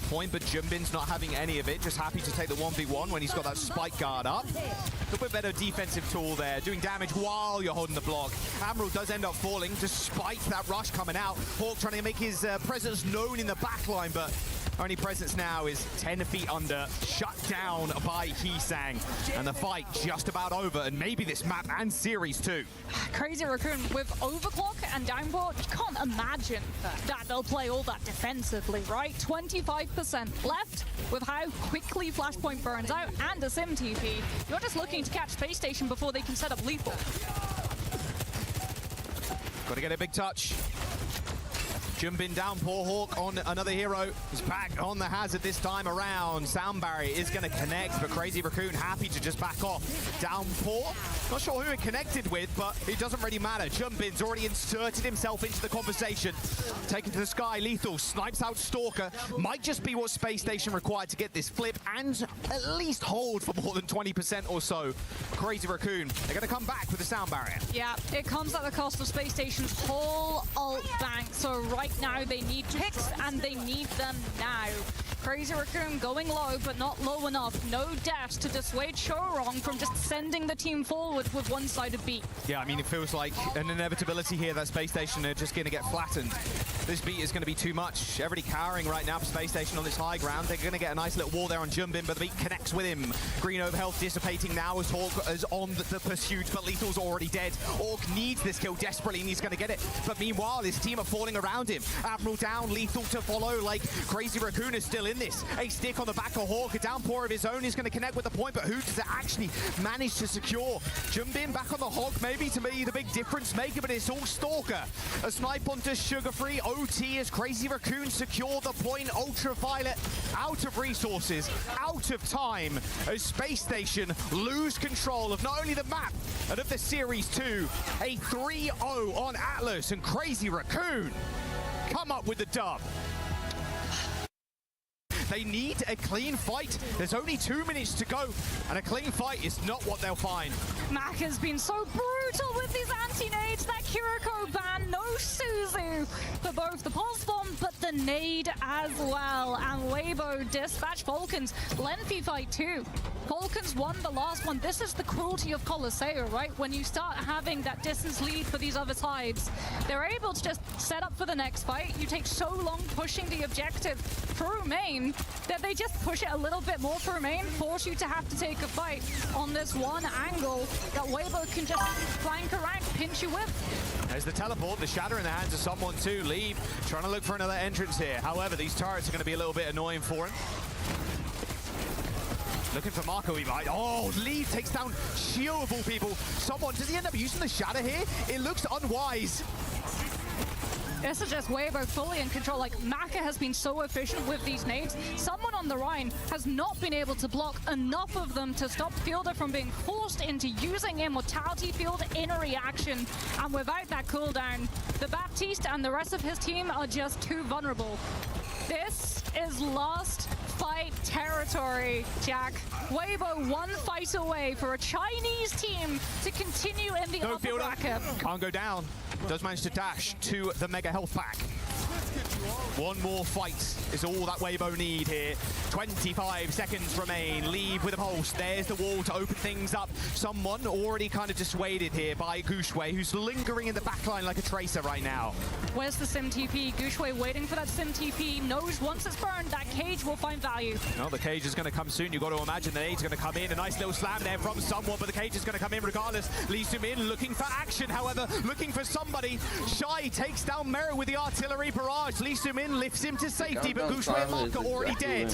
point, but Jumbin's not having any of it, just happy to take the 1v1 when he's got that spike guard up. A little bit better defensive tool there, doing damage while you're holding the block. Admiral does end up falling despite that rush coming out. Hawk trying to make his presence known in the backline, but only presence now is 10 feet under, shut down by Heesang. And the fight just about over, and maybe this map and series too. Crazy Raccoon with overclock and downpour, you can't imagine that they'll play all that defensively, right? 25% left with how quickly Flashpoint burns out and a Sim TP. You're just looking to catch Space Station before they can set up lethal. Got to get a big touch. Jumbin down, poor Hawk on another hero. He's back on the hazard this time around. Sound barrier is going to connect, but Crazy Raccoon happy to just back off. Downpour, not sure who it connected with, but it doesn't really matter. Jumbin's already inserted himself into the conversation. Taken to the sky, lethal, snipes out Stalker. Might just be what Space Station required to get this flip and at least hold for more than 20% or so. Crazy Raccoon, they're going to come back with the sound barrier. Yeah, it comes at the cost of Space Station's whole ult bank, so right now they need picks and they need them now. Crazy Raccoon going low, but not low enough. No dash to dissuade Showwrong from just sending the team forward with one-sided beat. Yeah, I mean, it feels like an inevitability here that Space Station are just going to get flattened. This beat is going to be too much. Everybody cowering right now for Space Station on this high ground. They're going to get a nice little wall there on Jumbin, but the beat connects with him. Green over health dissipating now as Hawk is on the pursuit, but Lethal's already dead. Orc needs this kill desperately and he's going to get it. But meanwhile, his team are falling around him. Admiral down, Lethal to follow, like Crazy Raccoon is still in this. A stick on the back of Hawk, a downpour of his own is going to connect with the point, but who does it actually manage to secure? Jumbin back on the Hawk, maybe to be the big difference maker, but it's all Stalker. A snipe onto Sugar-Free, OT as Crazy Raccoon secure the point. Ultraviolet out of resources, out of time, as Space Station lose control of not only the map, but of the Series 2. A 3-0 on Atlas, and Crazy Raccoon come up with the dub. They need a clean fight. There's only 2 minutes to go, and a clean fight is not what they'll find. Mac has been so brutal with these anti-nades. That Kiriko ban, no Suzu for both the pulse bomb, but the nade as well. And Weibo dispatch Falcons. Lengthy fight too. Falcons won the last one. This is the cruelty of Colosseo, right? When you start having that distance lead for these other sides, they're able to just set up for the next fight. You take so long pushing the objective through main that they just push it a little bit more through main, force you to have to take a fight on this one angle that Weibo can just flank around, pinch you with. There's the teleport, the shatter in the hands of someone too. Leave, trying to look for another entrance here. However, these turrets are going to be a little bit annoying for him. Looking for Marco, he might. Oh, Lee takes down Shio of all people. Someone, does he end up using the shatter here? It looks unwise. This is just Weibo fully in control. Like, Maka has been so efficient with these nades. Someone on the Rhine has not been able to block enough of them to stop Fielder from being forced into using Immortality Field in a reaction. And without that cooldown, the Baptiste and the rest of his team are just too vulnerable. This is last fight territory, Jack. Weibo one fight away for a Chinese team to continue in the upper bracket. Can't go down. Does manage to dash to the Mega Health Pack. One more fight is all that Weibo need here. 25 seconds remain. Leave with a pulse. There's the wall to open things up. Someone already kind of dissuaded here by Gushwei, who's lingering in the backline like a tracer right now. Where's the Sim TP? Gushwei waiting for that Sim TP. Knows once it's burned, that cage will find value. No, the cage is going to come soon. You've got to imagine the nade's going to come in. A nice little slam there from someone, but the cage is going to come in regardless. Lee Soo-min looking for action, however, looking for somebody. Shy takes down Merritt with the artillery barrage. Lee Soo-min lifts him to safety, but Gushwei and Mark are already dead.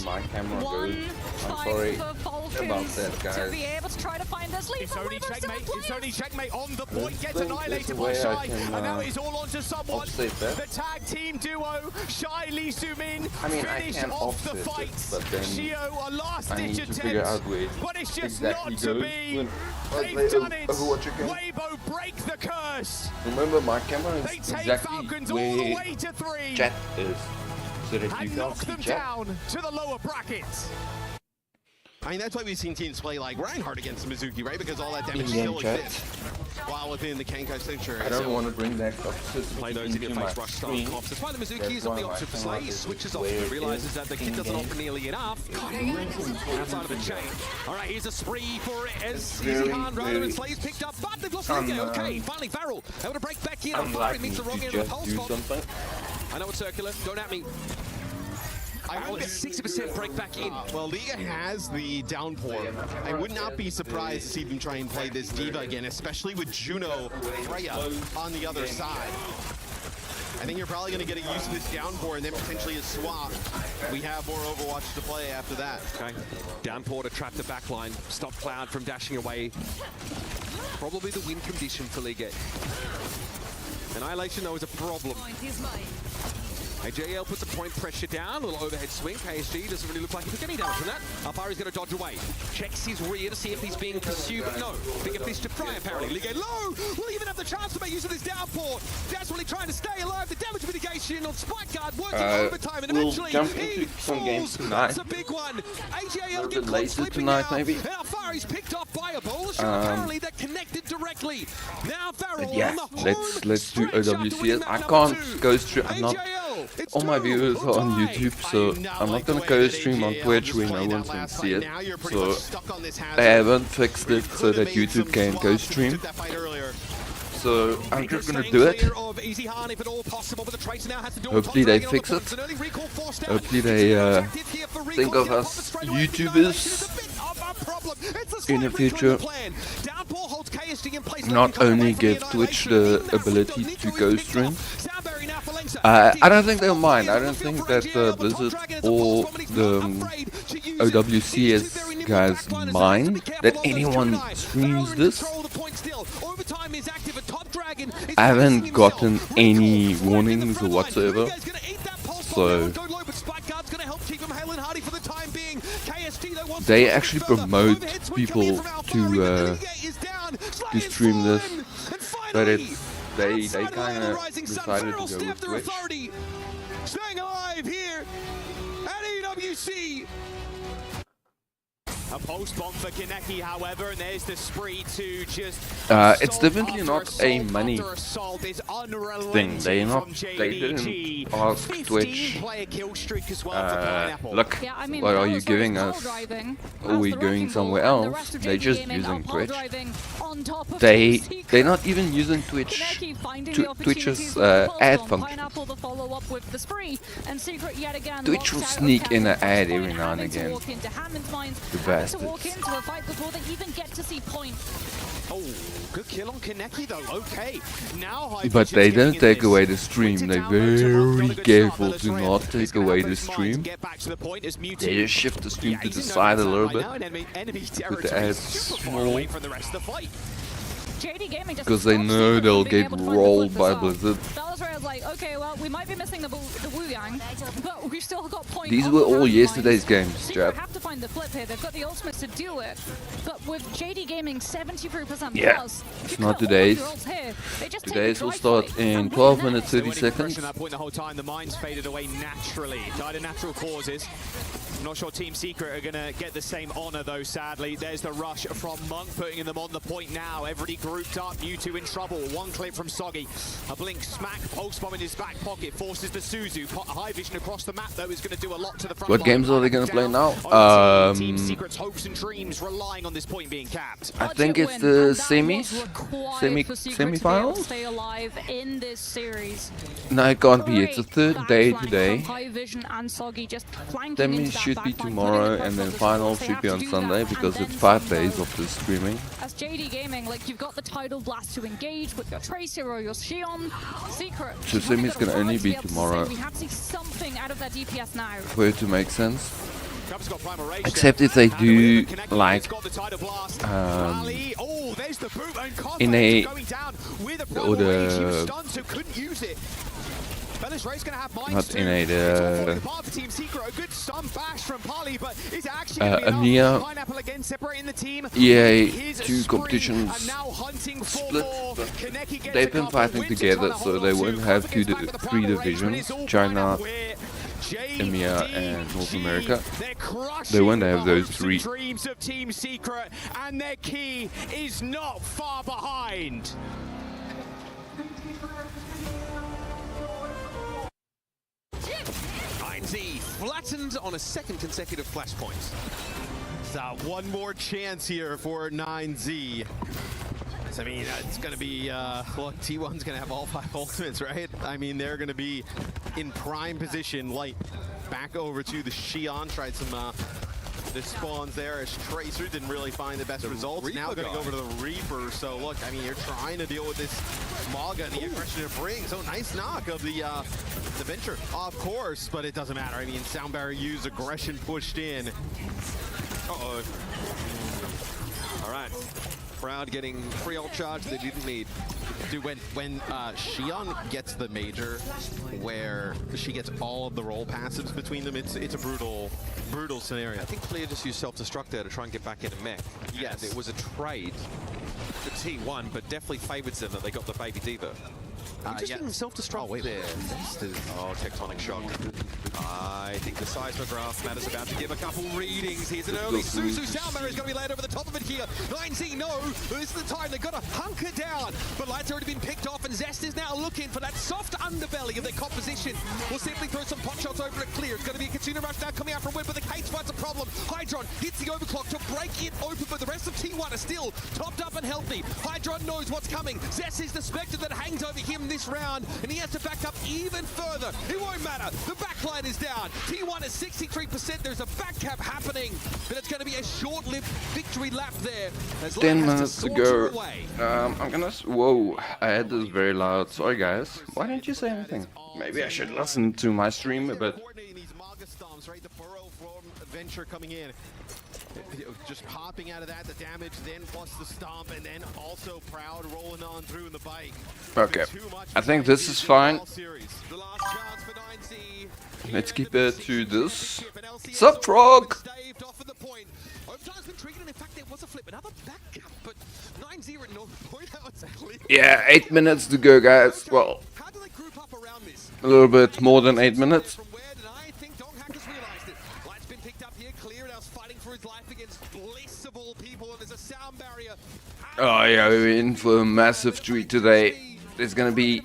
One fight for Falcons to be able to try to find this lead. It's only checkmate. It's only checkmate on the point. Gets annihilated by Shy, and now it's all onto someone. The tag team duo, Shy, Lee Soo-min, finish off the fight. Shio, a last-ditch attempt, but it's just not to be. They've done it. Weibo break the curse. Remember, my camera is they take exactly Falcons all the way to 3. Chat is. So that you and can't knock see them chat. down to the lower brackets. I mean, that's why we've seen teams play like Reinhardt against Mizuki, right? Because all that damage In-game still chat. exists. while within the Kenko sanctuary. I don't want to bring that toxicity Play those in your into my face rush style stream. comps. That's why the Mizuki That's is on the why option for my Slay. He channel switches is off where and it realizes is that the kit doesn't in-game. offer nearly enough. Outside of the chain. Alright, here's a spree for as Very, Easy Han rather very and Slay's picked up, but they've lost Liga. Okay, finally Farrell able to break back in. I'm Fire liking meets the to wrong end of the just pulse do bomb. something. I know it's circular, don't at me. I would 60% break back in. Well, Liga has the downpour. I would not be surprised to see them try and play this Diva again, especially with Juno Freya on the other side. I think you're probably going to get used to this downpour and then potentially a swap. We have more Overwatch to play after that. Okay, downpour to trap the backline, stop Cloud from dashing away. Probably the win condition for Liga. Annihilation though is a problem. AJL puts a point pressure down, a little overhead swing. KSG doesn't really look like he took any damage from that. Alpari's going to dodge away. Checks his rear to see if he's being pursued, but no. Bigger fish to fry, apparently. Liga low! Will even have the chance to make use of this downpour. Desperately trying to stay alive. The damage mitigation on Spike Guard working overtime, and we'll eventually jump he into some games falls. tonight. That's a big one. AJL bit get caught later slipping tonight, out. maybe. And Alpari's picked off by a bullshit. Apparently they're connected directly. Now Farrell Yeah, on the let's do home stretch after winning OWCS. I map number can't 2. go stream. I'm not. It's All my true. viewers are on Goodbye. YouTube, so I'm not gonna go stream on Twitch where no one can see it. So they haven't fixed it so that YouTube can go stream. So I'm just gonna do it. Hopefully they fix it. Hopefully they think of us YouTubers in the future. Not only give Twitch the ability to go stream. I don't think they'll mind. I don't think that Blizzard or the OWCS guys mind that anyone streams this. I haven't gotten any warnings or whatsoever. So they actually promote people to stream this, but it's they kind of decided to go with Twitch. Staying alive here at AWC. A post bomb for Kaneki, however, and there's the spree to just. It's definitely not a money thing. They didn't ask Twitch. Look, Yeah, I mean, what are you Velosaurus giving is us? driving Are as we the going wrecking somewhere ball, and the else? rest of They're JD just Gaming using are Twitch. driving on top of They're Secret. not even using Twitch. Kaneki finding to the opportunities Twitch's with the pulse ad bomb. function. Pineapple the follow-up with the spree, and Secret yet again Twitch will locked out sneak of in an Hammond's ad point. every now and Hammond to again. walk into Hammond's mines, The Hammond to walk bastards. into a fight before they even get to see point. Oh, good kill on Kaneki though. Okay, now High But Vision's they getting don't in take this. away the stream. Pointed They're down low to Monk, very got a good careful start to by the not He's take gonna away have the those lines stream. to get back to the point as Mewtwo. They just shift the stream Yeah, to he's the in no side a man's little land bit. right now, and enemy the territory is ads super far small. away from the rest of the fight. JD Gaming just Because they stops know Secret they'll from being get able to find the rolled flip by as well. Blizzard. Bella's like, okay, well, we might be missing the Wu Yang, but we've still got point. These on were the all Hammond yesterday's mines. games, Secret Jab. have to find the flip here. They've got the ultimates to do it, but with JD Gaming 73% Yeah, plus, it's you not got all today's. of your ults here. They just take Today's the will drive start fight in and 12 win the minutes, net. 30 Winning pressure seconds. at that point the whole time. The mines faded away naturally. Died of natural causes. I'm not sure Team Secret are going to get the same honor though, sadly. There's the rush from Monk, putting them on the point now. Everybody grouped up. Mewtwo in trouble. One clip from Soggy. A blink smack. Pulse bomb in his back pocket. Forces the Suzu. High vision across the map though is going to do a lot to the front What line. games are they gonna play now? Team Secret's hopes and dreams relying on this point being capped. I think Budget it's win, the and that semis, was required for Secret to be able to semi-finals. stay alive in this series. No, it can't be. It's the Great third back day flank today. from High Vision and Soggy just flanking Semis into that should be back line, tomorrow, putting the and then pressure on the finals They should have be to on do Sunday that, because and it's then 5 some days go. of the streaming. As JD Gaming, like you've got the Tidal Blast to engage with your Tracer or your Xion. Secret. So you've really semis got can a only right to be able to say, tomorrow. We have to see something out of their DPS now. For it to make sense. Cubs got primal rage Except there. if they And do, Kaneki has like, got the tidal blast. um, Rally. Oh, there's the boot, and Cosmo in a- going down with a or primal rage. He was the- stunned, so couldn't use it. Bella's Ray's gonna have mines Not too. in a, It's all falling the- apart for Team Secret. A good stun bash from Pali, but is it actually gonna be enough? EMEA Pineapple again separating the team. EA His 2 spree competitions are now hunting for split, more. but Kaneki gets they've a been couple, fighting Winter together, trying to so hold they on won't to. have Cosmo gets back with the 3 primal rage, but divisions. it's all China Pineapple here. EMEA and North America. They want to have those three. Dreams of Team Secret, and their key is not far behind. Z flattened on a second consecutive flashpoint. So one more chance here for 9Z. So, I mean, it's going to be, look, T1's going to have all 5 ultimates, right? I mean, they're going to be in prime position. Light back over to the Xion. Tried some the spawns there as Tracer didn't really find the best results. Reaper now going to go over to the Reaper. So, look, I mean, you're trying to deal with this Maga and the aggression it brings. So, nice knock of the Venture, of course, but it doesn't matter. I mean, Sound Barrier used, aggression pushed in. Uh-oh. All right. Proud getting free ult charge they didn't need. Dude, when Xion gets the major, where she gets all of the roll passives between them, it's a brutal scenario. I think Clear just used self-destruct there to try and get back into mech. Yes. And it was a trade for T1, but definitely favors them that they got the baby diva. Interesting yeah. self-destruct there. Oh, tectonic shock. I think the seismograph matters about to give a couple readings. Here's an early Suzu. Sound Barrier is going to be laid over the top of it here. 9Z, no, this is the time. They've got to hunker down. But Light's already been picked off, and Zest is now looking for that soft underbelly of their composition. We'll simply throw some pot shots over it Clear. It's going to be a Kitsune Rush now coming out from Web, but the cage fight's a problem. Hydron hits the overclock to break it open, but the rest of T1 are still topped up and healthy. Hydron knows what's coming. Zest is the spectre that hangs over him this round, and he has to back up even further. It won't matter. The backline is down. T1 is 63%. There's a back cap happening, but it's going to be a short-lived victory lap there. 10 minutes to go. I'm gonna. Whoa, I had this very loud. Sorry, guys. Why didn't you say anything? Maybe I should listen to my stream a bit. Coordinating these Maga stomps, right? The burrow from Venture coming in. Just popping out of that, the damage, then plus the stomp, and then also Proud rolling on through in the bike. Okay, I think this is fine. The last chance for 9Z. Let's keep it to this. Sup, Frog? Staved off at the point. Overtime's been triggered, and in fact, there was a flip. Another back cap, but 9-0 at North Point. How exactly? Yeah, 8 minutes to go, guys. Well, How do they group up around this? a little bit more than 8 minutes. From where did I think Dong Hackers realized it? Light's been picked up here. Clear now fighting for his life against Bliss of all people, and there's a sound barrier. Oh yeah, we're in for a massive treat today. There's gonna be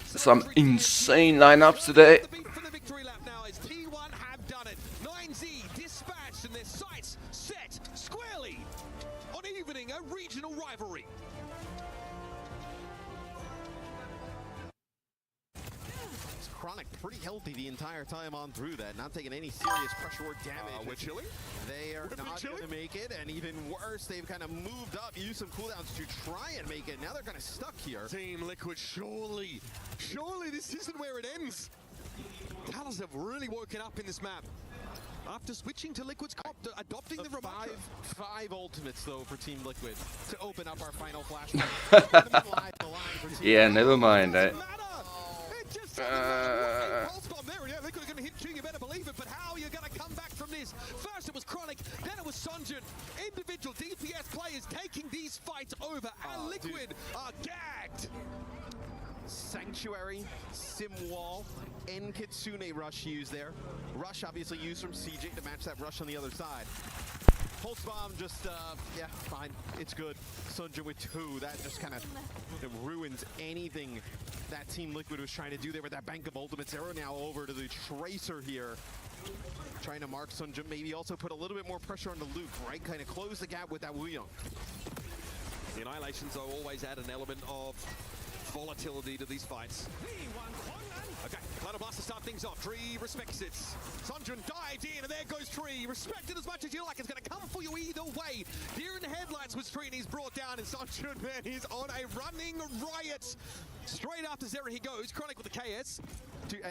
some insane lineups today. The beat for the victory lap now is T1 have done it. 9Z dispatched, and their sights set squarely on evening a regional rivalry. Chronic pretty healthy the entire time on through that, not taking any serious pressure or damage. We're chilling? They are not going to make it, and even worse, they've kind of moved up, used some cooldowns to try and make it. Now they're kind of stuck here. Team Liquid, surely this isn't where it ends. Talos have really woken up in this map. After switching to Liquid's adopting the revive. Five ultimates, though, for Team Liquid to open up our final flashpoint. Yeah, never mind. Liquid are going to hit you better believe it, but how are you going to come back from this? First it was Chronic, then it was Sunjun. Individual DPS players taking these fights over, and Liquid are gagged. Sanctuary, Sim Wall, and Kitsune Rush used there. Rush obviously used from CJ to match that rush on the other side. Pulse Bomb just, yeah, fine. It's good. Sunjun with 2. That just kind of ruins anything that Team Liquid was trying to do there with that bank of ultimates. Arrow now over to the Tracer here. Trying to mark Sunjun, maybe also put a little bit more pressure on the Luke, right? Kind of close the gap with that Wuyong. The Annihilations, though, always add an element of volatility to these fights. Okay, Cloud Blast to start things off. Tree respects it. Sunjun dives in, and there goes Tree. Respect it as much as you like. It's going to come for you either way. Deer in the headlights was Tree, and he's brought down, and Sunjun, man, he's on a running riot. Straight after Zera he goes. Chronic with the KS.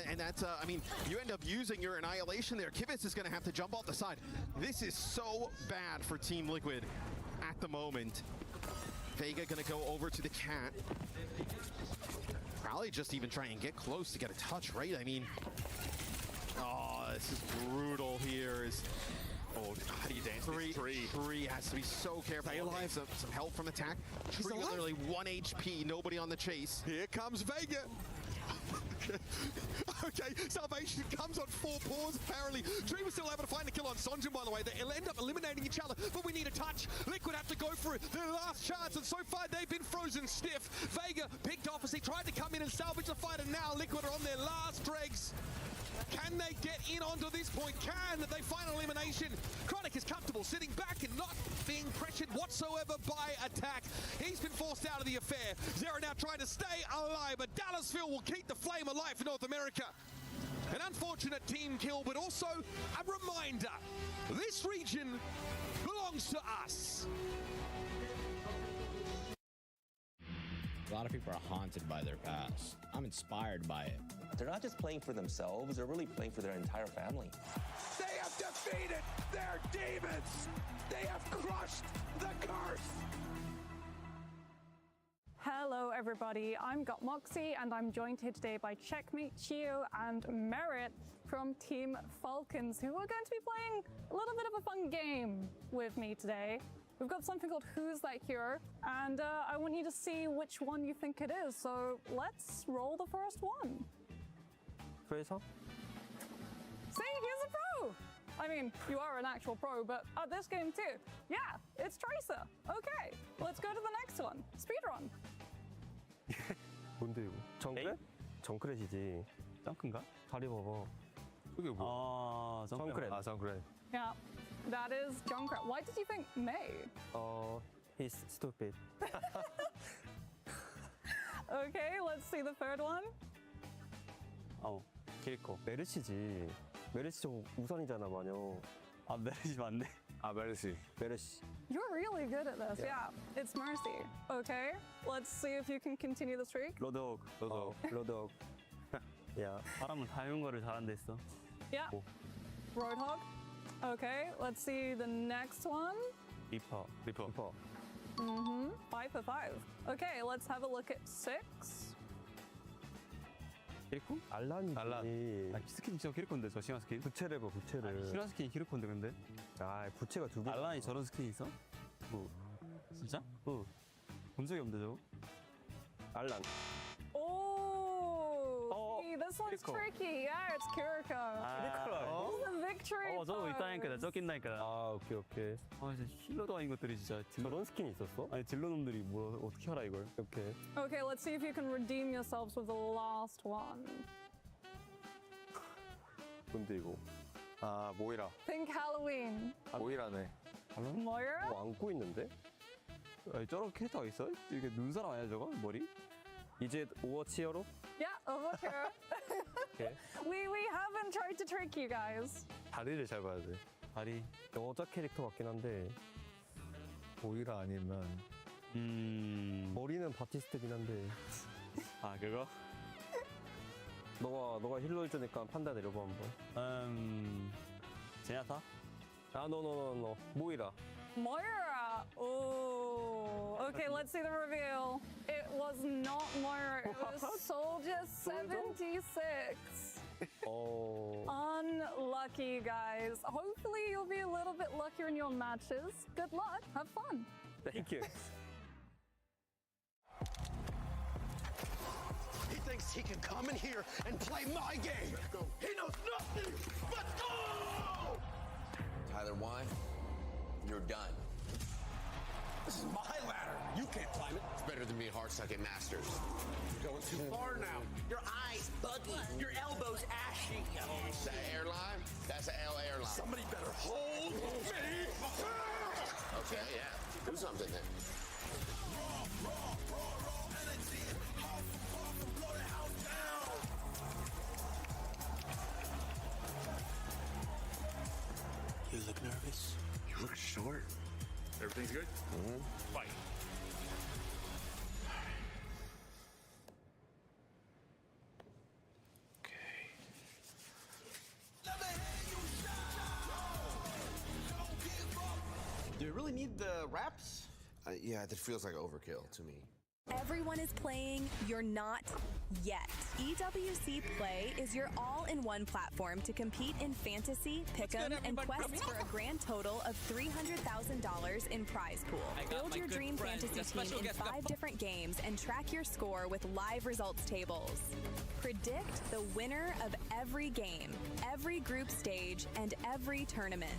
And that's, I mean, you end up using your Annihilation there. Kivitz is going to have to jump off the side. This is so bad for Team Liquid at the moment. Vega going to go over to the Cat. Probably just even try and get close to get a touch, right? I mean, oh, this is brutal here. Oh, how do you dance? Tree has to be so careful. Some help from attack. Tree literally 1 HP, nobody on the chase. Here comes Vega. Okay, Salvation comes on 4 paws, apparently. Dream was still able to find a kill on Sonjin, by the way. They'll end up eliminating each other, but we need a touch. Liquid have to go for it. Their last chance, and so far they've been frozen stiff. Vega picked off as he tried to come in and salvage the fight, and now Liquid are on their last dregs. Can they get in onto this point? Can they find elimination? Chronic is comfortable sitting back and not being pressured whatsoever by attack. He's been forced out of the affair. Zera now trying to stay alive, but Dallasville will keep the flame alive for North America. An unfortunate team kill, but also a reminder, this region belongs to us. A lot of people are haunted by their past. I'm inspired by it. They're not just playing for themselves, they're really playing for their entire family. They have defeated their demons. They have crushed the curse. Hello everybody, I'm Got Moxie and I'm joined here today by Checkmate Chio and Merit from Team Falcons, who are going to be playing a little bit of a fun game with me today. We've got something called Who's That Hero, and I want you to see which one you think it is, so let's roll the first one. Fraser? See, he's a pro! I mean, you are an actual pro, but at this game too. Yeah, it's Tracer. Okay, let's go to the next one. Speedrun. 뭔데 이거? 정크렛? 정크렛이지. 정크인가? 다리 봐봐. 그게 뭐야? 아, 정크렛. 아, 정크렛. Yeah, that is Junkrat. Why did you think May? He's stupid. Okay, let's see the third one. 키리코. 메르시지. 메르시 저 우산이잖아, 마녀. 아, 메르시 맞네. 아, 메르시. 메르시. You're really good at this. Yeah, it's Mercy. Okay, let's see if you can continue the streak. 로드호그. 로드호그. 야, 사람은 다른 거를 잘한다 했어. Yeah. Roadhog. Okay, let's see the next one. 리퍼. 5 for 5. Okay, let's have a look at 6. 키리코? 알란이지. 알란. 스킨 진짜 키리코인데, 저 시간 스킨. 부채를 봐, 부채를. 실화 스킨 키리코인데, 근데? 아, 부채가 2배. 알란이 저런 스킨 있어? 진짜? 본 적이 없는데, 저거? 알란. Oh, see, this one's tricky. Yeah, it's Kiriko. This is the victory 저거 pose. 있다니까, 나 쫓긴다니까. 아, 오케이. 아, 진짜 힐러도 아닌 것들이 진짜. 저런 스킨이 있었어? 아니, 딜러놈들이 뭐, 어떻게 알아, 이걸? 오케이. Okay, let's see if you can redeem yourselves with the last one. 뭔데, 이거? 아, 모이라. Pink Halloween. 모이라네. Moira? 안고 있는데? 아니, 저런 캐릭터가 있어? 이게 눈사람 아니야, 저거? 머리? 이제 오버워치 히어로? Yeah, over here. 오케이. We haven't tried to trick you guys. 다리를 잘 봐야 돼. 다리. 여자 캐릭터 같긴 한데 모이라 아니면 머리는 바티스트긴 한데. 아, 그거? 너가 힐러 해주니까 판다 내려봐 한번. 제냐타? 아, 노. 모이라. Moira. Oh. Okay, let's see the reveal. It was not Moira. It was Soldier 76. Unlucky, guys. Hopefully you'll be a little bit luckier in your matches. Good luck. Have fun. Thank you. He thinks he can come in here and play my game. He knows nothing. Let's go! Tyler, why? You're done. This is my ladder. You can't climb it. It's better than being hard-sucking masters. You're going too far now. Your eyes buggy. Your elbows ashy. That airline? That's an L airline. Somebody better hold me. Okay, yeah. Do something then. Raw energy. Blow the house down. You look nervous. You look short. Everything's good? Fight. Okay. Do you really need the wraps? Yeah, that feels like overkill to me. Everyone is playing, you're not yet. EWC Play is your all-in-one platform to compete in fantasy, pick'em, and quests for a grand total of $300,000 in prize pool. Build your dream fantasy team in 5 different games and track your score with live results tables. Predict the winner of every game, every group stage, and every tournament.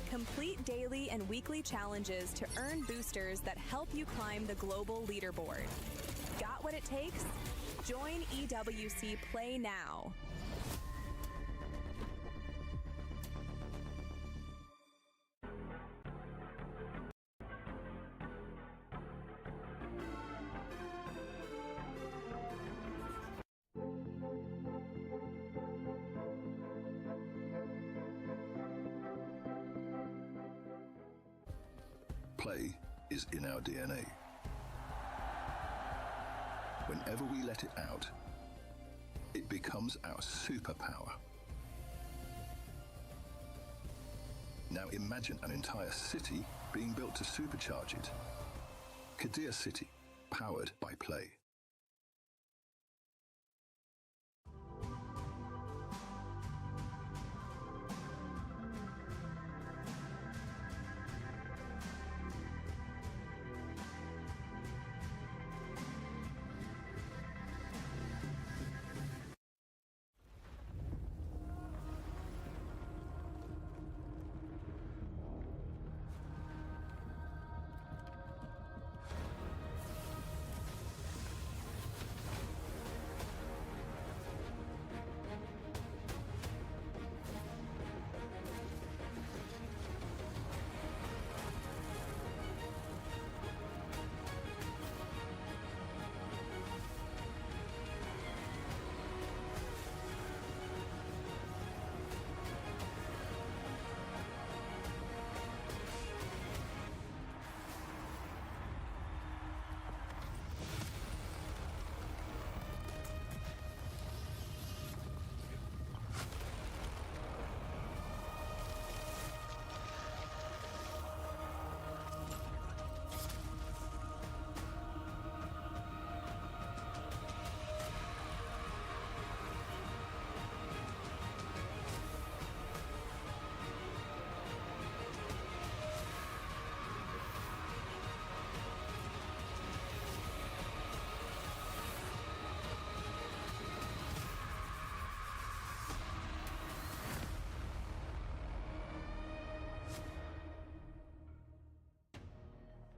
Complete daily and weekly challenges to earn boosters that help you climb the global leaderboard. Got what it takes? Join EWC Play now. Play is in our DNA. Whenever we let it out, it becomes our superpower. Now imagine an entire city being built to supercharge it. Kadir City, powered by Play.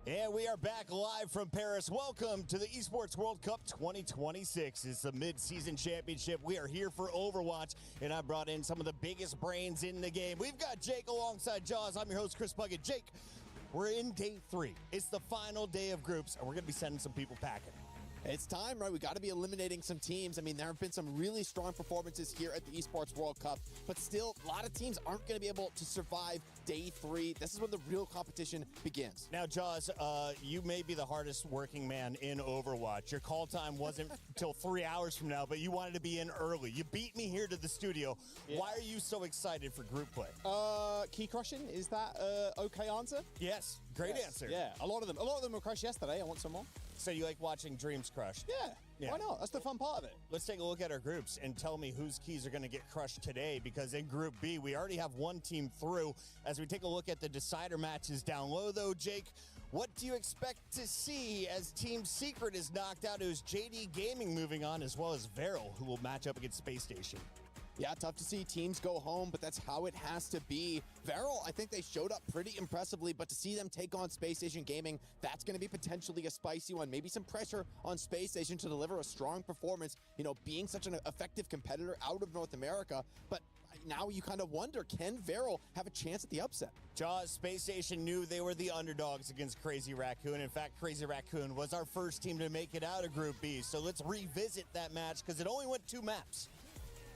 And we are back live from Paris. Welcome to the Esports World Cup 2026. It's the mid-season championship. We are here for Overwatch, and I brought in some of the biggest brains in the game. We've got Jake alongside Jaws. I'm your host, Chris Puckett. Jake, we're in day 3. It's the final day of groups, and we're going to be sending some people packing. It's time, right? We got to be eliminating some teams. I mean, there have been some really strong performances here at the Esports World Cup, but still, a lot of teams aren't going to be able to survive day 3. This is when the real competition begins. Now, Jaws, you may be the hardest working man in Overwatch. Your call time wasn't until 3 hours from now, but you wanted to be in early. You beat me here to the studio. Yeah. Why are you so excited for group play? Key crushing, is that okay answer? Yes, great answer. Yeah, a lot of them were crushed yesterday. I want some more. So you like watching Dreams crush? Yeah, why not? That's the fun part of it. Let's take a look at our groups and tell me whose keys are going to get crushed today, because in Group B, we already have one team through. As we take a look at the decider matches down low, though, Jake, what do you expect to see as Team Secret is knocked out? It was JD Gaming moving on, as well as Veril, who will match up against Space Station. Yeah, tough to see teams go home, but that's how it has to be. Veril, I think they showed up pretty impressively, but to see them take on Space Station Gaming, that's going to be potentially a spicy one. Maybe some pressure on Space Station to deliver a strong performance, you know, being such an effective competitor out of North America. But now you kind of wonder, can Veril have a chance at the upset? Jaws, Space Station knew they were the underdogs against Crazy Raccoon. In fact, Crazy Raccoon was our first team to make it out of Group B. So let's revisit that match, because it only went 2 maps.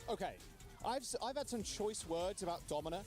Okay, I've had some choice words about Domina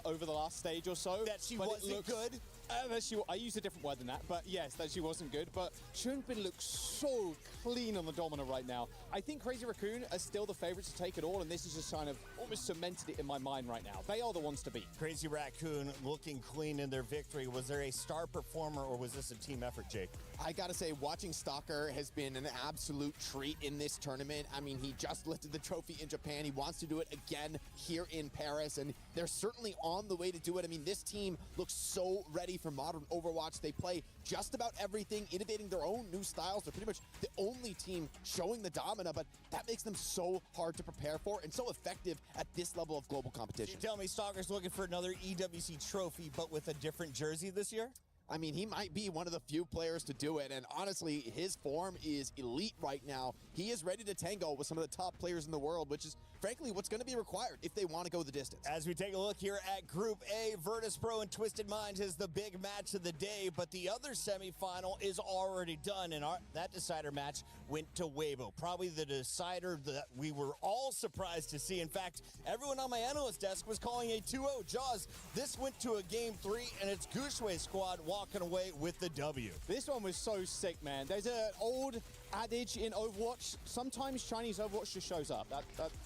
over the last stage or so. That she wasn't good? I used a different word than that, but yes, that she wasn't good. But Chunbin looks so clean on the Domino right now. I think Crazy Raccoon are still the favorites to take it all, and this is just kind of almost cemented it in my mind right now. They are the ones to beat. Crazy Raccoon looking clean in their victory. Was there a star performer, or was this a team effort, Jake? I gotta say, watching Stalker has been an absolute treat in this tournament. I mean, he just lifted the trophy in Japan. He wants to do it again here in Paris, and they're certainly on the way to do it. I mean, this team looks so ready for modern Overwatch. They play just about everything, innovating their own new styles. They're pretty much the only team showing the domina, but that makes them so hard to prepare for and so effective at this level of global competition. You tell me Stalker's looking for another EWC trophy, but with a different jersey this year? I mean, he might be one of the few players to do it, and honestly, his form is elite right now. He is ready to tango with some of the top players in the world, which is, frankly, what's going to be required if they want to go the distance. As we take a look here at Group A, Virtus.pro and Twisted Minds is the big match of the day, but the other semifinal is already done, and that decider match went to Weibo. Probably the decider that we were all surprised to see. In fact, everyone on my analyst desk was calling a 2-0. Jaws, this went to a Game 3, and it's Gushway's squad walking away with the W. This one was so sick, man. There's an old adage in Overwatch, sometimes Chinese Overwatch just shows up.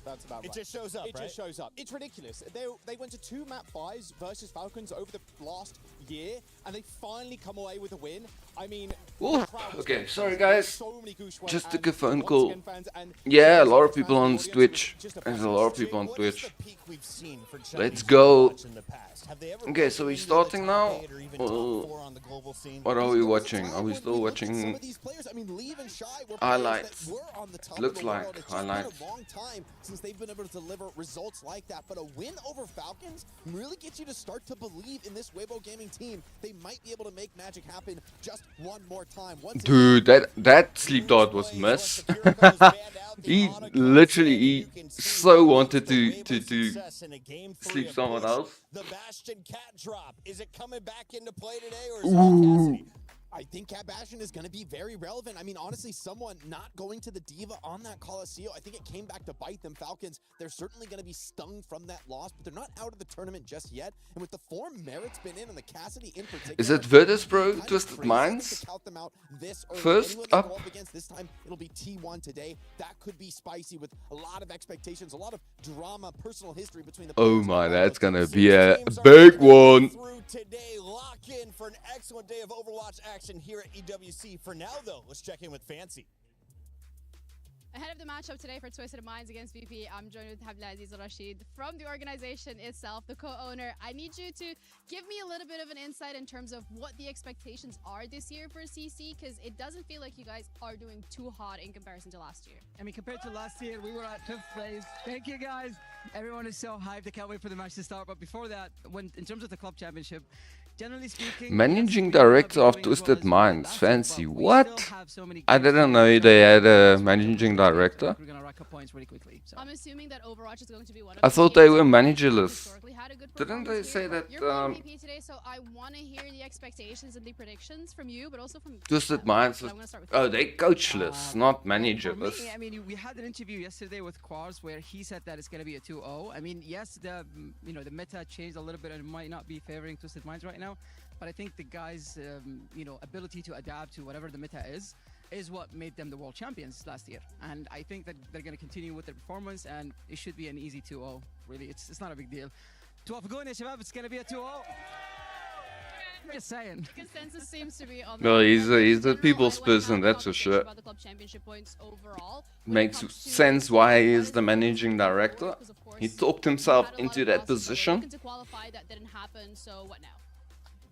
That's about right. It just shows up, It just shows up. It's ridiculous. They went to 2 map 5s versus Falcons over the last year, and they finally come away with a win. I mean, Ooh, okay, sorry guys. So many Just took a phone call. Yeah, a lot of people on Twitch. There's a lot of people on Twitch. Let's go. Okay, so we're starting now. What are we watching? Are we still watching highlights? Looks like highlights. A long time since they've been able to deliver results like that, but a win over Falcons really gets you to start to believe in this Weibo Gaming team. They might be able to make magic happen just one more time. Dude, that sleep dart was a mess. he so wanted to sleep someone else. The Bastion cat drop. Is it coming back into play today, or is it Cassidy? I think Cat Bastion is going to be very relevant. I mean, honestly, someone not going to the Diva on that Coliseum, I think it came back to bite them. Falcons, they're certainly going to be stung from that loss, but they're not out of the tournament just yet. And with the form Merit's been in, and the Cassidy in particular, is it Virtus.pro Twisted Minds? First up. This time, it'll be T1 today. That could be spicy with a lot of expectations, a lot of drama, personal history between the Oh my, that's going to be a big one. Today, lock in for an excellent day of Overwatch action here at EWC. For now, though, let's check in with Fancy. Ahead of the matchup today for Twisted Minds against VP, I'm joined with Abdelaziz Rashid from the organization itself, the co-owner. I need you to give me a little bit of an insight in terms of what the expectations are this year for CC, because it doesn't feel like you guys are doing too hot in comparison to last year. I mean, compared to last year, we were at 5th place. Thank you, guys. Everyone is so hyped. I can't wait for the match to start. But before that, in terms of the club championship, generally speaking, managing director of Twisted Minds, Fancy. What? I didn't know they had a managing director. I'm assuming that Overwatch is going to be one of I thought they were managerless. Didn't they say that? You're playing VP today, so I want to hear the expectations and the predictions from you, but also from Twisted Minds. Oh, they coachless, not managerless. I mean, we had an interview yesterday with Quarz where he said that it's going to be a 2-0. I mean, yes, the meta changed a little bit and it might not be favoring Twisted Minds right now, but I think the guys' ability to adapt to whatever the meta is what made them the world champions last year. And I think that they're going to continue with their performance, and it should be an easy 2-0. Really, it's not a big deal. توافقون يا شباب, it's going to be a 2-0. I'm just saying. The consensus seems to be on Well, he's the people's person, that's for sure. Makes sense why he is the managing director. He talked himself into that position.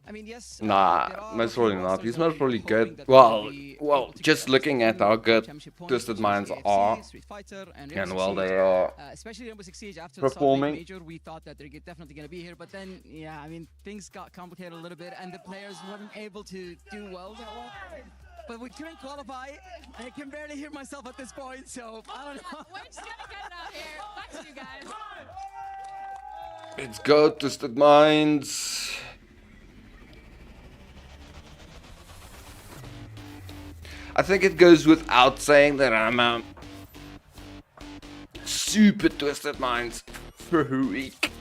I mean, yes. Nah, most probably not. He's most probably good. Well, just looking at how good Twisted Minds are, and well, they are especially Rainbow Six Siege after performing. The major, we thought that they're definitely going to be here, but then, yeah, I mean, things got complicated a little bit, and the players weren't able to do well that well. But we couldn't qualify. I can barely hear myself at this point, so I don't know. We're just gonna get it out here. Back to you guys. Let's go, Twisted Minds. I think it goes without saying that I'm a super Twisted Minds freak.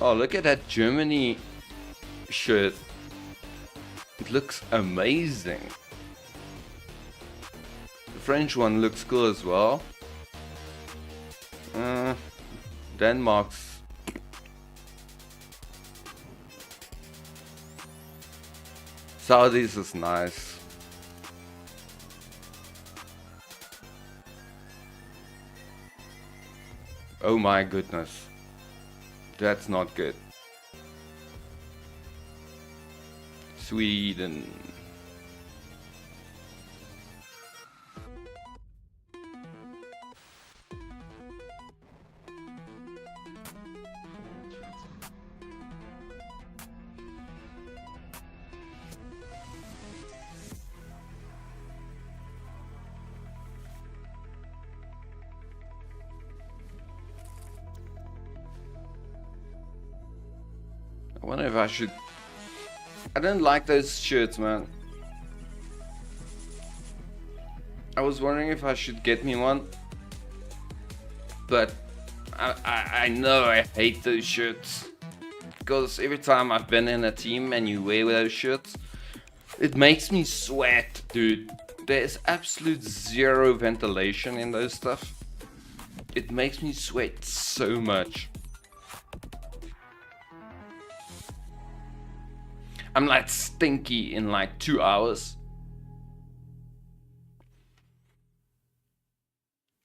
Oh, look at that Germany shirt. It looks amazing. The French one looks cool as well. Denmark's. Saudi's is nice. Oh my goodness. That's not good. Sweden. I wonder if I should... I don't like those shirts, man. I was wondering if I should get me one. But I know I hate those shirts. Because every time I've been in a team and you wear those shirts, it makes me sweat, dude. There's absolute zero ventilation in those stuff. It makes me sweat so much. I'm like stinky in like 2 hours.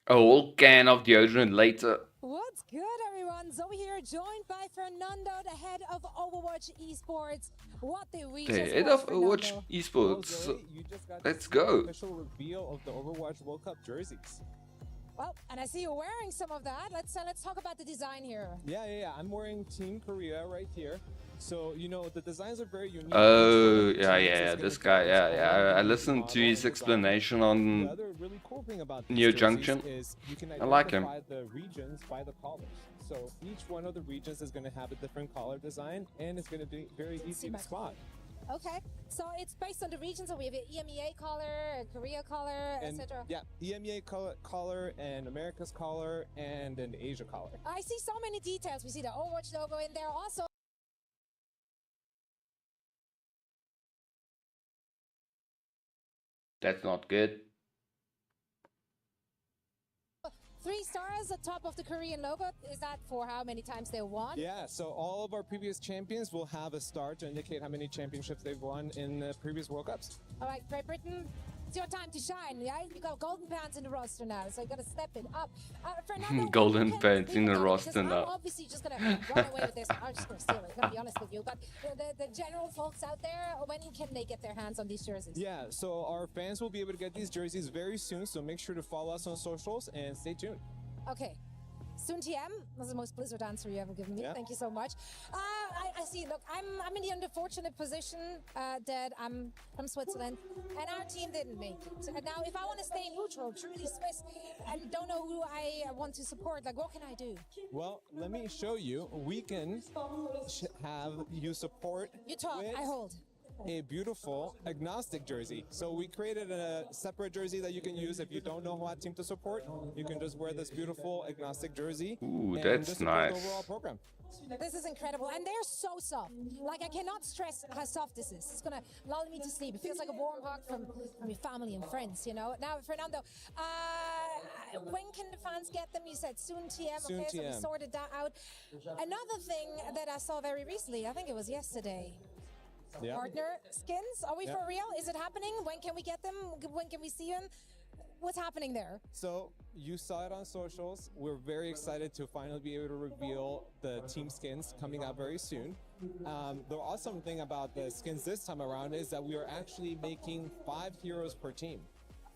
A whole can of deodorant later. What's good, everyone? Zoe here, joined by Fernando, the head of Overwatch Esports. What did we The just head watch, of Overwatch Fernando? Esports. Well, Zoe, you just got Let's to see the go. official reveal of the Overwatch World Cup jerseys. Well, and I see you wearing some of that. Let's talk about the design here. Yeah. I'm wearing Team Korea right here. So, you know, the designs are very unique. Oh, yeah. This guy, yeah. I listened to his explanation on The other really cool thing about these Neo jerseys Junction. is you can I like him. identify the regions by the colors. So each one of the regions is going to have a different color design, and it's going to be very easy to spot. Okay, so it's based on the region. So we have an EMEA color, a Korea color, And etc. yeah, EMEA color and America's color and an Asia color. I see so many details. We see the Overwatch logo in there also. That's not good. 3 stars atop of the Korean logo. Is that for how many times they won? Yeah, so all of our previous champions will have a star to indicate how many championships they've won in the previous World Cups. All right, Great Britain, it's your time to shine. Yeah, you got golden pants in the roster now, so you got to step it up. Fernando, Golden what can pants in the people do? roster Because I'm now. obviously just gonna run away with this. I'm just gonna steal it. I'm gonna be honest with you. But the general folks out there, when can they get their hands on these jerseys? Yeah, so our fans will be able to get these jerseys very soon, so make sure to follow us on socials and stay tuned. Okay. Soon TM was the most Blizzard answer you ever given me. Yeah. Thank you so much. I see. Look, I'm in the unfortunate position that I'm from Switzerland, and our team didn't make it. And now, if I want to stay neutral, truly Swiss, and don't know who I want to support, like, what can I do? Well, let me show you. We can have you support. You talk. with I hold. A beautiful agnostic jersey. So we created a separate jersey that you can use if you don't know what team to support. You can just wear this beautiful agnostic jersey. Ooh, and that's just support the nice. overall program. This is incredible, and they're so soft. Like, I cannot stress how soft this is. It's gonna lull me to sleep. It feels like a warm hug from your family and friends, you know. Now, Fernando, when can the fans get them? You said soon TM. Soon okay, so we TM. sorted that out. Another thing that I saw very recently, I think it was yesterday. Yeah. Partner skins. Are we Yeah. for real? Is it happening? When can we get them? When can we see them? What's happening there? So you saw it on socials. We're very excited to finally be able to reveal the team skins coming out very soon. The awesome thing about the skins this time around is that we are actually making 5 heroes per team.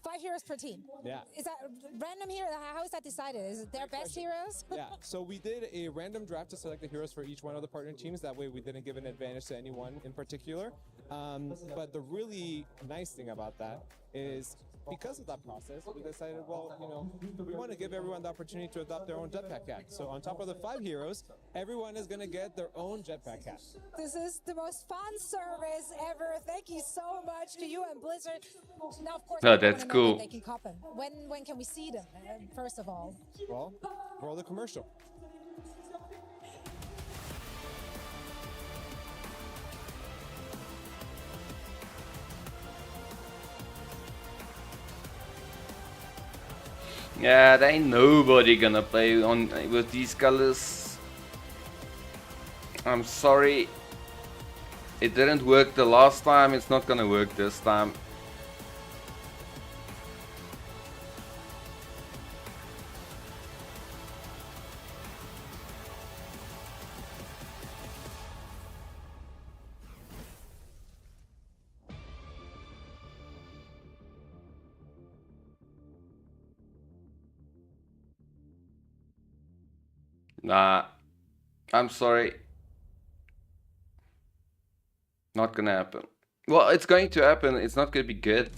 5 heroes per team. Yeah. Is that random here? How is that decided? Is it their best heroes? Yeah, so we did a random draft to select the heroes for each one of the partner teams. That way we didn't give an advantage to anyone in particular. But the really nice thing about that is because of that process, we decided, well, you know, we want to give everyone the opportunity to adopt their own jetpack hat. So on top of the 5 heroes, everyone is going to get their own jetpack hat. This is the most fun service ever. Thank you so much to you and Blizzard. Now, of course, No, I that's wanna know when cool. They can cop them. When can we see them? First of all. Well, roll the commercial. Yeah, there ain't nobody gonna play on with these colors. I'm sorry. It didn't work the last time, it's not gonna work this time. Nah, I'm sorry. Not gonna happen. Well, it's going to happen, it's not gonna be good.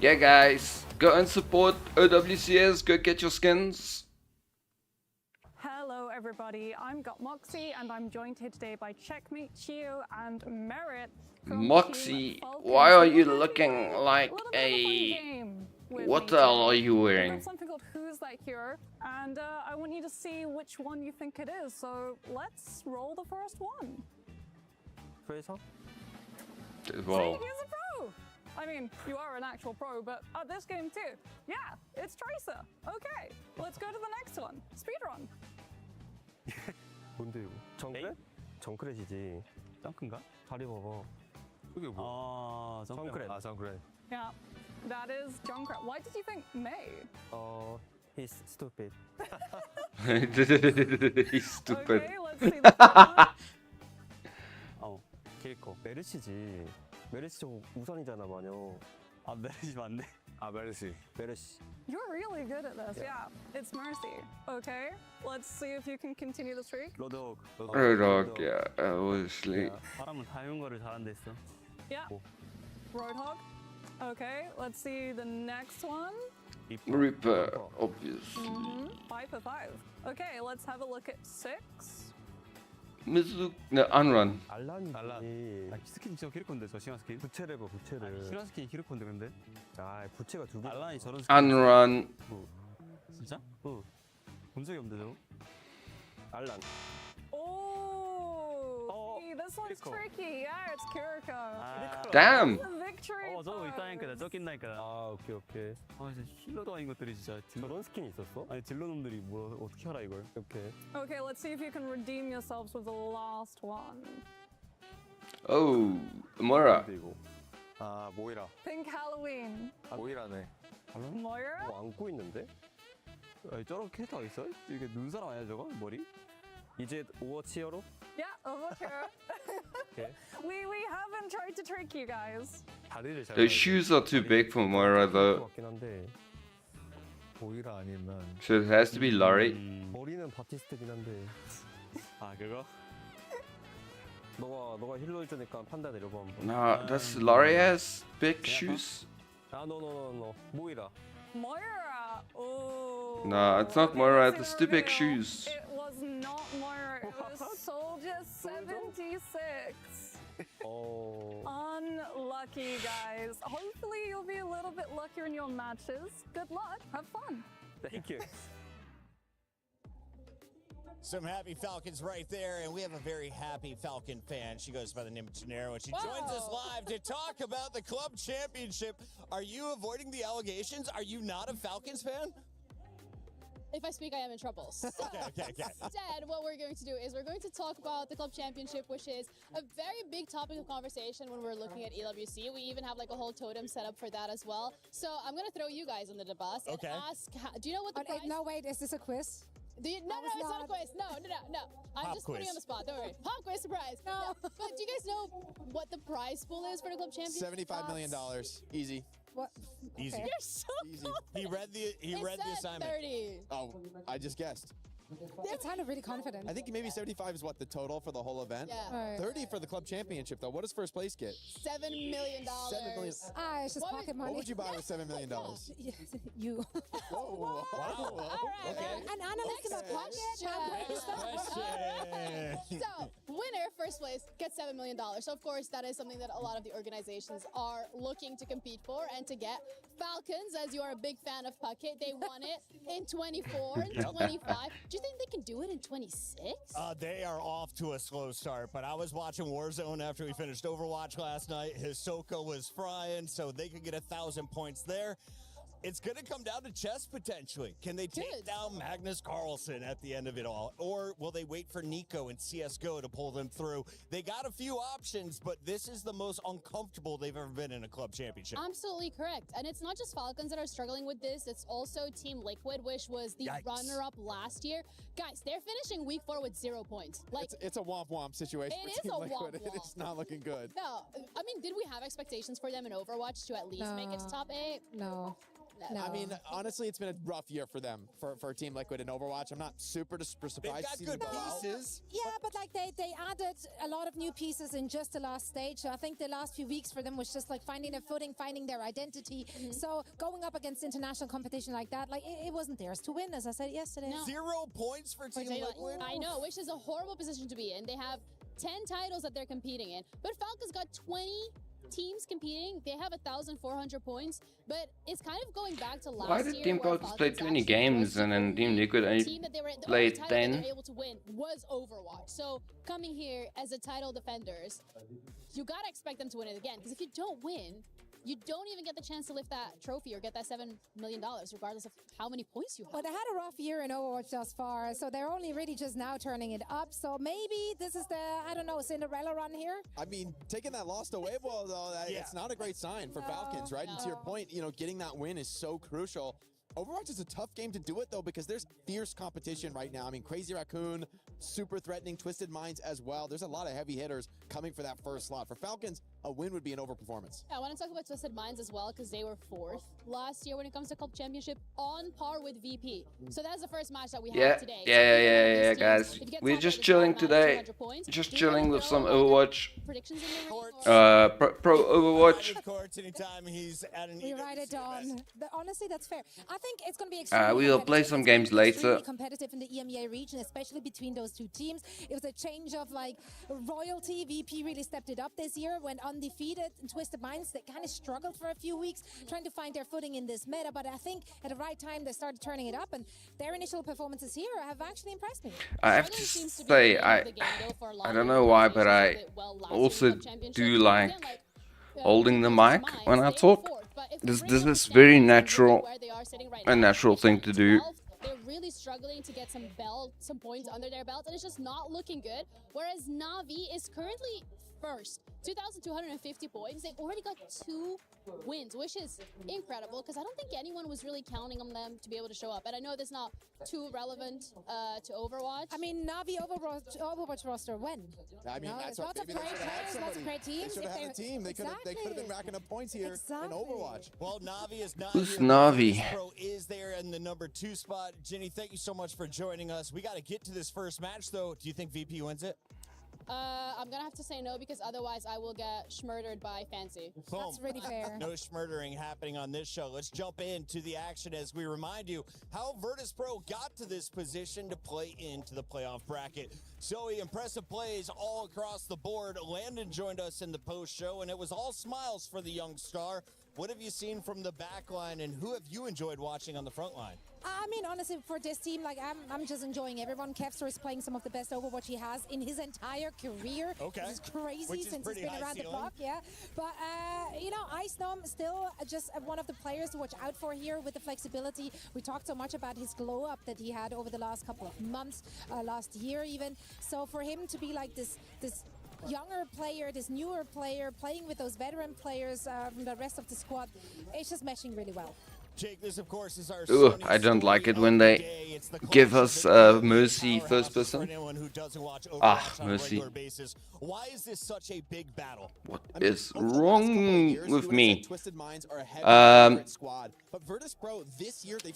Yeah, guys, go and support OWCS, go get your skins. Hello everybody, I'm OWCS and I'm joined here today by Checkmate, Chio and Merit from Moxie, Team Falcons. why are you looking like a... with What me the hell are today. you We've wearing? got something called Who's That Hero, and I want you to see which one you think it is. So let's roll the first one. Fraser? Well, See, he's a pro. I mean, you are an actual pro, but at this game too. Yeah, it's Tracer. Okay, let's go to the next one. Speedrun. 뭔데 이거? 정크렛? 정크렛이지. 정크인가? 다리 봐봐. 그게 뭐? 아, 정크렛. 아, 정크렛. Yeah, that is Junkrat. Why did you think May? He's stupid. He's stupid. Okay, let's see the second one. 캐릭터. 메르시지. 메르시 저거 우산이잖아, 마녀. 아, 메르시 맞네. 아, 메르시. 메르시. You're really good at this. Yeah, it's Mercy. Okay, let's see if you can continue the streak. 로드호그. Roadhog, yeah, obviously. 사람은 다른 거를 잘한다 했어. Yeah. Roadhog. Okay, let's see the next one. Reaper, obviously. 5 for 5. Okay, let's have a look at 6. Mizu, no, Unrun. 알란이지. 아, 스킨 진짜 캐릭터인데, 저 시간 스킨. 부채를 봐, 부채를. 시간 스킨 캐릭터인데, 근데? 아, 부채가 두 개. 알란이 저런 스킨. Unrun. 진짜? 응. 본 적이 없는데, 저거? 알란. Oh, see, this one's tricky. Yeah, it's Kiriko. Damn. Victory. 저거 있다니까, 나 쫓긴다니까. 아, 오케이, 오케이. 아, 진짜 힐러도 아닌 것들이 진짜. 저런 스킨이 있었어? 아니, 딜러놈들이 뭐, 어떻게 알아, 이걸? 오케이. Okay, let's see if you can redeem yourselves with the last one. Oh, Mora. 아, 모이라. Pink Halloween. 아, 모이라네. Moira? 안고 있는데? 아니, 저런 캐릭터가 있어? 이게 눈사람 아니야, 저거? 머리? 이제 오버워치 히어로? Yeah, Overwatch. Okay. We haven't tried to trick you guys. 다리를 잘. The shoes are too big for Moira though. 같긴 한데. 모이라 아니면. So it has to be Laurie. 머리는 바티스트긴 한데. 아, 그거? 너가 힐러일 테니까 판단 내려봐 한번. Nah, does Laurie has big shoes? 아, no. 모이라. Moira. Oh. Nah, it's not Moira. It's the big shoes. It was not Moira. It was Soldier 76. Oh. Unlucky, guys. Hopefully you'll be a little bit luckier in your matches. Good luck. Have fun. Thank you. Some happy Falcons right there, and we have a very happy Falcon fan. She goes by the name of Gennaro, and she joins us live to talk about the club championship. Are you avoiding the allegations? Are you not a Falcons fan? If I speak, I am in trouble. So, Okay. instead, what we're going to do is we're going to talk about the club championship, which is a very big topic of conversation when we're looking at EWC. We even have like a whole totem set up for that as well. So I'm going to throw you guys under the bus and ask, do you know what the prize? No, wait, is this a quiz? No, it's not a quiz. No. I'm just putting you on the spot. Don't worry. Pop quiz surprise. No. But do you guys know what the prize pool is for the club championship? $75 million. Easy. What? Easy. You're so Easy. He read the assignment. 30. Oh, I just guessed. It sounded really confident. I think maybe 75 is what the total for the whole event. Yeah. 30 for the club championship though. What does first place get? $7 million. $7 million. It's just pocket money. What would you buy with $7 million? You. Whoa. Okay. An analyst in a So, winner for first place gets $7 million. So of course, that is something that a lot of the organizations are looking to compete for and to get. Falcons, as you are a big fan of Puckett, they won it in 24 and 25. Do you think they can do it in 26? They are off to a slow start, but I was watching Warzone after we finished Overwatch last night. Hisoka was frying, so they could get 1,000 points there. It's going to come down to chess, potentially. Can they take down Magnus Carlsen at the end of it all? Or will they wait for Nico and CSGO to pull them through? They got a few options, but this is the most uncomfortable they've ever been in a club championship. Absolutely correct. And it's not just Falcons that are struggling with this. It's also Team Liquid, which was the runner-up last year. Guys, they're finishing week 4 with 0 points. Like, it's a womp-womp situation it for is Team a Liquid. womp-womp. It is not looking good. No, I mean, did we have expectations for them in Overwatch to at least make it to top 8? No. I mean, honestly, it's been a rough year for them, for Team Liquid in Overwatch. I'm not super surprised to see them go out. Yeah, but like they added a lot of new pieces in just the last stage. So I think the last few weeks for them was just like finding their footing, finding their identity. So going up against international competition like that, like it wasn't theirs to win, as I said yesterday. No. 0 points for Team Liquid? I know, which is a horrible position to be in. They have 10 titles that they're competing in, but Falcons got 20 teams competing. They have 1,400 points, but it's kind of going back to last year. Why did Team Falcons play 20 games and then Team Liquid only played 10? The only title that they were able to win was Overwatch. So coming here as a title defenders, you gotta expect them to win it again, because if you don't win, you don't even get the chance to lift that trophy or get that $7 million, regardless of how many points you have. Well, they had a rough year in Overwatch thus far, so they're only really just now turning it up. So maybe this is the, I don't know, Cinderella run here. I mean, taking that loss to Weibo, though, it's not a great sign for Falcons, right? And to your point, you know, getting that win is so crucial. Overwatch is a tough game to do it, though, because there's fierce competition right now. I mean, Crazy Raccoon, super threatening, Twisted Minds as well. There's a lot of heavy hitters coming for that first slot. For Falcons, a win would be an overperformance. I want to talk about Twisted Minds as well, because they were 4th last year when it comes to Club Championship, on par with VP. So that's the first match that we have today. Yeah, guys. We're just chilling today. Just chilling with some Overwatch. Pro Overwatch. We write it on. Honestly, that's fair. I think it's going to be extremely we'll play some games later. Competitive in the EMEA region, especially between those two teams. It was a change of like royalty. VP really stepped it up this year, went undefeated. And Twisted Minds, they kind of struggled for a few weeks trying to find their footing in this meta, but I think at the right time they started turning it up, and their initial performances here have actually impressed me. I have to say, I don't know why, but I also do like holding the mic when I talk. This is very natural, a natural thing to do. They're really struggling to get some points under their belt, and it's just not looking good. Whereas Na'Vi is currently first, 2,250 points. They've already got 2 wins, which is incredible, because I don't think anyone was really counting on them to be able to show up. And I know that's not too relevant to Overwatch. I mean, Na'Vi Overwatch roster when? I mean, that's lots of great players, lots of great teams. They should have had a team. They could have been racking up points here in Overwatch. Well, Na'Vi is not Who's here. Na'Vi? Pro is there in the number 2 spot. Jenny, thank you so much for joining us. We got to get to this first match, though. Do you think VP wins it? I'm gonna have to say no, because otherwise I will get schmurdered by Fancy. Boom. That's really fair. No schmurdering happening on this show. Let's jump into the action as we remind you how Virtus Pro got to this position to play into the playoff bracket. So impressive plays all across the board. Landon joined us in the post show, and it was all smiles for the young star. What have you seen from the back line, and who have you enjoyed watching on the front line? I mean, honestly, for this team, like I'm just enjoying everyone. Kevster is playing some of the best Overwatch he has in his entire career. Okay. Which is crazy since he's been around the ceiling. block, yeah. But, you know, Icenom still just one of the players to watch out for here with the flexibility. We talked so much about his glow up that he had over the last couple of months, last year even. So for him to be like this younger player, this newer player, playing with those veteran players from the rest of the squad, it's just meshing really well. Jake, this of course is our I don't like it when they give us Mercy first person. Mercy. Why is this such a big battle? What is wrong with me?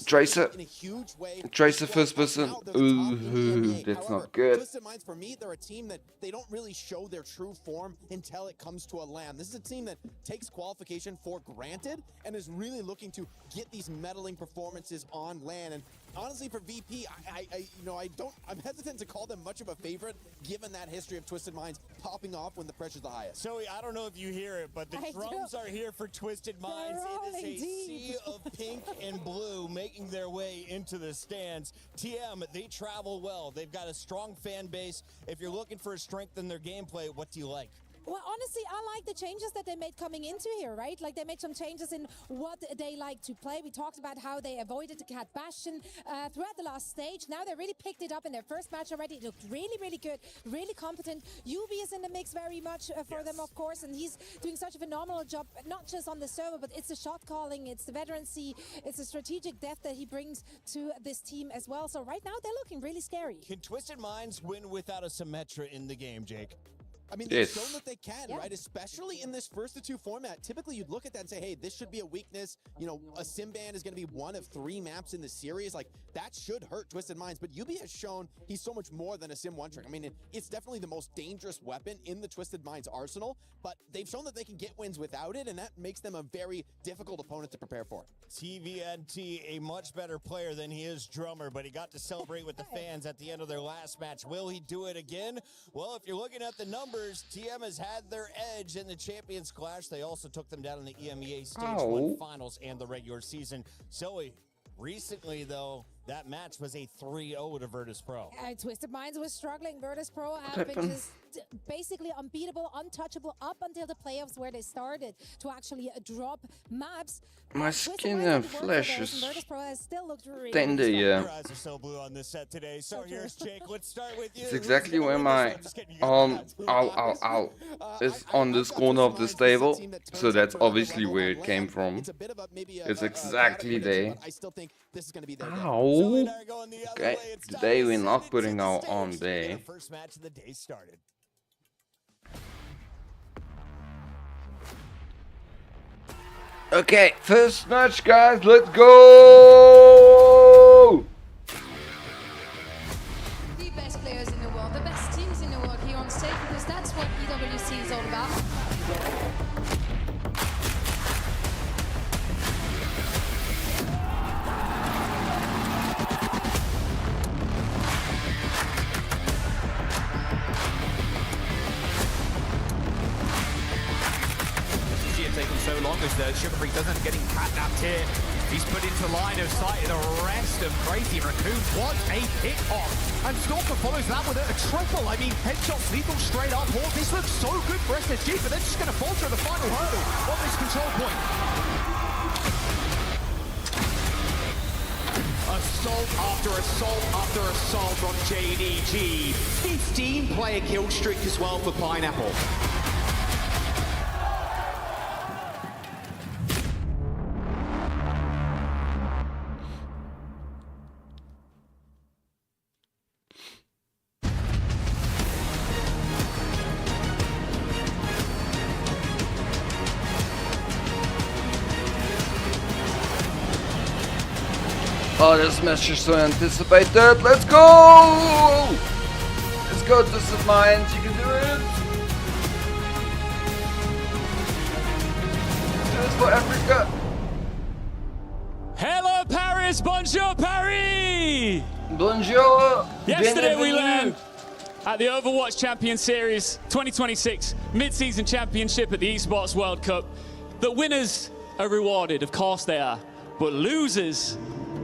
Tracer. Tracer first person. Ooh, that's not good. Twisted Minds, for me, they're a team that they don't really show their true form until it comes to a LAN. This is a team that takes qualification for granted and is really looking to get these meddling performances on LAN. And honestly, for VP, I'm hesitant to call them much of a favorite, given that history of Twisted Minds popping off when the pressure's the highest. So I don't know if you hear it, but the drums are here for Twisted Minds. It is a sea of pink and blue making their way into the stands. TM, they travel well. They've got a strong fan base. If you're looking for a strength in their gameplay, what do you like? Well, honestly, I like the changes that they made coming into here, right? Like, they made some changes in what they like to play. We talked about how they avoided the Cat Bastion throughout the last stage. Now they really picked it up in their first match already. It looked really, really good, really competent. Yubi is in the mix very much for them, of course, and he's doing such a phenomenal job, not just on the server, but it's the shot calling, it's the veterancy, it's the strategic depth that he brings to this team as well. So right now, they're looking really scary. Can Twisted Minds win without a Symmetra in the game, Jake? I mean, they've shown that they can, right? Especially in this first to two format. Typically, you'd look at that and say, hey, this should be a weakness. You know, a sim ban is going to be one of 3 maps in the series. Like, that should hurt Twisted Minds. But Yubi has shown he's so much more than a sim one trick. I mean, it's definitely the most dangerous weapon in the Twisted Minds arsenal. But they've shown that they can get wins without it, and that makes them a very difficult opponent to prepare for. TVNT, a much better player than he is drummer, but he got to celebrate with the fans at the end of their last match. Will he do it again? Well, if you're looking at the numbers, TM has had their edge in the Champions Clash. They also took them down in the EMEA Stage 1 Finals and the regular season. Zoe, recently, though, that match was a 3-0 to Virtus Pro. Twisted Minds was struggling. Virtus Pro have been just basically unbeatable, untouchable up until the playoffs where they started to actually drop maps. My skin and flesh is Virtus Pro has still looked really tender, yeah. Your eyes are so blue on this set today. So here's Jake. Let's start with you. It's exactly where my ow is on this corner of this table. So that's obviously where it came from. It's exactly there. Ow. Okay, today we're not putting our arm there. First match of the day started. Okay, first match, guys, let's go! The best players in the world, the best teams in the world here on stage, because that's what EWC is all about. Taking so long as the Sugar Freak doesn't getting catnapped here. He's put into line of sight the rest of Crazy Raccoon. What a pick off. And Stalker follows that with a triple. I mean, headshots lethal straight up. Oh, this looks so good for SSG, but they're just going to falter at the final hurdle on this control point. Assault after assault after assault on JDG. 15-player kill streak as well for Pineapple. Oh, this match is so anticipated. Let's go! Let's go, Twisted Minds. You can do it. Let's do it for Africa. Hello, Paris. Bonjour, Paris. Bonjour. Yesterday we learned at the Overwatch Champion Series 2026 Mid-Season Championship at the Esports World Cup that winners are rewarded. Of course they are. But losers,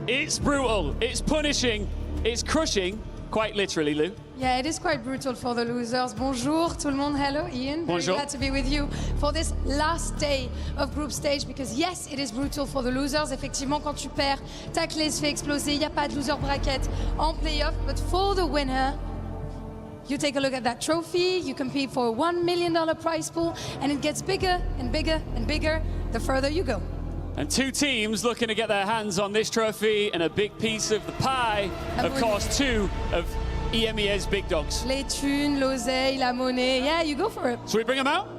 it's brutal, it's punishing, it's crushing, quite literally, Lou. Yeah, it is quite brutal for the losers. Bonjour, tout le monde. Hello, Ian. Very glad to be with you for this last day of group stage, because yes, it is brutal for the losers. Effectivement, quand tu perds, ta clé se fait exploser. Il n'y a pas de loser bracket en playoff. But for the winner, you take a look at that trophy, you compete for a $1 million prize pool, and it gets bigger and bigger and bigger the further you go. And 2 teams looking to get their hands on this trophy and a big piece of the pie. Of course, 2 of EMEA's big dogs. Les thunes, l'oseille, la monnaie. Yeah, you go for it. Should we bring them out?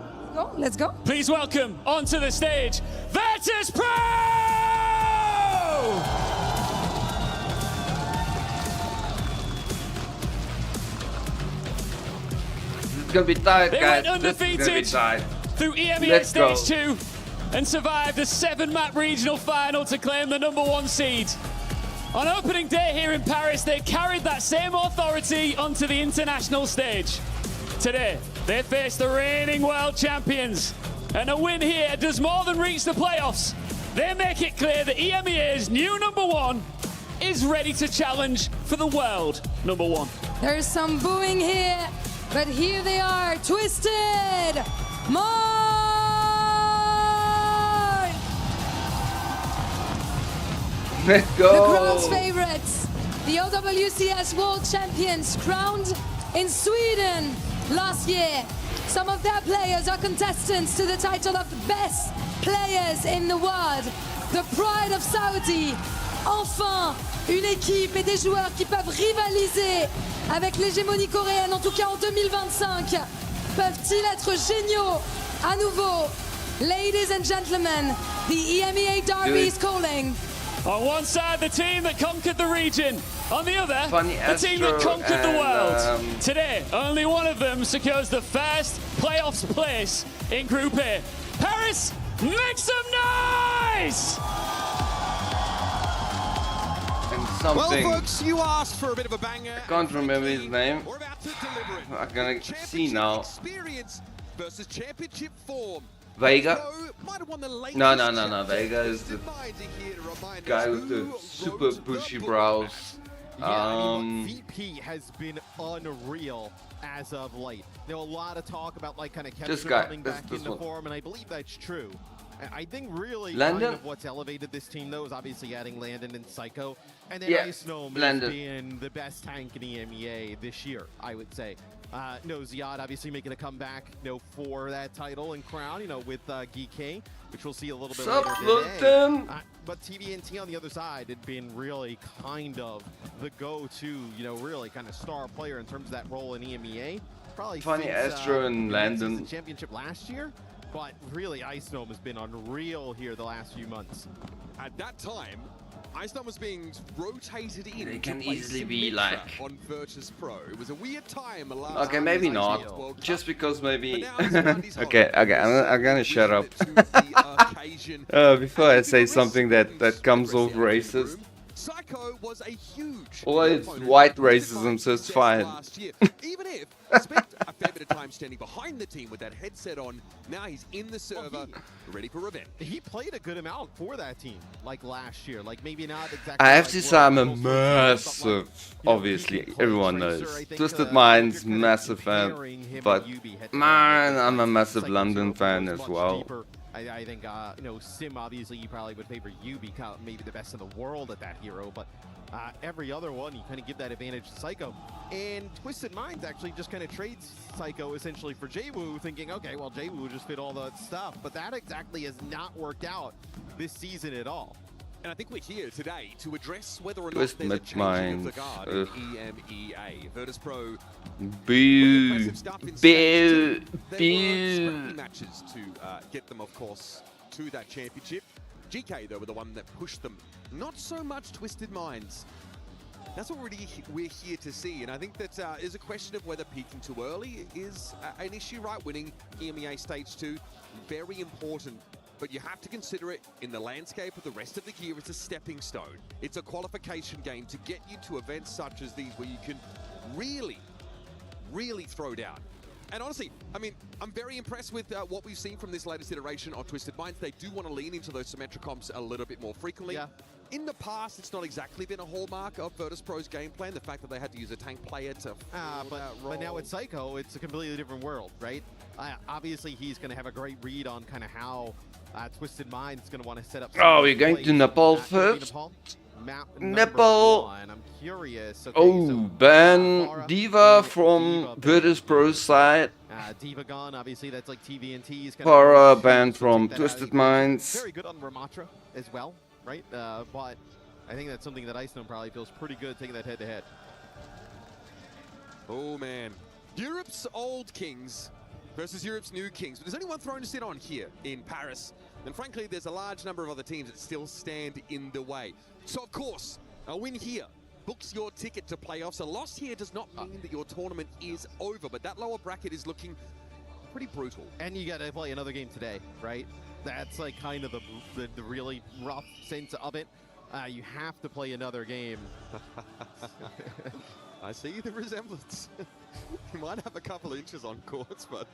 Let's go. Please welcome onto the stage, Virtus Pro! It's gonna be tight, They guys. went undefeated through EMEA Let's Stage go. 2 and survived the 7-map regional final to claim the #1 seed. On opening day here in Paris, they carried that same authority onto the international stage. Today, they face the reigning world champions. And a win here does more than reach the playoffs. They make it clear that EMEA's new #1 is ready to challenge for the world #1. There's some booing here, but here they are, Twisted Mind! Let's go! The crowd's favorites, the OWCS World Champions, crowned in Sweden last year. Some of their players are contestants to the title of the best players in the world. The pride of Saudi. Enfin, une équipe et des joueurs qui peuvent rivaliser avec l'hégémonie coréenne, en tout cas en 2025. Peuvent-ils être géniaux à nouveau? Ladies and gentlemen, the EMEA Derby is calling. On one side, the team that conquered the region. On the other, Funny the team that conquered the world. and, Today, only one of them secures the first playoffs place in Group A. Paris, make some noise! And something. Well, folks, you asked for a bit of a banger. I can't remember his name. I'm gonna see now. Experience versus championship form. Vega? No. Vega is the guy with the super bushy brows. VP has been unreal as of late. There a lot of talk about like kind of This Kevin guy, coming this back into one. form, and I believe that's true. I think really Landon? kind of what's elevated this team though is obviously adding Landon and Psycho, and then Yeah, Ice Gnome has Landon. been the best tank in EMEA this year, I would say. No, Ziad obviously making a comeback, for that title and crown, with Geek, which we'll see a little bit Sup, later Lilton? today. But TVNT on the other side had been really kind of the go-to, really kind of star player in terms of that role in EMEA. Probably Funny since, Astro and the Landon. championship last year, but really Ice Gnome has been unreal here the last few months. At that time, Ice Gnome was being rotated in. They can to play easily be Symmetra like. on Virtus Pro. It was a weird time. Okay, maybe not. Just because maybe. okay, I'm gonna shut up. Before I say something that comes off racist. Psycho was a huge. Well, it's white racism, so it's fine. Even if spent a fair bit of time standing behind the team with that headset on, now he's in the server, ready for revenge. He played a good amount for that team, like last year. Like maybe not exactly. I have to say I'm a massive, obviously everyone knows, Twisted Minds, massive fan, but man, I'm a massive London fan as well. I think, Sim, obviously, you probably would favor you because maybe the best in the world at that hero, but every other one, you kind of give that advantage to Psycho. And Twisted Minds actually just kind of trades Psycho essentially for Jwoo, thinking, okay, well, Jwoo will just fit all that stuff. But that exactly has not worked out this season at all. And I think we're here today to address whether or not Twisted there's a changing of the Minds. guard in EMEA. Virtus Pro. Boo! Boo! There were Boo! matches to get them, of course, to that championship. GK, though, were the one that pushed them. Not so much Twisted Minds. That's what we're here to see, and I think that is a question of whether peaking too early is an issue, right? Winning EMEA Stage 2, very important, but you have to consider it in the landscape of the rest of the year. It's a stepping stone. It's a qualification game to get you to events such as these where you can really throw down. And honestly, I mean, I'm very impressed with what we've seen from this latest iteration on Twisted Minds. They do want to lean into those Symmetra comps a little bit more frequently. Yeah. In the past, it's not exactly been a hallmark of Virtus Pro's game plan, the fact that they had to use a tank player to But now with Psycho, it's a completely different world, right? Obviously, he's going to have a great read on kind of how Twisted Minds is going to want to set up. Oh, we're going to Nepal first? Nepal! I'm curious. Okay, Oh, so ban Diva from Virtus Pro's side. Diva gone, obviously that's like TVNT's kind Para of ban from Twisted Minds. very good on Ramatra as well, right? But I think that's something that Ice Gnome probably feels pretty good taking that head-to-head. Oh, man. Europe's old kings versus Europe's new kings. But there's only one throne to sit on here in Paris. And frankly, there's a large number of other teams that still stand in the way. So, of course, a win here books your ticket to playoffs. A loss here does not mean that your tournament is over, but that lower bracket is looking pretty brutal. And you got to play another game today, right? That's like kind of the really rough sense of it. You have to play another game. I see the resemblance. You might have a couple of inches on courts, but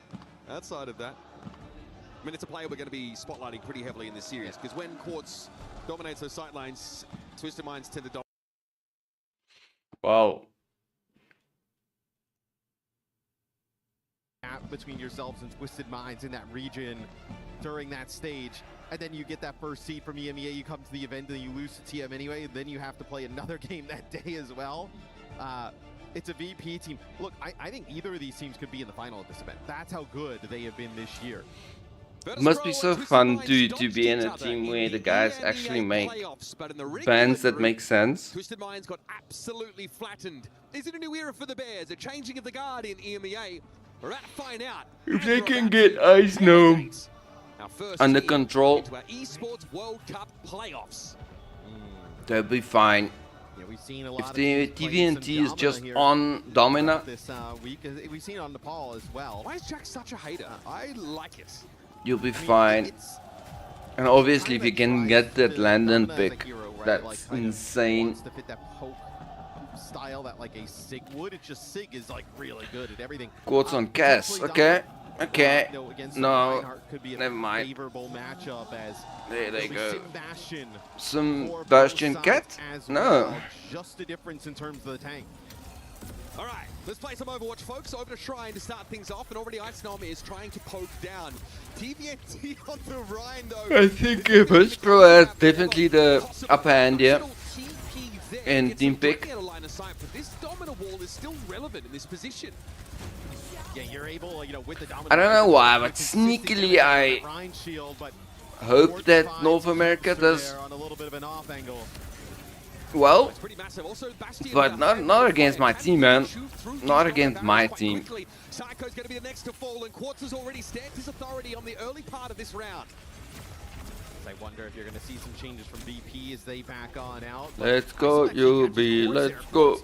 outside of that, I mean, it's a player we're going to be spotlighting pretty heavily in this series, because when Quartz dominates those sightlines, Twisted Minds tend to dominate. Wow. Between yourselves and Twisted Minds in that region during that stage, and then you get that first seed from EMEA, you come to the event and you lose to TM anyway, and then you have to play another game that day as well. It's a VP team. Look, I think either of these teams could be in the final of this event. That's how good they have been this year. It must be so fun to be in a team where the guys actually make bands that make sense. Twisted Minds got absolutely flattened. Is it a new era for the Bears? A changing of the guard in EMEA? We're about to find out. If they can get Ice Gnome under control, into our Esports World Cup playoffs. they'll be fine. Yeah, we've seen a lot If of the teams TVNT playing is some just Domina here on Domina, this week. We've seen it on Nepal as well. Why is Jack such a hater? I like it. you'll be fine. And obviously, if you can get that Landon pick, that's insane. To fit that poke style that like a Sig would. It's just Sig is like really good at everything. Quartz on Cass. Okay. Okay. No. Never mind. Favorable matchup as there they go. Bastion Some Bastion Cat? No. Just the difference in terms of the tank. All right, let's play some Overwatch, folks. Over to Shrine to start things off, and already Ice Gnome is trying to poke down. TVNT on the Rhine, though. I think Burst Pro has definitely the upper hand here in team pick. This Domina wall is still relevant in this position. Yeah, you're able, you know, with the I don't know why, but sneakily I hope that North America does well, but not against my team, man. Not against my team. Psycho's going to be the next to fall, and Quartz has already stamped his authority on the early part of this round. I wonder if you're going to see some changes from VP as they back on out. Let's go, UB. Let's go.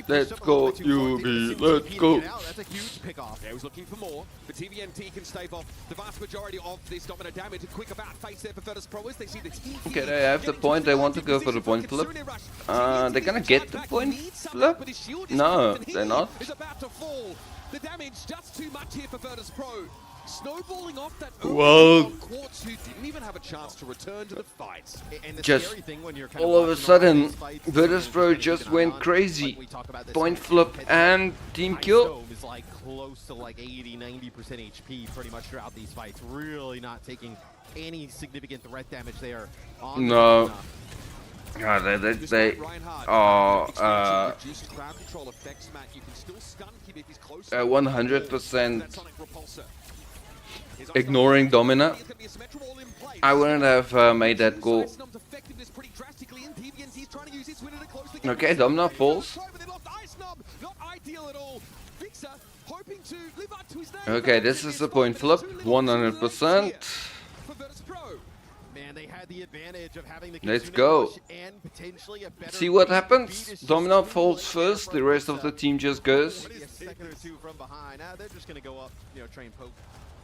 Let's go, UB. Let's go. That's a huge pick off. Yeah, he was looking for more, but TVNT can stave off the vast majority of this Domino damage. A quick about face there for Virtus Pro as they see the TP. Okay, they have the point. They want to go for the point flip. They're gonna get the point flip? No, they're not. Is about to fall. The damage just too much here for Virtus Pro. Snowballing off that Quartz, who didn't even have a chance to return to the fight. Just all of a sudden, Virtus Pro just went crazy. Point flip and team kill. Is like close to like 80-90% HP pretty much throughout these fights. Really not taking any significant threat damage there. No. God, they 100% ignoring Domina. I wouldn't have made that goal. Okay, Domina falls. Okay, this is the point flip, 100%. Let's go. See what happens. Domino falls first, the rest of the team just goes. Second or two from behind. They're just going to go up, you know, try and poke.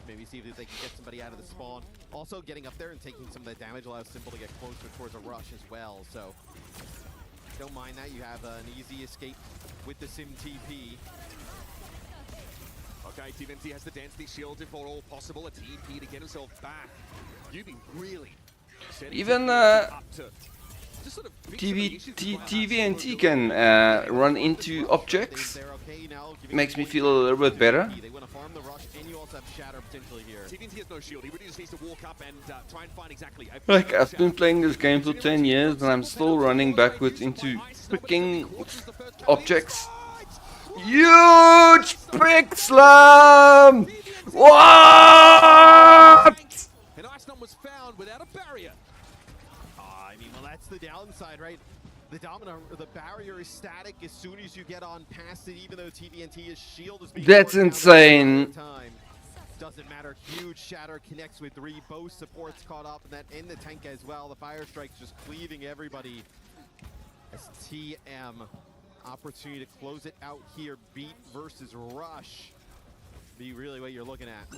Maybe see if they can get somebody out of the spawn. Also, getting up there and taking some of that damage allows Simple to get closer towards a rush as well. So, don't mind that. You have an easy escape with the Sim TP. Okay, TVNT has to dance these shields if at all possible. A TP to get himself back. You've been really even TVNT can run into objects. Makes me feel a little bit better. Like, I've been playing this game for 10 years and I'm still running backwards into freaking objects. Huge pick slam! What? An Ice Gnome was found without a barrier. I mean, well, that's the downside, right? The barrier is static as soon as you get on past it, even though TVNT's shield is being that's insane. Doesn't matter. Huge shatter connects with 3. Both supports caught up, and that in the tank as well. The fire strike's just cleaving everybody. As TM opportunity to close it out here. Beat versus Rush. Be really what you're looking at.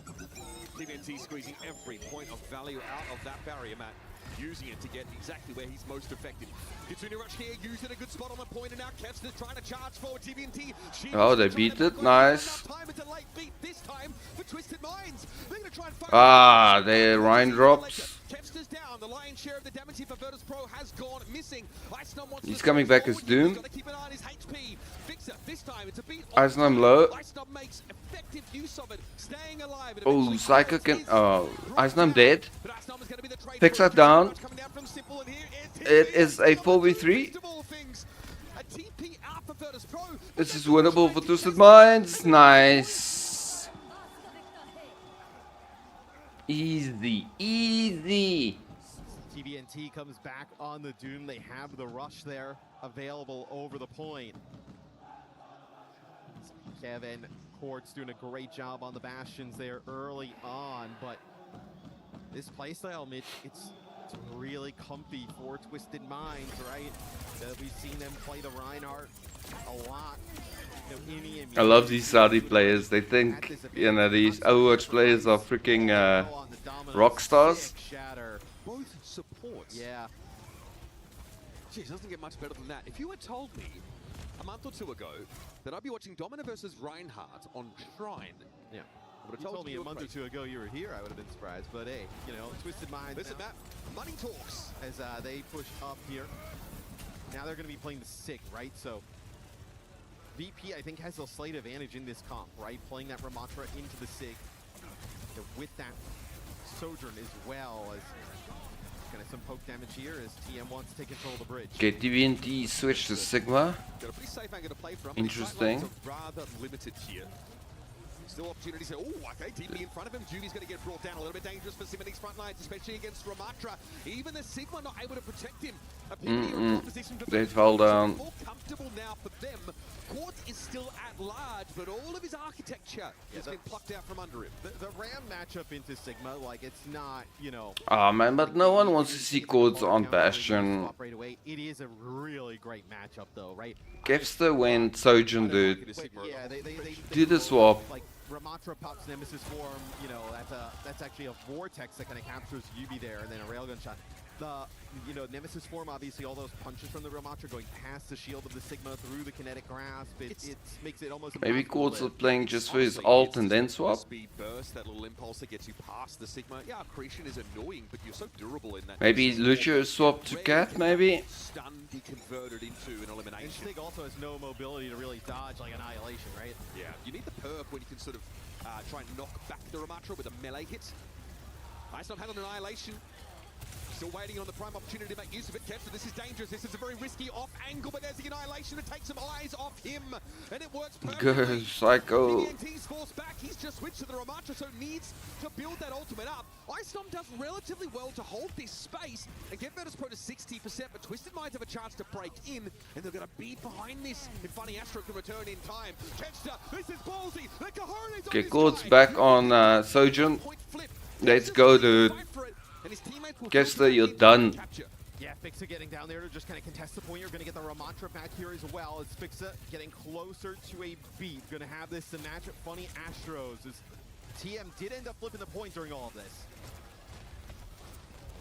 TVNT squeezing every point of value out of that barrier, Matt. using it to get exactly where he's most effective. Kitsune Rush here, using a good spot on the point, and now Kev's trying to charge forward. TVNT. Oh, they beat it. Nice. It's a late beat this time for Twisted Minds. They're going to try and find Ah, the Rhine drops. Kevster's down. The lion's share of the damage here for Virtus Pro has gone missing. He's coming back as Doom. Got to keep an eye on his HP. Fixer, this time it's a beat. Iceland low. Iceland makes effective use of it, staying alive. Oh, Psycho can. Oh, Iceland dead. Fixer down. It is a 4v3. This is winnable for Twisted Minds. Nice. Easy, easy. TVNT comes back on the Doom. They have the rush there available over the point. Kevin Court's doing a great job on the Bastions there early on, but this playstyle, Mitch, it's really comfy for Twisted Minds, right? We've seen them play the Reinhardt a lot. I love these Saudi players. They think, you know, these Overwatch players are freaking rock stars. Both supports. Yeah. Jeez, doesn't get much better than that. If you had told me a month or two ago that I'd be watching Domina versus Reinhardt on Shrine, yeah, I would you have told me a month or two ago you were here, I would have been surprised. But hey, you know, Twisted Minds. Listen, Matt, money talks. As they push up here. Now they're going to be playing the SIG, right? So VP, I think, has a slight advantage in this comp, right? Playing that Ramatra into the SIG. With that Sojourn as well as kind of some poke damage here as TM wants to take control of the bridge. Okay, TVNT switch to Sigma. Got a pretty safe angle to play from. Interesting. These sightlines are rather limited here. Still opportunities here. Oh, okay, DP in front of him. Juvi's going to get brought down. A little bit dangerous for Simone's front lines, especially against Ramatra. Even the Sigma not able to protect him. They fell down. More comfortable now for them. Quart is still at large, but all of his architecture has been plucked out from under him. The Ram matchup into Sigma, like, it's not, you know... Ah, man, but no one wants to see Codes on Bastion. Right away. It is a really great matchup, though, right? Kevster went Sojourn, dude. Yeah, they Do the swap. Like, Ramatra pops Nemesis form, you know, that's actually a vortex that kind of captures Yubi there, and then a railgun shot. The, you know, Nemesis form, obviously, all those punches from the Ramatra going past the shield of the Sigma through the kinetic grasp, it makes it almost Maybe Codes was playing just for his ult and then swap. Speed burst, that little impulse that gets you past the Sigma. Yeah, accretion is annoying, but you're so durable in that. Maybe Lucio swapped to Cat, maybe? Stun be converted into an elimination. And Sig also has no mobility to really dodge like Annihilation, right? Yeah, you need the perk when you can sort of try and knock back the Ramatra with a melee hit. Iceland had an Annihilation. Still waiting on the prime opportunity to make use of it. Kevster, this is dangerous. This is a very risky off angle, but there's the Annihilation to take some eyes off him. And it works perfectly. Good, Psycho. TNT's forced back. He's just switched to the Ramatra, so needs to build that ultimate up. Iceland does relatively well to hold this space and get Virtus Pro to 60%, but Twisted Minds have a chance to break in, and they're going to be behind this. If Funny Astro can return in time. Kevster, this is ballsy. The Cajones Okay, Codes back on Sojourn. Let's go, dude. Kevster, you're done. Yeah, Fixa getting down there to just kind of contest the point. You're going to get the Ramatra back here as well. As Fixa getting closer to a beat. Going to have this to match up Funny Astros. As TM did end up flipping the point during all of this.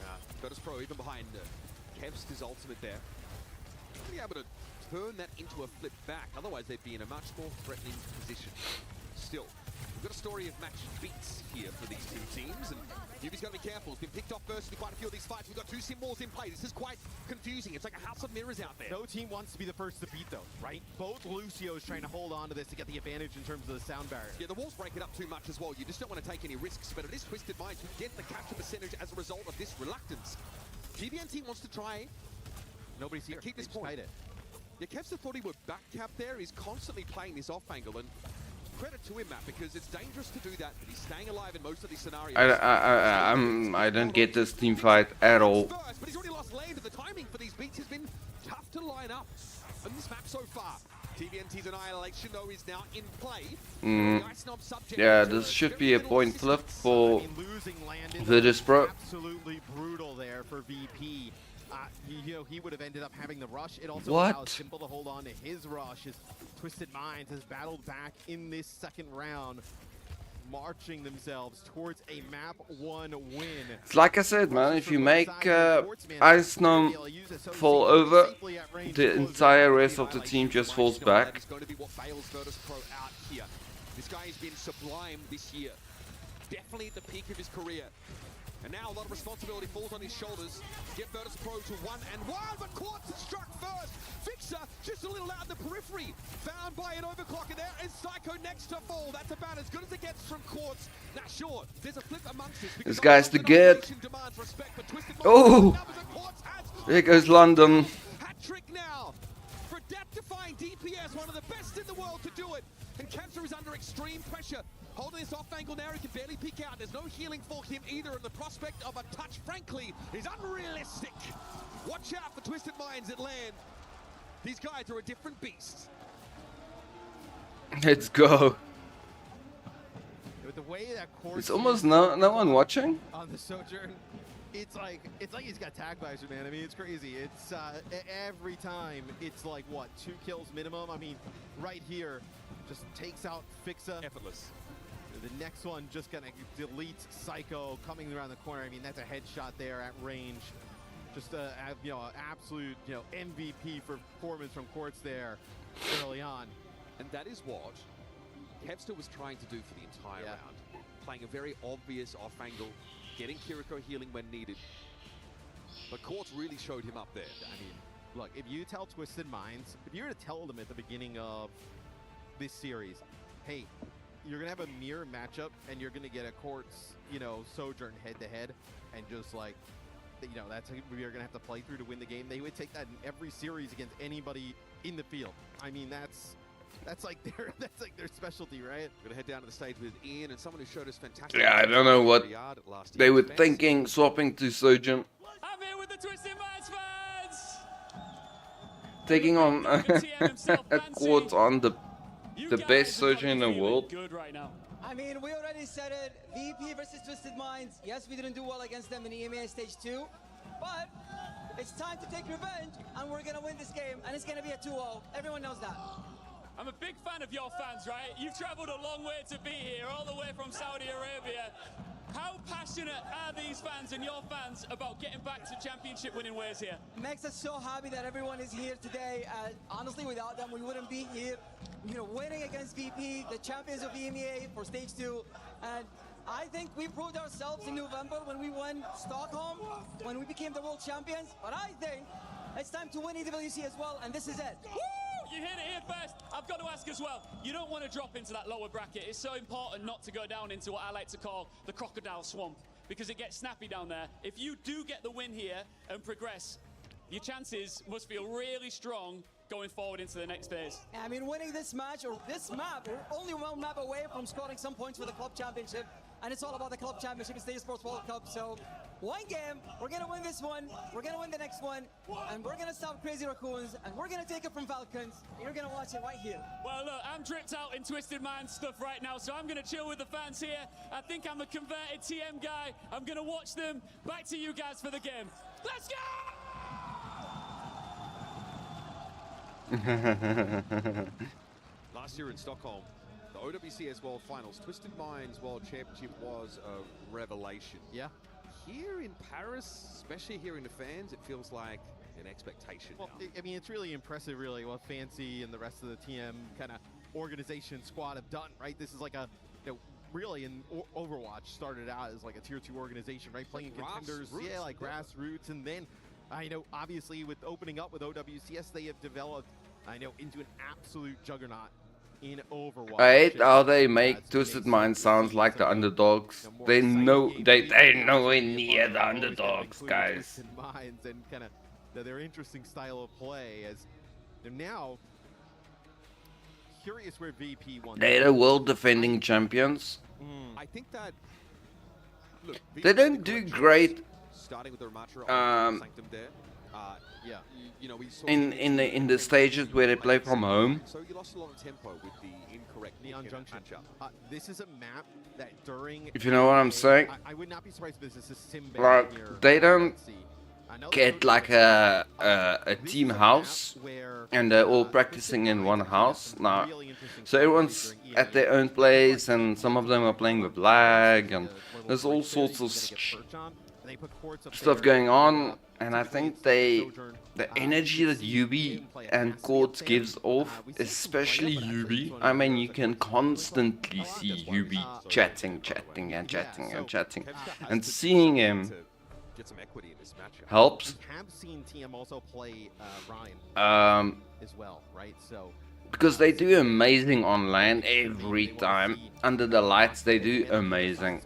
Yeah, Virtus Pro even behind Kevster's ultimate there. Be able to turn that into a flip back. Otherwise, they'd be in a much more threatening position. Still, we've got a story of match beats here for these two teams, and Yubi's got to be careful. He's been picked off first in quite a few of these fights. We've got two sim walls in play. This is quite confusing. It's like a house of mirrors out there. No team wants to be the first to beat, though, right? Both Lucio's trying to hold on to this to get the advantage in terms of the sound barrier. Yeah, the walls break it up too much as well. You just don't want to take any risks, but it is Twisted Minds who get the capture percentage as a result of this reluctance. TVNT wants to try. Nobody's here. Keep this point. Yeah, Kevster thought he would back cap there. He's constantly playing this off angle, and credit to him, Matt, because it's dangerous to do that, but he's staying alive in most of these scenarios. I don't get this team fight at all. But he's already lost land. The timing for these beats has been tough to line up on this map so far. TVNT's Annihilation, though, is now in play. Yeah, this should be a point flip for Virtus Pro. Absolutely brutal there for VP. You know, he would have ended up having the rush. It also What? allows Simple to hold on to his rush as Twisted Minds has battled back in this second round. marching themselves towards a map 1 win. It's like I said, man, if you make Ice Gnome fall over, the entire rest of the team just falls back. It's going to be what bails Virtus Pro out here. This guy has been sublime this year. Definitely at the peak of his career. And now a lot of responsibility falls on his shoulders. Get Virtus Pro to 1-1, but Quartz is struck first. Fixer just a little out in the periphery. Found by an overclocker. There is Psycho next to fall. That's about as good as it gets from Quartz. Now sure, there's a flip amongst us. This guy's the good. Oh! There goes London. Hat-trick now for death-defying DPS, one of the best in the world to do it. And Cancer is under extreme pressure. Holding this off angle now, he can barely peek out. There's no healing for him either, and the prospect of a touch, frankly, is unrealistic. Watch out for Twisted Minds at land. These guys are a different beast. Let's go. With the way that It's almost no one watching. On the Sojourn, it's like he's got tag visor, man. I mean, it's crazy. It's every time it's like what, 2 kills minimum. I mean, right here, just takes out Fixer. Effortless. The next one just gonna delete Psycho coming around the corner. I mean, that's a headshot there at range. Just an absolute MVP performance from Quartz there early on. And that is what Kevster was trying to do for the entire round. Playing a very obvious off angle, getting Kiriko healing when needed. But Quartz really showed him up there. I mean, look, if you tell Twisted Minds, if you were to tell them at the beginning of this series, hey, you're gonna have a mirror matchup and you're gonna get a Quartz, Sojourn head-to-head, and just like, that's who you're gonna have to play through to win the game. They would take that in every series against anybody in the field. I mean, that's like their specialty, right? We're gonna head down to the stage with Ian and someone who showed us fantastic. Yeah, I don't know what they were thinking, swapping to Sojourn. I'm here with the Twisted Minds fans. Taking on a Quartz on the best Sojourn in the world. Good right now. I mean, we already said it. VP versus Twisted Minds. Yes, we didn't do well against them in EMEA Stage 2, but it's time to take revenge, and we're gonna win this game, and it's gonna be a 2-0. Everyone knows that. I'm a big fan of your fans, right? You've traveled a long way to be here, all the way from Saudi Arabia. How passionate are these fans and your fans about getting back to championship winning ways here? Makes us so happy that everyone is here today. Honestly, without them, we wouldn't be here. Winning against VP, the champions of EMEA for Stage 2. And I think we proved ourselves in November when we won Stockholm, when we became the world champions. But I think it's time to win EWC as well, and this is it. Woo! You hit it here first. I've got to ask as well, you don't want to drop into that lower bracket. It's so important not to go down into what I like to call the crocodile swamp, because it gets snappy down there. If you do get the win here and progress, your chances must feel really strong going forward into the next phase. I mean, winning this match, or this map, we're only one map away from scoring some points for the club championship, and it's all about the club championship in State Sports World Cup. So one game, we're gonna win this one, we're gonna win the next one, and we're gonna stop Crazy Raccoons, and we're gonna take it from Falcons. You're gonna watch it right here. Well, look, I'm dripped out in Twisted Minds stuff right now, so I'm gonna chill with the fans here. I think I'm a converted TM guy. I'm gonna watch them. Back to you guys for the game. Let's go! Last year in Stockholm, the OWCS World Finals, Twisted Minds World Championship was a revelation. Yeah. Here in Paris, especially hearing the fans, it feels like an expectation now. I mean, it's really impressive, really, what Fancy and the rest of the TM kind of organization squad have done, right? This is like a, really in Overwatch started out as like a tier 2 organization, right? Playing contenders, like grassroots, and then I know obviously with opening up with OWCS, they have developed, into an absolute juggernaut in Overwatch. I hate how they make Twisted Minds sound like the underdogs. They know they're nowhere near the underdogs, guys. Minds and kind of their interesting style of play, as they're now curious where VP won. They're the world defending champions. I think that look, they don't do great. Starting with the Ramatra Sanctum there. We saw in the stages where they play from home. So you lost a lot of tempo with the incorrect Neon Junction. This is a map that during, if you know what I'm saying. I would not be surprised if this is a sim like, here. they don't get like a team house, and they're all practicing in one house now. So everyone's at their own place, and some of them are playing with lag, and there's all sorts of stuff going on. And I think the energy that UB and Quartz gives off, especially UB, I mean, you can constantly see UB chatting, and seeing him helps. We have seen TM also play Ryan as well, right? So because they do amazing online every time. Under the lights, they do amazing,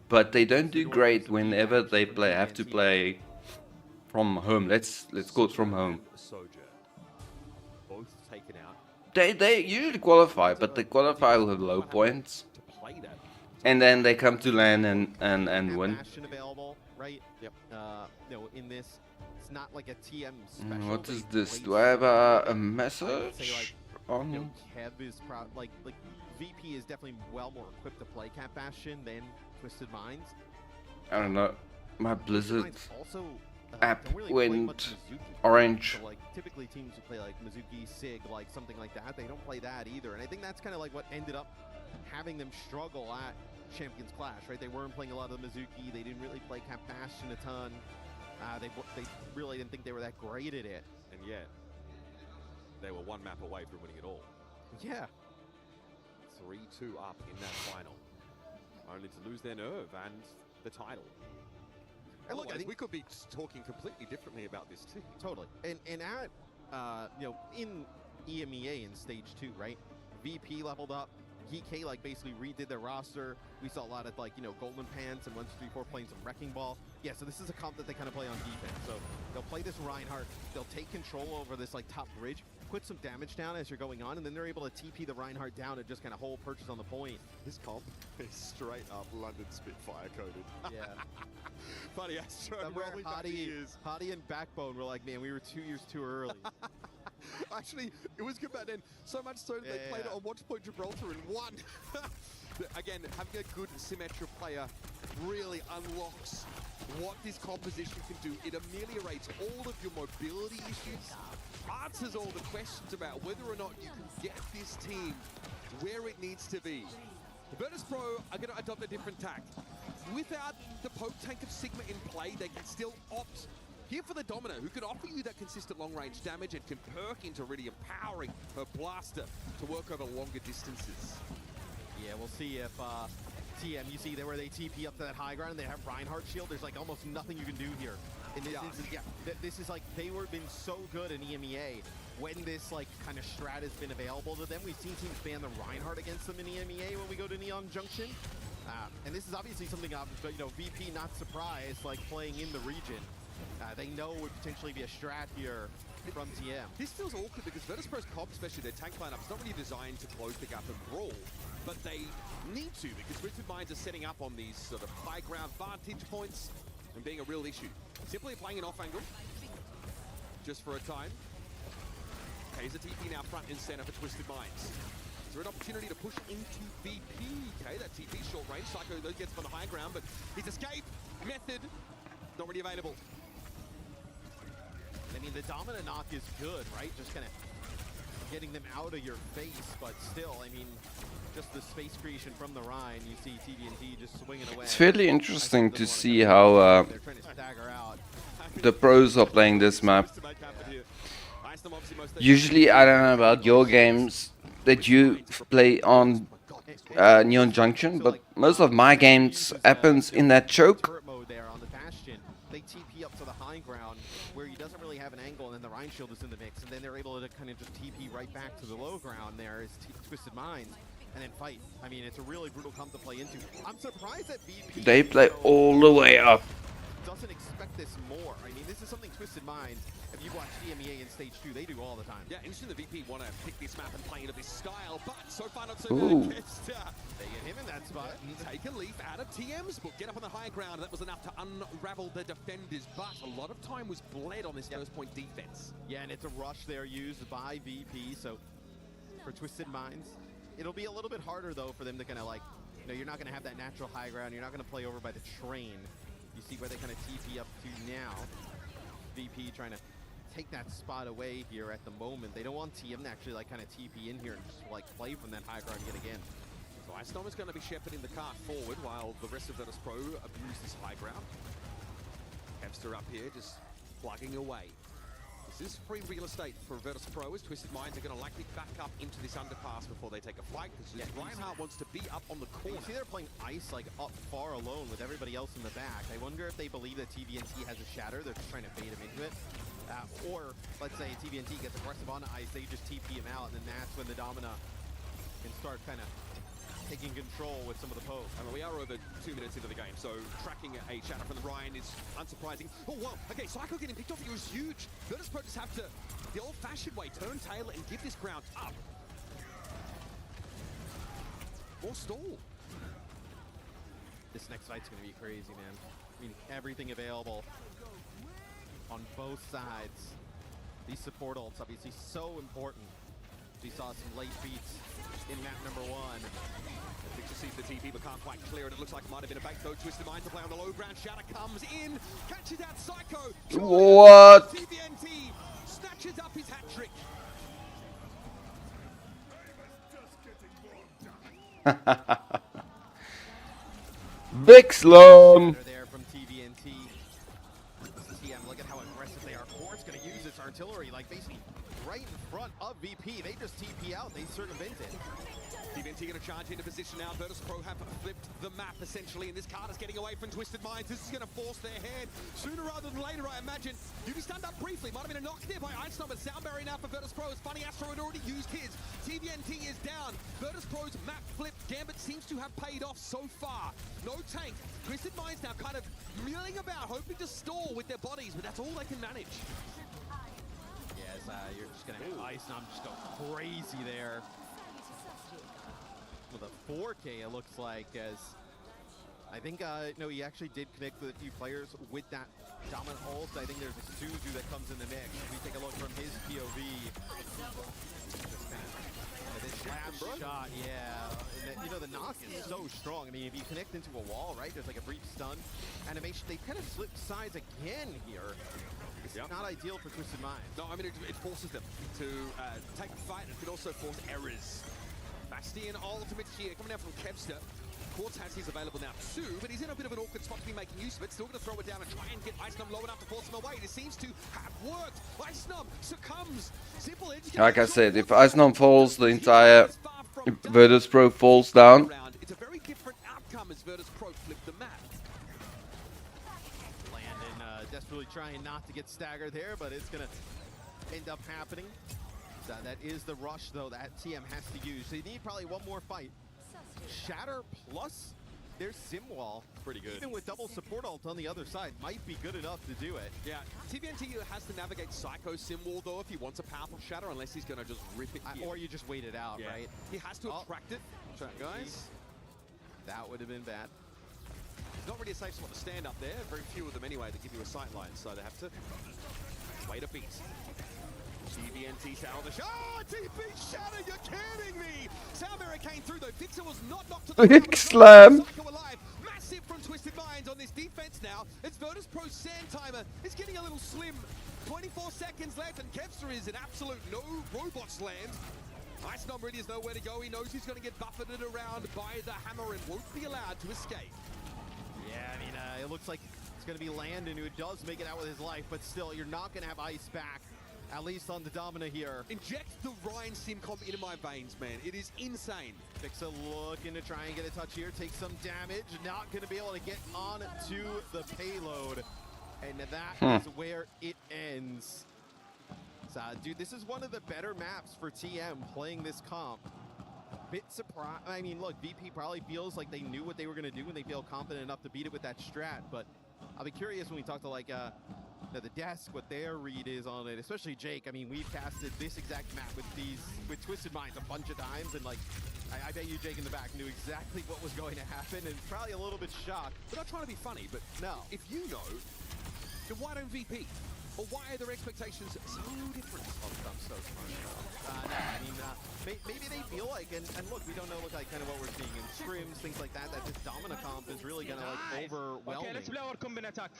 but they don't do great whenever they have to play from home. Let's go from home. They usually qualify, but they qualify with low points, and then they come to LAN and win. Right? Yep. No, in this, it's not like a TM special. What is this? Do I have a message on? You know, Kev is like VP is definitely well more equipped to play Cat Bastion than Twisted Minds. I don't know. My Blizzard also, app really went orange. So, like, typically teams who play like Mizuki, Sig, like something like that, they don't play that either. And I think that's kind of like what ended up having them struggle at Champions Clash, right? They weren't playing a lot of Mizuki. They didn't really play Cat Bastion a ton. They really didn't think they were that great at it. And yet, they were one map away from winning it all. Yeah. 3-2 up in that final. Only to lose their nerve and the title. And look, I think we could be talking completely differently about this too. Totally. And at, you know, in EMEA in stage 2, right? VP leveled up. GK like basically redid their roster. We saw a lot of like, you know, Golden Pants and 1-2-3-4 playing some Wrecking Ball. Yeah, so this is a comp that they kind of play on defense. So they'll play this Reinhardt. They'll take control over this like top bridge, put some damage down as you're going on, and then they're able to TP the Reinhardt down and just kind of hold purchase on the point. This comp is straight up London Spitfire coded. Yeah. Funny, Astro. Hottie and Backbone were like, man, we were 2 years too early. Actually, it was good back then. So much so that they played it on Watchpoint Gibraltar and won. Again, having a good Symmetra player really unlocks what this composition can do. It ameliorates all of your mobility issues, answers all the questions about whether or not you can get this team where it needs to be. Virtus Pro are going to adopt a different tack. Without the poke tank of Sigma in play, they can still opt here for the Domino, who can offer you that consistent long-range damage and can perk into really empowering her blaster to work over longer distances. Yeah, we'll see if TM, you see there where they TP up to that high ground and they have Reinhardt shield. There's like almost nothing you can do here. In this instance, this is like they were been so good in EMEA when this like kind of strat has been available to them. We've seen teams ban the Reinhardt against them in EMEA when we go to Neon Junction. And this is obviously something, you know, VP not surprised, like playing in the region. They know would potentially be a strat here from TM. This feels awkward because Virtus Pro's comp, especially their tank lineup, is not really designed to close the gap and brawl, but they need to because Twisted Minds are setting up on these sort of high ground vantage points and being a real issue. Simply playing an off angle, just for a time. K's a TP now front and center for Twisted Minds. Is there an opportunity to push into VP? Okay, that TP short range. Psycho though gets on the high ground, but his escape method not really available. I mean, the dominant knock is good, right? Just kind of getting them out of your face, but still, I mean, just the space creation from the Rhine, you see TVNT just swinging away. It's fairly interesting to see how the pros are playing this map. Usually, I don't know about your games that you play on Neon Junction, but most of my games happens in that choke. They TP up to the high ground where he doesn't really have an angle, and then the Rhine shield is in the mix, and then they're able to kind of just TP right back to the low ground there as Twisted Minds, and then fight. I mean, it's a really brutal comp to play into. I'm surprised that VP They play all the way up. doesn't expect this more. I mean, this is something Twisted Minds, if you watch EMEA in stage 2, they do all the time. Yeah, interesting the VP want to pick this map and play into this style, but so far not so Ooh. bad. They get him in that spot. Take a leaf out of TM's book, get up on the high ground, and that was enough to unravel the defenders, but a lot of time was bled on this first point defense. Yeah, and it's a rush there used by VP, so for Twisted Minds, it'll be a little bit harder though for them to kind of like, you know, you're not going to have that natural high ground, you're not going to play over by the train. You see where they kind of TP up to now. VP trying to take that spot away here at the moment. They don't want TM to actually like kind of TP in here and just like play from that high ground yet again. So Icedom is going to be shepherding the cart forward while the rest of Virtus Pro abuse this high ground. Kevster up here just plugging away. This is free real estate for Virtus Pro as Twisted Minds are going to likely back up into this underpass before they take a flight because Reinhardt wants to be up on the corner. You see they're playing Ice like up far alone with everybody else in the back. I wonder if they believe that TVNT has a shatter. They're just trying to bait him into it. Or let's say TVNT gets aggressive on Ice, they just TP him out, and then that's when the Domina can start kind of taking control with some of the poke. I mean, we are over 2 minutes into the game, so tracking a shatter from the Ryan is unsurprising. Oh, wow. Okay, Psycho getting picked off here is huge. Virtus Pro just have to, the old-fashioned way, turn tail and give this ground up. More stall. This next fight's going to be crazy, man. I mean, everything available on both sides. These support ults, obviously, so important. We saw some late beats in map number 1. Picture sees the TP but can't quite clear it. It looks like it might have been a bait though. Twisted Minds to play on the low ground. Shatter comes in, catches out Psycho. What? TVNT snatches up his hat trick. Big Sloan. There from TVNT. TM, look at how aggressive they are. Ford's going to use its artillery, like basically right in front of VP. They just TP out. They circumvent it. TVNT going to charge into position now. Virtus Pro have flipped the map essentially, and this card is getting away from Twisted Minds. This is going to force their hand sooner rather than later, I imagine. You be stunned up briefly. Might have been a knock there by Ice Number. Sound barrier now for Virtus Pro. It's funny, Astro had already used his. TVNT is down. Virtus Pro's map flip gambit seems to have paid off so far. No tank. Twisted Minds now kind of milling about, hoping to stall with their bodies, but that's all they can manage. Yes, you're just going to have Ice Number just go crazy there. With a 4K, it looks like, as I think, no, he actually did connect with a few players with that dominant ult. I think there's a Suzu that comes in the mix. If we take a look from his POV. Just kind of this last shot, yeah. And you know, the knock is so strong. I mean, if you connect into a wall, right, there's like a brief stun animation. They kind of flip sides again here. It's not ideal for Twisted Minds. No, I mean, it forces them to take the fight, and it could also force errors. Bastion ultimate here coming out from Kevster. Quartz has his available now too, but he's in a bit of an awkward spot to be making use of it. Still going to throw it down and try and get Ice Numb low enough to force him away. It seems to have worked. Ice Numb succumbs. Simple edge. Like I said, if Icedom falls, the entire Virtus Pro falls down. It's a very different outcome as Virtus Pro flip the map. Landon desperately trying not to get staggered there, but it's going to end up happening. That is the rush, though, that TM has to use. So you need probably one more fight. Shatter plus their sim wall. Pretty good. Even with double support ult on the other side, might be good enough to do it. Yeah, TVNT has to navigate Psycho sim wall, though, if he wants a powerful shatter, unless he's going to just rip it here. Or you just wait it out, right? He has to attract it. Guys, that would have been bad. It's not really a safe spot to stand up there. Very few of them, anyway, that give you a sight line, so they have to wait a beat. TVNT salvage. Oh, TP shatter, you're kidding me! Soundbarrier came through though. Fixer was not knocked to the Big slam. alive. Massive from Twisted Minds on this defense now. It's Virtus Pro's sand timer. It's getting a little slim. 24 seconds left, and Kevster is an absolute no robots land. Ice Number really has nowhere to go. He knows he's going to get buffeted around by the hammer and won't be allowed to escape. Yeah, I mean, it looks like it's going to be Landon who does make it out with his life, but still, you're not going to have Ice back. At least on the Domina here. Inject the Ryan Simcom into my veins, man. It is insane. Fixer looking to try and get a touch here. Take some damage. Not going to be able to get on to the payload. And that is where it ends. So, dude, this is one of the better maps for TM playing this comp. Bit surprised. I mean, look, VP probably feels like they knew what they were going to do and they feel confident enough to beat it with that strat. But I'll be curious when we talk to, like, the desk, what their read is on it, especially Jake. I mean, we've casted this exact map with Twisted Minds a bunch of times, and like, I bet you Jake in the back knew exactly what was going to happen, and probably a little bit shocked. We're not trying to be funny, but no. If you know, then why don't VP? Or why are their expectations so different? Oh, I'm so smart. No, I mean, maybe they feel like, and look, we don't know like kind of what we're seeing in scrims, things like that this Domina comp is really gonna like overwhelm. Okay, let's play our combine attack.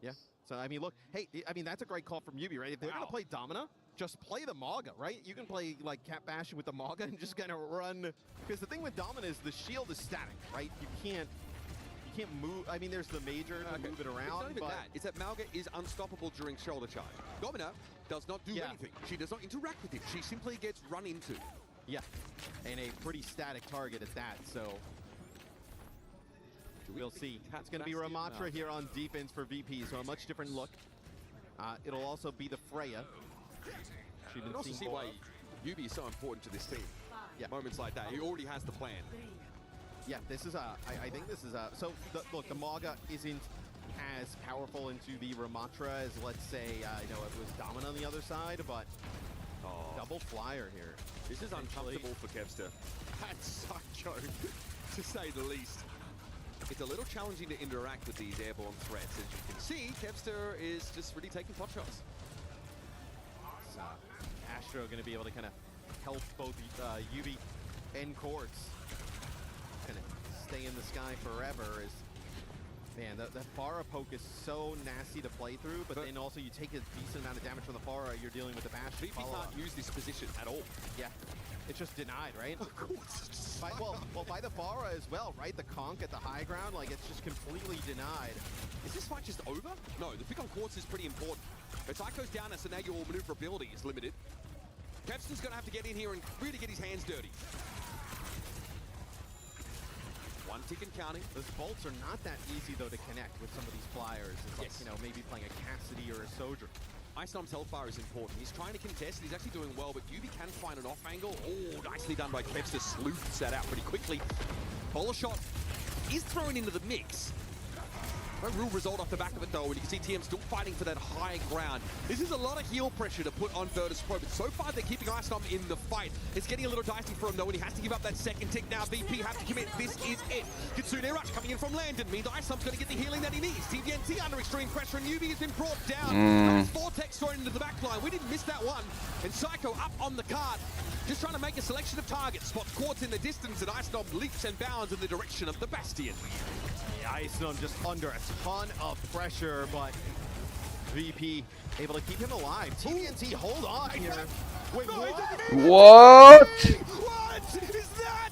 Yeah, So, I mean, look, hey, I mean, that's a great call from Yubi, right? If they're going to play Domina, just play the Mauga, right? You can play, like, Cat Bastion with the Mauga and just kind of run. Because the thing with Domina is the shield is static, right? You can't move. I mean, there's the major to move it around. It's not even but that. It's that Mauga is unstoppable during shoulder charge. Domina does not do anything. She does not interact with him. She simply gets run into. Yeah, and a pretty static target at that, so we'll see. It's going to be Ramatra here on defense for VP, so a much different look. It'll also be the Freya. You can also see why Yubi is so important to this team. Yeah. Moments like that, he already has the plan. Yeah, this is I think this is so look, the Mauga isn't as powerful into the Ramatra as, let's say, it was Domina on the other side, but double flyer here. This is uncomfortable for Kevster. That's Psycho, to say the least. It's a little challenging to interact with these airborne threats. As you can see, Kevster is just really taking pot shots. Astro going to be able to kind of help both Yubi and Quartz kind of stay in the sky forever. Man, the Pharah poke is so nasty to play through, but then also you take a decent amount of damage from the Pharah, you're dealing with the Bash. VP can't use this position at all. Yeah, it's just denied, right? Of course. Well, by the Pharah as well, right? The conk at the high ground, like, it's just completely denied. Is this fight just over? No, the pick on Quartz is pretty important. But Psycho's down, so now your maneuverability is limited. Kevster's going to have to get in here and really get his hands dirty. One tick and counting. Those bolts are not that easy, though, to connect with some of these flyers. It's like, maybe playing a Cassidy or a Sojourn. Icenom's Hellfire is important. He's trying to contest, he's actually doing well, but Yubi can find an off angle. Oh, nicely done by Kevster. Sleuths that out pretty quickly. Bowler shot is thrown into the mix. No real result off the back of it, though, and you can see TM still fighting for that high ground. This is a lot of heal pressure to put on Virtus Pro, but so far they're keeping Icenom in the fight. It's getting a little dicey for him, though, and he has to give up that second tick now. VP have to commit. This is it. Kitsune Rush coming in from Landon means Icenom's going to get the healing that he needs. TVNT under extreme pressure, and Yubi has been brought down. Nice Vortex thrown into the back line. We didn't miss that one. And Psycho up on the card, just trying to make a selection of targets. Spots Quartz in the distance, and Icenom leaps and bounds in the direction of the Bastion. Yeah, Icenom just under a ton of pressure, but VP able to keep him alive. TVNT, hold on here. Wait, What? What is that?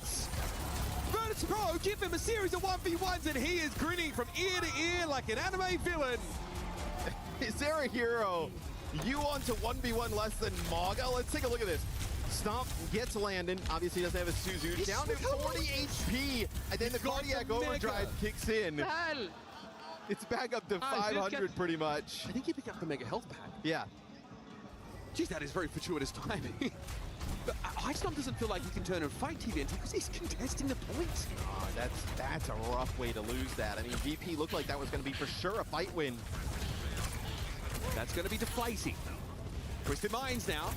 Virtus Pro give him a series of 1v1s, and he is grinning from ear to ear like an anime villain. Is there a hero you on to 1v1 less than Mauga? Let's take a look at this. Stomp gets Landon. Obviously doesn't have a Suzu. Down to 40 HP. And then the cardiac overdrive kicks in. It's back up to 500 pretty much. I think he picked up the Mega Health Pack. Yeah. Geez, that is very fortuitous timing. But Icenom doesn't feel like he can turn and fight TVNT because he's contesting the points. Oh, that's a rough way to lose that. I mean, VP looked like that was going to be for sure a fight win. That's going to be deflating. Twisted Minds now.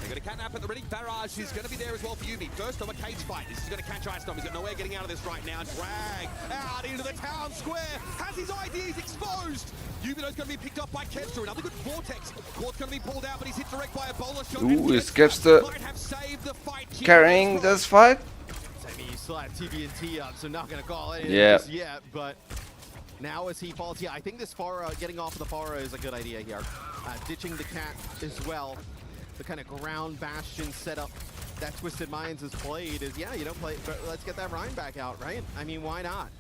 They're going to catnap at the ready. Barrage is going to be there as well for Yubi. First of a cage fight. This is going to catch Icenom. He's got no way of getting out of this right now. Drag out into the town square. Has his IDs exposed. Yubino's going to be picked up by Kevster. Another good Vortex. Quartz going to be pulled out, but he's hit direct by a bowler shot. Ooh, is Kevster carrying this fight? I mean, you still have TVNT up, so not going to call it just yet, but now as he falls, I think this Pharah, getting off of the Pharah is a good idea here. Ditching the cat as well. The kind of ground bastion setup that Twisted Minds has played is, you don't play, but let's get that Rhine back out, right? I mean, why not?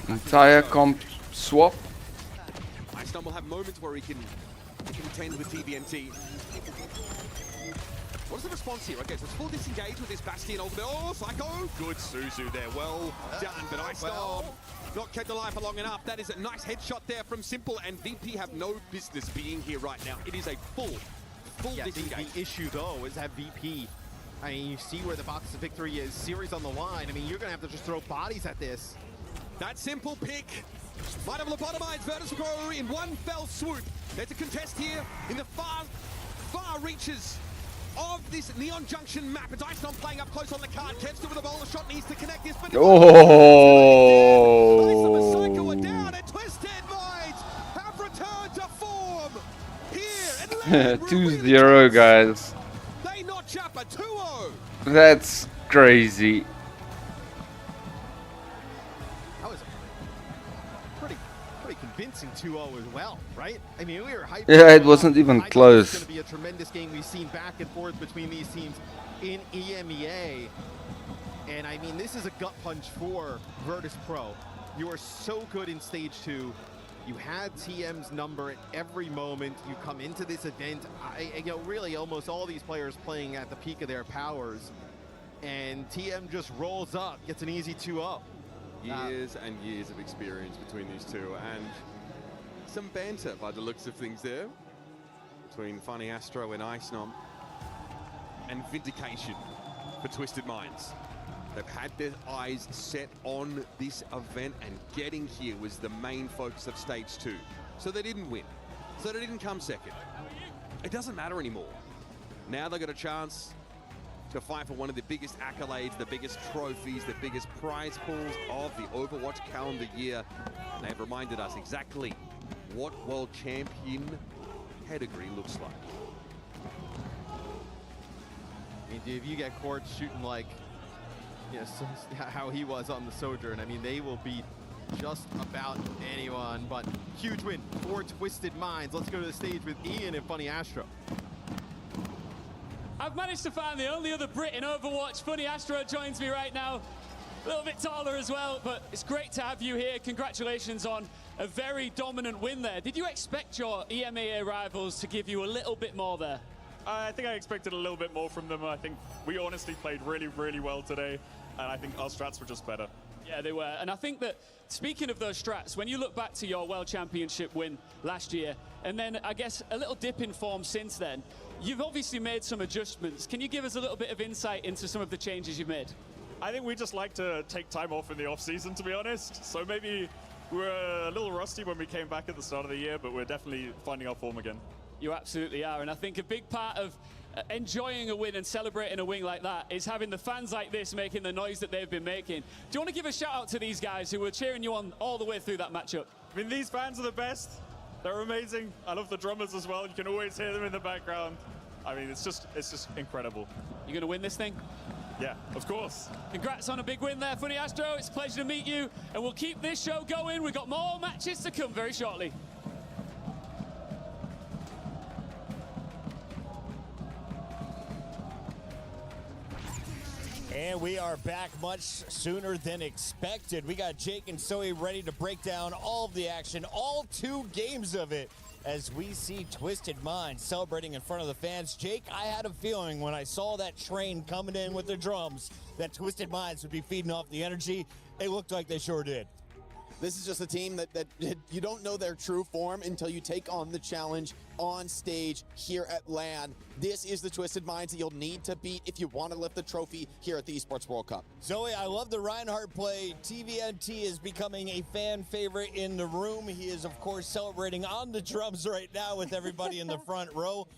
Entire comp swap. Icenom will have moments where he can contend with TVNT. What is the response here? Okay, so it's full disengage with this Bastion ultimate. Oh, Psycho! Good Suzu there. Well done, but Icenom not kept alive for long enough. That is a nice headshot there from Simple, and VP have no business being here right now. It is a full disengage. The issue, though, is that VP, I mean, you see where the box of victory is. Series on the line. I mean, you're going to have to just throw bodies at this. That Simple pick might have lobotomized Virtus Pro in one fell swoop. There's a contest here in the far reaches of this Neon Junction map. It's Icenom playing up close on the card. Kevster with a bowler shot needs to connect this, but Psycho are down, and Twisted Minds have returned to form here. 2-0, guys. They notch up a 2-0. That's crazy. convincing 2-0 as well, right? I mean, we were hyped. Yeah, it wasn't even close. It's going to be a tremendous game. We've seen back and forth between these teams in EMEA. And I mean, this is a gut punch for Virtus Pro. You are so good in stage 2. You had TM's number at every moment. You come into this event, you know, really almost all these players playing at the peak of their powers. And TM just rolls up, gets an easy 2-0. Years and years of experience between these two, and some banter by the looks of things there between Funny Astro and Icenom, and vindication for Twisted Minds. They've had their eyes set on this event, and getting here was the main focus of stage 2. So they didn't win, so they didn't come second. It doesn't matter anymore. Now they've got a chance to fight for one of the biggest accolades, the biggest trophies, the biggest prize pools of the Overwatch calendar year. And they've reminded us exactly what world champion pedigree looks like. I mean, dude, if you get Court shooting like, you know, how he was on the Sojourn, I mean, they will beat just about anyone. But huge win for Twisted Minds. Let's go to the stage with Ian and Funny Astro. I've managed to find the only other Brit in Overwatch. Funny Astro joins me right now. A little bit taller as well, but it's great to have you here. Congratulations on a very dominant win there. Did you expect your EMEA rivals to give you a little bit more there? I think I expected a little bit more from them. I think we honestly played really, really well today, and I think our strats were just better. Yeah, they were. And I think that, speaking of those strats, when you look back to your World Championship win last year, and then I guess a little dip in form since then, you've obviously made some adjustments. Can you give us a little bit of insight into some of the changes you've made? I think we just like to take time off in the off-season, to be honest. So maybe we were a little rusty when we came back at the start of the year, but we're definitely finding our form again. You absolutely are. And I think a big part of enjoying a win and celebrating a win like that is having the fans like this making the noise that they've been making. Do you want to give a shout out to these guys who were cheering you on all the way through that matchup? I mean, these fans are the best. They're amazing. I love the drummers as well. You can always hear them in the background. I mean, it's just incredible. You're going to win this thing? Yeah, of course. Congrats on a big win there, Funny Astro. It's a pleasure to meet you, and we'll keep this show going. We've got more matches to come very shortly. And we are back much sooner than expected. We got Jake and Zoe ready to break down all of the action, all 2 games of it, as we see Twisted Minds celebrating in front of the fans. Jake, I had a feeling when I saw that train coming in with the drums that Twisted Minds would be feeding off the energy. It looked like they sure did. This is just a team that you don't know their true form until you take on the challenge on stage here at LAN. This is the Twisted Minds that you'll need to beat if you want to lift the trophy here at the Esports World Cup. Zoe, I love the Reinhardt play. TVNT is becoming a fan favorite in the room. He is, of course, celebrating on the drums right now with everybody in the front row.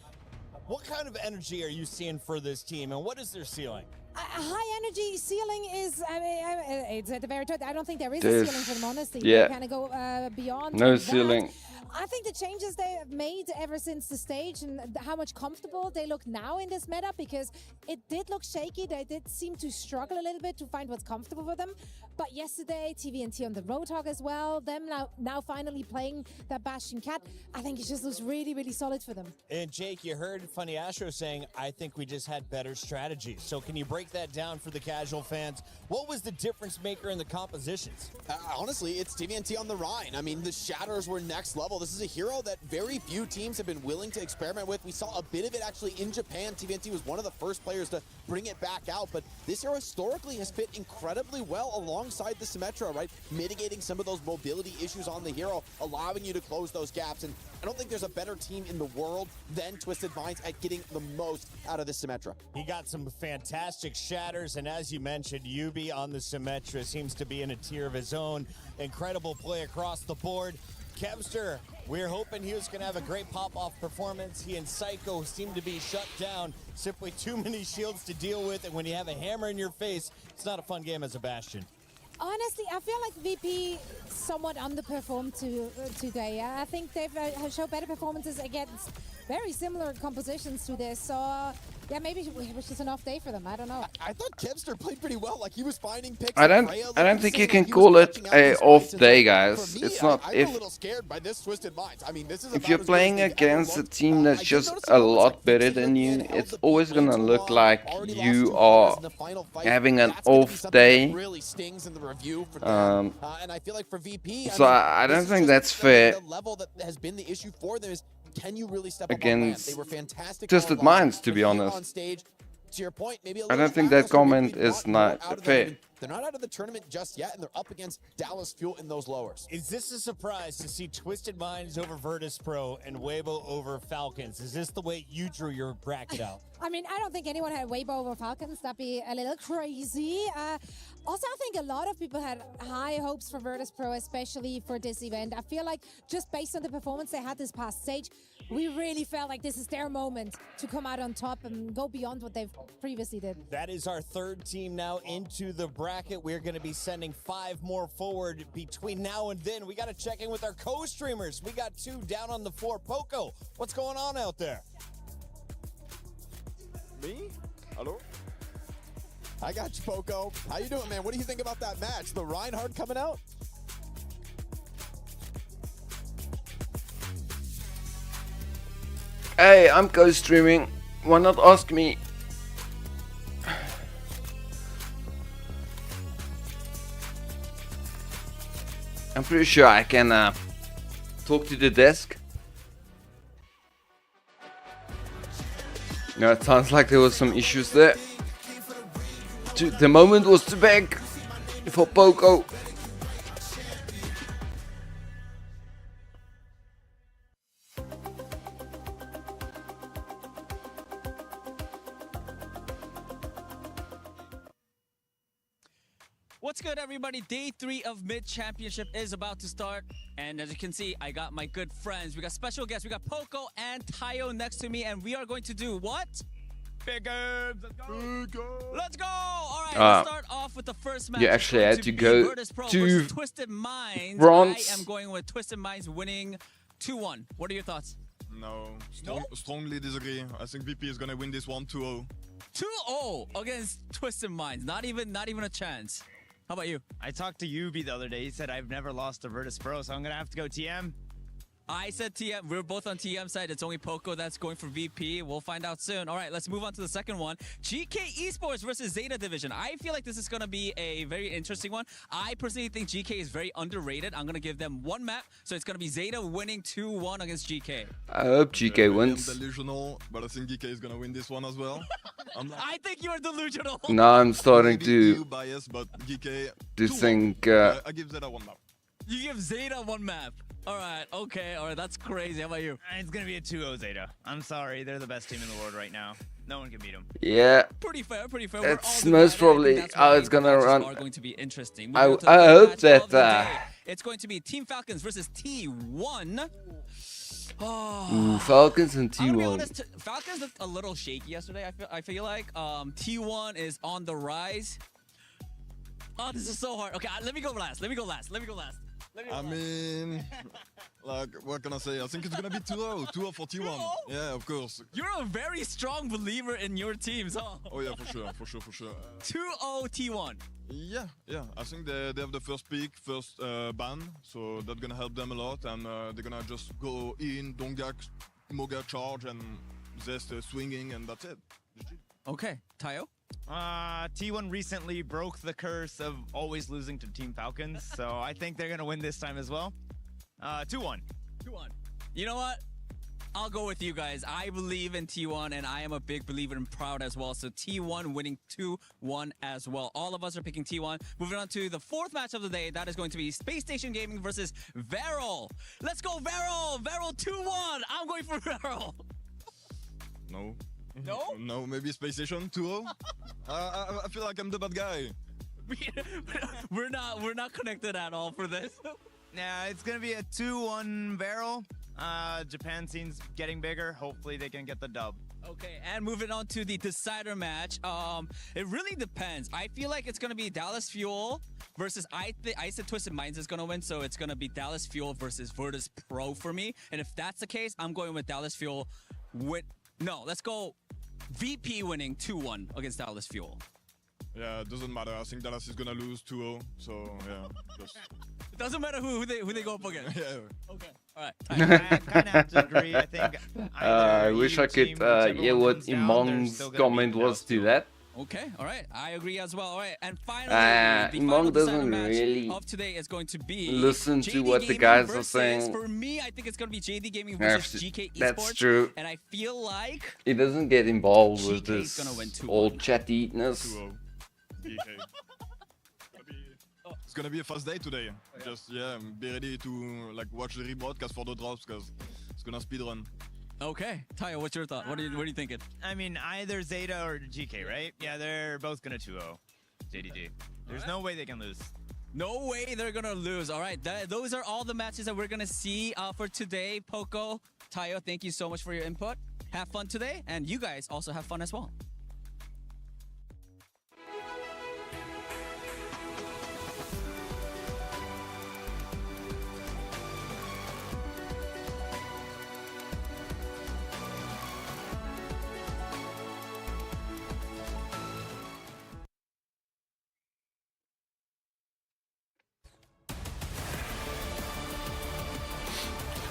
What kind of energy are you seeing for this team, and what is their ceiling? High energy ceiling is, I mean, it's at the very top. I don't think there is There's- a ceiling for them, honestly. yeah. They kind of go beyond No that. ceiling. I think the changes they have made ever since the stage and how much comfortable they look now in this meta, because it did look shaky. They did seem to struggle a little bit to find what's comfortable for them. But yesterday, TVNT on the Roadhog as well, them now finally playing that Bastion Cat, I think it just looks really, really solid for them. And Jake, you heard Funny Astro saying, I think we just had better strategies. So can you break that down for the casual fans? What was the difference maker in the compositions? Honestly, it's TVNT on the Rhine. I mean, the Shatters were next level. This is a hero that very few teams have been willing to experiment with. We saw a bit of it actually in Japan. TVNT was one of the first players to bring it back out, but this hero historically has fit incredibly well alongside the Symmetra, right? Mitigating some of those mobility issues on the hero, allowing you to close those gaps. And I don't think there's a better team in the world than Twisted Minds at getting the most out of the Symmetra. He got some fantastic shatters, and as you mentioned, Yubi on the Symmetra seems to be in a tier of his own. Incredible play across the board. Kevster, we're hoping he was going to have a great pop-off performance. He and Psycho seem to be shut down. Simply too many shields to deal with, and when you have a hammer in your face, it's not a fun game as a Bastion. Honestly, I feel like VP somewhat underperformed today. I think they've shown better performances against very similar compositions to this. So yeah, maybe it was just an off day for them. I don't know. I thought Kipster played pretty well. Like he was finding picks. I don't think you can call it a off day, guys. It's not. I'm a little scared by this Twisted Minds. I mean, this is If you're playing against a team that's just a lot better than you, it's always gonna look like you are having an off day. And I feel like for VP, So I don't think that's fair the level that has been the issue for them is, can you really step up on against land? They were fantastic Twisted online, Minds, to but be here honest. on stage, to your point, maybe a I little don't think that lackluster, maybe comment is not out of fair. the- They're not out of the tournament just yet, and they're up against Dallas Fuel in those lowers. Is this a surprise to see Twisted Minds over Virtus Pro and Weibo over Falcons? Is this the way you drew your bracket out? I mean, I don't think anyone had Weibo over Falcons. That'd be a little crazy. Also, I think a lot of people had high hopes for Virtus Pro, especially for this event. I feel like just based on the performance they had this past stage, we really felt like this is their moment to come out on top and go beyond what they've previously did. That is our third team now into the bracket. We're going to be sending 5 more forward between now and then. We got to check in with our co-streamers. We got 2 down on the floor. Poco, what's going on out there? Me? Hello? I got you, Poco. How you doing, man? What do you think about that match? The Reinhardt coming out? Hey, I'm co-streaming. Why not ask me? I'm pretty sure I can talk to the desk. No, it sounds like there was some issues there. The moment was too big for Poco. What's good, everybody? Day 3 of Mid Championship is about to start, and as you can see, I got my good friends. We got special guests. We got Poco and Tayo next to me, and we are going to do what? Big games. Let's go. Let's go. All right, let's start off with the first match. You actually had to go to Twisted Minds. France. I am going with Twisted Minds winning 2-1. What are your thoughts? No, strongly disagree. I think VP is gonna win this one 2-0. 2-0 against Twisted Minds. Not even a chance. How about you? I talked to Yubi the other day. He said I've never lost to Virtus Pro, so I'm going to have to go TM. I said TM. We're both on TM side. It's only Poco that's going for VP. We'll find out soon. All right, let's move on to the second one. GK Esports versus Zeta Division. I feel like this is going to be a very interesting one. I personally think GK is very underrated. I'm going to give them 1 map. So it's going to be Zeta winning 2-1 against GK. I hope GK wins. I'm delusional, but I think GK is gonna win this one as well. I think you are delusional. Now I'm starting to bias, but GK think. I give Zeta 1 map. You give Zeta 1 map. All right, okay, all right, that's crazy. How about you? It's going to be a 2-0 Zeta. I'm sorry, they're the best team in the world right now. No one can beat them. Yeah. Pretty fair, pretty fair. That's most probably how it's gonna run. Are going to be interesting. I hope that. It's going to be Team Falcons versus T1. Ooh, Falcons and I'm gonna be T1. honest, Falcons looked a little shaky yesterday. I feel like T1 is on the rise. Oh, this is so hard. Okay, let me go last. I mean, like, what can I say? I think it's gonna be 2-0. 2-0 for T1. Yeah, of course. You're a very strong believer in your teams, huh? Oh yeah, for sure. 2-0 T1. Yeah. I think they have the first pick, first ban, so that's gonna help them a lot, and they're gonna just go in, Dongak, Moga charge, and just swinging, and that's it. Okay, Tayo? T1 recently broke the curse of always losing to Team Falcons, so I think they're going to win this time as well. 2-1. 2-1. You know what? I'll go with you guys. I believe in T1, and I am a big believer in Proud as well. So T1 winning 2-1 as well. All of us are picking T1. Moving on to the 4th match of the day. That is going to be Space Station Gaming versus Varel. Let's go, Varel! Varel 2-1! I'm going for Varel. No. No? No, maybe Space Station 2-0? I feel like I'm the bad guy. We're not connected at all for this. Nah, it's going to be a 2-1 Varel. Japan scene's getting bigger. Hopefully they can get the dub. Okay, and moving on to the decider match. It really depends. I feel like it's going to be Dallas Fuel versus, I said Twisted Minds is going to win, so it's going to be Dallas Fuel versus Virtus Pro for me. And if that's the case, I'm going with Dallas Fuel No, let's go VP winning 2-1 against Dallas Fuel. Yeah, it doesn't matter. I think Dallas is gonna lose 2-0. So yeah, just. It doesn't matter who they go up against. Yeah. Okay. All right. I kind of have to agree. I think. I wish I could hear what Imong's comment was to that. Okay, all right. I agree as well. All right, and finally, the final Imong deciding doesn't match really of today is going to be listen to JD what the Gaming guys are versus- saying. For me, I think it's going to be JD Gaming Yeah, versus GK Esports. that's true. And I feel like He doesn't get involved with GK is this gonna win 2-1. old chattiness. 2-0. DK. It's gonna be a fast day today. Just be ready to like watch the rebroadcast for the drops because it's gonna speedrun. Okay, Tayo, what's your thought? What are you thinking? I mean, either Zeta or GK, right? Yeah, they're both gonna 2-0 JDG. There's no way they can lose. No way they're gonna lose. All right, those are all the matches that we're gonna see for today. Poco, Tayo, thank you so much for your input. Have fun today, and you guys also have fun as well.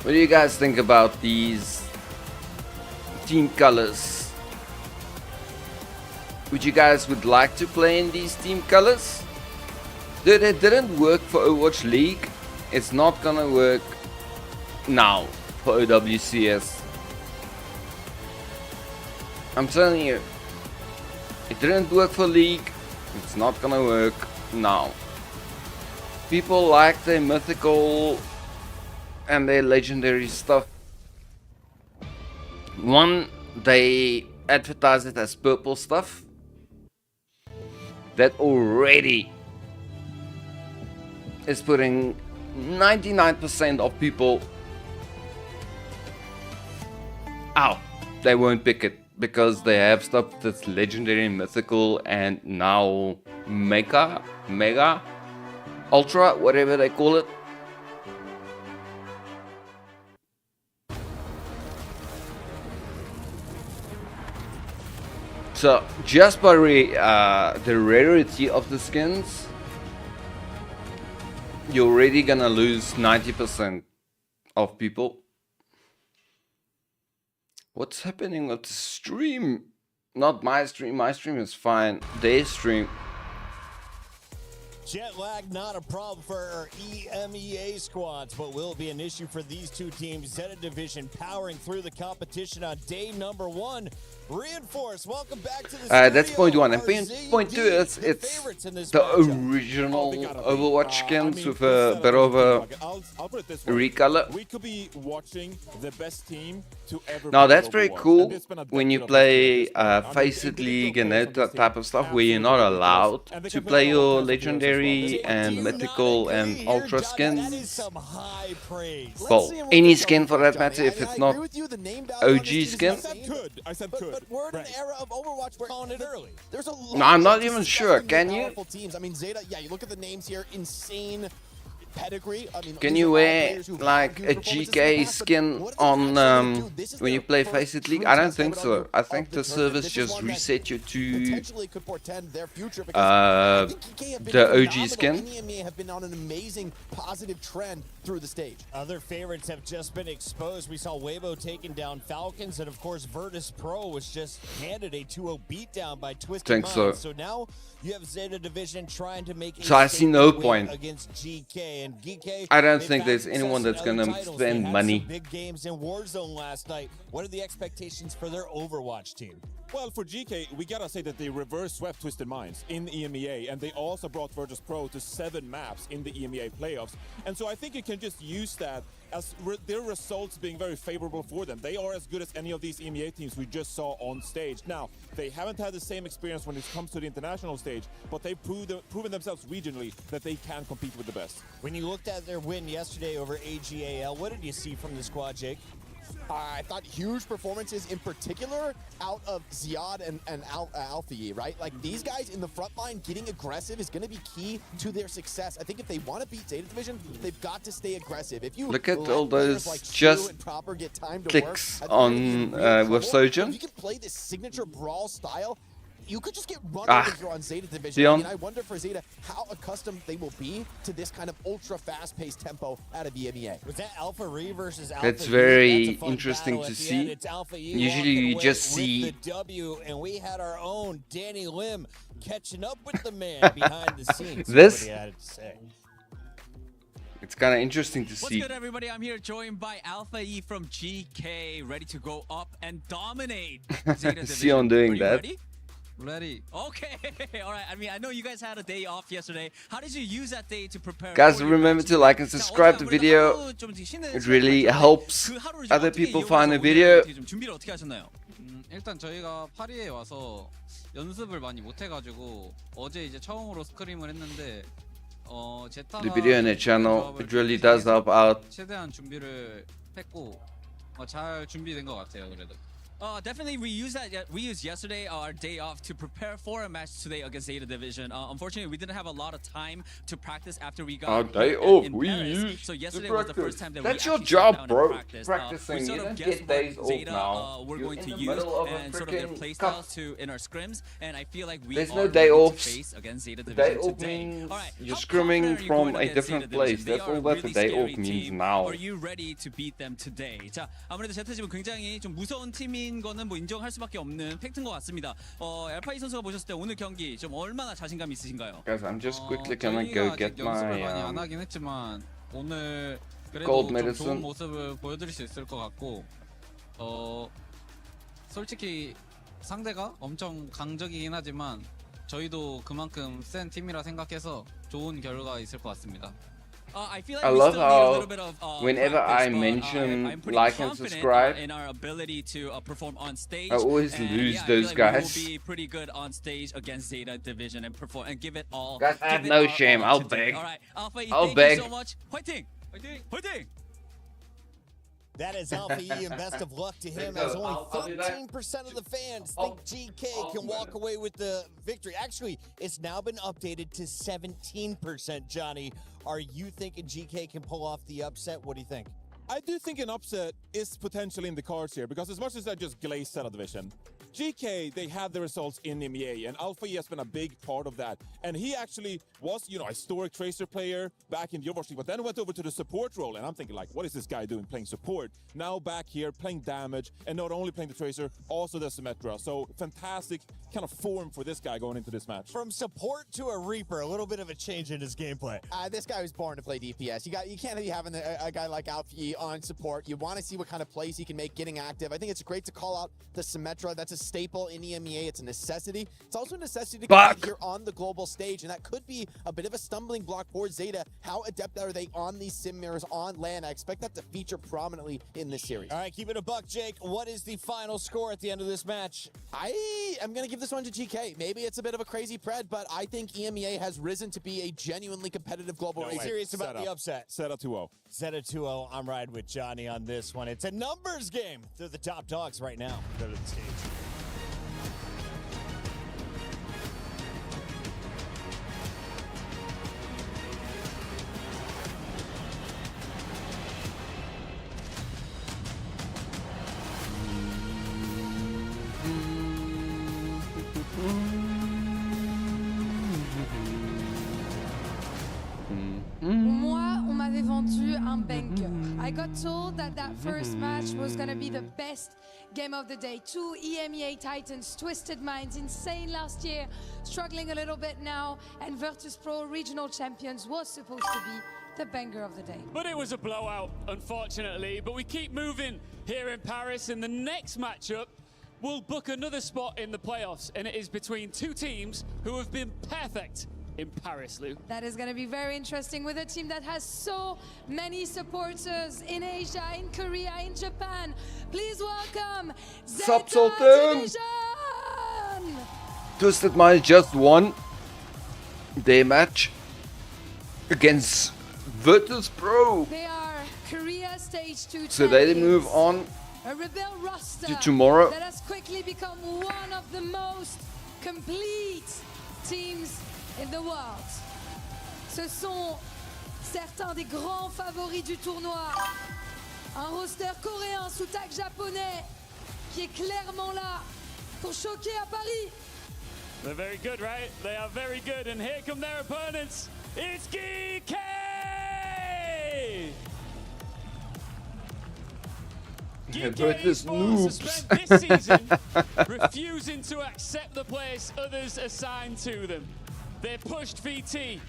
What do you guys think about these team colors? Would you guys like to play in these team colors? Dude, it didn't work for Overwatch League. It's not gonna work now for OWCS. I'm telling you, it didn't work for League. It's not gonna work now. People like their mythical and their legendary stuff. One, they advertise it as purple stuff. That already is putting 99% of people out. They won't pick it because they have stuff that's legendary and mythical and now mega, ultra, whatever they call it. So just by the rarity of the skins, you're already gonna lose 90% of people. What's happening with the stream? Not my stream. My stream is fine. Their stream. Jet lag not a problem for our EMEA squads, but will it be an issue for these two teams? Zeta Division powering through the competition on day number 1. Reinforce, welcome back to the That's point 1. And point 2 is it's the original Overwatch skins with a bit of a recolor. We could be watching the best team to ever. Now that's very cool when you play Faceit League and that type of stuff where you're not allowed to play your legendary and mythical and ultra skins. Well, any skin for that matter if it's not OG skin. I said could. But we're in an era of Overwatch where calling it early. There's a lot No, I'm not even sure. Can you? teams. I mean, Zeta, yeah, you look at the names here, insane pedigree. I mean, Can you wear like a GK skin on when you play Faceit League? I don't think so. I think the service just reset you to the OG skin. have been on an amazing positive trend through the stage. Other favorites have just been exposed. We saw Weibo taking down Falcons, and of course Virtus Pro was just handed a 2-0 beatdown by Twisted Minds. So now you have Zeta Division trying to make So I see no point. against GK, and GK, I don't think there's anyone that's gonna spend money. Big games in Warzone last night. What are the expectations for their Overwatch team? Well, for GK, we gotta say that they reverse swept Twisted Minds in the EMEA, and they also brought Virtus Pro to 7 maps in the EMEA playoffs. And so I think you can just use that as their results being very favorable for them. They are as good as any of these EMEA teams we just saw on stage. Now, they haven't had the same experience when it comes to the international stage, but they've proven themselves regionally that they can compete with the best. When you looked at their win yesterday over AGAL, what did you see from the squad, Jake? I thought huge performances, in particular, out of Ziad and Alfie, right? Like, these guys in the front line getting aggressive is going to be key to their success. I think if they want to beat Zeta Division, they've got to stay aggressive. If you look at all those like just get time to clicks work, on with Sojourn. If you can play this signature brawl style, you could just get run over here on Zeta Division. Dion. I mean, I wonder for Zeta how accustomed they will be to this kind of ultra fast-paced tempo out of EMEA. Was that Alpha Re versus Alpha? That's very That's a fun interesting battle to at the see. end. It's Alpha E Usually walking you away just with see the W, and we had our own Danny Lim catching up with the man behind the scenes. This- What he had to say. It's kind of interesting to What's see. good, everybody? I'm here joined by Alpha E from GK, ready to go up and dominate Zeta Division. Sion doing Are you that. ready? Ready. Okay. All right. I mean, I know you guys had a day off yesterday. How did you use that day to prepare? Guys, for your remember to like and subscribe to the video. It really helps other people find the video. 좀 준비를 어떻게 하셨나요? 일단 저희가 파리에 와서 연습을 많이 못 해가지고 어제 이제 처음으로 스크림을 했는데 제타가 The video on the channel, it really does help out. 최대한 준비를 했고 잘 준비된 것 같아요 그래도. Definitely, we used yesterday our day off to prepare for a match today against Zeta Division. Unfortunately, we didn't have a lot of time to practice after we got Our day here off, in we Paris. used So to yesterday was the practice. first time that That's we your actually job, sat down bro. and practiced. Practicing. We You sort of don't guessed get days what off Zeta now. we're You're going in to the use middle of a and sort of their freaking play cup. styles in our scrims, and I feel like we There's are no day ready offs. to face against Zeta Day Division off today. means All right, you're how scrimming confident are you from going a against different Zeta place. Division? They That's are all a that the really day scary off means team. now. Are you ready to beat them today? 자, 아무래도 제타집은 굉장히 좀 무서운 팀인 거는 뭐 인정할 수밖에 없는 팩트인 것 같습니다. 알파이 선수가 보셨을 때 오늘 경기 좀 얼마나 자신감 있으신가요? Guys, I'm just quickly gonna go 저희가 get 아직 연습을 많이 my 안 하긴 했지만 오늘 그래도 cold 좀 medicine. 좋은 모습을 보여드릴 수 있을 것 같고 솔직히 상대가 엄청 강적이긴 하지만 저희도 그만큼 센 팀이라 생각해서 좋은 결과 있을 것 같습니다. I feel like I we love still need a how little bit of whenever practice, I but, mention I'm pretty like and confident, subscribe, in our ability to perform on stage. I always and, lose yeah, those I feel like guys. We will be pretty good on stage against Zeta Division and perform and give it all. Guys, I have give it no our shame. all I'll today. beg. All right, Alpha E, I'll thank beg. you so much. Fighting, fighting, fighting. That is Alpha E, and best of luck to him, as only 13% of the fans think GK can walk away with the victory. Actually, it's now been updated to 17%, Johnny. Are you thinking GK can pull off the upset? What do you think? I do think an upset is potentially in the cards here, because as much as I just glazed Zeta Division, GK, they had the results in EMEA, and Alpha E has been a big part of that. And he actually was, a historic Tracer player back in the Overwatch League, but then went over to the support role, and I'm thinking, like, what is this guy doing playing support? Now back here, playing damage, and not only playing the Tracer, also the Symmetra. So fantastic kind of form for this guy going into this match. From support to a Reaper, a little bit of a change in his gameplay. This guy was born to play DPS. You can't be having a guy like Alfie on support. You want to see what kind of plays he can make getting active. I think it's great to call out the Symmetra. That's a staple in EMEA. It's a necessity. It's also a necessity to get here on the global stage, and that could be a bit of a stumbling block for Zeta. How adept are they on these sim mirrors on land? I expect that to feature prominently in this series. All right, keep it a buck, Jake. What is the final score at the end of this match? I am going to give this one to GK. Maybe it's a bit of a crazy pred, but I think EMEA has risen to be a genuinely competitive global race. Serious about the upset. Zeta 2-0. Zeta 2-0. I'm riding with Johnny on this one. It's a numbers game. They're the top dogs right now. Go to the stage. Moi, on m'avait vendu un banger. I got told that that first match was going to be the best game of the day. Two EMEA Titans, Twisted Minds, insane last year, struggling a little bit now, and Virtus Pro regional champions was supposed to be the banger of the day. But it was a blowout, unfortunately. But we keep moving here in Paris, and the next matchup will book another spot in the playoffs, and it is between two teams who have been perfect in Paris, Lou. That is going to be very interesting with a team that has so many supporters in Asia, in Korea, in Japan. Please welcome Zeta Division! Twisted Minds just won their match against Virtus Pro. They are Korea Stage 2 So they champions. move on A Rebel roster tomorrow. that has quickly become one of the most complete teams in the world. Ce sont certains des grands favoris du tournoi. Un roster coréen sous tag japonais qui est clairement là pour choquer à Paris. They're very good, right? They are very good, and here come their opponents. It's GK! But this noobs. This season refusing to accept the place others assigned to them. They pushed VP,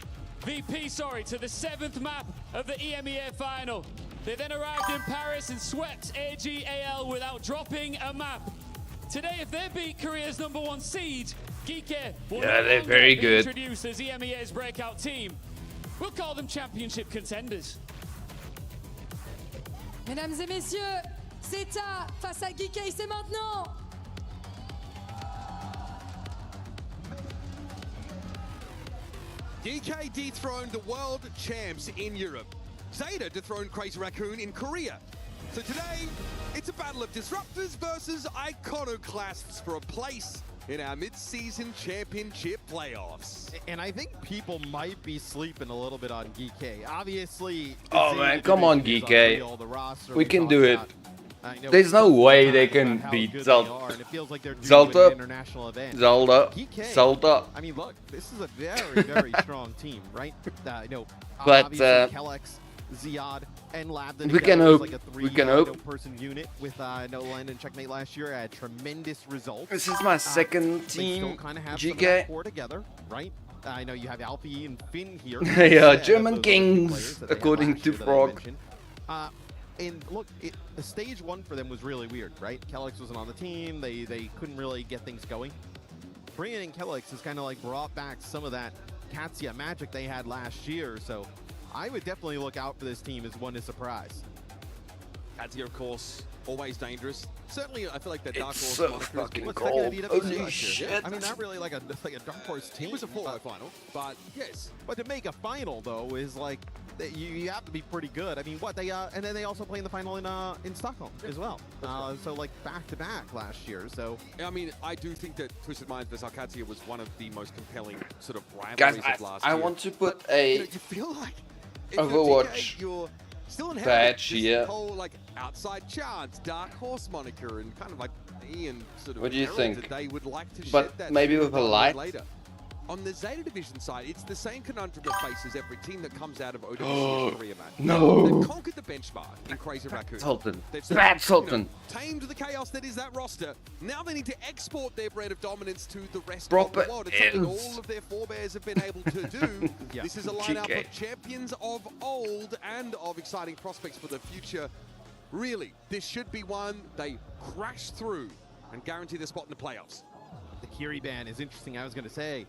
to the 7th map of the EMEA final. They then arrived in Paris and swept AGAL without dropping a map. Today, if they beat Korea's #1 seed, Geeke will they're very be good. introduced as EMEA's breakout team. We'll call them championship contenders. Mesdames et messieurs, Zeta face à Geekei, c'est maintenant. DK dethroned the world champs in Europe. Zeta dethroned Crazy Raccoon in Korea. So today, it's a battle of disruptors versus iconoclasts for a place in our mid-season championship playoffs. And I think people might be sleeping a little bit on Geek. Obviously, Oh man, come on, Geek. We can do it. There's no way they can beat Zelda. Zelda. I mean, look, this is a very, very strong team, right? But Kellex, Ziad, and Labden. we can hope. Like a We can hope. person unit with Nolan and Checkmate last year had tremendous results. This is my second They team, still kind of have GK. some of that core together, right? I know you have Alfie and Finn here. Yeah, German Kings, according to Frog. And look, stage 1 for them was really weird, right? Kellex wasn't on the team. They couldn't really get things going. Bringing in Kellex has kind of like brought back some of that Katsuya magic they had last year. So I would definitely look out for this team as one to surprise. Katsuya, of course, always dangerous. Certainly, I feel like that Dark Horse so moniker fucking has cold. been Holy shit. I mean, not really like a Dark Horse team. It was a final, but yes. But to make a final, though, is like, you have to be pretty good. I mean, what they and then they also play in the final in Stockholm as well. So like back-to-back last year. So I mean, I do think that Twisted Minds vs Katsuya was one of the most compelling sort of Guys, rivalries of last year. I want to put But, a you feel like if Overwatch you're still in badge this here. whole like outside chance, Dark Horse moniker, and kind of like Ian sort of What do you heralded think? they would like to But shed that maybe sooner with a rather than light? later. On the Zeta Division side, it's the same conundrum that faces every team that comes out of OWCS Korea, man. No. They've conquered the benchmark in Crazy Raccoon. Sultan. They've Bad Sultan. tamed the chaos that is that roster. Now they need to export their brand of dominance to the rest Proper of the world. It's something ends. all of their forebears have been able to do. Yeah. This is a lineup GK. of champions of old and of exciting prospects for the future. Really, this should be one they crash through and guarantee their spot in the playoffs. the Kiri ban is interesting. I was going to say,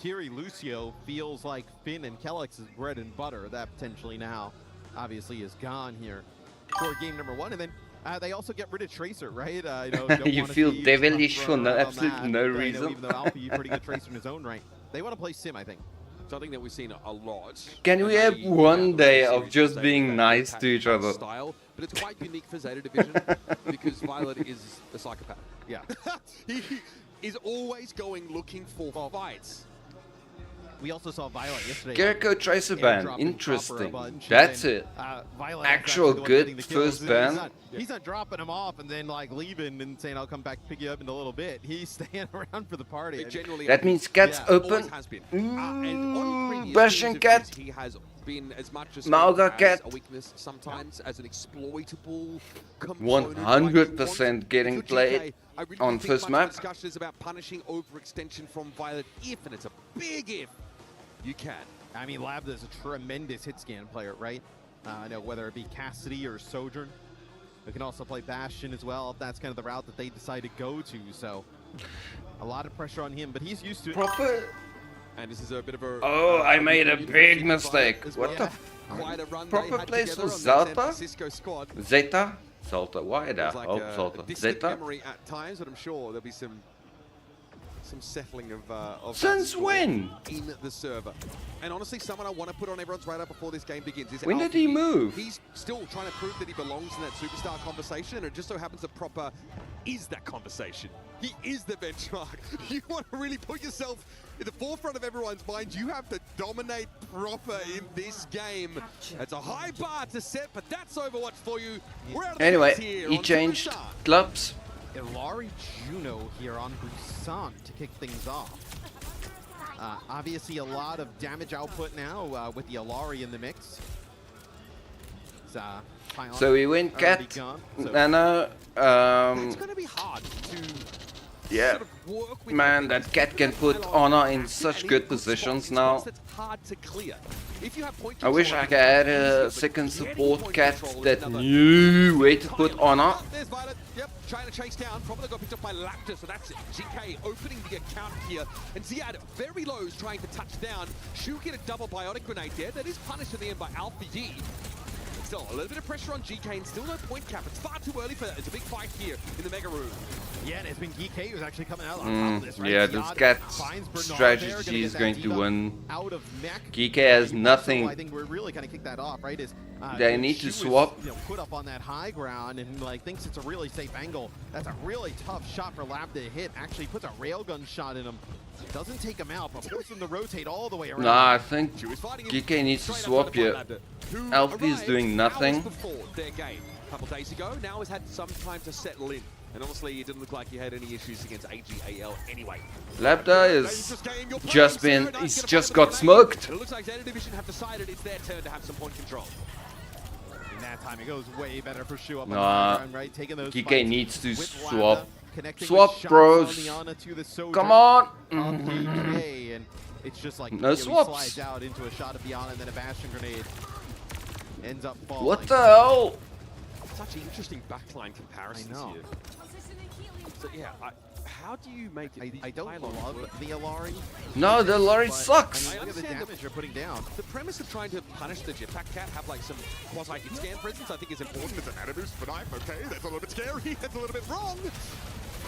Kiri Lucio feels like Finn and Kellex's bread and butter. That potentially now, obviously, is gone here for game number 1. And then they also get rid of Tracer, right? You feel devilish for absolutely no reason. Even though Alfie, pretty good Tracer in his own right. They want to play Sim, I think. Something that we've seen a lot. Can we have one day of just being nice to each other? Style, but it's quite unique for Zeta Division because Violet is a psychopath. Yeah. He is always going looking for fights. We also saw Violet yesterday. Gecko Tracer ban, airdropping interesting. Copper a bunch, That's and it. then, Violet Actual actually the one good getting the kills. first ban. He's not dropping him off and then like leaving and saying I'll come back pick you up in a little bit. He's staying around for the party. That means Cat's open. Has been. And on previous Bastion games of Cat. his, he has been as much as Mauga Cat. a weakness sometimes as an exploitable component. 100% getting Could played I really on think first much map. discussion is about punishing overextension from Violet if, and it's a big if, you can. I mean, Lab is a tremendous hit scan player, right? I know whether it be Cassidy or Sojourn. They can also play Bastion as well if that's kind of the route that they decide to go to. So a lot of pressure on him, but he's used to it. Proper. And this is a bit of a... Oh, I made a big mistake. What the Quite a run proper they had place together for on the San Zelda? Francisco squad. Zeta? Zelda, why It's that? like Oh, a Zelda. distant Zeta? memory at times, but I'm sure there'll be some some settling of Since when? In the server. And honestly, someone I want to put on everyone's radar before this game begins is When did he move? He's still trying to prove that he belongs in that superstar conversation, and it just so happens that Proper is that conversation. He is the benchmark. You want to really put yourself in the forefront of everyone's mind. You have to dominate Proper in this game. It's a high bar to set, but that's Overwatch for you. We're out of the Anyway, mix here he on changed Superstar. clubs. Ilari Juno here on Busan to kick things off. Obviously a lot of damage output now with the Ilari in the mix. So we went Cat, Nana. It's going to be hard to Yeah, man, that Cat can put Honor in such good positions now. hard to clear. If you have point I wish I could add a second support Cat that knew where to put Honor. There's Violet. Yep, trying to chase down. Probably got picked up by Lapta, so that's it. GK opening the account here. And Ziad very low is trying to touch down. Shu get a double biotic grenade there. That is punished in the end by Alpha Yi. Still, a little bit of pressure on GK and still no point cap. It's far too early for that. It's a big fight here in the Mega Room. Yeah, and it's been GK who's actually coming out on top of this, right? Yeah, this Cat's strategy is going to win. GK has nothing. I think we're really kind of kick that off, right? Is they need to swap. Put up on that high ground and like thinks it's a really safe angle. That's a really tough shot for Lab to hit. Actually puts a railgun shot in him. Doesn't take him out, but forces him to rotate all the way around. Nah, I think GK needs to swap here. Alfie is doing nothing. Before their game a couple days ago, now has had some time to settle in. And honestly, it didn't look like he had any issues against AGAL anyway. Labda is he's just got smoked. It looks like Zeta Division have decided it's their turn to have some point control. In that time, it goes way better for Shu up on Nah, the ground, right? Taking those GK needs to with swap. Lada, Swap, bros. Come on. PK, and it's just like No swaps. Slides out into a shot of Diana and then a Bastion grenade. Ends up falling. What the hell? Such interesting backline comparisons here. So yeah, how do you make it? I don't love the Ilari. No, the Ilari sucks. I understand the damage you're putting down. The premise of trying to punish the Jetpack Cat, have like some quasi-hit scan, for instance, I think is important. It's an added boost for knife. Okay, that's a little bit scary. That's a little bit wrong.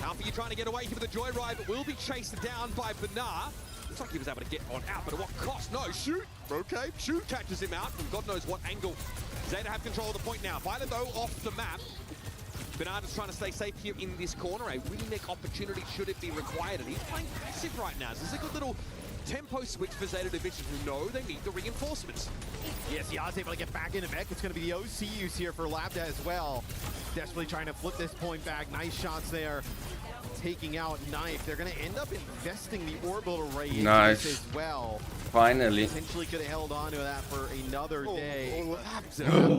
Alpha, you're trying to get away here with the Joyride, but will be chased down by Benar. Looks like he was able to get on out, but at what cost? No, shoot. Okay, shoot catches him out from God knows what angle. Zeta have control of the point now. Violet, though, off the map. Bernard is trying to stay safe here in this corner. A remake opportunity should it be required. And he's playing passive right now. So this is a good little tempo switch for Zeta Division who know they need the reinforcements. Yes, Yaz able to get back into mech. It's going to be the OCUs here for Labda as well. Desperately trying to flip this point back. Nice shots there. Taking out Knife. They're going to end up investing the orbital ray into Nice. this as well. Finally. Potentially could have held on to that for another day.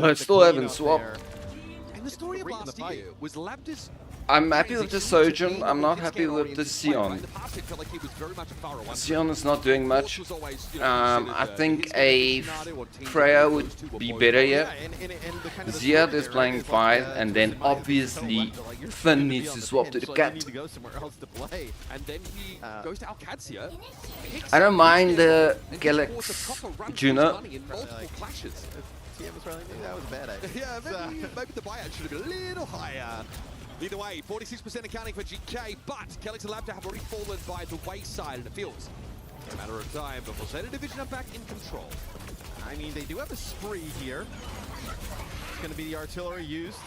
I still haven't swapped. And the story of last year was Labda's. I'm happy with the Sojourn. I'm not happy with the Sion. Sion is not doing much. I think a Freya would be better here. Ziad is playing fine, and then obviously Finn needs to swap to the Cat. I don't mind the Galax Juno. That was a bad idea. Yeah, maybe the buyout should have been a little higher. Either way, 46% accounting for GK, but Kelly's and Labda have already fallen by the wayside, and it feels a matter of time before Zeta Division are back in control. I mean, they do have a spree here. It's going to be the artillery used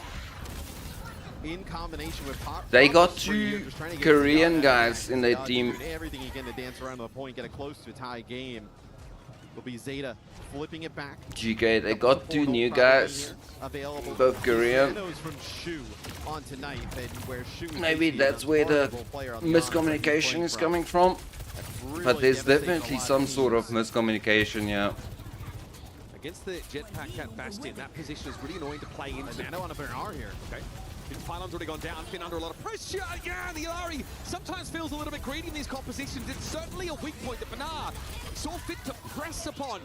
in combination with Pop. They got two Korean guys in their team. Everything again to dance around to the point, get it close to a tie game. Will be Zeta flipping it back. GK, they got two new guys, both Korean. From Shu on tonight, where Shu Maybe that's where the miscommunication is coming from. But there's definitely some sort of miscommunication, yeah. Against the Jetpack Cat Bastion, that position is really annoying to play into. Nano on a Bernard here. Okay. Finn Pylon's already gone down. Finn under a lot of pressure. Yeah, the Ilari sometimes feels a little bit greedy in these compositions. It's certainly a weak point that Bernard saw fit to press upon.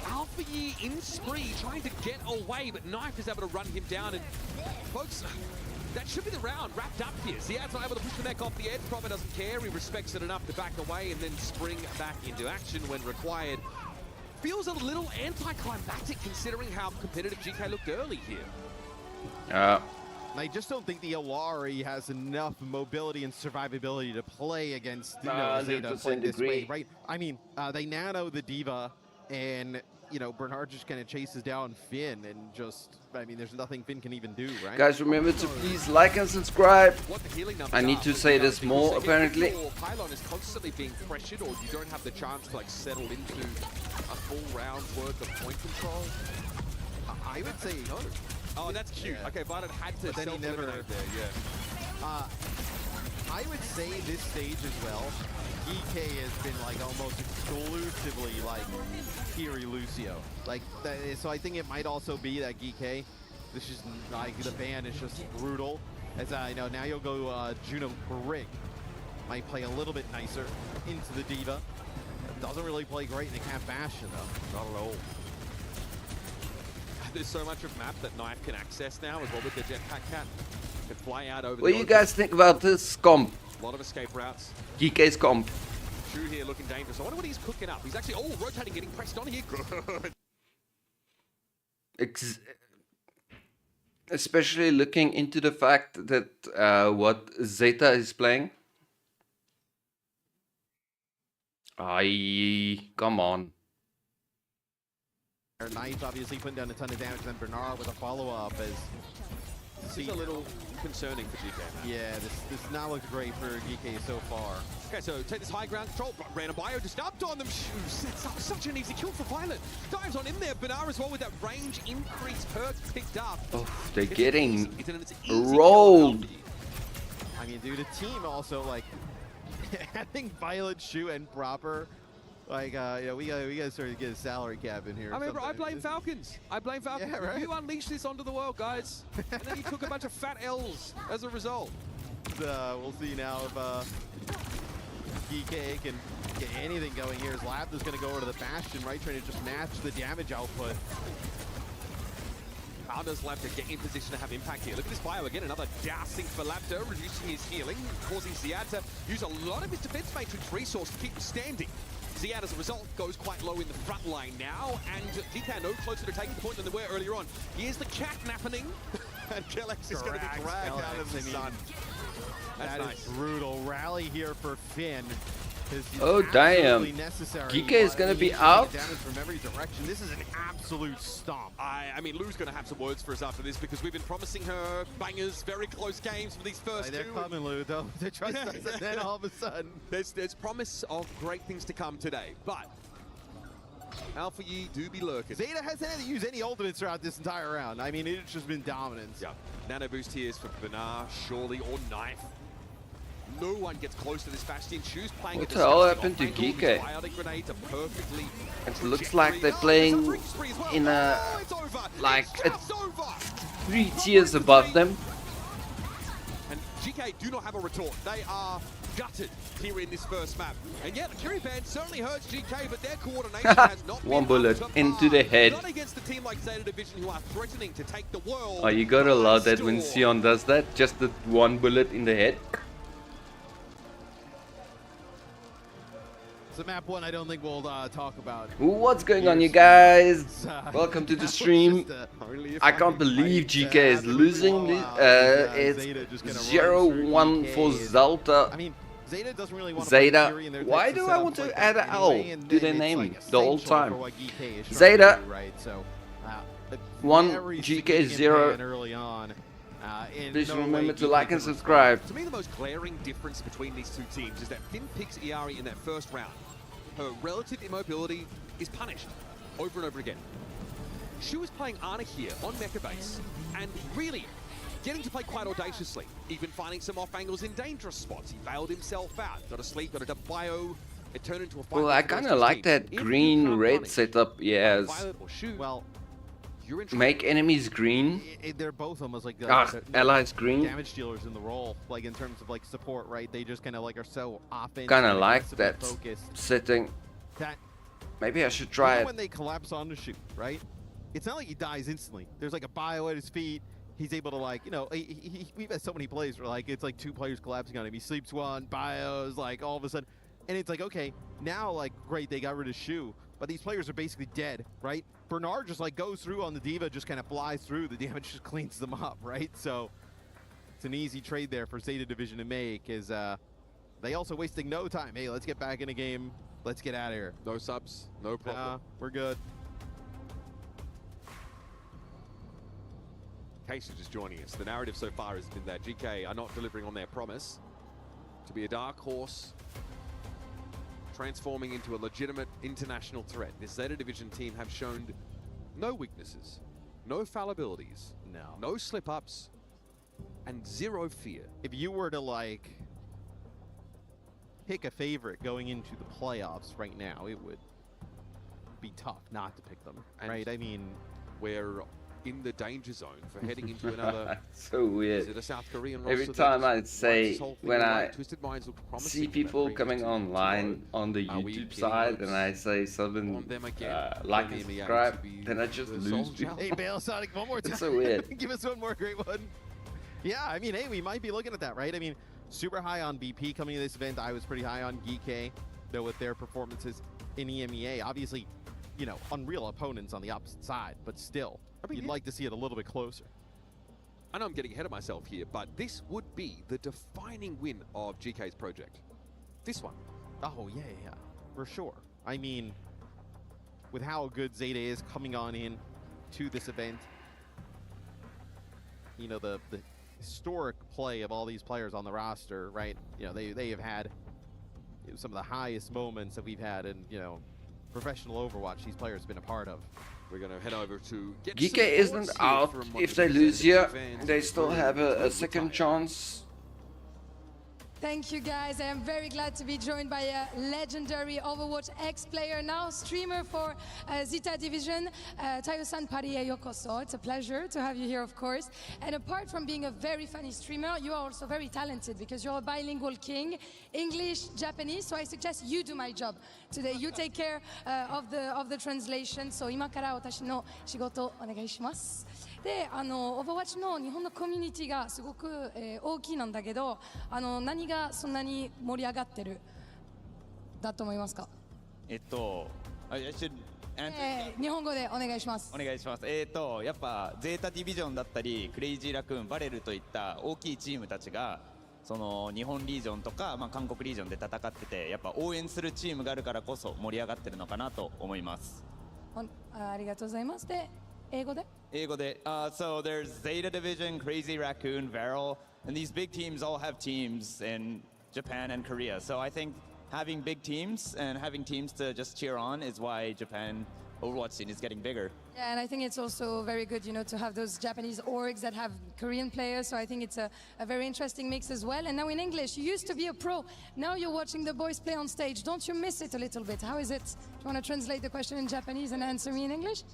Alpha Yi in spree, trying to get away, but Knife is able to run him down. And folks, that should be the round wrapped up here. Ziad's not able to push the neck off the edge. Proper doesn't care. He respects it enough to back away and then spring back into action when required. Feels a little anticlimactic considering how competitive GK looked early here. I just don't think the Olari has enough mobility and survivability to play against Zeta playing this way, right? I mean, they nano the Diva, and Bernard just kind of chases down Finn, and just, I mean, there's nothing Finn can even do, right? Guys, remember to please like and subscribe. I need to say this more, apparently. If your pylon is constantly being pressured, or you don't have the chance to settle into a full round's worth of point control, I would say no. Oh, that's cute. Yeah. Okay, Violet had to But then he never self-eliminate there, yeah. I would say this stage as well, EK has been almost exclusively Kiri Lucio. So I think it might also be that GK, this is the ban is just brutal. As I know, now you'll go Juno Brig. Might play a little bit nicer into the Diva. Doesn't really play great in the Cat Bastion though, not at all. There's so much of map that Knife can access now as well with the Jetpack Cat. Can fly out over What the do you guys think about this comp? A lot of escape routes. GK's comp. Shu here looking dangerous. I wonder what he's cooking up. He's actually, rotating, getting pressed on here. Good. Especially looking into the fact that what Zeta is playing. Come on. Knife obviously putting down a ton of damage, then Bernard with a follow-up as... This is a little concerning for GK. Yeah, this not looks great for GK so far. Okay, so take this high ground control. Random Bio just upped on them. Sets up such an easy kill for Violet. Dives on in there. Bernard as well with that range increase perk picked up. Oh, they're getting it's rolled. I mean, dude, the team also, having Violet, Shu, and Proper... we gotta sort of get a salary cap in here. I mean, I blame Falcons. I blame Falcons. Yeah, right? You unleashed this onto the world, guys. And then you took a bunch of fat L's as a result. We'll see now if DK can get anything going here. His Lapda's going to go over to the Bastion, right? Trying to just match the damage output. How does Lapda get in position to have impact here? Look at this bio again, another dousing for Lapda, reducing his healing, causing Ziad to use a lot of his defense matrix resource to keep him standing. Ziad, as a result, goes quite low in the front line now, and DK no closer to taking the point than they were earlier on. Here's the cat napping, and Kellex is going to be dragged out of the sun. That's That nice. is brutal. Rally here for Finn. Oh, damn. GK is going to be out? Damage from every direction. This is an absolute stomp. I mean, Lou's going to have some words for us after this because we've been promising her bangers, very close games for these first They're two. coming, Lou. Don't trust us. And then all of a sudden, there's promise of great things to come today. But Alpha Yi do be lurking. Zeta hasn't had to use any ultimates throughout this entire round. I mean, it's just been dominance. Yeah. Nano boost here is for Bernard, Surely, or Knife. No one gets close to this Bastion. Shu's playing What the hell happened to GK? It looks like they're playing in a 3 tiers above them. And GK do not have a retort. They are gutted here in this first map. And yeah, the Kiri ban certainly hurts GK, but their coordination has not One been bullet up to into the par. head. Not against a team like Zeta Division who are threatening to take the world. Oh, you gotta love that when Sion does that. Just the one bullet in the head. So map 1, I don't think we'll talk about. What's going on, you guys? Welcome to the stream. I can't believe GK is losing. It's 0-1 for Zalta. I mean, Zeta doesn't really want Zeta. Why do I want to add an L to their name the whole time? Zeta. 1, GK 0. Early on. Please remember to like and subscribe. To me, the most glaring difference between these two teams is that Finn picks Iari in that first round. Her relative immobility is punished over and over again. Shu is playing Ana here on Mecha Base and really getting to play quite audaciously, even finding some off angles in dangerous spots. He bailed himself out, got a sleep, got a bio. It turned into a fight. Well, I kind of like that green-red setup. Yes. Well, make enemies green. They're both almost like allies green. Damage dealers in the role, like in terms of support, right? They just kind of are so offensive. Kind of like that focused. setting. Maybe I should try Even it. when they collapse on the shoot, right? It's not like he dies instantly. There's a bio at his feet. He's able to we've had so many plays where it's 2 players collapsing on him. He sleeps one, bios, all of a sudden, and it's okay, now great, they got rid of Shu. But these players are basically dead, right? Bernard just goes through on the Diva, just kind of flies through. The damage just cleans them up, right? So It's an easy trade there for Zeta Division to make, is they also wasting no time. Hey, let's get back in a game. Let's get out of here. No subs, no problem. We're good. In case you're just joining us, the narrative so far has been that GK are not delivering on their promise to be a dark horse, transforming into a legitimate international threat. This Zeta Division team have shown no weaknesses, no fallibilities, no slip-ups, and zero fear. If you were to, like, pick a favorite going into the playoffs right now, it would be tough not to pick them, right? I mean, we're in the danger zone for heading into another. So weird. Is it a South Korean Every roster time that I say, when I Twisted Minds look promising see from that people previous coming 2-0, online on the are we YouTube getting side and hopes I say something on them again like for and the MEA subscribe, to be then I just the lose soldier? people. hey, Bale Sonic, one more time. It's so weird. Give us one more great one. Yeah, I mean, hey, we might be looking at that, right? I mean, super high on BP coming to this event. I was pretty high on GK, though, with their performances in EMEA. Obviously, you know, unreal opponents on the opposite side, but still, you'd like to see it a little bit closer. I know I'm getting ahead of myself here, but this would be the defining win of GK's project. This one. Oh, yeah, for sure. I mean, with how good Zeta is coming on in to this event, you know, the historic play of all these players on the roster, right? You know, they have had some of the highest moments that we've had in, you know, professional Overwatch these players have been a part of. We're going to head over to get GK isn't out. If they lose here, they still have a second chance. Thank you, guys. I am very glad to be joined by a legendary Overwatch ex-player, now streamer for Zeta Division, Tayo-san Parie Yokoso. It's a pleasure to have you here, of course. And apart from being a very funny streamer, you are also very talented because you're a bilingual king, English, Japanese. So I suggest you do my job today. You take care of the translation. So 今から私の仕事お願いします。で、Overwatch の日本のコミュニティがすごく、大きいなんだけど、何がそんなに盛り上がってるだと思いますか？I should answer 日本語でお願いします。お願いします。やっぱゼータディビジョンだったりクレイジーラクーン、バレルといった大きいチームたちがその日本リージョンとか、韓国リージョンで戦ってて、やっぱ応援するチームがあるからこそ盛り上がってるのかなと思います。ありがとうございます。で、英語でSo there's Zeta Division, Crazy Raccoon, Varel, and these big teams all have teams in Japan and Korea. So I think having big teams and having teams to just cheer on is why Japan Overwatch scene is getting bigger. Yeah, and I think it's also very good, you know, to have those Japanese orgs that have Korean players. So I think it's a very interesting mix as well. And now in English, you used to be a pro. Now you're watching the boys play on stage. Don't you miss it a little bit? How is it? Do you want to translate the question in Japanese and answer me in English?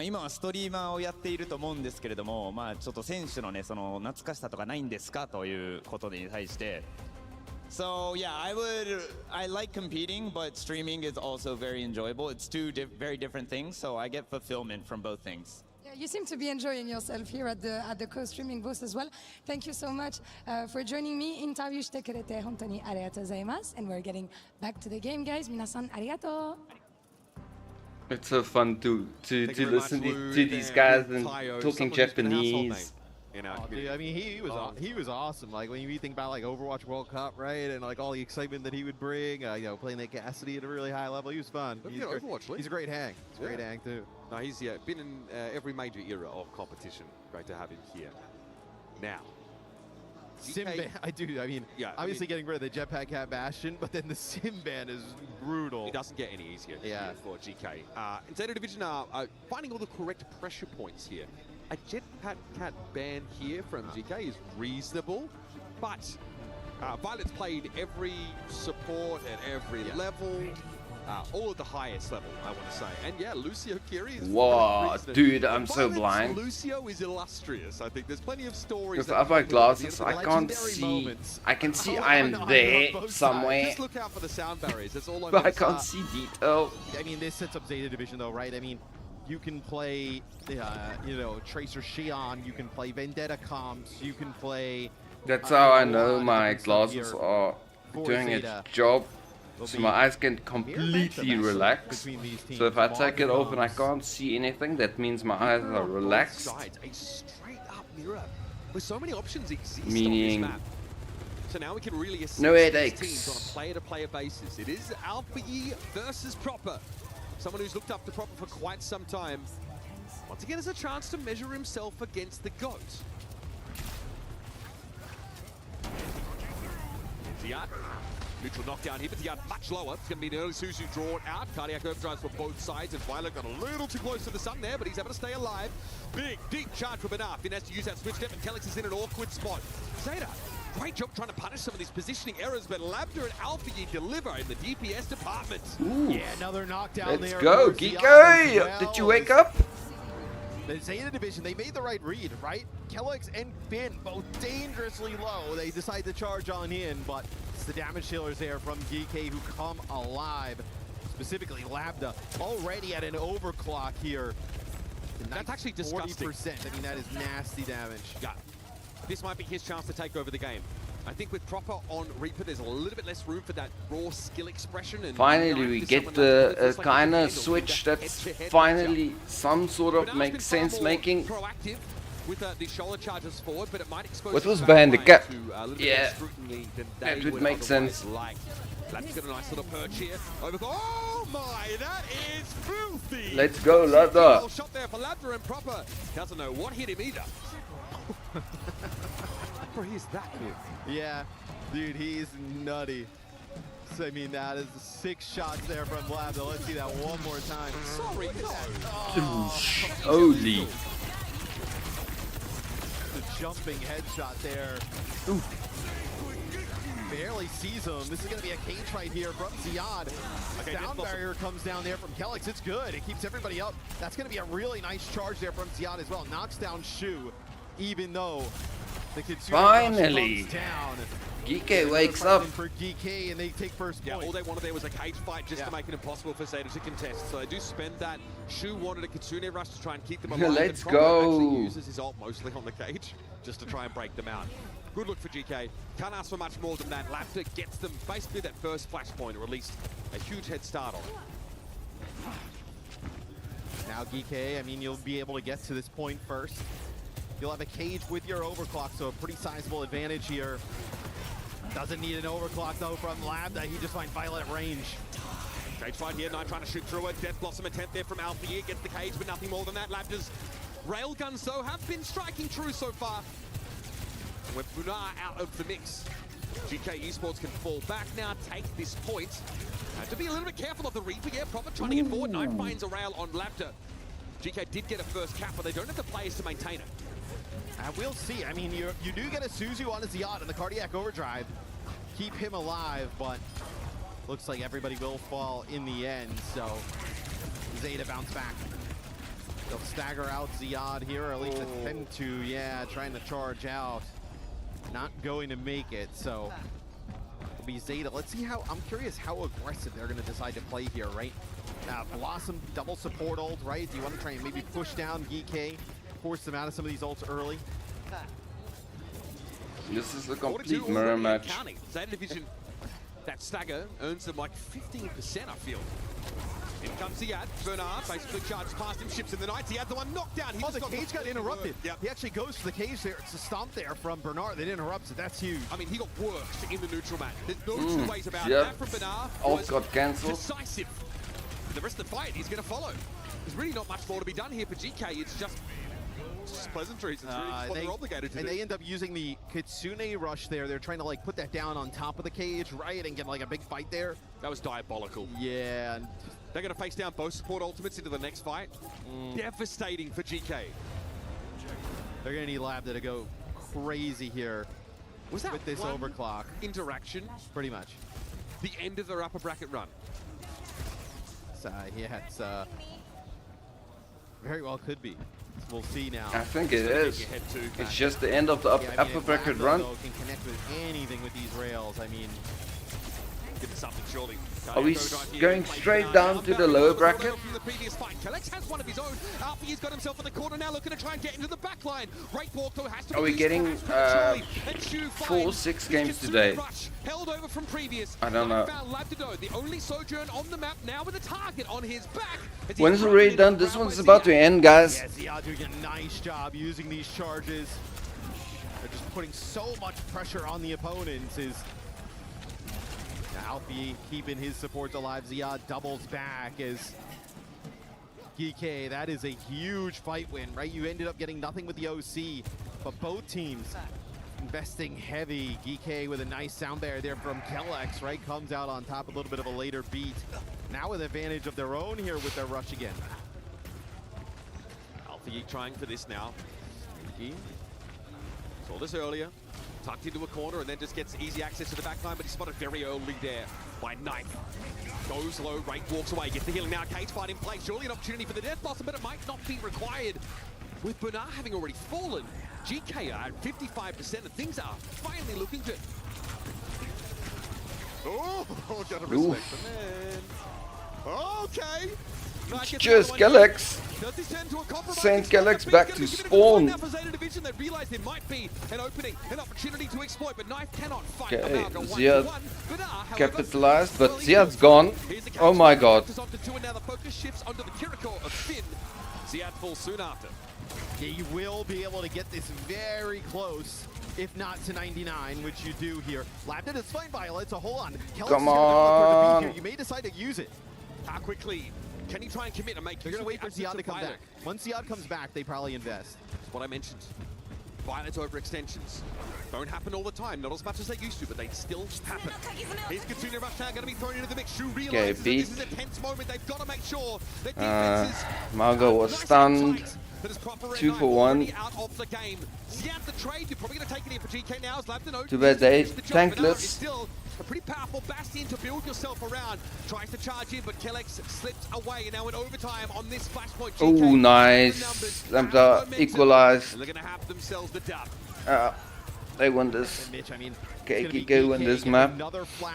今はストリーマーをやっていると思うんですけれども、ちょっと選手のね、その懐かしさとかないんですかということに対して。So yeah, I like competing, but streaming is also very enjoyable. It's two very different things, so I get fulfillment from both things. Yeah, you seem to be enjoying yourself here at the co-streaming booth as well. Thank you so much for joining me. インタビューしてくれて本当にありがとうございます。And we're getting back to the game, guys. 皆さんありがとう。It's so fun to listen to these guys and talking Japanese. Dude, I mean, he was awesome. Like when you think about like Overwatch World Cup, right, and like all the excitement that he would bring, you know, playing that Cassidy at a really high level, he was fun. He's a great hang. He's a great hang too. No, he's been in every major era of competition. Great to have him here. Now. Simban, I mean, obviously getting rid of the Jetpack Cat Bastion, but then the Simban is brutal. It doesn't get any easier here for GK. Zeta Division are finding all the correct pressure points here. A Jetpack Cat ban here from GK is reasonable, but Violet's played every support at every level. All at the highest level, I want to say. And yeah, Lucio Kiri is... Whoa, dude, I'm so blind. Lucio is illustrious. I think there's plenty of stories... With other glasses, I can't see. I can see I am there somewhere. Just look out for the sound barriers. That's all I'm But I can't see detail. I mean, this sets up Zeta Division though, right? I mean, you can play, you know, Tracer Xion, you can play Vendetta Comps, you can play... That's how I know my glasses are doing its job. So my eyes can completely relax. So if I take it off and I can't see anything, that means my eyes are relaxed. A straight up mirror with so many options exist on this Meaning map. So now we can really assess no these headaches. teams on a player-to-player basis. It is Alpha versus Proper. Someone who's looked up to Proper for quite some time. Once again, has a chance to measure himself against the GOAT. Ziad, neutral knockdown here, but Ziad much lower. It's going to be an early Suzu drawn out. Cardiac overdrives for both sides, and Violet got a little too close to the sun there, but he's able to stay alive. Big, deep charge for Benar. Finn has to use that switch step, and Kelix is in an awkward spot. Zeta, great job trying to punish some of these positioning errors, but Labda and Alpha deliver in the DPS department. Ooh. Yeah, another knockdown Let's there. go, Geeko! Did you wake up? The Zeta division, they made the right read, right? Kelix and Finn both dangerously low. They decide to charge on in, but it's the damage dealers there from GK who come alive. Specifically, Labda already at an overclock here. That's actually disgusting. 40%. I mean, that is nasty damage. Yeah. This might be his chance to take over the game. I think with Proper on Reaper, there's a little bit less room for that raw skill expression. And Finally, we get the kind of switch that's finally some sort of makes sense making. Proactive with the shoulder charges forward, but it might expose What was behind the gap? Yeah, that would make sense. Lab's got a nice little perch here. Oh my, that is filthy! Let's go, Lada. Shot there for Labda and Proper. Doesn't know what hit him either. Where is that kid? Yeah, dude, he's nutty. So, I mean, that is 6 shots there from Labda. Let's see that one more time. Sorry, Holy. The jumping headshot there. Ooh. Barely sees him. This is going to be a cage fight here from Ziad. A sound barrier comes down there from Kelix. It's good. It keeps everybody up. That's going to be a really nice charge there from Ziad as well. Knocks down Shu, even though the Kitsune Finally, down. Geeko wakes up. For Geeko, and they take first point. Yeah, all they wanted there was a cage fight just to make it impossible for Zeta to contest. So they do spend that. Shu wanted a Kitsune rush to try and keep them alive. Let's and Proper go. actually uses his ult mostly on the cage just to try and break them out. Good look for GK. Can't ask for much more than that. Labda gets them basically that first flashpoint, or at least a huge head start on it. Now GK, I mean, you'll be able to get to this point first. You'll have a cage with your overclock, so a pretty sizable advantage here. Doesn't need an overclock though from Labda. He just finds Violet at range. Cage fight here, Knight trying to shoot through it. Death Blossom attempt there from Alpha. Gets the cage, but nothing more than that. Labda's railguns though have been striking true so far. With Bunar out of the mix, GK Esports can fall back now, take this point. Have to be a little bit careful of the Reaper. Yeah, Proper trying to get forward. Knight finds a rail on Labda. GK did get a first cap, but they don't have the players to maintain it. And we'll see. I mean, you do get a Suzu on a Ziad in the cardiac overdrive. Keep him alive, but looks like everybody will fall in the end. So Zeta bounce back. They'll stagger out Ziad here, or at least attempt to. Yeah, trying to charge out. Not going to make it. So it'll be Zeta. Let's see how. I'm curious how aggressive they're going to decide to play here, right? Blossom double support ult, right? Do you want to try and maybe push down GK? Force them out of some of these ults early. This is a complete mirror match. Zeta Division, that stagger earns them like 15%, I feel. In comes Ziad. Bernard basically charges past him, ships in the night. Ziad, the one knocked down. The cage got interrupted. Yep. He actually goes for the cage there. It's a stomp there from Bernard that interrupts it. That's huge. I mean, he got worked in the neutral mat. There's no two ways about it. That from Bernard Ult got cancelled. Decisive. The rest of the fight, he's going to follow. There's really not much more to be done here for GK. It's just pleasantries. It's really what they're obligated to do. And they end up using the Kitsune rush there. They're trying to like put that down on top of the cage, right, and get like a big fight there. That was diabolical. Yeah. They're going to face down both support ultimates into the next fight. Devastating for GK. They're going to need Labda to go crazy here. Was that with this overclock interaction? Pretty much. The end of their upper bracket run. So, yeah, it's very well could be. We'll see now. I think it is. It's just the end of the upper bracket run. Can connect with anything with these rails. I mean, give it something surely. Are we going straight down to the lower bracket? From the previous fight. Kelix has one of his own. Alfie's got himself in the corner now, looking to try and get into the back line. Right walk though has to. Are we getting 4-6 games today? Held over from previous. I don't know. The only Sojourn on the map now with a target on his back. When it's already done, this one's about to end, guys. Yes, Ziad doing a nice job using these charges. putting so much pressure on the opponents is Alfie keeping his supports alive. Ziad doubles back as GK, that is a huge fight win, right? You ended up getting nothing with the OC, but both teams investing heavy. GK with a nice sound barrier there from Kellex, right? Comes out on top, a little bit of a later beat. Now with advantage of their own here with their rush again. Alfie trying for this now. He saw this earlier. Tucked into a corner and then just gets easy access to the back line, but he's spotted very early there by Knife. Goes low, right, walks away, gets the healing now. Cage fight in place. Surely an opportunity for the Death Blossom, but it might not be required. With Bernard having already fallen, GK are at 55% and things are finally looking good. Oh, gotta respect the man. Okay. Just Galax. Send Galax back to spawn. Okay, Ziad capitalized, but Ziad's gone. Oh my god. Ziad falls soon after. Yeah, you will be able to get this very close, if not to 99, which you do here. Labded is fine, Violet, so hold on. Come on. Here. You may decide to use it. How quickly can you try and commit and make? They're going to wait for Ziad to come back. Once Ziad comes back, they probably invest. That's what I mentioned. Violent overextensions don't happen all the time, not as much as they used to, but they still happen. Here's Katsuna Rushdown going to be thrown into the mix. Shu realizes that this is a tense moment. They've got to make sure that defenses Margot was stunned. 2 for 1. Too bad they tankless. A pretty powerful bastion to build yourself around. Tries to charge in, but Kellex slips away. And now in overtime on this flashpoint. Oh, nice. Lambda equalized. And they're going to have themselves the dub. They won this. KKK win this map.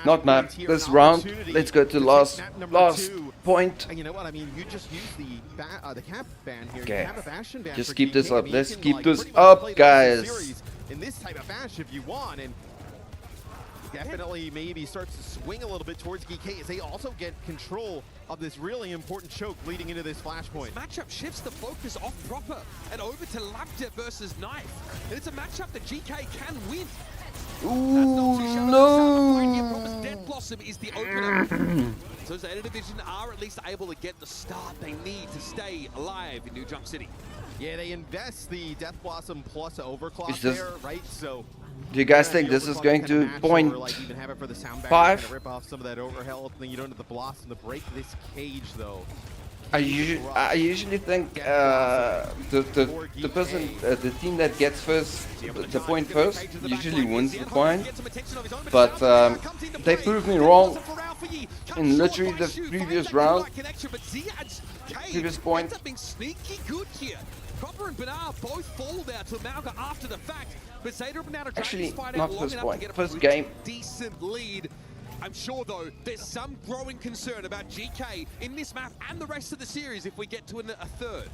Not map, this round. Let's go to last point. And you know what, I mean, you just use the cap ban here. Okay. You have a bastion ban Just for keep this GK. up. You Let's can, keep like, this pretty much play up, the whole guys. series in this type of bash if you want. And definitely maybe starts to swing a little bit towards GK as they also get control of this really important choke leading into this flashpoint. This matchup shifts the focus off Proper and over to Labda versus Knife. And it's a matchup that GK can win. Ooh, no! Proper's Death Blossom is the opener. So Zeta Division are at least able to get the start they need to stay alive in New Jump City. Yeah, they invest the Death Blossom plus overclock there, right? So do you guys think this is going to point like even have it for the sound 5? rip off some of that overhealth, then you don't have the Blossom to break this cage though. I usually think the team that gets the point first usually wins the point, but they proved me wrong in literally the previous round, previous point. Proper and Bernard both fall there to Malga after the fact, but Zeta and Bernard Actually, fight not out long first enough point, to get a first pretty game. decent lead. I'm sure, though, there's some growing concern about GK in this map and the rest of the series if we get to a third.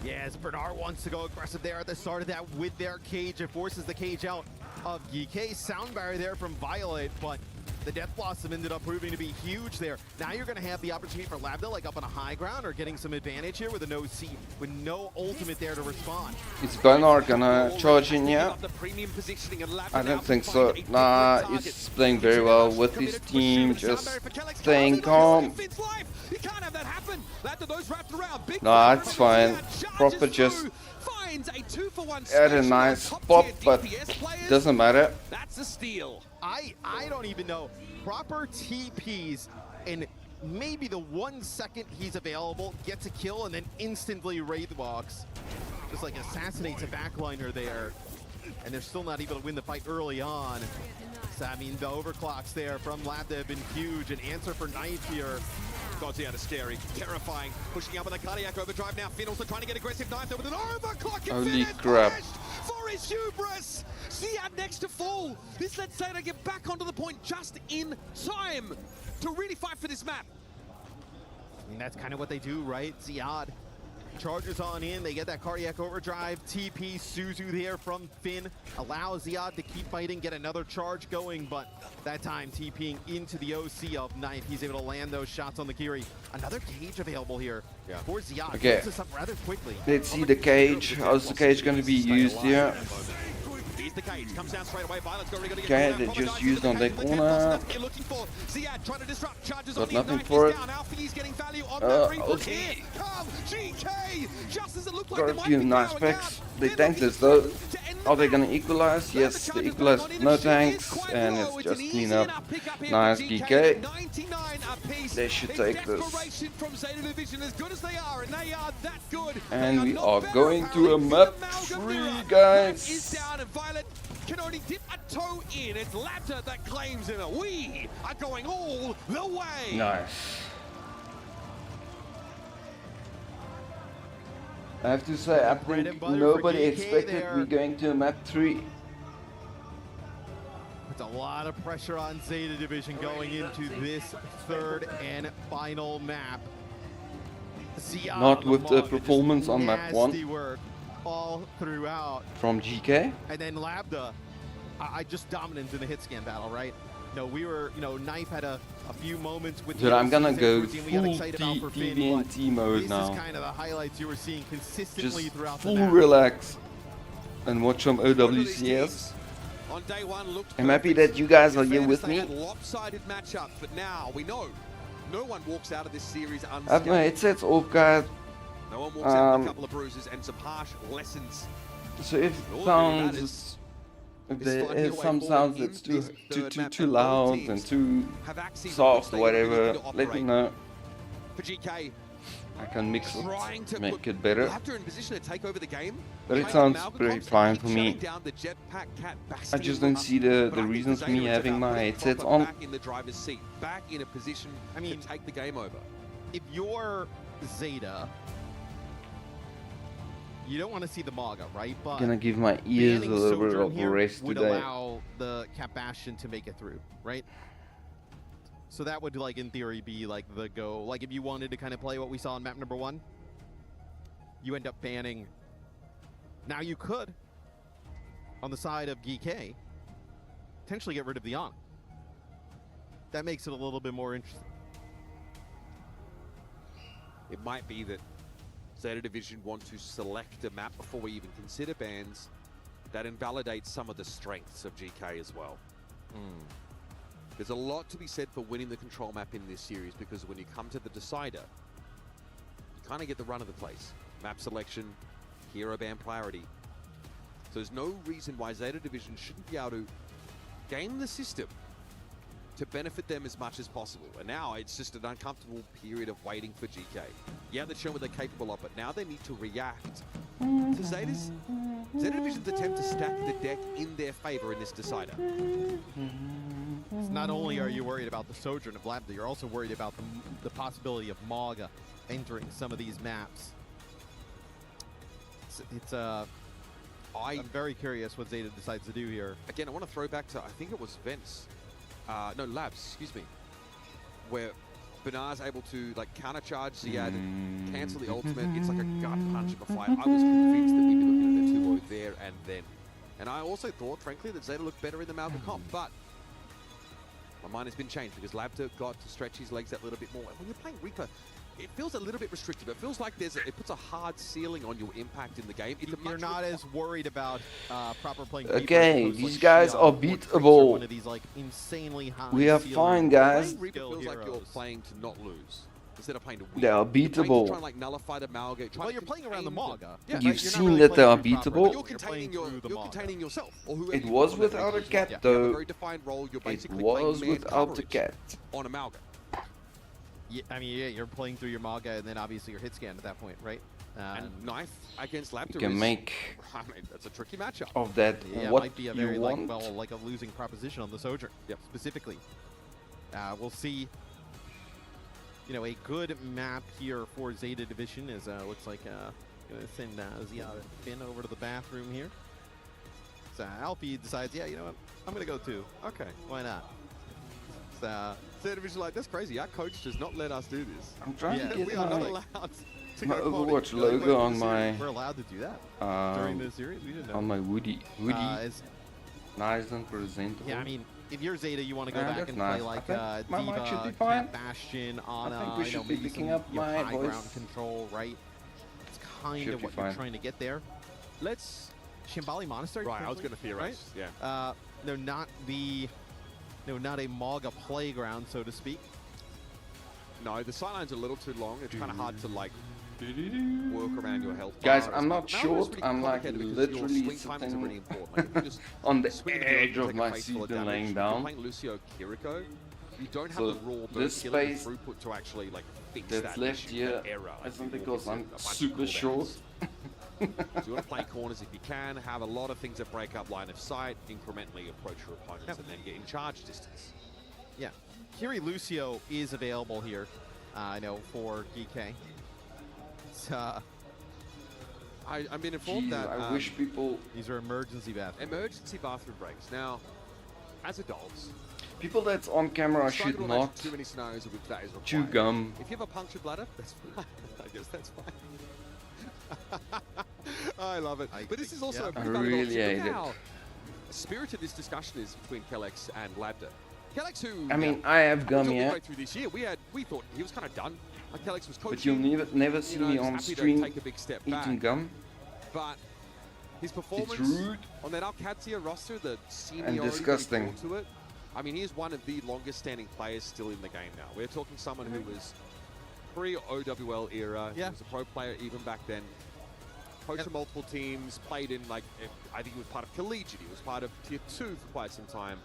Yes, Bernard wants to go aggressive there at the start of that with their cage. It forces the cage out of GK. Sound barrier there from Violet, but the Death Blossom ended up proving to be huge there. Now you're going to have the opportunity for Labda like up on a high ground or getting some advantage here with a no C, with no ultimate there to respond. Is Bernard gonna charge in here? I don't think so. Nah, he's playing very well with his team, just staying calm. Nah, it's fine. Proper just had a nice pop, but doesn't matter. That's a steal. I don't even know. Proper TPs in maybe the 1 second he's available, gets a kill, and then instantly Wraith walks. Just like assassinates a backliner there. And they're still not able to win the fight early on. So, I mean, the overclocks there from Labda have been huge. An answer for Knife here. Godziata is scary, terrifying, pushing up with a cardiac overdrive now. Finn also trying to get aggressive. Knife there with an overclock. Holy crap. For his hubris. Ziad next to fall. This lets Zeta get back onto the point just in time to really fight for this map. I mean, that's kind of what they do, right? Ziad charges on in, they get that cardiac overdrive. TP Suzu there from Finn allows Ziad to keep fighting, get another charge going, but that time TPing into the OC of Knife. He's able to land those shots on the Kiri. Another cage available here for Ziad. Okay, this up rather quickly. let's see the cage. How's the cage going to be used here? the cage. Comes down straight away. Violet's got to Okay, they just used on their corner. Got nothing for it. Ulti. Got a few nice packs. They tanked this though. Are they gonna equalize? Yes, they equalized. No tanks, and it's just clean up. Nice GK. They should take this. And we are going to a map 3, guys. Can only dip a toe in. It's Lapta that claims him. We are going all the way. Nice. I have to say, I think nobody expected we're going to a map 3. It's a lot of pressure on Zeta Division going into this third and final map. Not with the performance on map 1 work all throughout from GK. And then Labda, I just dominant in the hit scan battle, right? We were, Knife had a few moments with. Dude, I'm gonna go full TVNT mode now. This is kind of the highlights you were seeing consistently Just throughout full the map. relax and watch some OWCS. I'm happy that you guys are here with me. Lopsided matchup, but now we know no one walks out of this series unscathed. I have my headsets off, guys. No one walks out with a couple of bruises and some harsh lessons. So if there is some sounds that's too loud and too soft or whatever, let me know. For GK, I can mix it to make it better. in position to take over the game. But it sounds pretty fine for me. I just don't see the reasons for me having my headsets on. Back in the driver's seat, back in a position to take the game over. If you're Zeta, you don't want to see the Maga, right? But Gonna give my ears a little bit of a rest would today. allow the Cat Bastion to make it through, right? So that would, in theory, be the go. Like if you wanted to kind of play what we saw on map number 1, you end up banning. Now you could, on the side of GK, potentially get rid of the Ana. That makes it a little bit more interesting. It might be that Zeta Division want to select a map before we even consider bans. That invalidates some of the strengths of GK as well. There's a lot to be said for winning the control map in this series, because when you come to the decider, you kind of get the run of the place. Map selection, hero ban priority. So there's no reason why Zeta Division shouldn't be able to game the system to benefit them as much as possible. And now it's just an uncomfortable period of waiting for GK. Yeah, they've shown what they're capable of, but now they need to react to Zeta Division's attempt to stack the deck in their favor in this decider. So not only are you worried about the Sojourn of Labda, you're also worried about the possibility of Maga entering some of these maps. I'm very curious what Zeta decides to do here. Again, I want to throw back to, I think it was Vents. No, Labs, excuse me. Where Banar's able to countercharge Ziad and cancel the ultimate. It's like a gut punch of a fight. I was convinced that we'd be looking at a 2-0 there and then. And I also thought, frankly, that Zeta looked better in the Malga comp, but my mind has been changed because Labda got to stretch his legs that little bit more. And when you're playing Reaper, it feels a little bit restrictive. It feels like it puts a hard ceiling on your impact in the game. You're not as worried about proper playing. Okay, these guys are beatable. One of these, insanely high. We are fine, guys. Reaper feels like you're playing to not lose instead of playing to win. They are beatable. You're trying to nullify the Malga. Well, you're playing around the Maga. Yeah, You've seen that they are beatable. You're containing yourself. Or it was without a cat, though. It was without the cat. On a Malga. Yeah, I mean, you're playing through your Maga and then obviously your hit scan at that point, right? And Knife against Lapta you can make that's a tricky matchup. Of that, yeah, what it might be a very you want. a losing proposition on the Sojourn. Yep. Specifically, we'll see. A good map here for Zeta Division is looks like gonna send Ziad Finn over to the bathroom here. So Alfie decides, yeah, you know what, I'm gonna go too. Okay, why not? So Zeta Division that's crazy. Our coach does not let us do this. I'm trying to get we are not allowed to my go Overwatch logo on my. We're allowed to do that during the series. We didn't know. On my hoodie. Nice and presentable. Yeah, I mean, if you're Zeta, you want to go back and nice. play like my mic should be Diva, fine. Cat Bastion, Ana. I think we should be picking up my high voice. ground control, right? It's kind Should of be what you're fine. trying to get there. Let's Shambali Monastery. Right, I was going to theorize. Right? Yeah. No, not a Mauga playground, so to speak. No, the sightline's a little too long. It's kind of hard to like work around your health. Guys, bar. I'm not Malware is short. really I'm like complicated because your literally swing times are really sitting important. Like, if you just on the swing to edge open, of take a my face full seat of and damage. laying If you're down. playing Lucio Kiriko, you don't have So the raw this burst killing space throughput to actually like fix that's that left issue, here that error. isn't Like, because you I'm walk into a bunch of super short. cooldowns. So you want to play corners if you can, have a lot of things that break up line of sight, incrementally approach your opponents, and then get in charge distance. Yeah, Kiri Lucio is available here. I know for GK. It's, I've been informed that I wish people... These are emergency bathrooms. Emergency bathroom breaks. Now, as adults, People that's on camera should struggle to imagine not too many scenarios in which that is chew required. gum. If you have a punctured bladder, that's fine. I guess that's fine. I love it. But this is also a pretty valid really option. hate Look it. how spirited this discussion is between Kellex and Labda. Kellex, who I mean, I have gum, midway yeah. through this year, we thought he was kind of done. Like Kellex was coaching. But you'll never see me he's on happy to stream take a big step eating back. gum. But his performance rude. on that Alcadzia roster, the seniority And disgusting. that he brought to it, I mean, he is one of the longest standing players still in the game now. We're talking someone who was pre-OWL era. He was a pro player even back then. Coached multiple teams, played in like, I think he was part of Collegiate, he was part of Tier 2 for quite some time.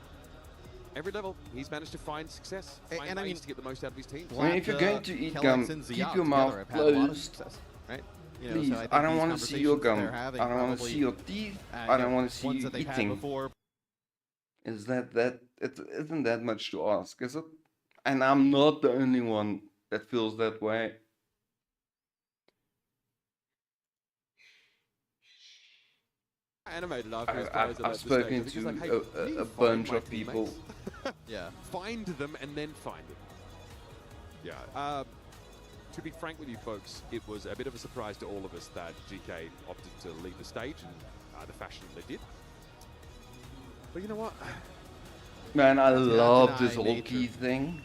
Every level, he's managed to find success, find ways to get the most out of his team. I mean, if you're going to eat gum, keep your mouth closed. Right? Please, so I don't want to see your gum. they're having I don't want to probably, see your teeth. I don't want to see ones you that they've had eating. before. Is it isn't that much to ask, is it? And I'm not the only one that feels that way. Animated after his I've players at the spoken stage. I think he's to like, hey, you a find bunch my of people. teammates. Yeah. Find them and then find them. Yeah. To be frank with you folks, it was a bit of a surprise to all of us that GK opted to leave the stage in the fashion they did. But you know what? Man, I love this deny whole nature. key thing.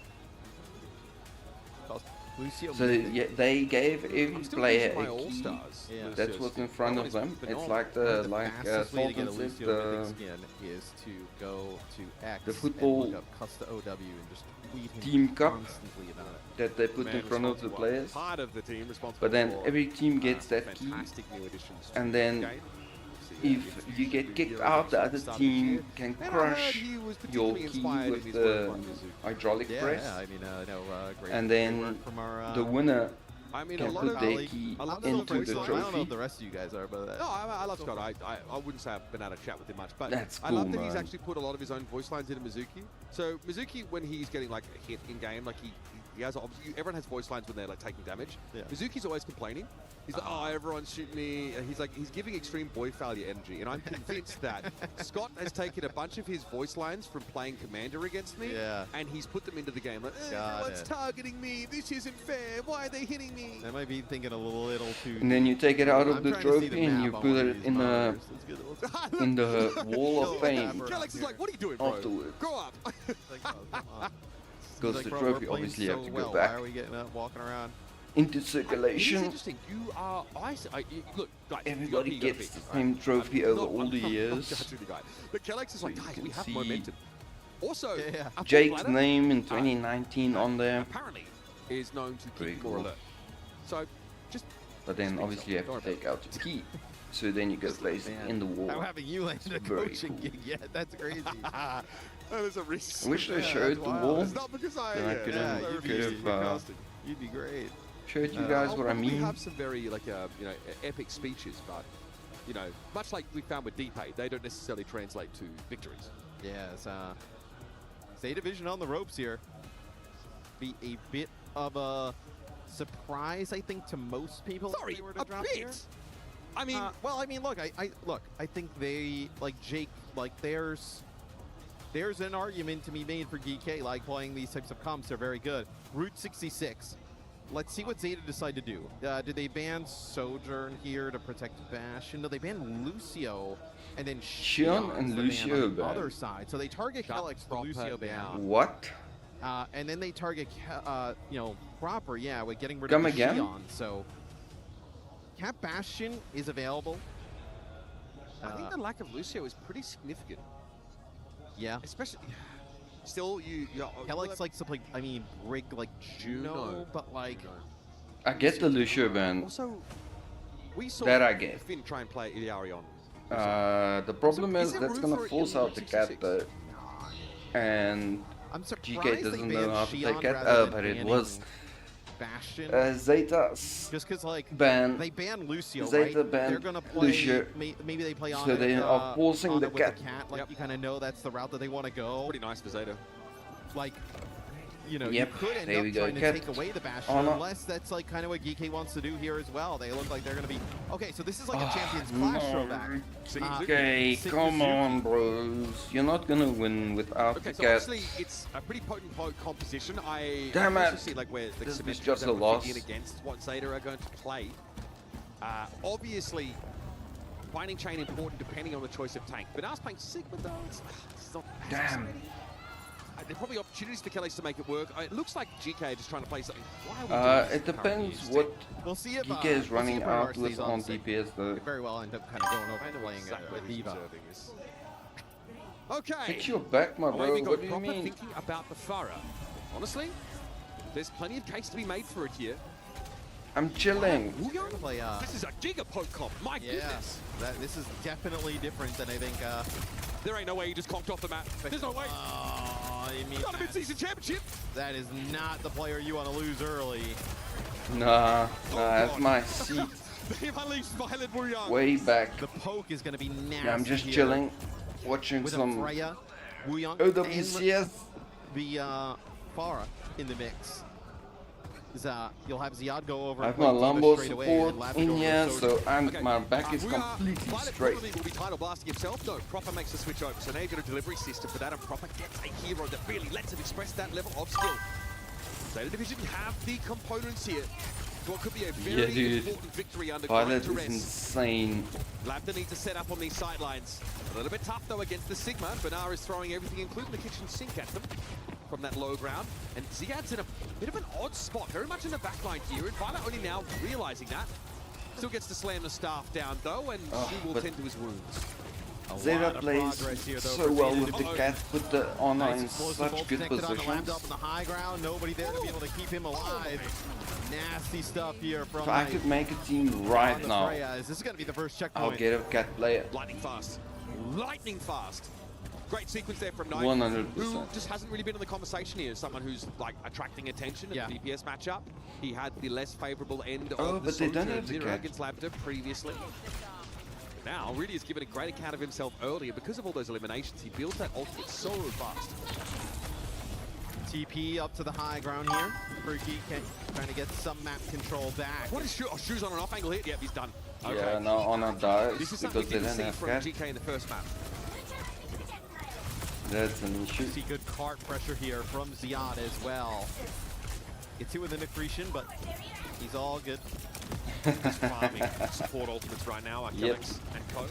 Lucio So yeah, they gave every still player using my a key. All-Stars. Yeah. That's Lucio's what's in front of them. phenomenal. It's like The Sultan fastest way to get a said, Lucio mythic skin is to go to X the and football look up Custa OW and just tweet him team cup constantly about it. that they put in Man front of the responsible- players. Part of the team responsible But then for, every team gets that key, fantastic new additions to and the then game. if you get kicked out, the other team can crush your key with the hydraulic press, Yeah, I mean, great. and great then work from our, the winner I mean, can a lot put of their colleague- key a lot of into the voice lines- I don't know trophy. if the rest of you guys are, but No, I love Scott. I wouldn't say I've been able to chat with him much, but That's I love cool, that he's man. actually put a lot of his own voice lines into Mizuki. So Mizuki, when he's getting like a hit in game, like he has obviously everyone has voice lines when they're like taking damage. Yeah. Mizuki's always complaining. He's like, oh, everyone's shooting me. And he's giving extreme boy failure energy, and I'm convinced that Scott has taken a bunch of his voice lines from playing Commander against me, and he's put them into the game. Like, Got everyone's it. targeting me. This isn't fair. Why are they hitting me? I might be thinking a little too. And then you take it out of I'm the trying to see trophy the and map you on put one it of these in the monitors. Let's get it. Let's get it. in the wall of fame. Kellex is like, what are you doing, bro? Afterwards. Grow up. Because He's the like, "Bro, we're trophy playing obviously so have to well. go back Why are we getting up, walking around? into It is circulation. interesting. You are. Look, guys. Everybody you gotta gets pick, the same trophy over not- all the I'm not years. judging the guy. But Kellex is like, So you guys, can we have see momentum. Also, a full Jake's bladder, name in 2019 on there. apparently is known to Pretty keep more cool. alert. So, just. But then obviously you have to take out the key. So then you get placed in the wall. How having you landed a Very coaching cool. gig yet? That's crazy. There's a risk. I wish they Yeah, showed that's the wild. wall. It's not because I. Then I could have, you'd be could have You'd be great. showed you guys what I We mean. have some very epic speeches, but much like we found with D-Pay, they don't necessarily translate to victories. Yeah, it's State Division on the ropes here. Be a bit of a surprise, I think, to most people. if Sorry, they were to a drop bit? here. I mean, well, I mean, look, I think they like Jake. Like, there's an argument to be made for GK. Like playing these types of comps are very good. Route 66. Let's see what Zeta decide to do. Did they ban Sojourn here to protect Bastion? No, they banned Lucio, and then Xion and the ban Lucio on the banned. other side. So they target Kellex for Lucio ban. What? And then they target, proper, yeah, with getting rid Come of the again? Xion. So Cap Bastion is available. I think the lack of Lucio is pretty significant. Yeah. Especially, still, Kellex likes to play, I mean, rig like Juno, but like... I get the Lucio ban. Also, we saw that I get. Finn try and play Ilarion. The problem is that's gonna force out the cat though. And GK doesn't know how to play cat, but it was Bastion. Zeta's just because like ban. they ban Lucio, Zeta right? banned They're gonna play Lucio. maybe they play on So they are forcing on the it with cat. Like you kind of know that's the route that they want to go. Pretty nice for Zeta. Like, you know, Yep, you could end there up we go. trying to Cat take away the Bastion, on unless that's like kind of what GK wants to do here as well. They look like they're gonna be okay. So this is like a Champions Clash throwback. Okay, come on, bros. You're not gonna win without Okay, the so cat. obviously it's a pretty potent composition. Damn also it. see like where the This is symmetries just that a would loss. fit in against what Zeta are going to play. Obviously, finding chain important depending on the choice of tank. But us playing Sigma though, it's not as Damn. exciting. There are probably opportunities for Kellex to make it work. It looks like GK just trying to play something. Why are we doing this It depends what We'll see if, GK is running we'll see if out Mars with stays on sick. DPS though. Very well end up kind of going over playing with Diva. Okay. Get your back, my bro. We got What do you proper mean? thinking about the Farah. Honestly, there's plenty of case to be made for it here. I'm chilling. Play, This is a giga poke comp. My goodness. This is definitely different than I think. There ain't no way he just conked off the map. There's no way. I mean, Not a mid-season championship. that is not the player you want to lose early. Nah, that's my seat. They've unleashed Violet Wuyang. Way back. The poke is going to be nasty. Yeah, I'm just here. chilling, watching With some a Freya, Wuyang, OWCS. and the Farah in the mix. You'll have Ziad go over. I have and play my Diva Lambo straight away, support and Lab in go over here, Soda. so and my back is we are- completely Violet straight. probably will be title blasting himself. No, Proper makes the switch over. So now you've got a delivery system for that, and Proper gets a hero that really lets him express that level of skill. Zeta Division have the components here. So what could be a very dude. important victory under Violet grind is duress. insane. Lambda needs to set up on these sidelines. A little bit tough though against the Sigma. Benar is throwing everything, including the kitchen sink at them from that low ground. And Ziad's in a bit of an odd spot, very much in the backline here. And Violet only now realizing that. Still gets to slam the staff down though, and he will but tend to his wounds. Zeta plays so well with the cat, put the honor in Explosive such bolt good connected on the positions. Lambda up on the high ground. Nobody there to be able to keep him alive. Nasty stuff here from. If I could make a team right now, This is going to be the first checkpoint. I'll get a cat player. Lightning fast. Lightning fast. Great sequence there from Knight, 100%. who just hasn't really been in the conversation here. Someone who's like attracting attention in the DPS matchup. He had the less favorable end of the but they don't have the Zero cat. against Lambda previously. Now, really has given a great account of himself earlier. Because of all those eliminations, he built that ultimate so fast. TP up to the high ground here. Freaky trying to get some map control back. What is Shoes on an off angle hit? Yep, he's done. Yeah, now honor dies This is something because we they didn't didn't see have from cat. GK in the first map. That's an issue. See good cart pressure here from Ziad as well. Gets hit with an accretion, but he's all good. He's farming support ultimates right now. Yep. Kellex and Co.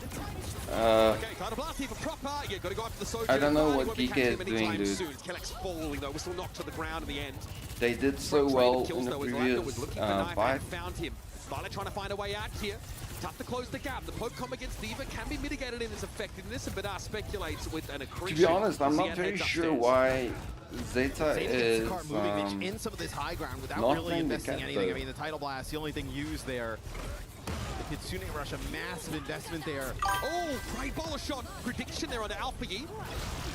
Okay, Title blast here for Proper. Yeah, got to go after the Sojourn. I don't know He what won't be GK catching is him doing, anytime dude. soon. Kellex falling though, was still knocked to the ground in the end. They did so well in the previous fight. Found him. Violet trying to find a way out here. Tough to close the gap. The poke comp against Diva can be mitigated in its effectiveness, and Benar speculates with an To accretion. be honest, I'm not Ziad very heads sure upstairs. why Zeta Gets is the cart moving in some of this high ground without not really playing the investing cat, anything. though. I mean, the Title Blast, the only thing used there. The Kitsune Rush, a massive investment there. Oh, great bowler shot prediction there on the Alpha Yi.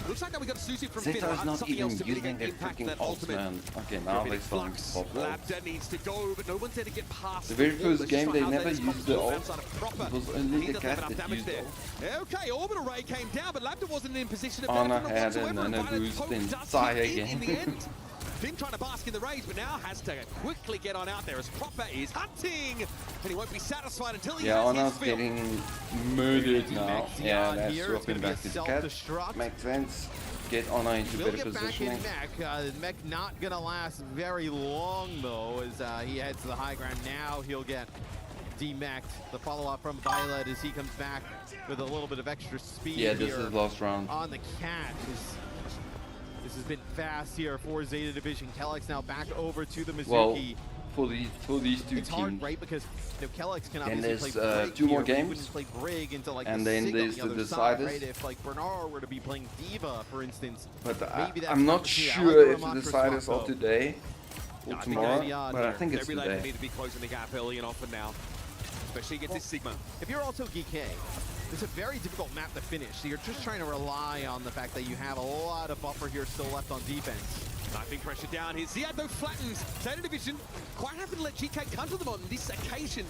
Looks like now we got a Susie from Finn. Zeta is not Something even else to using mitigate the their impact of freaking that ult, ultimate. man. Okay, now they found spot ult. Lambda needs to go, but no one's there to get past. The very wall. first Let's game just they try how never that is used the ult. outside of Proper. It was only He the doesn't cat have enough that damage used there. Okay, orbital ray came down, but Lambda wasn't in position to Honor benefit had whatsoever. an and Violet boost poke in does Sai hit in again. the end. Finn trying to bask in the rays, but now has to quickly get on out there as Proper is hunting, and he won't be satisfied until he Yeah, has Honor's his fill. getting murdered now. Max Yeah, Ziad that's here. It's swapping gonna be a back to the cat. self-destruct. Makes sense. Get Honor into We'll better get back in positioning. Mech. Mech not going to last very long, though, as he heads to the high ground. Now he'll get demeched. The follow-up from Violet as he comes back with a little bit of extra speed Yeah, this here is last round. on the cat. This has been fast here for Zeta Division. Kellex now back over to the Mizuki. Well, for these two it's teams. hard, right? Because Kellex can And obviously there's play Brig 2 more here, but he games, wouldn't play Brig into like and the then Sig there's on the other side, deciders. right? If like Bernard were to be playing Diva, for instance, But maybe that's I'm not opportunity. I sure like if the Ramatra deciders swap, are though. today or I think tomorrow, they are but I here. think it's Every lane today. need to be closing the gap early and often now, especially against this Sigma. If you're also GK, it's a very difficult map to finish. So you're just trying to rely on the fact that you have a lot of buffer here still left on defense. Knifing pressure down here. Ziad though flattens. Zeta Division quite happy to let GK come to them on this occasion.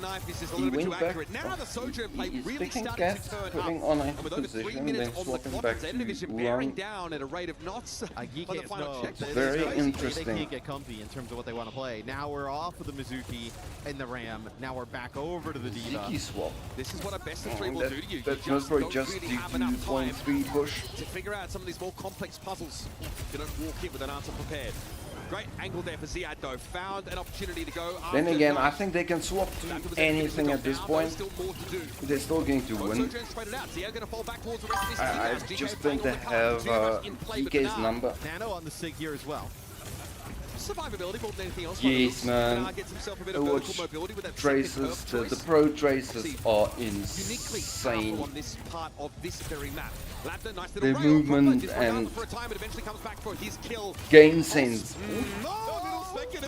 Knife is just a little bit too accurate. Now the Sojourn play really starting to turn putting up. on And with over 3 position, minutes then on the swapping clock, back Zeta to Division bearing run. down at a rate of knots on the final check. Very interesting. They can't get comfy in terms of what they want to play. Now we're off of the Mizuki and the Ram. Now we're back over to the Diva. Mizuki swap. This is what a best of 3 will that, do to you. That's You most probably don't just really due have to enough time 0.3 push. to figure out some of these more complex puzzles. You don't walk in with an answer prepared. Great angle there for Ziad though. Found an opportunity to go. Then after again, Knife. I think they can swap to Back the anything at this now, point. Still more to do. They're still going to win. Sojourn spread it out. Ziad going to fall back towards the rest of this I team. just GK think they playing on the have card. Two in play, but DK's Bernard. number. Nano on the Sig here as well. Survivability more than anything else. Yes, man. Bernard gets himself a bit of vertical Overwatch mobility with that traces, second the curve pro traces are uniquely insane. powerful on this part of this very map. Labda, nice The little rail, movement proper, disregard and for a time, but eventually comes back for his kill. game sense.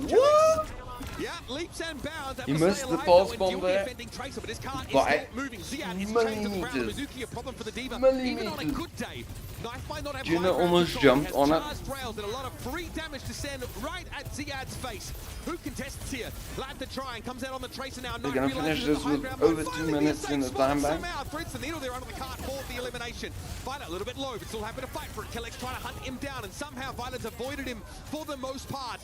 What? Yeah, leaps and bounds. He missed the pulse bomb there Tracer, but his car is by still moving. Ziad is trained to the ground. millimeters. Mizuki a problem for the Diva. Even on a good day, Knife might not have Juno high ground almost control. jumped He has on it. charged rails and a lot of free damage to send right at Ziad's face. Who contests here? Lab to try and comes out on the Tracer now. They're Knife gonna realizes finish that this the high with ground over might 2 finally be a minutes safe in the spot. time bank. Somehow threads the needle there under the cart for the elimination. Violet a little bit low, but still happy to fight for it. Kellex trying to hunt him down, and somehow Violet's avoided him for the most part.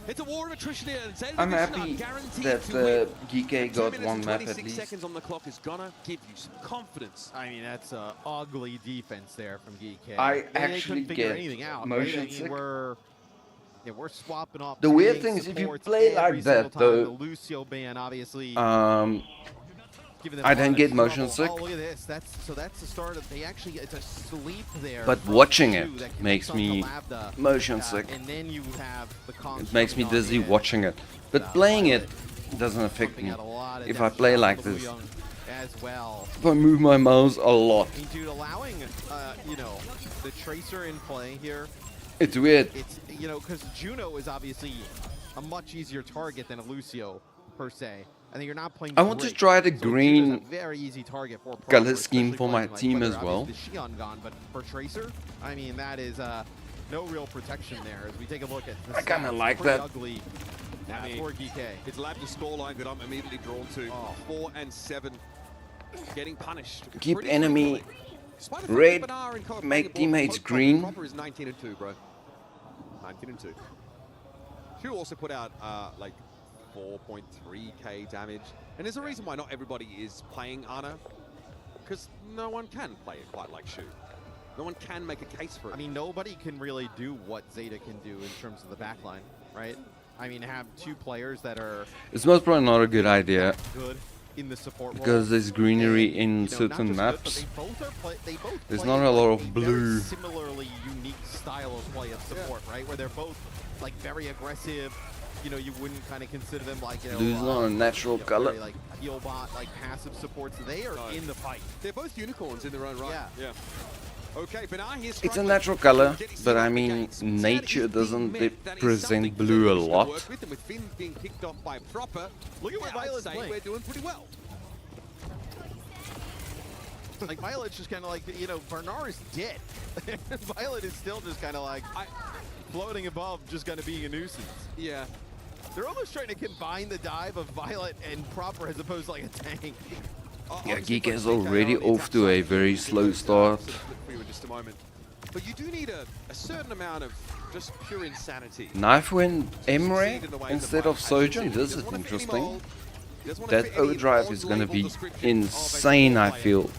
It's a war of attrition here. And Zeta I'm Division are happy guaranteed that to win. GK 2 got minutes 1 and map at 26 least. seconds on the clock is gonna give you some confidence. I mean, that's ugly defense there from GK. I They actually couldn't figure get anything out, motion right? I mean, sick. we're swapping off. The weird trading thing is if you supports play every like that, single time. though, The Lucio ban, obviously. Giving them I a lot then of get motion trouble. sick. Oh, look at this. That's the start of. They actually, it's a sleep there. But from watching Shu it that connects makes onto me Labda. motion sick. And then you have the It makes me construct on dizzy the watching it. But playing it doesn't affect me. out a lot of If I depth play shot like for this. Young as well. If I move my mouse a lot. I mean, dude, allowing you know, the Tracer in play here. It's weird. It's, you know, because Juno is obviously a much easier target than a Lucio per se. And you're not playing. I want to great. try the So Juno's green a very easy target for color Proper, scheme especially for my playing, like, team whether as well. obviously the Xion gone, but for Tracer, I mean, that is no real protection there. As we take a look at the I kinda stats, like pretty that. Ugly. I mean, for GK. It's Lab the scoreline that I'm immediately drawn to. 4 and 7, getting punished. Keep pretty enemy frequently. Despite the fact red, that Bernard and Co are make playing a ball, teammates Proper green. Proper is 19 and 2, bro. 19 and 2. Shu also put out like 4.3k damage, and there's a reason why not everybody is playing Ana, because no one can play it quite like Shu. No one can make a case for it. I mean, nobody can really do what Zeta can do in terms of the backline, right? I mean, have two players that are It's most probably not a good idea. good in the support role. Because there's greenery in You know, not certain just maps. good, but they both There's play not a lot of very blue. similarly unique style of play of support, right? Where they're both like very aggressive. You know, you wouldn't kind of consider them like, you know, Blue's not a natural color. very, like heal bot, like passive supports. They are in the fight. They're both unicorns in their own right. Yeah. Okay, Bernard here's It's a natural color, but I mean, nature doesn't represent blue a lot. With Finn being picked off by Proper. Look at what Violet's I'd say playing. we're doing pretty well. Like Violet's just kind of like, you know, Bernard is dead. Violet is still just kind of like floating above, just kind of being a nuisance. Yeah. They're almost trying to combine the dive of Violet and Proper as opposed to like a tank. Yeah, Geek is already off to a very slow start. For you in just a moment. But you do need a certain amount of just pure insanity. Knife win Emre instead of Sojourn. This is interesting. That overdrive is gonna be insane, I feel.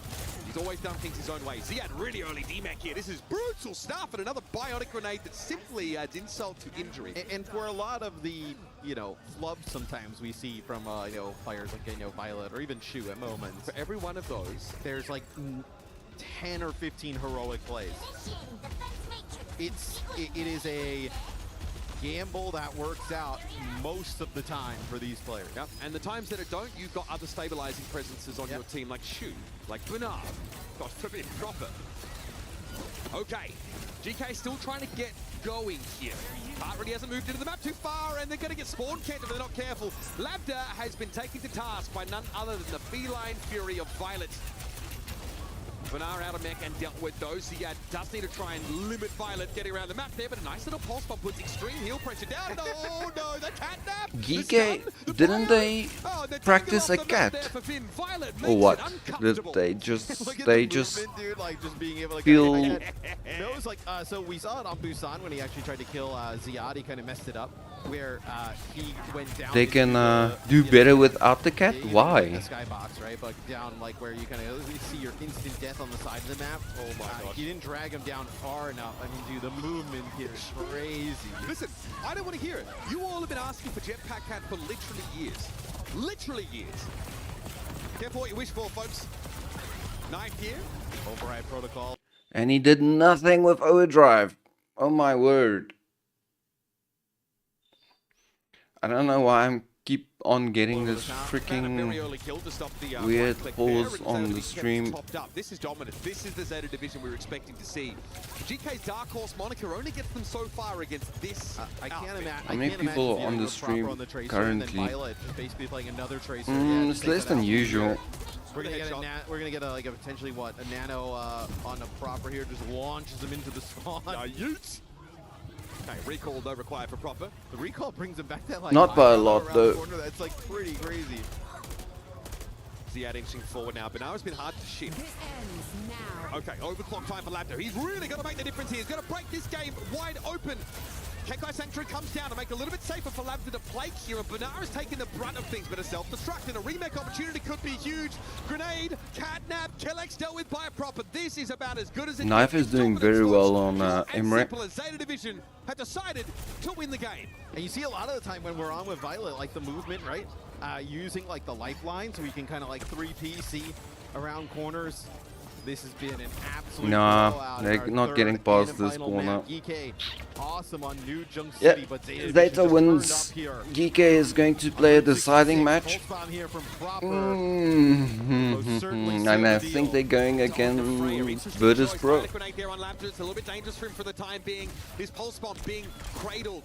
He's always done things his own way. Ziad really early DMAC here. This is brutal stuff, and another bionic grenade that simply adds insult to injury. And for a lot of the, you know, flubs sometimes we see from, you know, players like, you know, Violet or even Shu at moments. For every one of those, there's like 10 or 15 heroic plays. It is a gamble that works out most of the time for these players. Yep. And the times that it don't, you've got other stabilizing presences on your team, like Shu, like Bernard, got forbid proper. Okay, GK still trying to get going here. Hart really hasn't moved into the map too far, and they're going to get spawn camped if they're not careful. Labda has been taken to task by none other than the feline fury of Violet. Benar out of mech and dealt with those. He does need to try and limit Violet getting around the map there, but a nice little pulse bomb puts extreme heal pressure down. No, the catnap! Geek, didn't they practice a cat? Or what? Did they just Dude, like just being able to feel... No, it was like, so we saw it on Busan when he actually tried to kill Ziad. He kind of messed it up, where he went down. They can do better without the cat? Why? The skybox, right? But down like where you kind of see your instant death on the side of the map. Oh my god. He didn't drag him down far enough. I mean, dude, the movement here is crazy. Listen, I don't want to hear it. You all have been asking for Jetpack Cat for literally years. Literally years. Careful what you wish for, folks. Knife here. Override protocol. And he did nothing with overdrive. Oh my word. I don't know why I'm keep on getting this freaking weird pause on the stream. This is dominant. This is the Zeta division we were expecting to see. GK's Dark Horse moniker only gets them so far against this. I can't imagine. How many people are on the stream currently? Basically playing another tracer. It's less than usual. We're gonna get a potentially what, a nano on a proper here, just launches him into the spawn. Okay, recall though required for proper. The recall brings him back that like not by a lot though. That's like pretty crazy. Ziad inching forward now. Benara's been hard to shift. Okay, overclock time for Labda. He's really got to make the difference here. He's got to break this game wide open. Kenkai Sanctuary comes down to make it a little bit safer for Labda to play here, and Benara's taking the brunt of things, but a self-destruct and a remake opportunity could be huge. Grenade, catnap, Kellex dealt with by a proper. This is about as good as it Knife is doing very well on Emre. Zeta Division have decided to win the game. And you see a lot of the time when we're on with Violet, like the movement, right? Using like the lifeline so we can kind of like 3P see around corners. This has been an absolute nah, they're not getting past this corner. GK, awesome on New Jung Yeah, City, but Zeta wins. GK is going to play a deciding match. And I think they're going against Virtus Pro. It's a little bit dangerous for him for the time being. His pulse bomb being cradled,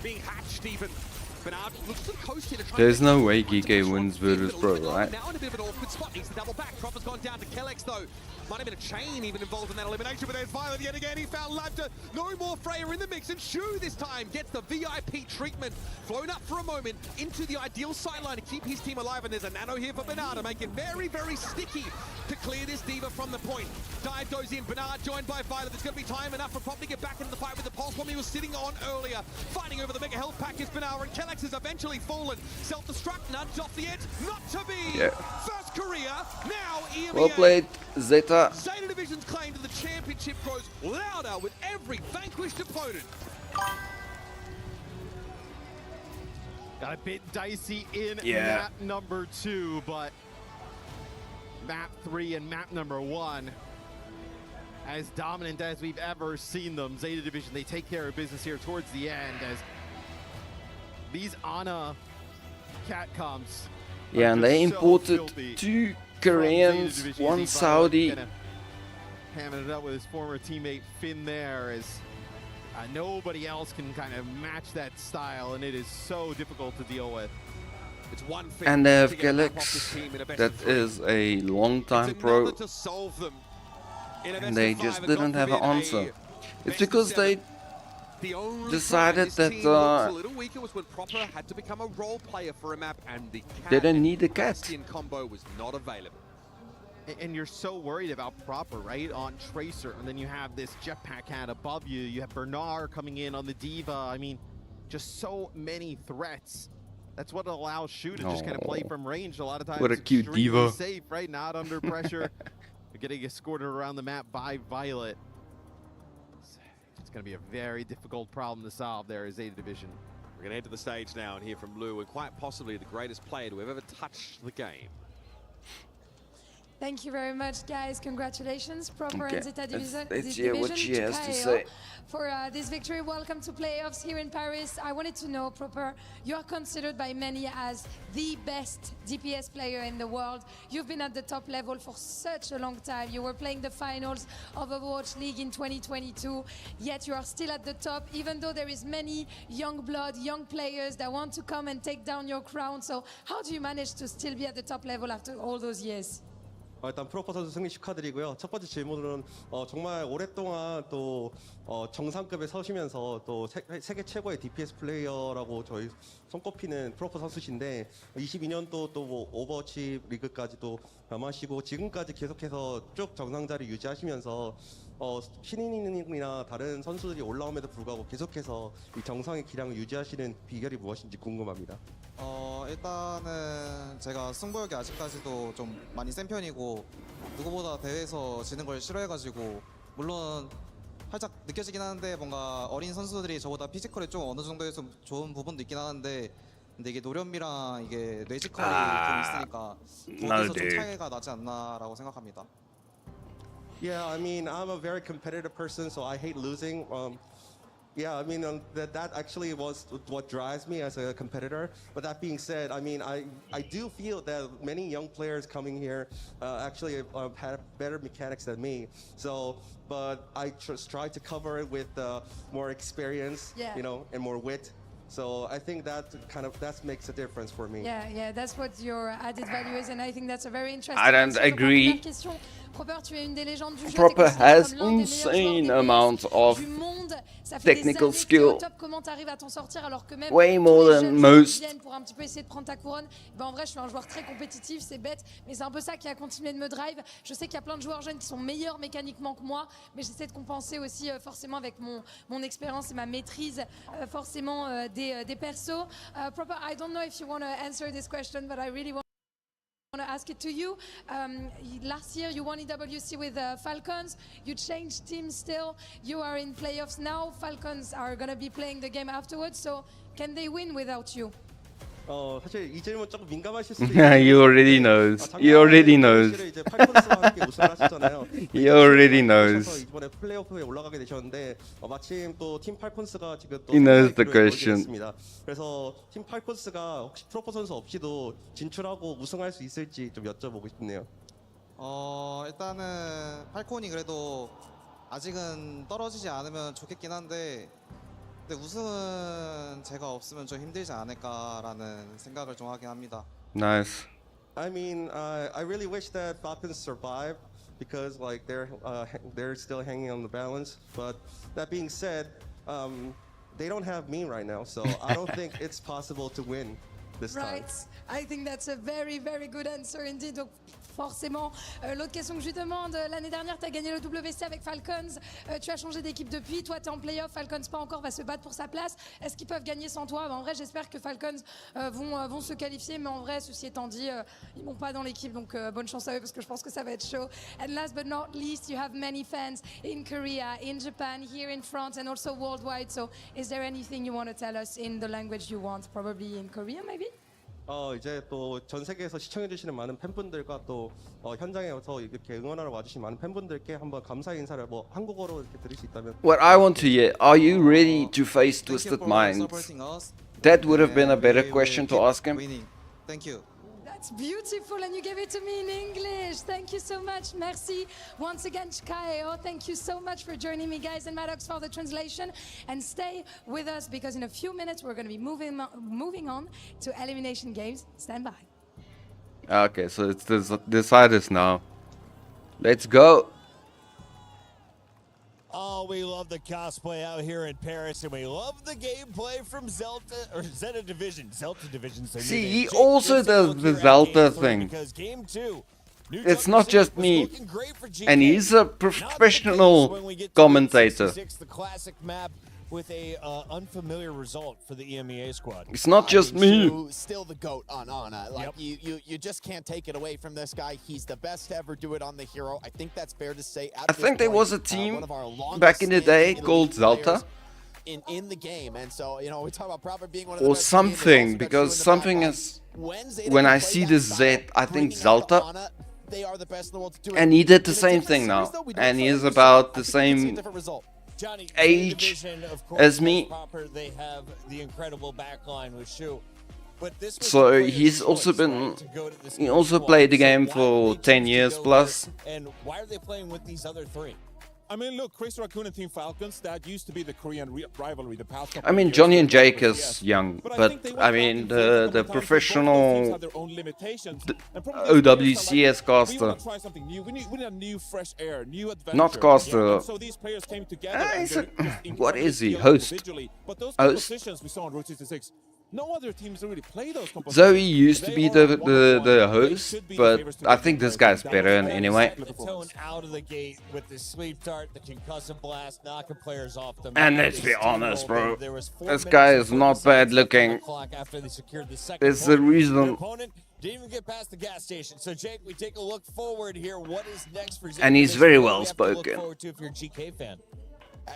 being hatched even. There's no way GK wins Virtus Pro, right? Now in a bit of an awkward spot, needs to double back. Proper's gone down to Kellex though. Might have been a chain even involved in that elimination, but there's Violet yet again. He found Labda. No more Freya in the mix, and Shu this time gets the VIP treatment. Flown up for a moment into the ideal sideline to keep his team alive, and there's a nano here for Bernard to make it very, very sticky to clear this Diva from the point. Dive goes in, Bernard joined by Violet. There's going to be time enough for Prop to get back into the fight with the pulse bomb he was sitting on earlier. Fighting over the mega health pack is Bernard, and Kellex has eventually fallen. Self-destruct, nudged off the edge, not to be. Yeah. First Korea, now EMEA. Well played, Zeta. Zeta Division's claim to the championship grows louder with every vanquished opponent. Got a bit dicey in Yeah. map number 2, but map 3 and map number 1, as dominant as we've ever seen them. Zeta Division, they take care of business here towards the end as these Ana catcoms. Yeah, and they imported 2 Koreans, 1 Saudi. Hamming it up with his former teammate Finn there, as nobody else can kind of match that style, and it is so difficult to deal with. It's one And they have Kellex, that is a long-time pro, and they just didn't have an answer. It's because they decided that a little weaker was when Proper had to become a role player for a map, and the they didn't need a cat. Bastion combo was not available. And you're so worried about Proper, right, on Tracer, and then you have this Jetpack Cat above you. You have Bernard coming in on the Diva. I mean, just so many threats. That's what allows Shu to just kind of play from range. A lot of times, what a cute Diva. Safe, right? Not under pressure. You're getting escorted around the map by Violet. It's going to be a very difficult problem to solve there as Zeta Division. We're going to head to the stage now and hear from Lou, and quite possibly the greatest player to have ever touched the game. Thank you very much, guys. Congratulations, Proper Okay, and Zeta Division. let's hear what she has to say. For this victory. Welcome to playoffs here in Paris. I wanted to know, Proper, you are considered by many as the best DPS player in the world. You've been at the top level for such a long time. You were playing the finals of Overwatch League in 2022, yet you are still at the top, even though there is many young blood, young players that want to come and take down your crown. So how do you manage to still be at the top level after all those years? 일단 프로퍼 선수 승리 축하드리고요. 첫 번째 질문은 정말 오랫동안 또 정상급에 서시면서 또 세계 최고의 DPS 플레이어라고 저희 손꼽히는 프로퍼 선수신데 22년도 또 뭐 오버워치 리그까지도 겸하시고 지금까지 계속해서 쭉 정상 자리 유지하시면서 신인이나 다른 선수들이 올라옴에도 불구하고 계속해서 이 정상의 기량을 유지하시는 비결이 무엇인지 궁금합니다. 일단은 제가 승부욕이 아직까지도 좀 많이 센 편이고 누구보다 대회에서 지는 걸 싫어해가지고 물론 살짝 느껴지긴 하는데 뭔가 어린 선수들이 저보다 피지컬이 좀 어느 정도에서 좋은 부분도 있긴 하는데 근데 이게 노련미랑 이게 뇌지컬이 좀 있으니까 거기서 좀 차이가 나지 않나라고 생각합니다. Yeah, I mean, I'm a very competitive person, so I hate losing. Yeah, I mean, that actually was what drives me as a competitor. But that being said, I mean, I do feel that many young players coming here actually have better mechanics than me. So, but I just try to cover it with more experience, you know, and more wit. So I think that makes a difference for me. Yeah, that's what your added value is, and I think that's a very interesting. I don't agree. Proper, tu es une des légendes du jeu. Proper has insane amounts of technical skill. Comment t'arrives à t'en sortir alors que même way more than most. Pour un petit peu essayer de prendre ta couronne. Ben en vrai, je suis un joueur très compétitif, c'est bête, mais c'est un peu ça qui a continué de me drive. Je sais qu'il y a plein de joueurs jeunes qui sont meilleurs mécaniquement que moi, mais j'essaie de compenser aussi forcément avec mon expérience et ma maîtrise forcément des persos. Proper, I don't know if you want to answer this question, but I really want to ask it to you. Last year you won EWC with Falcons. You changed teams still. You are in playoffs now. Falcons are going to be playing the game afterwards. So can they win without you? 사실 이 질문 조금 민감하실 수도 You already knows. You already knows. He already knows. 이번에 플레이오프에 올라가게 되셨는데 마침 또 팀 팔콘스가 지금 또 He knows the question. 그래서 팀 팔콘스가 혹시 프로퍼 선수 없이도 진출하고 우승할 수 있을지 좀 여쭤보고 싶네요. 일단은 팔콘이 그래도 아직은 떨어지지 않으면 좋겠긴 한데 근데 우승은 제가 없으면 좀 힘들지 않을까라는 생각을 좀 하긴 합니다. Nice. I mean, I really wish that Falcons survive because like they're still hanging on the balance. But that being said, they don't have me right now, so I don't think it's possible to win this time. Right. I think that's a very, very good answer indeed. Donc, forcément, l'autre question que je lui demande, l'année dernière, tu as gagné le WC avec Falcons. Tu as changé d'équipe depuis. Toi, tu es en playoff. Falcons, pas encore, va se battre pour sa place. Est-ce qu'ils peuvent gagner sans toi? En vrai, j'espère que Falcons vont se qualifier. Mais en vrai, ceci étant dit, ils ne vont pas dans l'équipe. Donc, bonne chance à eux parce que je pense que ça va être chaud. And last but not least, you have many fans in Korea, in Japan, here in France, and also worldwide. So, is there anything you want to tell us in the language you want? Probably in Korean, maybe? 이제 또 전 세계에서 시청해주시는 많은 팬분들과 또 현장에 와서 이렇게 응원하러 와주신 많은 팬분들께 한번 감사의 인사를 뭐 한국어로 이렇게 드릴 수 있다면. What I want to hear, are you ready to face Twisted Minds? That would have been a better question to ask him. Thank you. That's beautiful, and you gave it to me in English. Thank you so much. Merci. Once again, Chikaeo, thank you so much for joining me, guys, and Maddox for the translation. And stay with us because in a few minutes we're going to be moving on to elimination games. Stand by. Okay, so it's decided now. Let's go. Oh, we love the cosplay out here in Paris, and we love the gameplay from Zeta Division. See, he also does the Zelda thing. It's not just me, and he's a professional commentator. The classic map with a unfamiliar result for the EMEA squad. It's not just me. Still the GOAT on Ana. Like you just can't take it away from this guy. He's the best to ever do it on the hero. I think that's fair to say. I think there was a team back in the day called Zelda. In the game, and so you know we talk about Proper being one of the best something, because something is when I see the Z, I think Zelda. they are the best in the world to do it. And he did the In a same different thing series, now. though, we don't And he play is the about the result. I think we could see a same different result. Johnny, age Division, of course, as me. proper, they have the incredible backline with Shu. But this was So the player's he's also choice, been, right, to go to this he new also squad. played the So game why for did they 10 choose to years go plus. there, and why are they playing with these other three? I mean, look, Chris Raccoon and Team Falcons, that used to be the Korean rivalry the past couple I mean, of years Johnny and with Jake OWCS. is young, But I but think they went I back mean, and forth a couple the of times, but both those teams professional have their own limitations. And probably OWCS these players are like, caster. we want to try something new. We need a new, fresh air, new adventure. Not caster. And so these players came together. And he's they're a- just what is he? incredibly Host? individually. But those Host? compositions we saw on Route 66, no other teams really play those compositions. Zoe used to They be are the one-on-one. the They host, should be the but favorites to I win think the this race. guy's That better was in very anyway. set The tone out of the gate with the sweep dart, the concussive blast, knocking players off the And map. let's They be honest, steamrolled bro. them. There was 4 This minutes guy and is not 40 bad seconds left on looking. the clock after they secured the second It's the point. reason. Their opponent didn't even get past the gas station. So Jake, we take a look forward here. What is next for Zeta? And he's This is very what we well have to look spoken. forward to if you're a GK fan.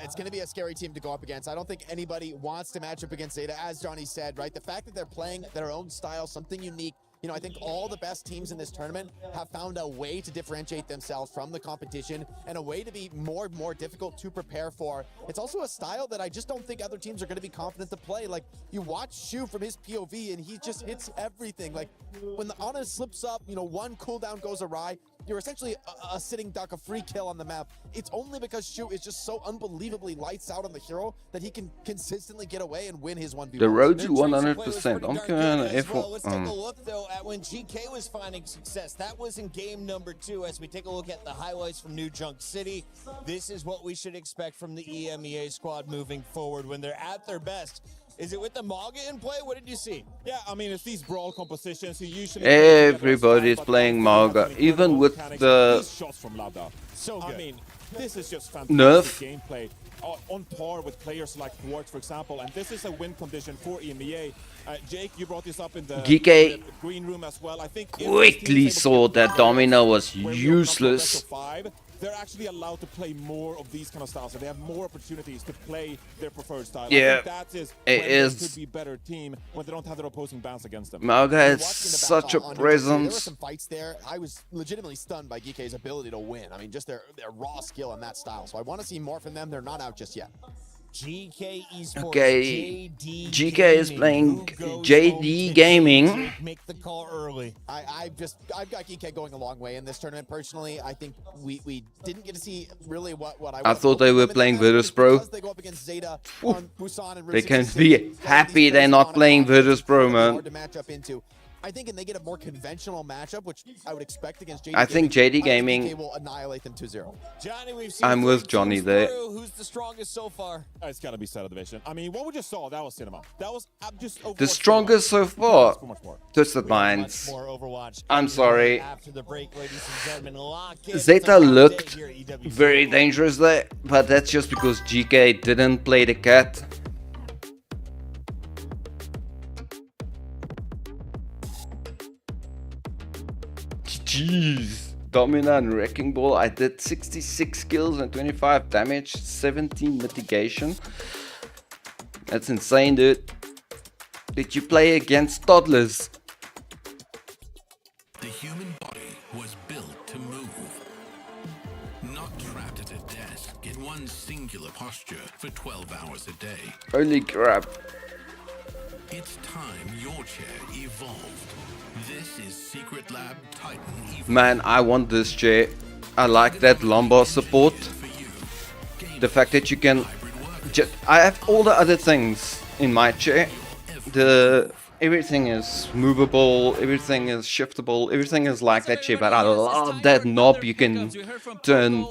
It's going to be a scary team to go up against. I don't think anybody wants to match up against Zeta, as Johnny said, right? The fact that they're playing their own style, something unique. You know, I think all the best teams in this tournament have found a way to differentiate themselves from the competition and a way to be more and more difficult to prepare for. It's also a style that I just don't think other teams are going to be confident to play. Like, you watch Shu from his POV and he just hits everything. Like, when the Ana slips up, you know, one cooldown goes awry, you're essentially a sitting duck, a free kill on the map. It's only because Shu is just so unbelievably lights out on the hero that he can consistently get away and win his 1v1. The road to 100%. I'm gonna Let's take a look though at when GK was finding success. That was in game number 2. As we take a look at the highlights from New Junk City, this is what we should expect from the EMEA squad moving forward when they're at their best. Is it with the Maga in play? What did you see? Yeah, I mean, it's these brawl compositions. You usually Everybody's playing Maga, even with the these shots from Lada. So good. I mean, this is just fantastic Nerf. gameplay on par with players like Thwart, for example. And this is a win condition for EMEA. Jake, you brought this up in the GK green room as well. I think if this quickly team is able saw to that get Domino was where we open up to a best useless. of 5, they're actually allowed to play more of these kind of styles, so they have more opportunities to play their preferred style. I Yeah, think that is it when they is. could be a better team when they don't have their opposing bans against them. Maga Watching has the such a battle on New Jersey, There were presence. some fights there. I was legitimately stunned by GK's ability to win. I mean, just their raw skill in that style. So I want to see more from them. They're not out just yet. GK Esports. Okay, JD GK is Gaming. playing Who goes JD home Gaming. Jake, make the call early. I've got GK going a long way in this tournament. Personally, I think we didn't get to see really what I thought they were playing Virtus Pro. They go up against Zeta on Busan and They can 66. be happy they're not playing Virtus Pro, man. Hard to match up into. I think, and they get a more conventional matchup, which I would expect against JD I think JD Gaming. GK will annihilate them 2-0. Johnny, we've seen I'm with Johnny there. Who's the strongest so far? It's got to be Zeta Division. I mean, what we just saw, that was cinema. That was just The strongest so far. Twisted Minds. More Overwatch. I'm sorry. After the break, ladies and gentlemen, lock in. Zeta It's a looked hot day here at EWC. very dangerous there, but that's just because GK didn't play the cat. Jeez. Domina and Wrecking Ball. I did 66 kills and 25 damage, 17 mitigation. That's insane, dude. Did you play against toddlers? The human body was built to move, not trapped at a desk in one singular posture for 12 hours a day. Holy crap. It's time your chair evolved. This is Secret Lab Titan Evolve. Man, I want this chair. I like that lumbar support. The fact that you can... I have all the other things in my chair. Everything is movable, everything is shiftable, everything is like that chair, but I love that knob you can turn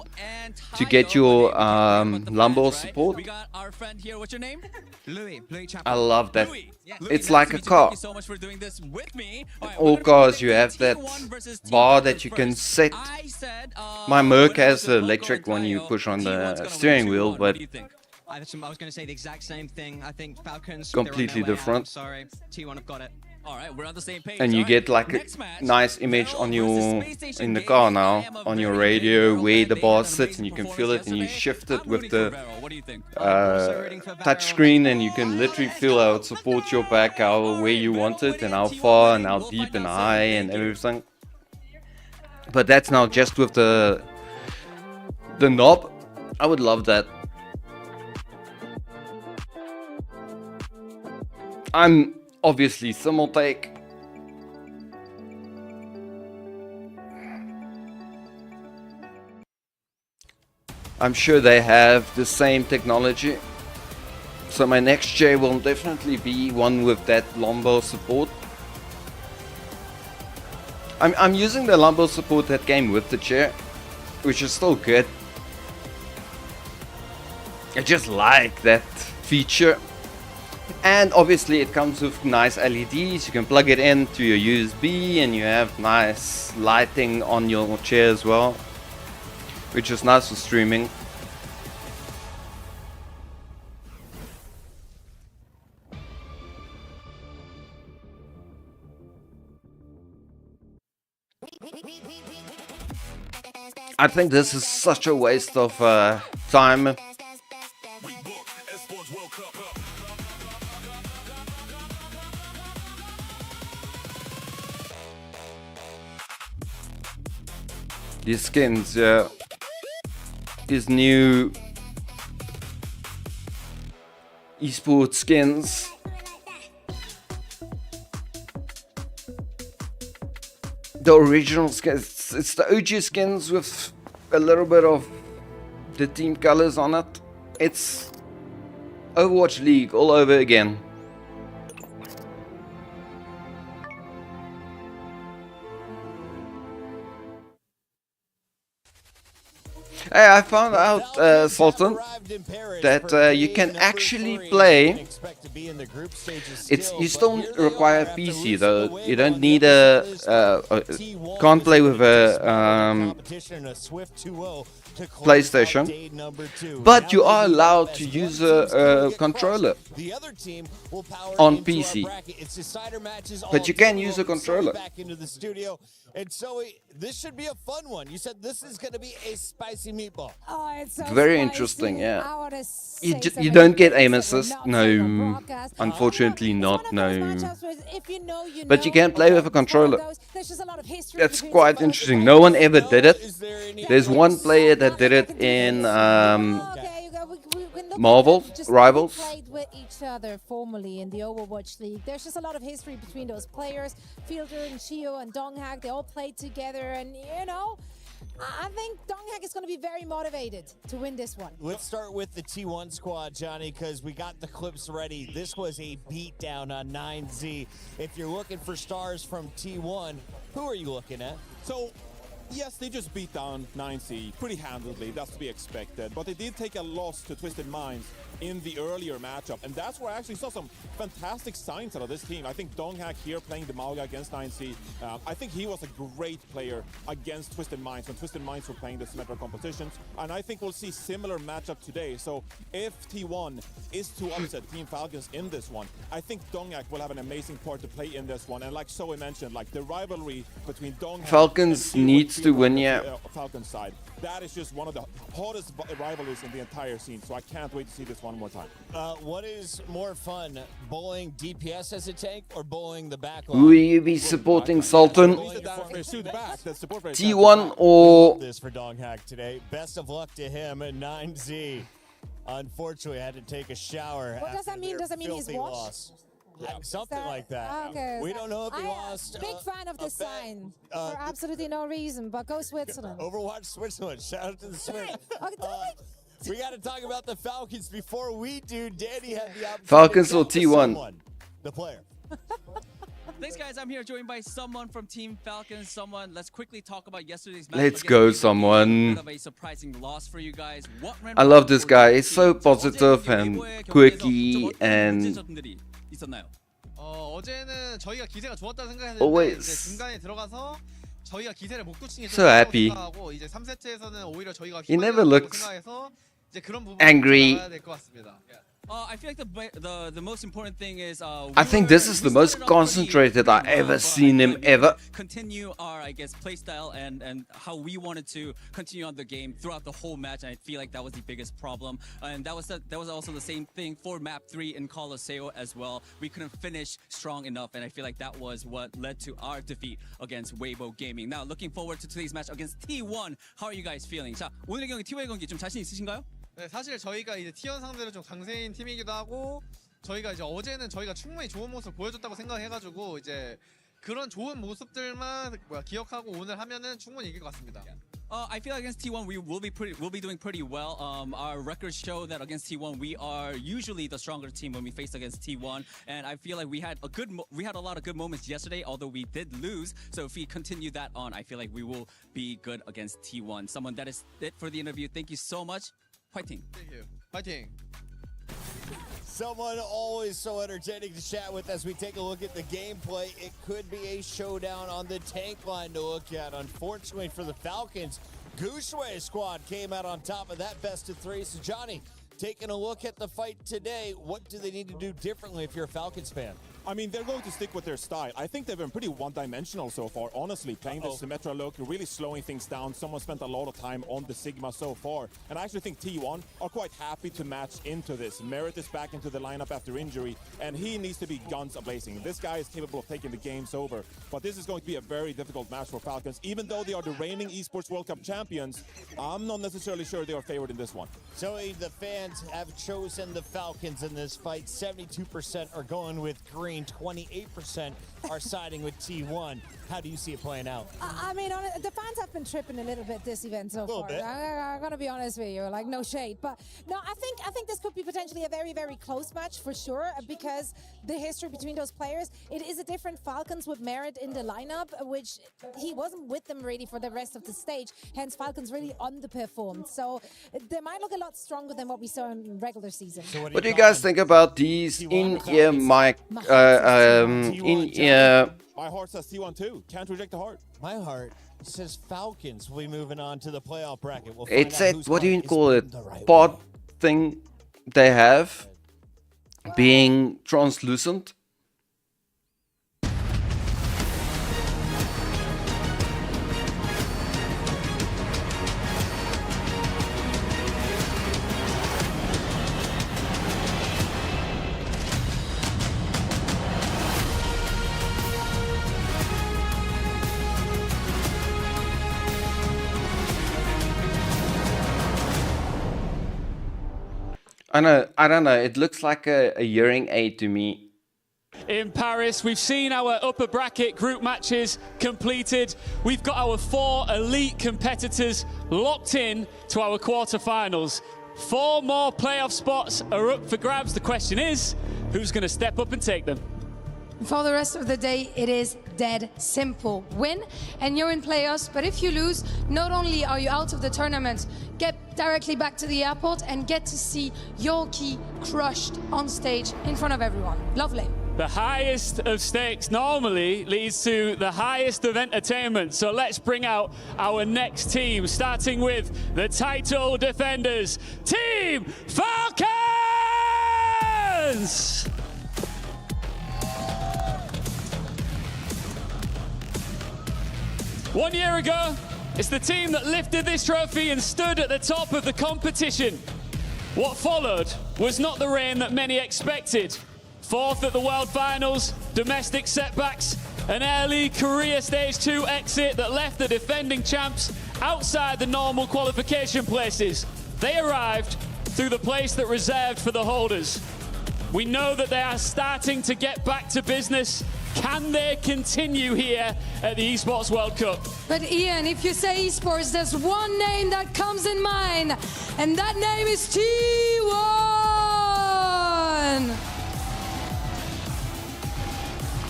to get your lumbar support. We got our friend here. What's your name? Louis. I love that. Louis. It's nice like to a meet you. car. Thank you so much for doing this with me. All right, All we're gonna cars be you have that T1 versus bar T1 that you can first. set. I said, My Merc has the Loco electric one you Dio, push on T1's the gonna steering win wheel, 2-1. but What do you think? I was going to say the exact same thing. I think Falcons completely they're on their way out. different. Sorry, T1 have got it. All right, we're on the same page. And you get like a nice image on your in the car now, on your radio, where the bar sits, and you can feel it, and you shift it with the touch screen, and you can literally feel how it supports your back, where you want it, and how far, and how deep and high, and everything. But that's now just with the knob. I would love that. I'm obviously simultake. I'm sure they have the same technology. So my next J will definitely be one with that Lombo support. I'm using the Lombo support that came with the chair, which is still good. I just like that feature. And obviously it comes with nice LEDs. You can plug it into your USB and you have nice lighting on your chair as well, which is nice for streaming. I think this is such a waste of time. These skins, yeah. These new esports skins. The original skins, it's the OG skins with a little bit of the team colors on it. It's Overwatch League all over again. Hey, I found out, Sultan, that you can actually play. You still require a PC though. You don't need can't play with a PlayStation, but you are allowed to use a controller on PC. But you can use a controller. And so this should be a fun one. You said this is going to be a spicy meatball. Oh, it's so Very spicy. interesting, yeah. I wanna You say you don't get aim something assist, that we're not saying on no. broadcast. Unfortunately not, no. Matchups where if you know, you But know, you can play with a it's one of controller. those- there's just a lot of history That's between quite some of interesting. No one ever did it. There's one player that did it in Marvel just Rivals. played with each other formally in the Overwatch League. There's just a lot of history between those players. Fielder and Chio and Donghak, they all played together, and you know, I think Donghak is going to be very motivated to win this one. Let's start with the T1 squad, Johnny, because we got the clips ready. This was a beatdown on 9Z. If you're looking for stars from T1, who are you looking at? So, yes, they just beat down 9C pretty handily, that's to be expected. But they did take a loss to Twisted Minds in the earlier matchup. And that's where I actually saw some fantastic signs out of this team. I think Donghak here playing the Mauga against 9C. I think he was a great player against Twisted Minds when Twisted Minds were playing the Symmetra competitions. And I think we'll see similar matchup today. So if T1 is to upset Team Falcons in this one, I think Donghak will have an amazing part to play in this one. And like Zoe mentioned, like the rivalry between Donghak Falcons and T1 needs to win, yeah. Falcons side. That is just one of the hottest rivalries in the entire scene. So I can't wait to see this one more time. What is more fun, bowling DPS as a tank or bowling the back Who will you be supporting, Sultan? T1 or... This for Donghak today. Best of luck to him and 9Z. Unfortunately, had to take a shower. What does that mean? Does that mean he's washed? Loss. Something like that. Okay. We don't know if he lost. Big fan of the sign for absolutely no reason, but go Switzerland. Overwatch Switzerland. Shout out to the Swiss. We got to talk about the Falcons before we do. Danny had the opportunity Falcons to or talk to T1? someone, the player. Thanks, guys. I'm here joined by someone from Team Falcons. Let's quickly talk about yesterday's match. Let's go, someone. Bit of a surprising loss for you guys. I love this guy. He's so positive and quirky and 어제는 저희가 기세가 좋았다고 생각했는데 always 이제 중간에 들어가서 저희가 기세를 못 굳힌 게 so happy. 생각하고 이제 3세트에서는 오히려 저희가 He never looks 생각해서 이제 그런 부분 angry. 잡아야 될 것 같습니다. I feel like the most important thing is I think this is the most concentrated I've ever seen him ever. Continue our, I guess, play style and how we wanted to continue on the game throughout the whole match. And I feel like that was the biggest problem. And that was also the same thing for map 3 in Colosseo as well. We couldn't finish strong enough, and I feel like that was what led to our defeat against Weibo Gaming. Now, looking forward to today's match against T1. How are you guys feeling? 자, 오늘의 경기 T1의 경기 좀 자신 있으신가요? 네, 사실 저희가 이제 T1 상대로 좀 강세인 팀이기도 하고 저희가 이제 어제는 저희가 충분히 좋은 모습을 보여줬다고 생각해가지고 이제 그런 좋은 모습들만 기억하고 오늘 하면은 충분히 이길 것 같습니다. I feel like against T1 we'll be doing pretty well. Our records show that against T1 we are usually the stronger team when we face against T1, and I feel like we had a lot of good moments yesterday, although we did lose. So if we continue that on, I feel like we will be good against T1. Someone, that is it for the interview. Thank you so much. Fighting. Thank you. Fighting. Someone always so entertaining to chat with as we take a look at the gameplay. It could be a showdown on the tank line to look at. Unfortunately for the Falcons, Gooshway squad came out on top of that best of 3. So Johnny, taking a look at the fight today, what do they need to do differently if you're a Falcons fan? I mean, they're going to stick with their style. I think they've been pretty one-dimensional so far, honestly, playing the Symmetra look, really slowing things down. Someone spent a lot of time on the Sigma so far. And I actually think T1 are quite happy to match into this. Merit is back into the lineup after injury, and he needs to be guns a-blazing. This guy is capable of taking the games over. But this is going to be a very difficult match for Falcons. Even though they are the reigning Esports World Cup champions, I'm not necessarily sure they are favored in this one. So the fans have chosen the Falcons in this fight. 72% are going with green, 28% are siding with T1. How do you see it playing out? I mean, the fans have been tripping a little bit this event so far. I'm gonna be honest with you, like no shade, but no, I think this could be potentially a very, very close match for sure because the history between those players. It is a different Falcons with Merit in the lineup, which he wasn't with them really for the rest of the stage. Hence, Falcons really underperformed. So they might look a lot stronger than what we saw in regular season. So what do you guys think about these in-ear mic? In-ear. My heart says T1 too. Can't reject the heart. My heart says Falcons will be moving on to the playoff bracket. We'll It's that, what do you call it, pod thing they have being translucent. I don't know, it looks like a hearing aid to me. In Paris, we've seen our upper bracket group matches completed. We've got our 4 elite competitors locked in to our quarterfinals. 4 more playoff spots are up for grabs. The question is, who's going to step up and take them? For the rest of the day, it is dead simple. Win and you're in playoffs, but if you lose, not only are you out of the tournament, get directly back to the airport and get to see your key crushed on stage in front of everyone. Lovely. The highest of stakes normally leads to the highest of entertainment. So let's bring out our next team, starting with the title defenders, Team Falcons! One year ago, it's the team that lifted this trophy and stood at the top of the competition. What followed was not the reign that many expected. 4th at the World Finals, domestic setbacks, an early Korea Stage 2 exit that left the defending champs outside the normal qualification places. They arrived through the place that reserved for the holders. We know that they are starting to get back to business. Can they continue here at the Esports World Cup? But Ian, if you say esports, there's one name that comes in mind, and that name is T1!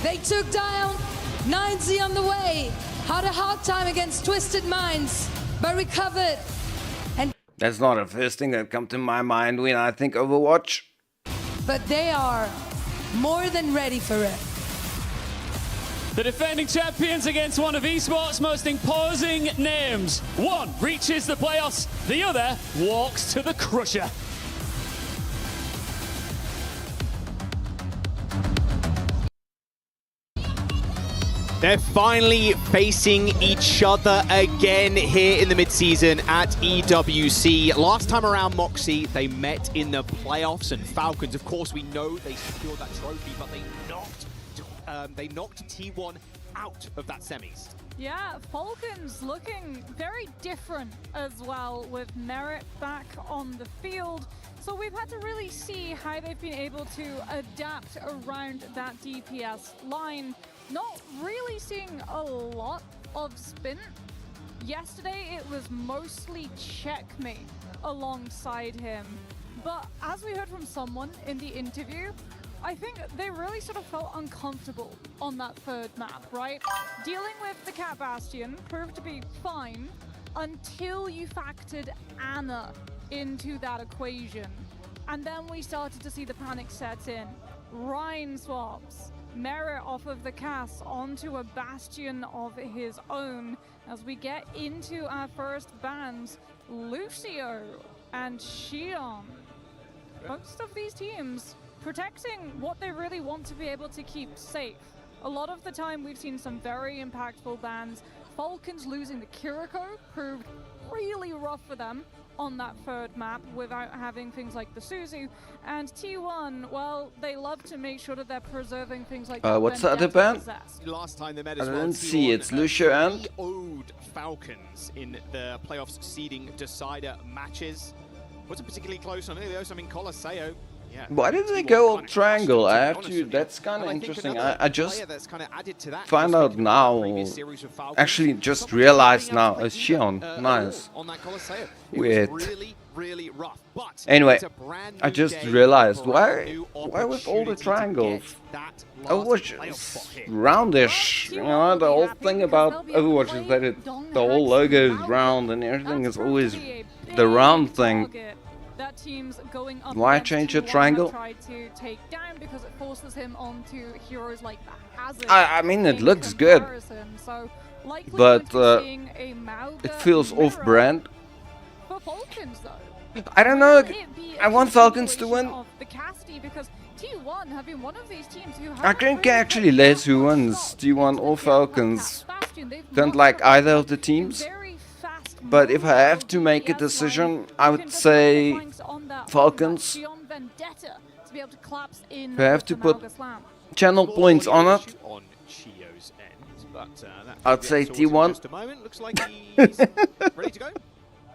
They took down 90 on the way, had a hard time against Twisted Minds, but recovered. And that's not the first thing that comes to my mind when I think Overwatch. But they are more than ready for it. The defending champions against one of esports' most imposing names. One reaches the playoffs, the other walks to the crusher. They're finally facing each other again here in the mid-season at EWC. Last time around, Moxie, they met in the playoffs, and Falcons, of course, we know they secured that trophy, but they knocked T1 out of that semis. Yeah, Falcons looking very different as well with Merit back on the field. So we've had to really see how they've been able to adapt around that DPS line. Not really seeing a lot of Spin. Yesterday it was mostly Checkmate alongside him. But as we heard from someone in the interview, I think they really sort of felt uncomfortable on that third map, right? Dealing with the Cat Bastion proved to be fine until you factored Anna into that equation. And then we started to see the panic set in. Rhine swaps, Merit off of the Cass onto a Bastion of his own. As we get into our first bans, Lucio and Xion. Most of these teams protecting what they really want to be able to keep safe. A lot of the time we've seen some very impactful bans. Falcons losing the Kiriko proved really rough for them on that third map without having things like the Suzu. And T1, well, they love to make sure that they're preserving things like that. What's the other ban? Last time they met I as well, didn't see. It's Lucio and owed Falcons in the playoffs seeding decider matches. Wasn't particularly close on any of those. I mean, Colosseo. Yeah, why did they go all triangle? I have to. That's kind of interesting. I just find out now. Actually, just realized now. Xion, nice. Weird. Anyway, I just realized why with all the triangles? Overwatch is roundish. You know, the whole thing about Overwatch is that the whole logo is round and everything is always the round thing. That team's going up. Why change a triangle? Tried to take down because it forces him onto heroes like the Hazard. I mean, it looks good, so but it feels off-brand. For Falcons, though, I don't know. I want Falcons to win. The Cassidy, because T1 have been one of these teams who I think actually less who wins, T1 or Falcons. Don't like either of the teams. But if I have to make a decision, I would say Falcons. If I have to put channel points on it, I'd say T1. Looks like he's ready to go.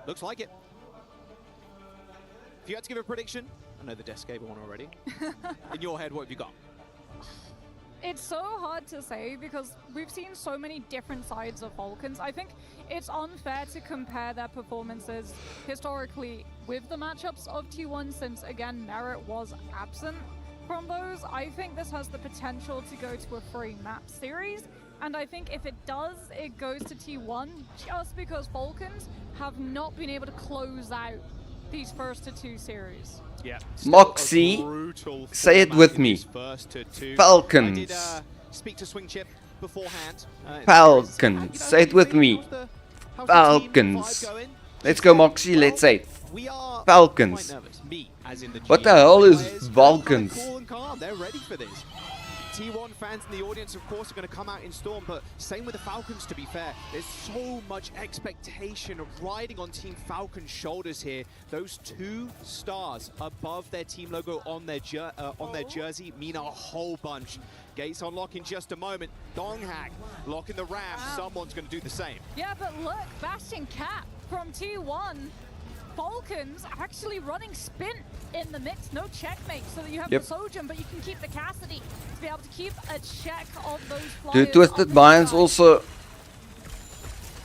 Looks like it. If you had to give a prediction, I know the desk gave one already. In your head, what have you got? It's so hard to say because we've seen so many different sides of Falcons. I think it's unfair to compare their performances historically with the matchups of T1 since, again, Merit was absent from those. I think this has the potential to go to a 3-map series, and I think if it does, it goes to T1 just because Falcons have not been able to close out these first 2 series. Yeah, Moxie, say it with me. Falcons. I did speak to Swing Chip beforehand. Falcons. Say it with me. Falcons. Let's go, Moxie. Let's say it. Falcons. What the hell is Falcons? They're ready for this. T1 fans in the audience, of course, are going to come out in storm, but same with the Falcons, to be fair. There's so much expectation riding on Team Falcon's shoulders here. Those 2 stars above their team logo on their jersey mean a whole bunch. Gates unlock in just a moment. Donghak locking the ramp. Someone's going to do the same. Yeah, but look, Bastion Cap from T1. Falcons actually running Spin in the mix, no checkmate, so that you have the Sojourn, but you can keep the Cassidy to be able to keep a check of those flyers. The Twisted Minds also,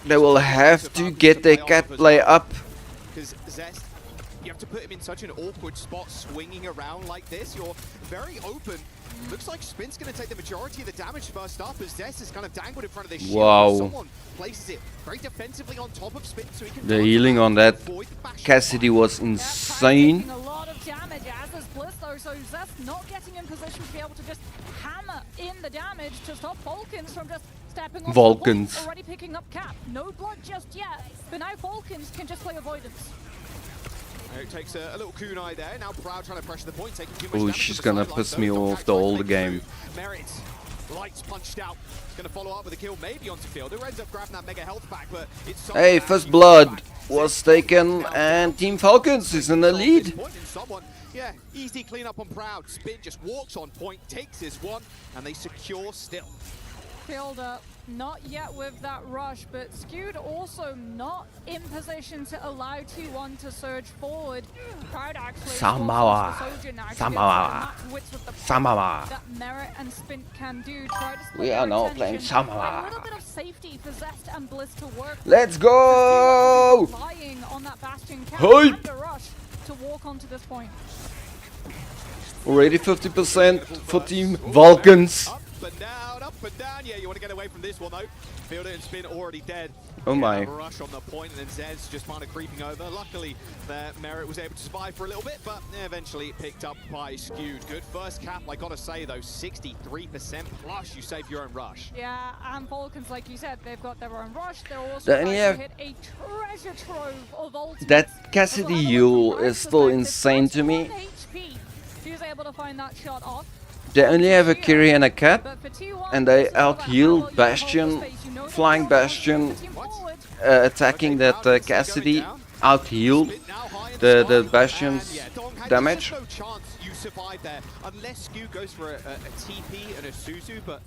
they will have to get their cat play up. Because Zest, you have to put him in such an awkward spot, swinging around like this. You're very open. Looks like Spin's going to take the majority of the damage first up as Zest is kind of dangled in front of this shield. Wow. Someone places it very defensively on top of Spin so he can The healing on that Cassidy was insane. A lot of damage as is Bliss though, so Zest not getting in position to be able to just hammer in the damage to stop Falcons from just stepping off Falcons. the point, already picking up Cap. No blood just yet, but now Falcons can just play avoidance. It takes a little kunai there. Now Proud trying to pressure the point, taking too much Oh, damage she's from the gonna sideline. piss me No, off the whole game. Merit, like Lights punched out. He's going to follow up with a kill, maybe onto Field, who ends up grabbing that mega health back, but it's so Hey, first blood was taken, and Team Falcons is in the lead. Yeah, easy cleanup on Proud. Spin just walks on point, takes his one, and they secure still. Fielder not yet with that rush, but Skewed also not in position to allow T1 to surge forward. Proud actually Samawa. that Merit and Spin can do. Try to split We are their now attention. playing Samawa. A little bit of safety for Zest and Bliss to work. Let's go! Relying on that Bastion cap Hype. and the rush to walk onto this point. Already 50% for Team Falcons. Up and down. Yeah, you want to get away from this one though. Fielder and Spin already dead. Oh my. Rush on the point, and then Zed's just kind of creeping over. Luckily, Merit was able to survive for a little bit, but eventually picked up by Skewed. Good first cap, I gotta say though, 63% plus you save your own rush. Yeah, and Falcons, like you said, they've got their own rush. They're also Then trying you to have- hit a treasure trove of ultimates. That Cassidy Yule is still insane to me. 1 HP. He was able to find that shot off. They only have a Kiri and a Cat, and they out-healed Bastion, flying Bastion, attacking that Cassidy, out-healed the Bastion's damage. There's no chance you survive there, unless Skew goes for a TP and a Suzu, but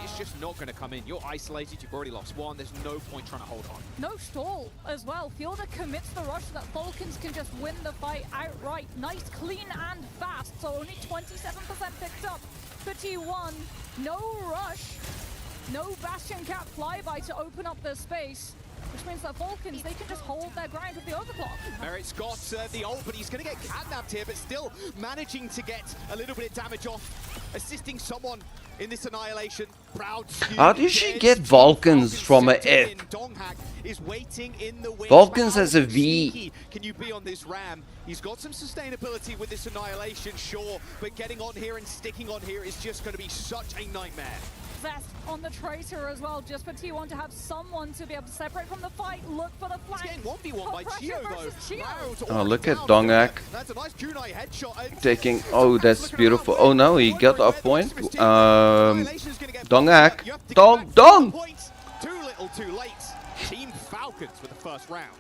it's just not going to come in. You're isolated, you've already lost one, there's no point trying to hold on. No stall as well. Fielder commits the rush so that Falcons can just win the fight outright. Nice, clean, and fast. So only 27% picked up for T1. No rush, no Bastion Cap flyby to open up the space, which means that Falcons, they can just hold their ground with the overclock. Merit's got the ult, but he's going to get catnapped here, but still managing to get a little bit of damage off, assisting someone in this annihilation. Proud. How did she get Vulcans from a F? Donghack is waiting in the wings. Vulcans How has a V. sneaky can you be on this Ram? He's got some sustainability with this annihilation, sure, but getting on here and sticking on here is just going to be such a nightmare. Zest on the Tracer as well, just for T1 to have someone to be able to separate from the fight, look for the flank. It's getting 1v1 by Chio though. Oh, look at Donghack That's a nice kunai headshot. taking. Oh, that's beautiful. Oh no, he got off point. Donghack. Dong! Too little, too late. Team Falcons with the first round.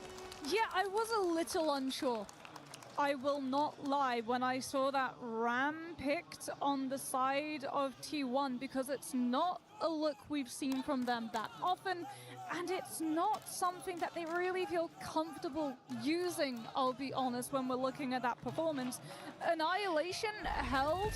Yeah, I was a little unsure. I will not lie when I saw that Ram picked on the side of T1, because it's not a look we've seen from them that often, and it's not something that they really feel comfortable using, I'll be honest, when we're looking at that performance. Annihilation held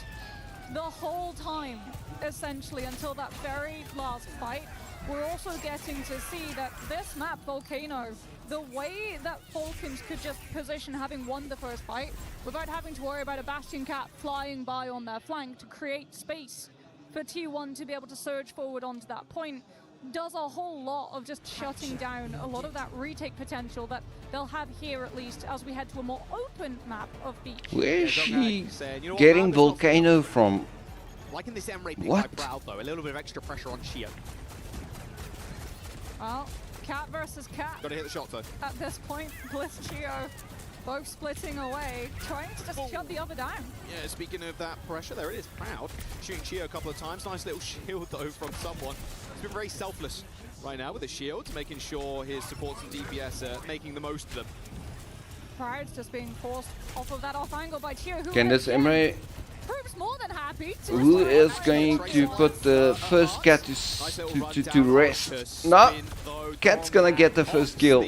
the whole time, essentially, until that very last fight. We're also getting to see that this map, Volcano, the way that Falcons could just position having won the first fight without having to worry about a Bastion Cat flying by on their flank to create space for T1 to be able to surge forward onto that point, does a whole lot of just shutting down a lot of that retake potential that they'll have here, at least as we head to a more open map of Beach. Where is she getting Volcano from? Like in this M-Ray pick What? by Proud though, a little bit of extra pressure on Chio. Well, Cat versus Cat. Gotta hit the shot though. At this point, Bliss Chio both splitting away, trying to just shut the other down. Yeah, speaking of that pressure, there it is. Proud shooting Chio a couple of times. Nice little shield though from someone. He's been very selfless right now with the shields, making sure his supports and DPS are making the most of them. Proud's just being forced off of that off angle by Chio, who Can this Emre? proves more than happy to Who is going to put the first Cat to rest? No, Cat's gonna get the first kill.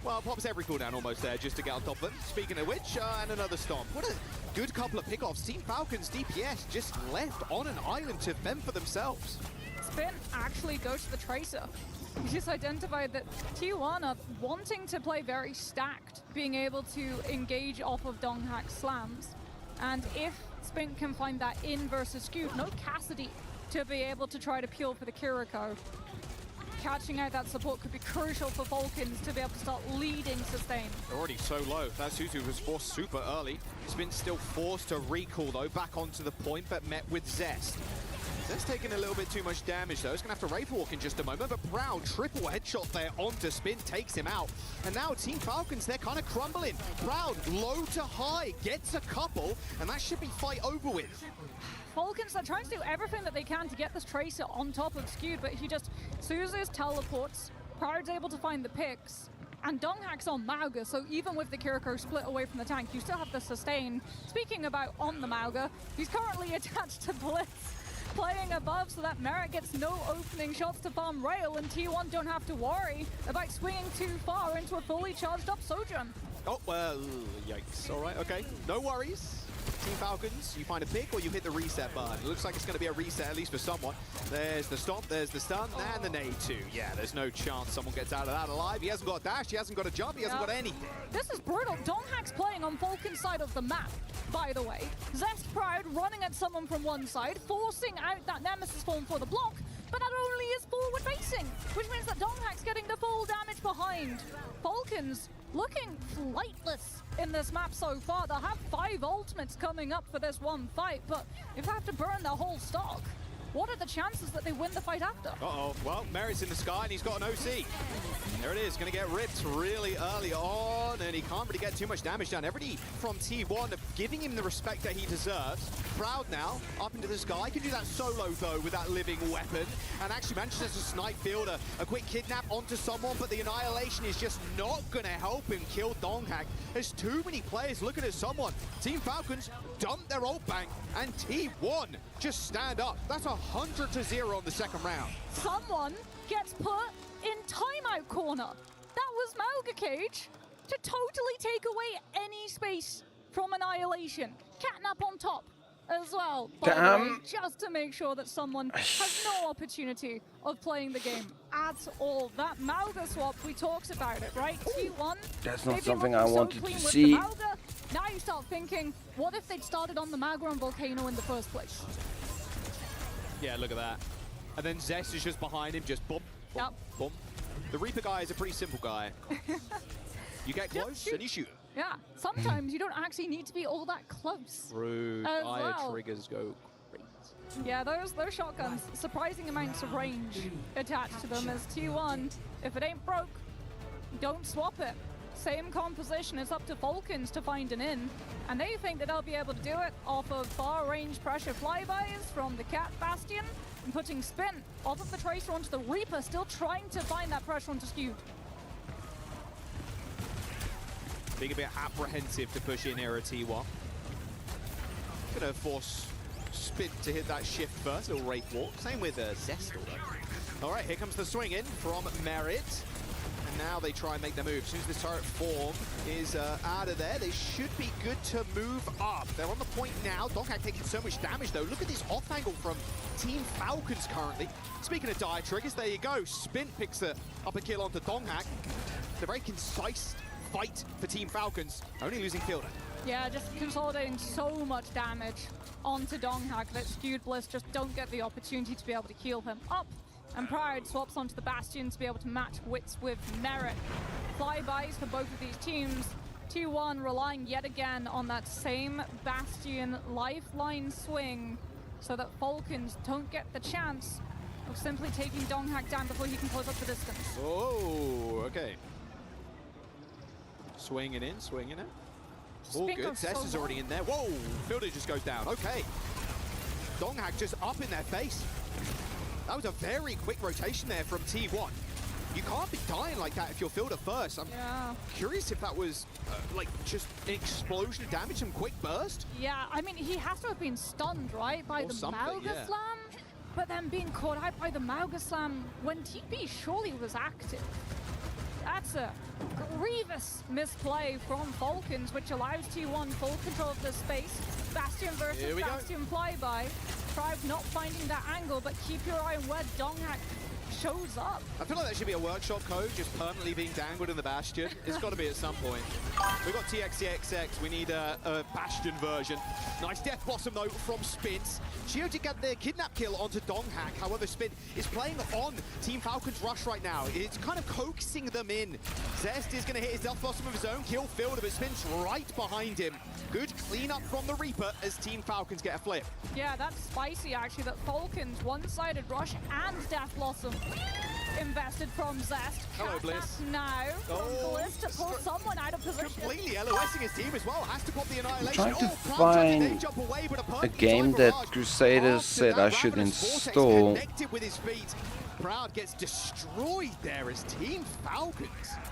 Well, pops every cooldown almost there just to get on top of them. Speaking of which, and another stomp. What a good couple of pickoffs. Team Falcons DPS just left on an island to fend for themselves. Spin actually goes to the Tracer. He just identified that T1 are wanting to play very stacked, being able to engage off of Donghack's slams. And if Spin can find that in versus Skewed, no Cassidy to be able to try to peel for the Kiriko. Catching out that support could be crucial for Falcons to be able to start leading sustain. They're already so low. That Suzu was forced super early. Spin still forced to recall though, back onto the point, but met with Zest. That's taking a little bit too much damage, though. It's going to have to Wraith Walk in just a moment, but Proud, triple headshot there onto Spin, takes him out. And now Team Falcons, they're kind of crumbling. Proud, low to high, gets a couple, and that should be fight over with. Falcons are trying to do everything that they can to get this Tracer on top of Skewed, but he just, as soon as his teleports, Proud's able to find the picks, and Donghack's on Mauga, so even with the Kiriko split away from the tank, you still have the sustain. Speaking about on the Mauga, he's currently attached to Blitz, playing above so that Merit gets no opening shots to farm Rail, and T1 don't have to worry about swinging too far into a fully charged up Sojourn. Oh, well, yikes. All right, okay. No worries. Team Falcons, you find a pick or you hit the reset button. It looks like it's going to be a reset, at least for someone. There's the stomp, there's the stun, and the nade too. Yeah, there's no chance someone gets out of that alive. He hasn't got a dash, he hasn't got a jump, he hasn't got anything. This is brutal. Donghack's playing on Falcon's side of the map, by the way. Zest Proud running at someone from one side, forcing out that Nemesis form for the block, but that only is forward facing, which means that Donghack's getting the full damage behind. Falcons looking flightless in this map so far. They'll have 5 ultimates coming up for this one fight, but if they have to burn their whole stock, what are the chances that they win the fight after? Uh-oh, well, Merit's in the sky and he's got an OC. There it is, gonna get ripped really early on, and he can't really get too much damage done. Everybody from T1 giving him the respect that he deserves. Proud now, up into the sky, can do that solo though with that living weapon, and actually manages to snipe field a quick kidnap onto someone, but the Annihilation is just not gonna help him kill Donghack. There's too many players looking at someone. Team Falcons dump their ult bank, and T1 just stand up. That's 100-0 on the second round. Someone gets put in timeout corner. That was Mauga Cage to totally take away any space from Annihilation. Catnap on top as well, by the way, just to make sure that someone has no opportunity of playing the game at all. That Mauga swap, we talked about it, right? T1. That's not something I wanted to see. Now you start thinking, what if they'd started on the Mauga and Volcano in the first place? Yeah, look at that. And then Zest is just behind him, just boom, boom, boom. The Reaper guy is a pretty simple guy. You get close and you shoot him. Yeah, sometimes you don't actually need to be all that close. Rude. Fire triggers go great. Yeah, those shotguns, surprising amounts of range attached to them as T1. If it ain't broke, don't swap it. Same composition, it's up to Falcons to find an in, and they think that they'll be able to do it off of far-range pressure flybys from the Cat Bastion, and putting Spin off of the Tracer onto the Reaper, still trying to find that pressure onto Skewed. Being a bit apprehensive to push in here at T1. Gonna force Spin to hit that shift first, little Wraith Walk. Same with Zest. All right, here comes the swing in from Merit. And now they try and make the move. As soon as this turret form is out of there, they should be good to move up. They're on the point now. Donghack taking so much damage, though. Look at this off angle from Team Falcons currently. Speaking of dire triggers, there you go. Spin picks up a kill onto Donghack. The very concise fight for Team Falcons, only losing Fielder. Yeah, just consolidating so much damage onto Donghack that Skewed Bliss just don't get the opportunity to be able to heal him up. And Pride swaps onto the Bastion to be able to match wits with Merit. Flybys for both of these teams. T1 relying yet again on that same Bastion lifeline swing so that Falcons don't get the chance of simply taking Donghack down before he can close up the distance. Oh, okay. Swinging in, swinging in. All good. Zest is already in there. Whoa! Fielder just goes down. Okay. Donghack just up in their face. That was a very quick rotation there from T1. You can't be dying like that if you're Fielder first. I'm curious if that was like just an explosion of damage and quick burst. Yeah, I mean, he has to have been stunned, right, by the Mauga Slam? But then being caught out by the Mauga Slam when TP surely was active. That's a grievous misplay from Falcons, which allows T1 full control of the space. Bastion versus Bastion flyby. Tribe not finding that angle, but keep your eye on where Donghack shows up. I feel like that should be a workshop code, just permanently being dangled in the Bastion. It's got to be at some point. We've got TXCXX. We need a Bastion version. Nice Death Blossom, though, from Spins. Geo to get the kidnap kill onto Donghack. However, Spin is playing on Team Falcon's rush right now. It's kind of coaxing them in. Zest Zest is going to hit his Death Blossom with his own kill fielder, but spins right behind him. Good cleanup from the Reaper as Team Falcons get a flip. Yeah, that's spicy actually, that Falcons one-sided rush and Death Blossom invested from Zest. Hello, Bliss. Now from Bliss to pull someone out of position. Completely LOSing his team as well. Has to pop the Annihilation. Trying to Proud trying to find jump away, but a game that Crusaders said I should install. Connected with his feet. Proud gets destroyed there as Team Falcons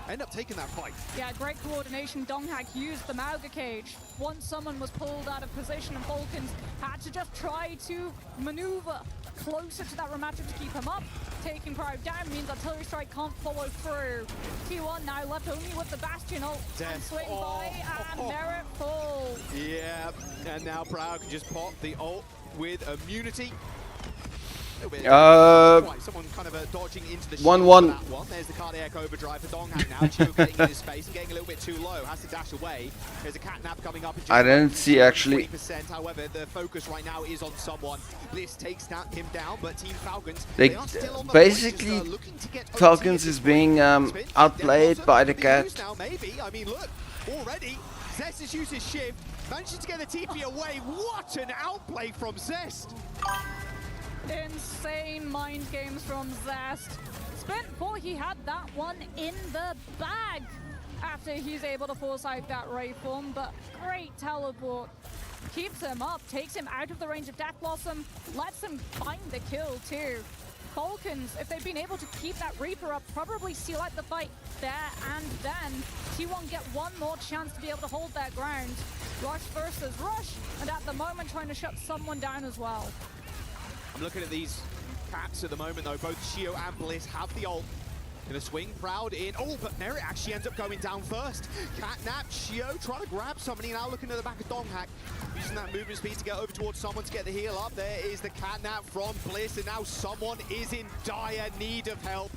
end up taking that fight. Yeah, great coordination. Donghak used the Mauga cage. Once someone was pulled out of position and Falcons had to just try to maneuver closer to that Ramatra to keep him up. Taking Proud down means Artillery Strike can't follow through. T1 now left only with the Bastion ult and swing by and Merit full. Yeah, and now Proud can just pop the ult with immunity. Someone kind of dodging into the shield 1-1. for that one. There's the cardiac overdrive for Donghak now. Chio getting in his space and getting a little bit too low. Has to dash away. There's a catnap coming up. I didn't see actually. 20%. However, the focus right now is on someone. Bliss takes him down, but Team Falcons, They are still on the basically point, just, looking to get Falcons is being outplayed by the cat. now, maybe. I mean, look, already Zest has used his shift, manages to get the TP away. What an outplay from Zest! Insane mind games from Zest. Spin thought he had that one in the bag after he's able to force out that Ray form, but great teleport. Keeps him up, takes him out of the range of Death Blossom, lets him find the kill too. Falcons, if they've been able to keep that Reaper up, probably seal out the fight there and then. T1 get one more chance to be able to hold their ground. Rush versus Rush, and at the moment trying to shut someone down as well. I'm looking at these cats at the moment though. Both Chio and Bliss have the ult. Gonna swing Proud in. Oh, but Merit actually ends up going down first. Catnap, Chio trying to grab somebody. Now looking at the back of Donghak. Using that movement speed to get over towards someone to get the heal up. There is the Catnap from Bliss, and now someone is in dire need of help.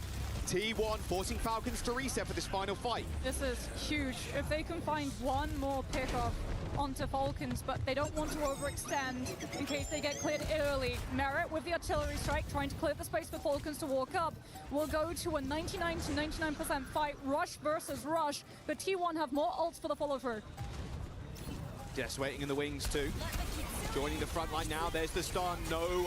T1 forcing Falcons to reset for this final fight. This is huge. If they can find one more pickoff onto Falcons, but they don't want to overextend in case they get cleared early. Merit with the Artillery Strike trying to clear the space for Falcons to walk up. We'll go to a 99 to 99% fight, Rush versus Rush, but T1 have more ults for the follow-through. Just waiting in the wings too. Joining the front line now. There's the stun. No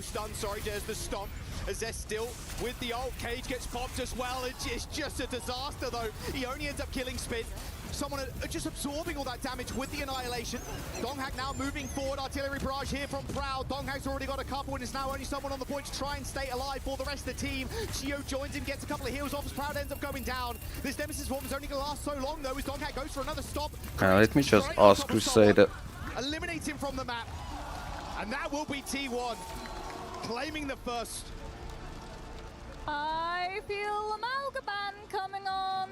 stun, sorry. There's the stomp. As they're still with the ult. Cage gets popped as well. It's just a disaster though. He only ends up killing Spin. Someone just absorbing all that damage with the Annihilation. Donghak now moving forward. Artillery barrage here from Proud. Donghak's already got a couple and is now only someone on the point to try and stay alive for the rest of the team. Chio joins him, gets a couple of heals off as Proud ends up going down. This Nemesis form is only going to last so long though as Donghak goes for another stop. Let me just ask Crusader. Eliminates him from the map. And that will be T1 claiming the first. I feel Amalgaban coming on.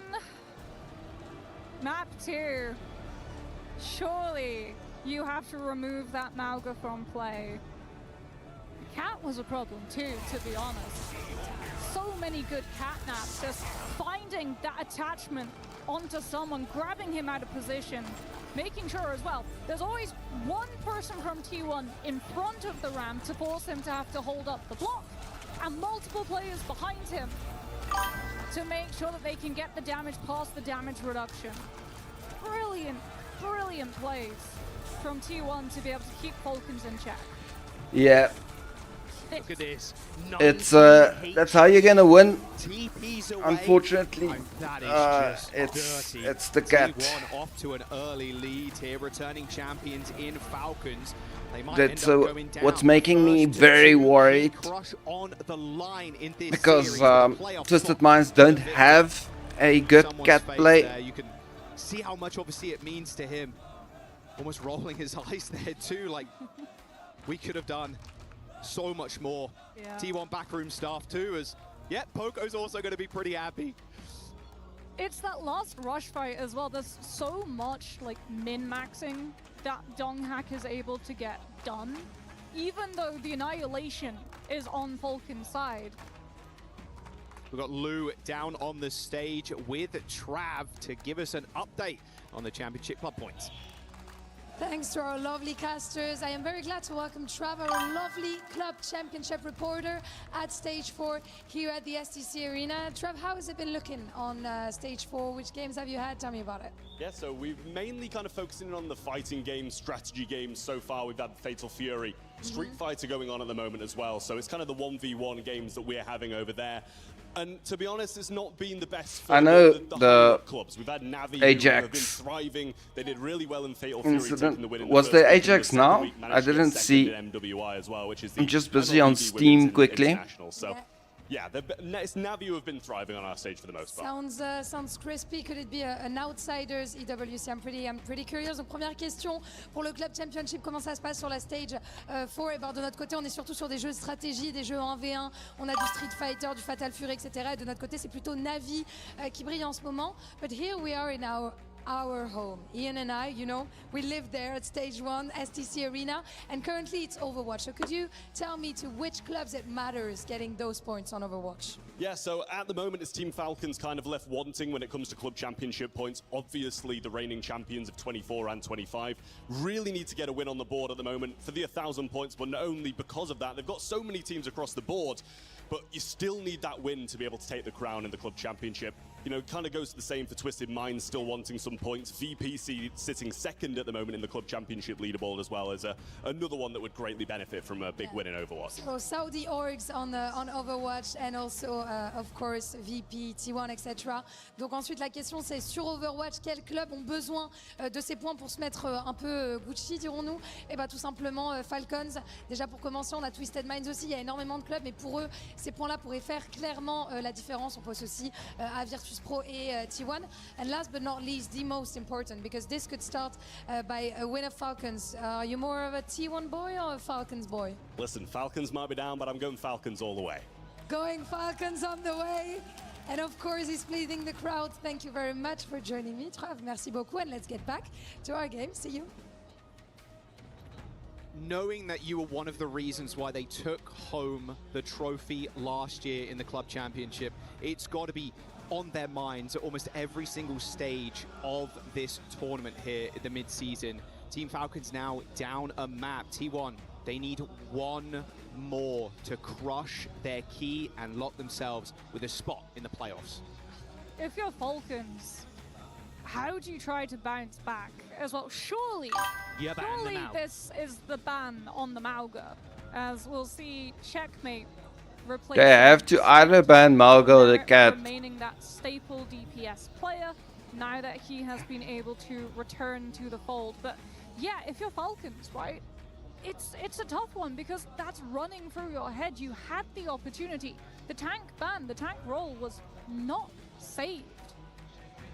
Map 2. Surely you have to remove that Mauga from play. Cat was a problem too, to be honest. So many good catnaps, just finding that attachment onto someone, grabbing him out of position, making sure as well, there's always one person from T1 in front of the ramp to force him to have to hold up the block, and multiple players behind him to make sure that they can get the damage past the damage reduction. Brilliant, brilliant plays from T1 to be able to keep Falcons in check. Yeah. Look at this. It's that's how you're gonna win. TP's away. Unfortunately, That is it's dirty. it's the cat. T1 off to an early lead here, returning champions in Falcons. They might That's end up going down. what's making me very worried, Crush on the line in this because series. Twisted Minds don't have a good Someone's cat face play. there. You can see how much obviously it means to him. Almost rolling his eyes there too. Like, we could have done so much more. Yeah. T1 backroom staff too, as Poco's also going to be pretty happy. It's that last rush fight as well. There's so much like min-maxing that Donghak is able to get done, even though the Annihilation is on Falcon's side. We've got Lou down on the stage with Trav to give us an update on the championship club points. Thanks to our lovely casters. I am very glad to welcome Trav, our lovely club championship reporter at Stage 4 here at the STC Arena. Trav, how has it been looking on Stage 4? Which games have you had? Tell me about it. Yeah, so we've mainly kind of focusing on the fighting games, strategy games so far. We've had Fatal Fury, Street Fighter going on at the moment as well. So it's kind of the 1v1 games that we're having over there. And to be honest, it's not been the best for I know the clubs. We've had Navi Ajax who have been thriving. They did really well in Fatal Fury, taking the win in the was first there week. Ajax In the second now? week, managed I to get didn't second see. in MWI as well, which is I'm the just busy MLB on Women's Steam quickly. International. So yeah, it's Navi who have been thriving on our stage for the most part. Sounds crispy. Could it be an outsiders EWC? I'm pretty curious. Donc première question pour le club championship, comment ça se passe sur la stage 4? Et ben de notre côté, on est surtout sur des jeux de stratégie, des jeux en 1v1. On a du Street Fighter, du Fatal Fury, etc. Et de notre côté, c'est plutôt Navi qui brille en ce moment. But here we are in our home. Ian and I, you know, we live there at Stage 1, STC Arena, and currently it's Overwatch. So could you tell me to which clubs it matters getting those points on Overwatch? Yeah, so at the moment it's Team Falcons kind of left wanting when it comes to club championship points. Obviously the reigning champions of 24 and 25 really need to get a win on the board at the moment for the 1,000 points, but not only because of that, they've got so many teams across the board, but you still need that win to be able to take the crown in the club championship. You know, kind of goes to the same for Twisted Minds, still wanting some points. VPC sitting second at the moment in the club championship leaderboard as well as another one that would greatly benefit from a big win in Overwatch. So Saudi orgs on Overwatch and also of course VP, T1, etc. Donc ensuite la question c'est sur Overwatch, quels clubs ont besoin de ces points pour se mettre un peu Gucci, dirons-nous? Et bah tout simplement Falcons. Déjà pour commencer, on a Twisted Minds aussi, il y a énormément de clubs, mais pour eux ces points-là pourraient faire clairement la différence. On pense aussi à Virtus Pro et T1. And last but not least, the most important, because this could start by a win of Falcons. Are you more of a T1 boy or a Falcons boy? Listen, Falcons might be down, but I'm going Falcons all the way. Going Falcons on the way. And of course, he's pleasing the crowd. Thank you very much for joining me, Trav. Merci beaucoup, and let's get back to our game. See you. Knowing that you were one of the reasons why they took home the trophy last year in the club championship, it's got to be on their minds at almost every single stage of this tournament here at the mid-season. Team Falcons now down a map. T1, they need one more to crush their key and lock themselves with a spot in the playoffs. If you're Falcons, how do you try to bounce back as well? Surely this is the ban on the Mauga, as we'll see Checkmate replace. They have to either ban Malgo or the cat. Remaining that staple DPS player now that he has been able to return to the fold. But yeah, if you're Falcons, right, it's a tough one because that's running through your head. You had the opportunity. The tank ban, the tank roll was not saved.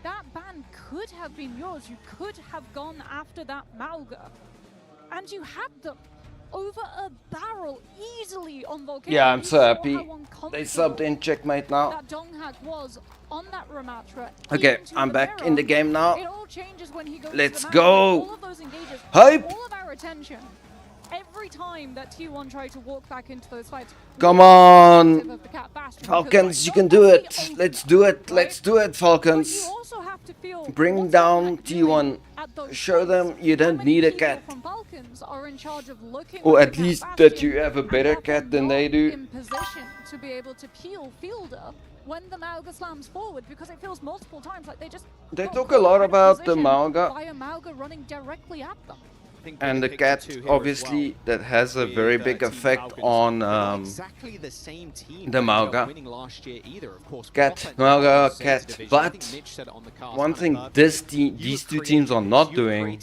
That ban could have been yours. You could have gone after that Mauga. And you had them over a barrel easily on Volcano. Yeah, I'm so happy. They subbed in Checkmate now. That Donghak was on that Ramatra. Okay, I'm back in the game now. It all changes when he goes Let's to the go. All of those engages, Hype. all of our attention. Every time that T1 tried to walk back into those fights. Come on, Falcons, you can do it. Let's do it. Let's do it, Falcons. Bring down T1. Show them you don't need a cat. Or at least that you have a better cat than they do. In position to be able to peel fielder when the Mauga slams forward, because it feels multiple times like They talk a lot about the Mauga. by a Mauga running directly at them. And the cat, obviously, that has a very big effect on the Mauga. Cat, Mauga, cat. But one thing these two teams are not doing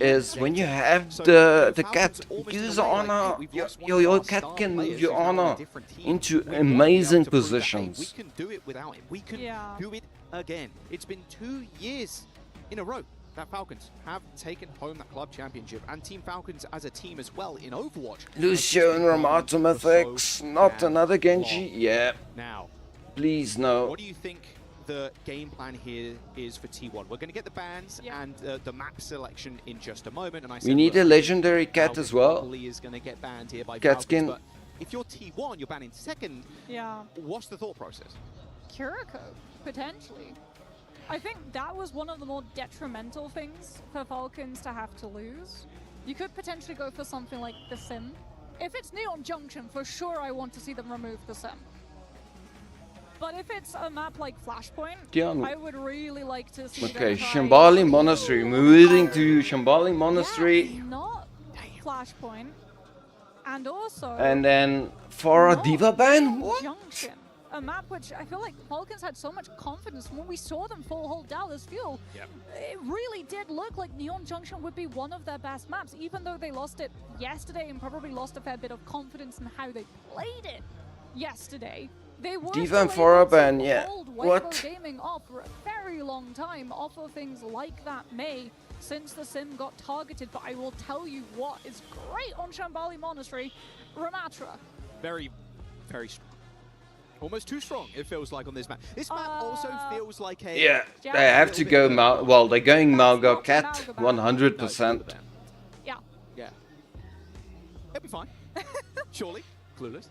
is when you have the cat, use honor. Your cat can move your honor into amazing positions. We can do it without him. We can do it again. It's been 2 years in a row that Falcons have taken home that club championship, and Team Falcons as a team as well in Overwatch. Lucio and Ramato Mythics, not another Genji? Yeah. Now, please no. What do you think the game plan here is for T1? We're going to get the bans and the map selection in just a moment. And We need a legendary cat as well. Is going to get banned here by Cat Falcons, skin. but if you're T1, you're banning second. Yeah. What's the thought process? Kiriko, potentially. I think that was one of the more detrimental things for Falcons to have to lose. You could potentially go for something like the Sim. If it's Neon Junction, for sure I want to see them remove the Sim. But if it's a map like Flashpoint, I would really like to see Okay, them try Shambali Monastery. Moving to Shambali Monastery. not Flashpoint, and also And then for a Diva ban? What? Junction, a map which I feel like Falcons had so much confidence when we saw them full hold Dallas Fuel. It really did look like Neon Junction would be one of their best maps, even though they lost it yesterday and probably lost a fair bit of confidence in how they played it yesterday. They were Diva and Foraban, yeah. hold What? Weibo Gaming off for a very long time off of things like that May since the Sim got targeted. But I will tell you what is great on Shambali Monastery, Ramatra. Very, very strong. Almost too strong, it feels like, on this map. This map also feels like a... Yeah, they have to go well, they're going Malga Cat 100%. Yeah. Yeah. It'll be fine. Surely. Clueless.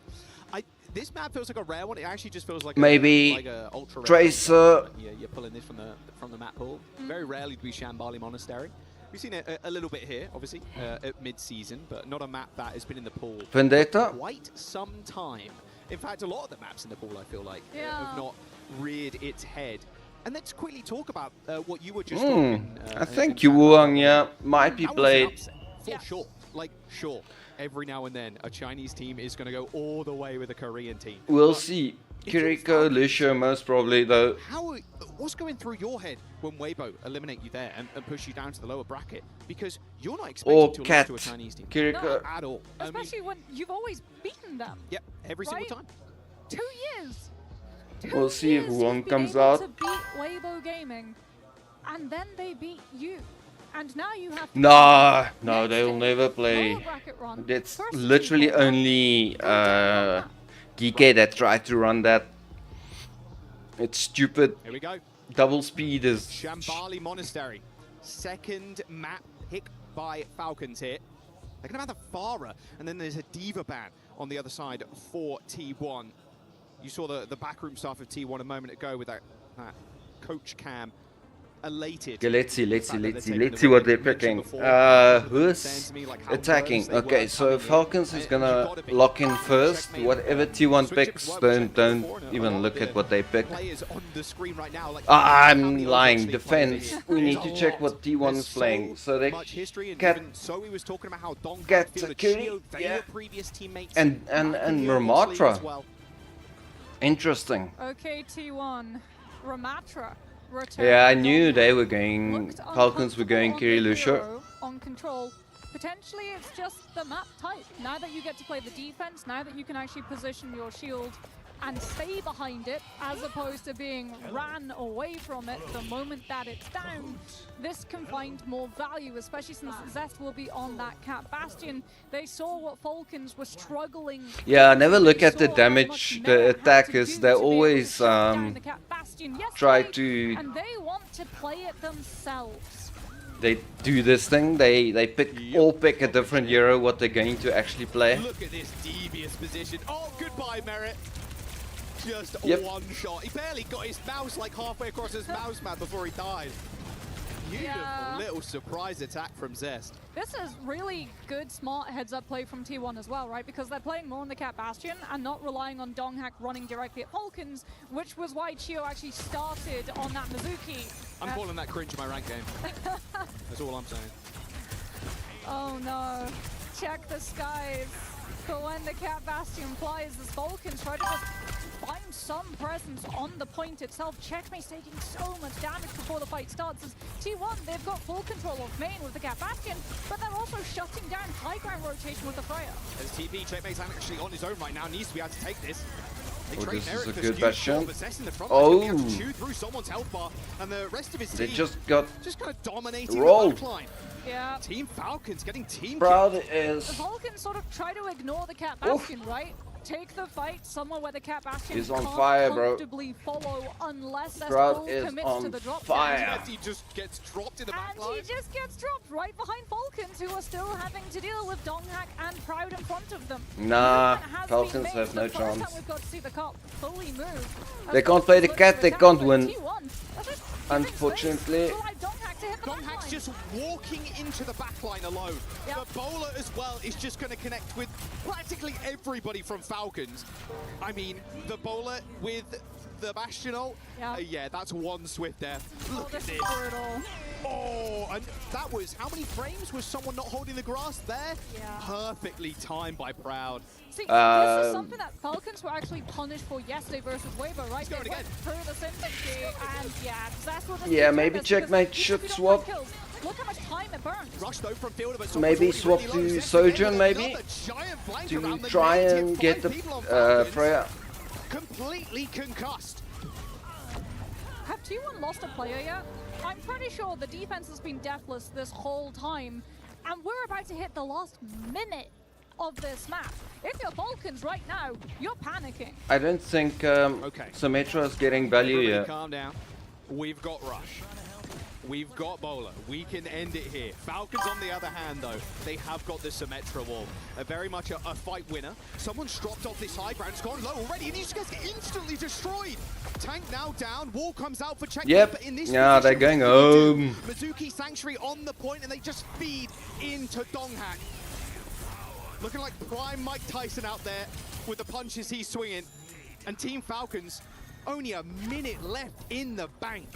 This map feels like a rare one. It actually just feels like Maybe a ultra rare Tracer. you're pulling this from the map pool. Very rarely do we Shambali Monastery. We've seen it a little bit here, obviously, at mid-season, but not a map that has been in the pool Vendetta? for quite some time. In fact, a lot of the maps in the pool, I feel like, have not reared its head. And let's quickly talk about what you were just talking. I think Yuang, yeah, might be That was an played. upset, for sure. Like, sure. Every now and then, a Chinese team is going to go all the way with a Korean team. We'll But see. Kiriko, Lucio most probably though. what's going through your head when Weibo eliminate you there and push you down to the lower bracket? Because you're not Or expecting to Cat. lose to a Chinese team. Kiriko. No, at all. Especially when you've always beaten them. Yep, every single time. 2 years. We'll see if one You've been comes able out. to beat Weibo Gaming, and then they beat you. And now you have to Nah, no, they'll never play. lower bracket run. It's literally only GK that tried to run that. It's stupid. Here we go. Double speed is... Shambali Monastery. Second map pick by Falcons here. They're going to have the Farah, and then there's a Diva ban on the other side for T1. You saw the backroom staff of T1 a moment ago with that coach cam. Elated. Okay, let's see what they're picking. Who's attacking? Okay, so Falcons is gonna lock in first. Whatever T1 picks, don't even look at what they pick. I'm lying. Defense. We need to check what T1 is playing. So they get Sakiri, yeah, and Ramatra. Interesting. Okay, T1. Ramatra. Yeah, I knew they were going. Falcons were going Kiri Lucio. On control. Potentially it's just the map type. Now that you get to play the defense, now that you can actually position your shield and stay behind it, as opposed to being ran away from it the moment that it's down, this can find more value, especially since Zest will be on that Cat Bastion. They saw what Falcons were struggling. Yeah, never look at the damage. The attackers, they always try to... And they want to play it themselves. They do this thing, they all pick a different hero what they're going to actually play. Look at this devious position. Oh, goodbye, Merit. Just one shot. He barely got his mouse like halfway across his mouse pad before he died. Beautiful little surprise attack from Zest. This is really good, smart heads-up play from T1 as well, right? Because they're playing more on the Cat Bastion and not relying on Donghak running directly at Falcons, which was why Chio actually started on that Mizuki. I'm calling that cringe in my rank game. That's all I'm saying. Oh no. Check the skies. But when the Cat Bastion flies, the Falcons try to just find some presence on the point itself. Checkmate taking so much damage before the fight starts. As T1, they've got full control of main with the Cat Bastion, but they're also shutting down high ground rotation with the Freya. As TP, Checkmate's actually on his own right now, needs to be able to take this. Oh, this is a good Bastion. Oh! Through someone's health bar, and the rest of his They team just got kind of dominating rolled. the backline. Yeah. Team Falcons getting team Proud killed. is... The Falcons sort of try to ignore the Cat Bastion, right? Take the fight somewhere where the Cat Bastion He's on can't fire, bro. comfortably follow unless Proud Estel is commits on to the drop fire. down. He just gets dropped in the back And line. he just gets dropped right behind Falcons, who are still having to deal with Donghak and Proud in front of them. Nah, Movement has Falcons been made. have no The first time chance. we've got to see the cop fully move. They can't play the cat, they can't win. T1. Unfortunately, Donghack's just walking into the backline alone. The bowler as well is just going to connect with practically everybody from Falcons. I mean, the bowler with the Bastion ult, yeah, that's one Swift death. Look at this. Oh, and that was, how many frames was someone not holding the grass there? Perfectly timed by Proud. See, this is something that Falcons were actually punished for yesterday versus Weibo, right? They went through the Sympathy, and that's what yeah, maybe Checkmate should swap. Look how much time it burns. Rush though from field, but Maybe swap to Sojourn, maybe? To try and get the Freya. Completely concussed. Have T1 lost a player yet? I'm pretty sure the defense has been deathless this whole time, and we're about to hit the last minute of this map. If you're Falcons right now, you're panicking. I don't think Symmetra is getting value yet. Calm down. We've got Rush. We've got Bowler. We can end it here. Falcons, on the other hand, though, they have got the Symmetra wall. Very much a fight winner. Someone's dropped off this high ground. It's gone low already, and these guys get instantly destroyed. Tank now down. Wall comes out for checkmate. Yep. But in this Yeah, they're going home. Mizuki Sanctuary on the point, and they just feed into Donghack. Looking like prime Mike Tyson out there with the punches he's swinging. And Team Falcons, only a minute left in the bank.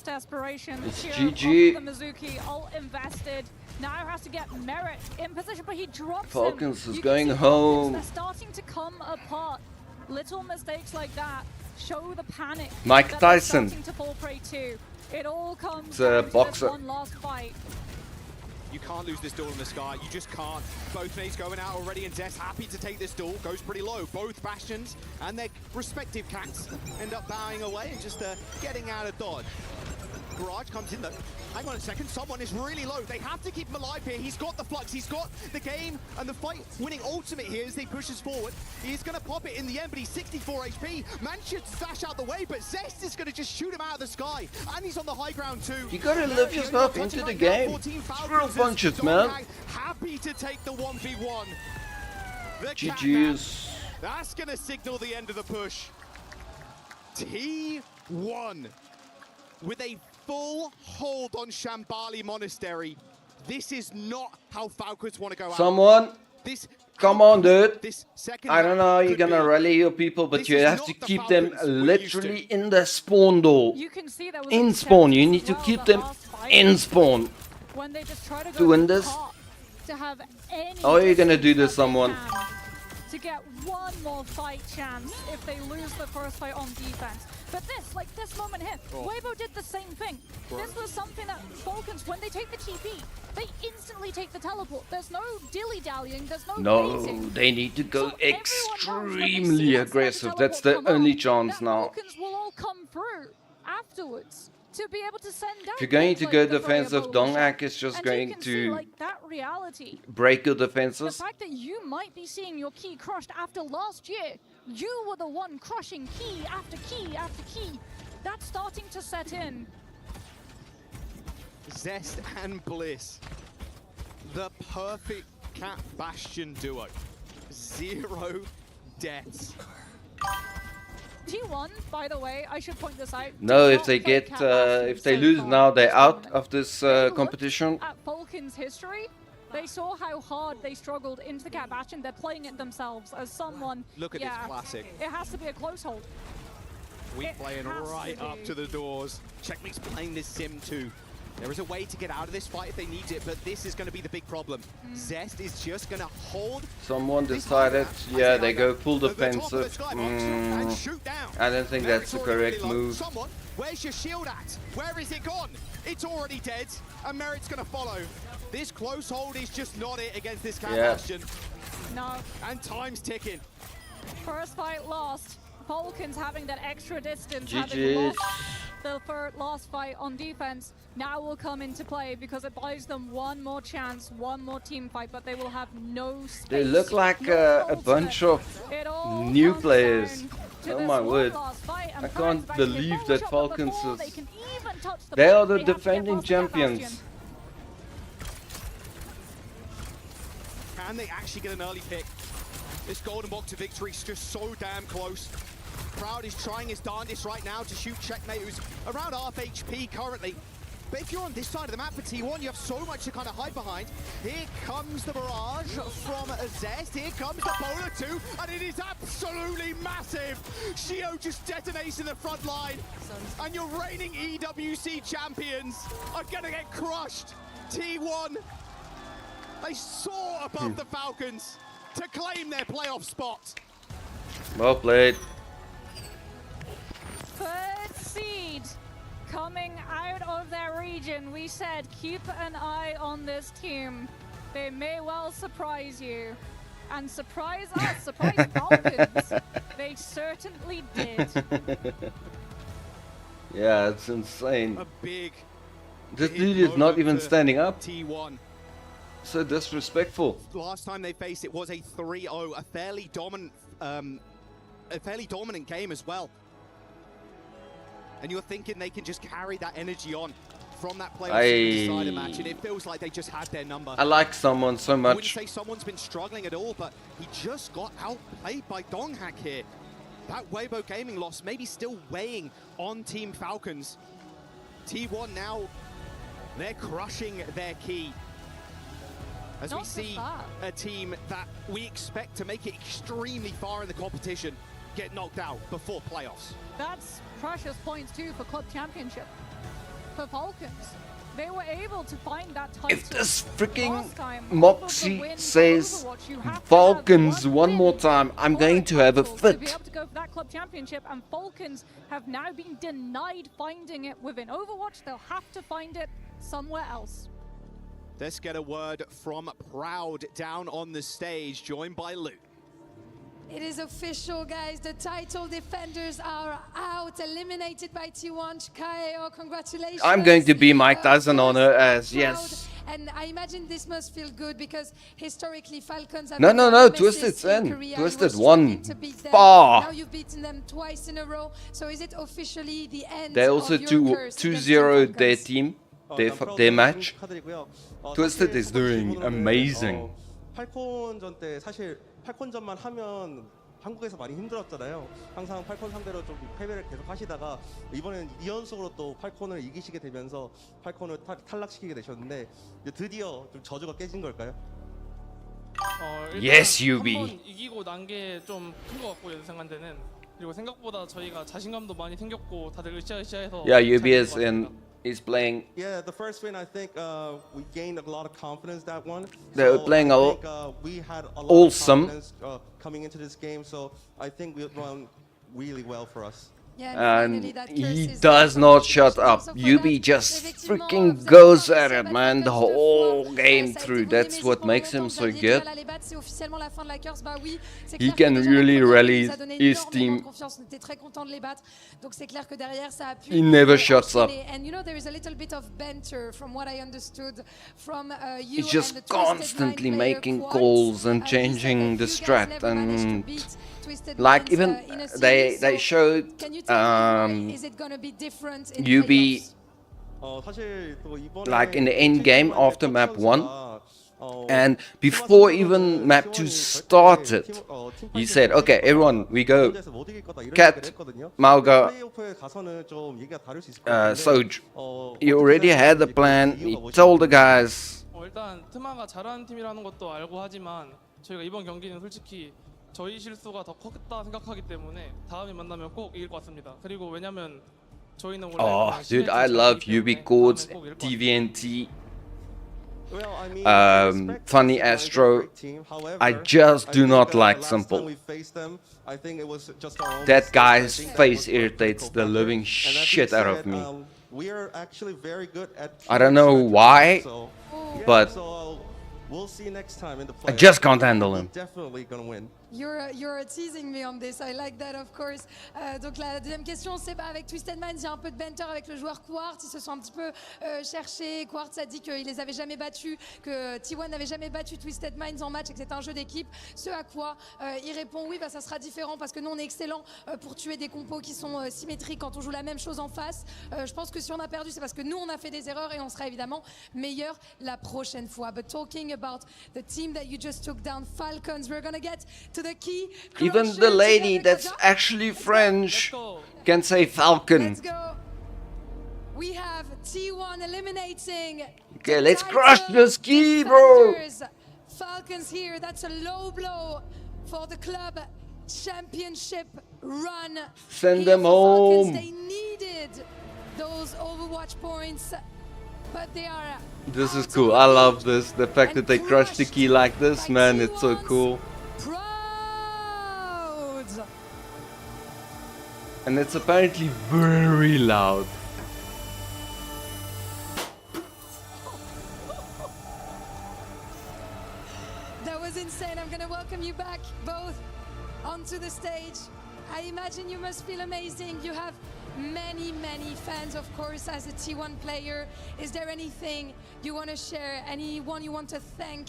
Desperation. It's here GG. The Mizuki all invested. Now has to get Merit in position, but he drops Falcons him. is You going can see home. They're starting to come apart. Little mistakes like that show the panic. Mike that Tyson. Starting to fall prey to. It all comes It's down a to this boxer. one last fight. You can't lose this duel in the sky. You just can't. Both nades going out already, and Zest happy to take this duel. Goes pretty low. Both Bastions and their respective cats end up bowing away and just getting out of dodge. Garage comes in though. Hang on a second, someone is really low. They have to keep him alive here. He's got the flux, he's got the game and the fight winning ultimate here as he pushes forward. He's gonna pop it in the end, but he's 64 HP. Man should dash out the way, but Zest is gonna just shoot him out of the sky. And he's on the high ground too. You gotta live yourself into the game. Screw punches, man. Happy to take the 1v1. GG's. That's gonna signal the end of the push. T1 with a full hold on Shambali Monastery. This is not how Falcons want to go out. Someone, come on, dude. This second I don't know how you're gonna rally your people, but you have to keep them literally in the spawn door. You can see that was In spawn, you need to keep them in spawn. When they just try to win this. To have any Oh, you're gonna do this, someone. to get one more fight chance if they lose the first fight on defense. But this moment here, Weibo did the same thing. This was something that Falcons, when they take the TP, they instantly take the teleport. There's no dilly-dallying, there's no waiting. They need to go extremely aggressive. That's the only chance now. Falcons will all come through afterwards to be able to send out. If you're going to go the defensive, Freya Donghack is just and going you can see, to like, that reality. break your The defenses. fact that you might be seeing your key crushed after last year, you were the one crushing key after key after key. That's starting to set in. Zest and Bliss. The perfect Cat Bastion duo. 0 deaths. T1, by the way, I should point this out. No, did if not they play get, Cat Bastion if they so lose far now, this they're out tournament. of this Looked competition. At Falcons' history, they saw how hard they struggled into the Cat Bastion. They're playing it themselves as someone. Look at this classic. It has to be a close hold. We It playing has right to up be. to the doors. Checkmate's playing this sim too. There is a way to get out of this fight if they need it, but this is going to be the big problem. Zest is just going to hold. Someone decided, yeah, they go full the top of the defensive. skybox and shoot down. I don't think that's the Merrick's already correct really low. move. Someone, where's your shield at? Where is it gone? It's already dead, and Merritt's going to follow. This close hold is just not it against this Cat Bastion. No. And time's ticking. First fight lost. Falcons having that extra distance, GG's. having lost the last fight on defense, now will come into play because it buys them one more chance, one more team fight, but they will have no space. They look like no a bunch of It all new comes players. down to Oh this my one word. last fight, and I Preds can't about to get believe ball that shot, but Falcons before is... they can even touch the They ball, are the they have to get defending past the Cat champions. Bastion. Can they actually get an early pick? This golden box to victory is just so damn close. Proud is trying his darndest right now to shoot Checkmate, who's around half HP currently. But if you're on this side of the map for T1, you have so much to kind of hide behind. Here comes the barrage from Zest. Here comes the Polar 2, and it is absolutely massive. Shio just detonates in the front line, and your reigning EWC champions are gonna get crushed. T1, they soar above the Falcons to claim their playoff spot. Well played. Third seed coming out of their region. We said keep an eye on this team. They may well surprise you. And surprise us, surprise Falcons. They certainly did. Yeah, it's insane. A big This dude is not even standing up. T1. So disrespectful. Last time they faced it was a 3-0, a fairly dominant game as well. And you're thinking they can just carry that energy on from that playoff decider match, and it feels like they just had their number. I like someone so I wouldn't much. say someone's been struggling at all, but he just got outplayed by Donghack here. That Weibo Gaming loss maybe still weighing on Team Falcons. T1 now, they're crushing their key. As we see a team that we expect to make it extremely far in the competition get knocked out before playoffs. That's precious points too for club championship. For Falcons, they were able to find that title. If this freaking Last time, Moxie able to win says Overwatch, you have to Falcons have one more time, I'm going to have a title to be fit. able to go for that club championship, and Falcons have now been denied finding it within Overwatch. They'll have to find it somewhere else. Let's get a word from Proud down on the stage, joined by Luke. It is official, guys. The title defenders are out, eliminated by T1. KO, congratulations. I'm going to be Mike Tyson on her as yes. And I imagine this must feel good because historically Falcons have No, Twisted's in. Twisted won far. Now you've beaten them twice in a row. So is it officially the end They of also your curse against 2-0 their Falcons? team, their match. Twisted is doing amazing. 팔콘전 때 사실 팔콘전만 하면 한국에서 많이 힘들었잖아요. 항상 팔콘 상대로 좀 패배를 계속 하시다가 이번엔 2연속으로 또 팔콘을 이기시게 되면서 팔콘을 탈락시키게 되셨는데 이제 드디어 좀 저주가 깨진 걸까요? Yes, UB. 한번 이기고 난 게 좀 큰 것 같고 예상한데는 그리고 생각보다 저희가 자신감도 많이 생겼고 다들 으쌰으쌰해서 Yeah, UB is playing. Yeah, the first win I think we gained a lot of confidence that one. They were playing we had a lot awesome. of confidence coming into this game, so I think we won really well for us. And he does not shut up. UB just freaking goes at it, man, the whole game through. That's what makes him so good. He can really rally his team. He never shuts up. And you know, there is a little bit of banter from what I understood from you. He's just constantly making calls and changing the strat, and like even they showed UB like in the end game after map 1, and before even map 2 started, he said, okay, everyone, we go Cat, Mauga, Soj. He already had the plan. He told the guys. 일단 트마가 잘하는 팀이라는 것도 알고 하지만 저희가 이번 경기는 솔직히 저희 실수가 더 컸다 생각하기 때문에 다음에 만나면 꼭 이길 것 같습니다. 그리고 왜냐면 저희는 원래 Oh, dude, I love UB Chords, TVNT, Funny Astro. I just do not like Simple. That guy's face irritates the living shit out of me. I don't know why, but we'll see next time in the I just can't handle him. Definitely gonna win. You're teasing me on this. I like that, of course. Donc la deuxième question, c'est avec Twisted Minds, il y a un peu de banter avec le joueur Quartz. Ils se sont un petit peu cherchés. Quartz a dit qu'il les avait jamais battus, que T1 n'avait jamais battu Twisted Minds en match et que c'était un jeu d'équipe. Ce à quoi il répond oui, bah ça sera différent parce que nous on est excellents pour tuer des compos qui sont symétriques quand on joue la même chose en face. Je pense que si on a perdu, c'est parce que nous on a fait des erreurs et on sera évidemment meilleur la prochaine fois. But talking about the team that you just took down, Falcons, we're gonna get to the key. Even the lady that's actually French can say Falcon. Let's go. We have T1 eliminating. Okay, let's crush this key, bro. Falcons here. That's a low blow for the club championship run. Send them home. They needed those Overwatch points, but they are. This is cool. I love this. The fact that they crushed the key like this, man, it's so cool. Proud. And it's apparently very loud. That was insane. I'm gonna welcome you back both onto the stage. I imagine you must feel amazing. You have many fans, of course, as a T1 player. Is there anything you want to share? Anyone you want to thank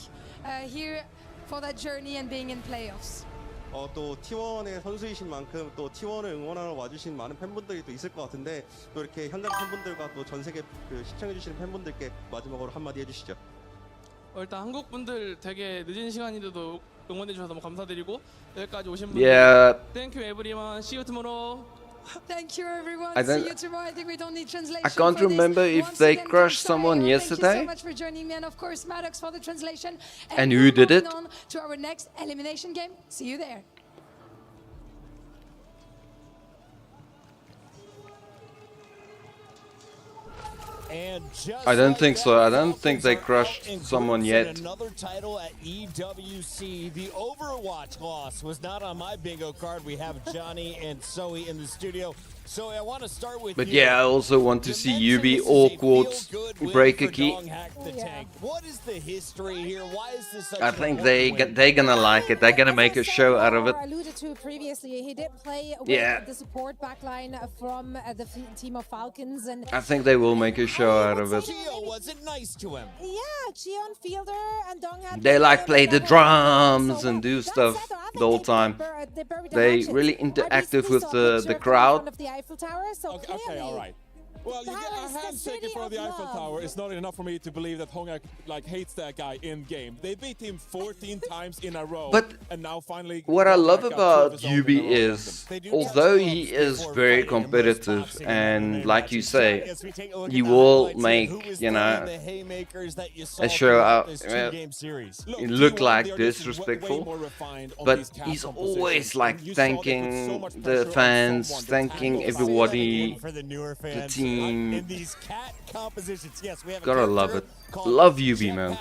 here for that journey and being in playoffs? 또 T1의 선수이신 만큼 또 T1을 응원하러 와주신 많은 팬분들이 또 있을 것 같은데 또 이렇게 현장 팬분들과 또 전 세계 그 시청해주시는 팬분들께 마지막으로 한마디 해주시죠. 일단 한국 분들 되게 늦은 시간인데도 응원해 주셔서 너무 감사드리고 여기까지 오신 분들 Thank you everyone. See you tomorrow. Thank you everyone. I See you tomorrow. I think we don't need translation. I can't remember if they crushed someone yesterday. Thank you so much for joining me, and of course Maddox for the translation. And who did it? On to our next elimination game. See you there. I don't think so. I don't think they crushed someone yet. Another title at EWC. The Overwatch loss was not on my bingo card. We have Johnny and Zoe in the studio. So I want to start with But yeah, I also want to see Yubi awkward break a key. What is the history here? Why is this such I think they're gonna like it. They're gonna make a show out of it. Alluded to previously, he did play with the support backline from the team of Falcons, and I think they will make a show out of it. wasn't nice to him. Yeah, Cheon Fielder and Dong had They like play the drums and do stuff the whole time. They really interactive with the crowd. Eiffel Tower, so okay, all right. Well, you get a handshake in front of the Eiffel Tower. It's not enough for me to believe that Hongak hates that guy in game. They beat him 14 times in a row. But and now finally, what I love about Yubi is, although he is very competitive and, like you say, he will make, you know, a show out. It look like disrespectful, but he's always like thanking the fans, thanking everybody, the team. In these cat compositions, yes, we have Gotta love it. Love Yubi, man.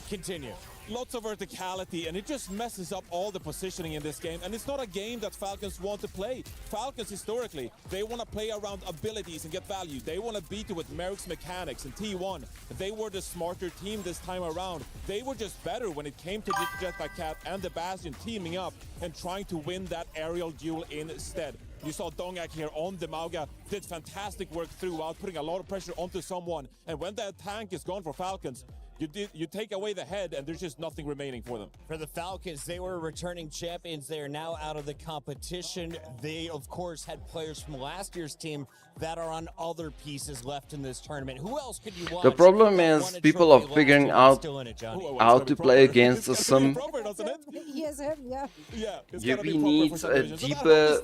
Continue. Lots of verticality, and it just messes up all the positioning in this game. And it's not a game that Falcons want to play. Falcons, historically, they want to play around abilities and get value. They want to beat you with Merrick's mechanics. And T1, they were the smarter team this time around. They were just better when it came to the Jetpack Cat and the Bastion teaming up and trying to win that aerial duel instead. You saw Dongak here on the Mauga, did fantastic work throughout, putting a lot of pressure onto someone. And when that tank is gone for Falcons, you take away the head, and there's just nothing remaining for them. For the Falcons, they were returning champions. They are now out of the competition. They, of course, had players from last year's team that are on other pieces left in this tournament. Who else could you watch? The problem is people are figuring out how to play against the sim. Yes, him, yeah. Yubi needs a deeper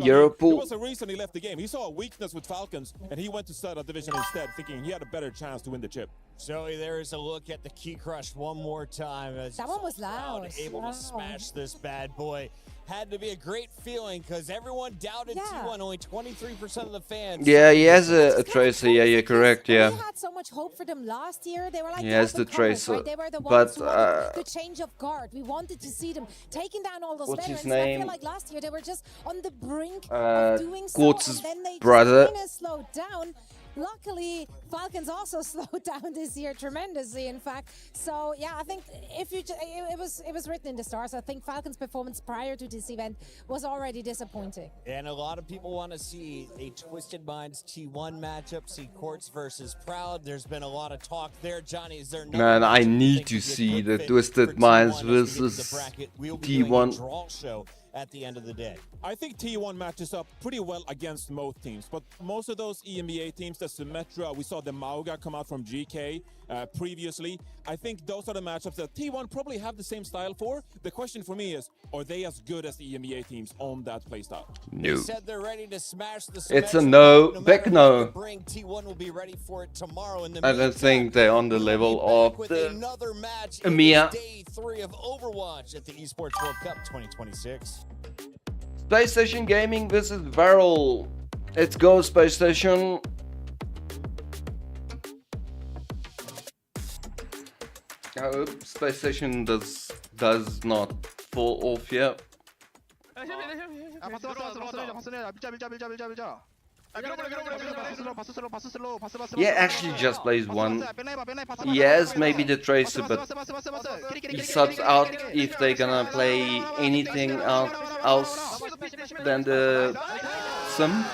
Euro There pool. was a reason he left the game. He saw a weakness with Falcons, and he went to Southern Division instead, thinking he had a better chance to win the chip. So there is a look at the key crush one more time. As that one was loud. Able to smash this bad boy. Had to be a great feeling because everyone doubted T1. Only 23% of the fans. Yeah, he has a tracer. Yeah, you're correct. Yeah. We had so much hope for them last year. They were like He has the tracer, right? They were the but ones who wanted the change of guard. We wanted to see them taking down all those what's veterans. his I name? feel like last year they were just on the brink of doing so, Kurtz's and then they brother. kind of slowed down. Luckily, Falcons also slowed down this year tremendously, in fact. So yeah, I think if you it was written in the stars. I think Falcons' performance prior to this event was already disappointing. And a lot of people want to see a Twisted Minds T1 matchup, see Quartz versus Proud. There's been a lot of talk there. Johnny, is there Man, I need to see the Twisted Minds versus T1. at the end of the day. I think T1 matches up pretty well against most teams, but most of those EMEA teams, the Symmetra, we saw the Mauga come out from GK previously. I think those are the matchups that T1 probably have the same style for. The question for me is, are they as good as the EMEA teams on that playstyle? They No. said they're ready to smash the It's a Symmetra. no. No Big matter no. what they bring, T1 will be ready for it tomorrow. In the I don't think they're on the level of with the another match EMEA. in day 3 of Overwatch at the Esports World Cup 2026. Space Station Gaming versus Varel. Let's go, Space Station. I hope Space Station does not fall off here. Yeah, actually just plays one. He has maybe the Tracer, but he subs out if they're gonna play anything else than the Sim.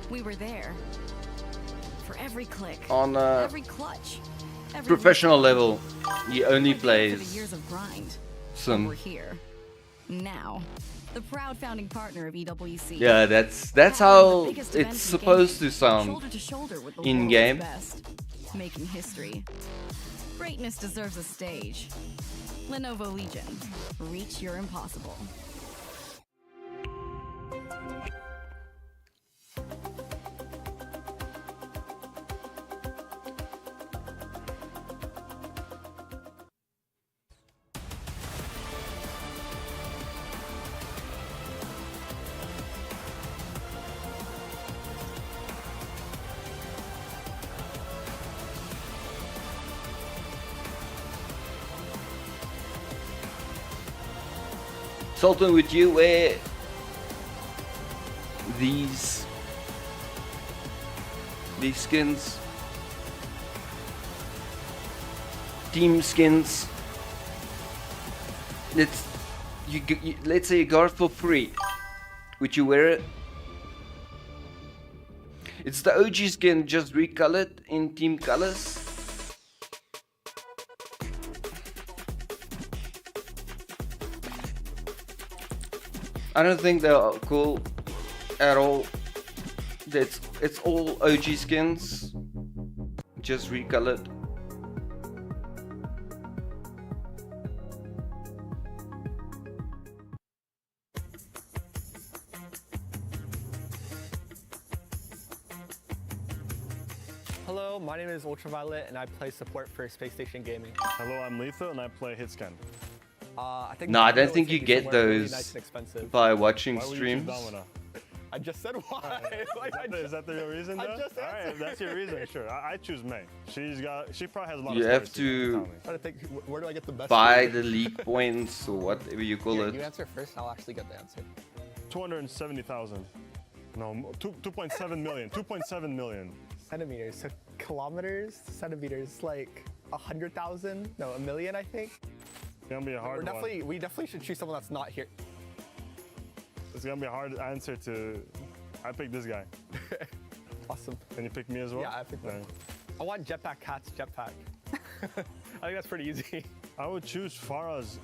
We were there for every click, On every clutch, every professional level, he only for the plays years of grind. Sim. We're here now, the proud founding partner of EWC. Yeah, that's how it's supposed to sound shoulder to shoulder with the in world's game. best, making history. Greatness deserves a stage. Lenovo Legion, reach your impossible. Sultan, would you wear these skins? Team skins. Let's say you got it for free. Would you wear it? It's the OG skin, just recolored in team colors. I don't think they're cool at all. It's all OG skins, just recolored. Hello, my name is Ultraviolet and I play support for Space Station Gaming. Hello, I'm Letha and I play Hitscan. I think No, I don't think Domino you would get take somewhere really those nice and expensive. by watching Why would you streams. choose Domino? I just said why. Is that the real reason? I Though? just All right, if that's your reason, sure. I choose May. She probably has a lot You of have stories to tell me. Trying to think, where do I get the best? buy story? the league points or whatever you call Here, it. you answer first. I'll actually get the answer. 270,000. No, 2.7 million. 2.7 million. Centimeters. So kilometers, centimeters, like 100,000. No, a million, I think. It's gonna be a hard one. We definitely should choose someone that's not here. It's gonna be a hard answer to. I picked this guy. Awesome. Can you pick me as well? Yeah, I picked him. I want jetpack cats, jetpack. I think that's pretty easy. I would choose Farah's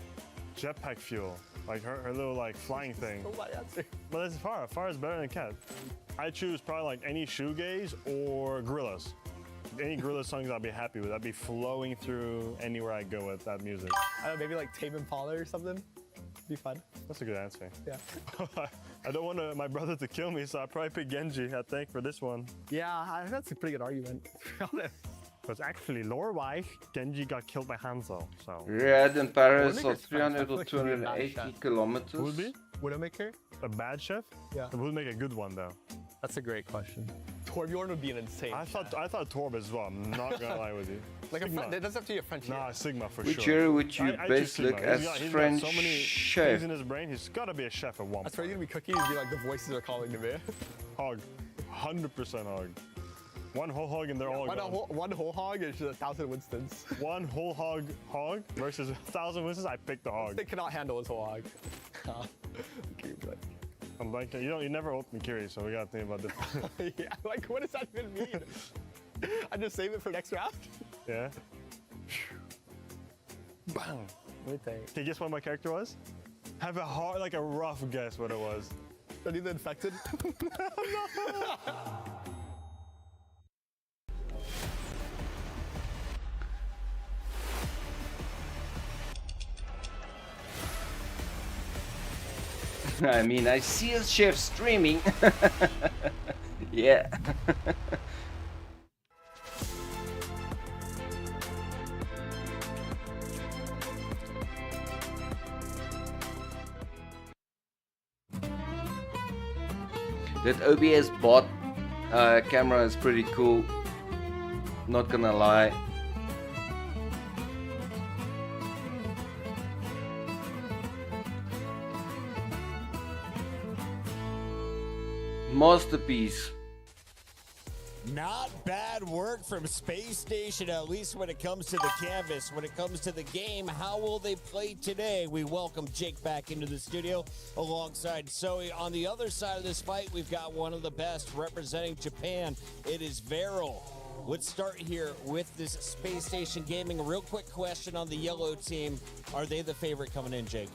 jetpack fuel, like her little like flying thing. Oh, my answer. But it's Farah. Farah's better than Cat. I choose probably like any shoegaze or Gorillaz. Any Gorillaz songs I'll be happy with. I'd be flowing through anywhere I go with that music. I don't know, maybe like Tame Impala or something. Be fun. That's a good answer. Yeah. I don't want my brother to kill me, so I probably pick Genji, I think, for this one. Yeah, that's a pretty good argument, to be honest. Because actually, lore-wise, Genji got killed by Hanzo, so... Red and Paris are Widowmaker's fast. 300 I or feel like he'd be a bad 280 chef. kilometers. Who would be? Widowmaker? A bad chef? Yeah. Who would make a good one, though? That's a great question. Torbjorn would be an insane I thought Torb as well, I'm not gonna lie with you. Like Sigma. it doesn't have to be a French name. Nah, Sigma for Which sure. year would you I best choose look Sigma. as he's French got so many chef? things in his brain, he's gotta be a chef at one That's point. probably gonna be Cookie. It'd be like the voices are calling to me. Hog. 100% hog. One whole hog and they're all gone. One whole hog is just 1,000 Winstons. One whole hog versus 1,000 Winstons, I picked the hog. They cannot handle his whole hog. I'm like, you never open Kiri, so we gotta think about this. Yeah, like what does that even mean? I just save it for next round? Yeah. Bang. Let me think. Can you guess what my character was? Have a hard, like a rough guess what it was. Are you the infected? I mean, I see a chef streaming. Yeah. That OBS bot camera is pretty cool. Not gonna lie. Masterpiece. Not bad work from Space Station, at least when it comes to the canvas. When it comes to the game, how will they play today? We welcome Jake back into the studio alongside Zoe. On the other side of this fight, we've got one of the best representing Japan. It is Veril. Let's start here with this Space Station Gaming. A real quick question on the yellow team. Are they the favorite coming in, Jake?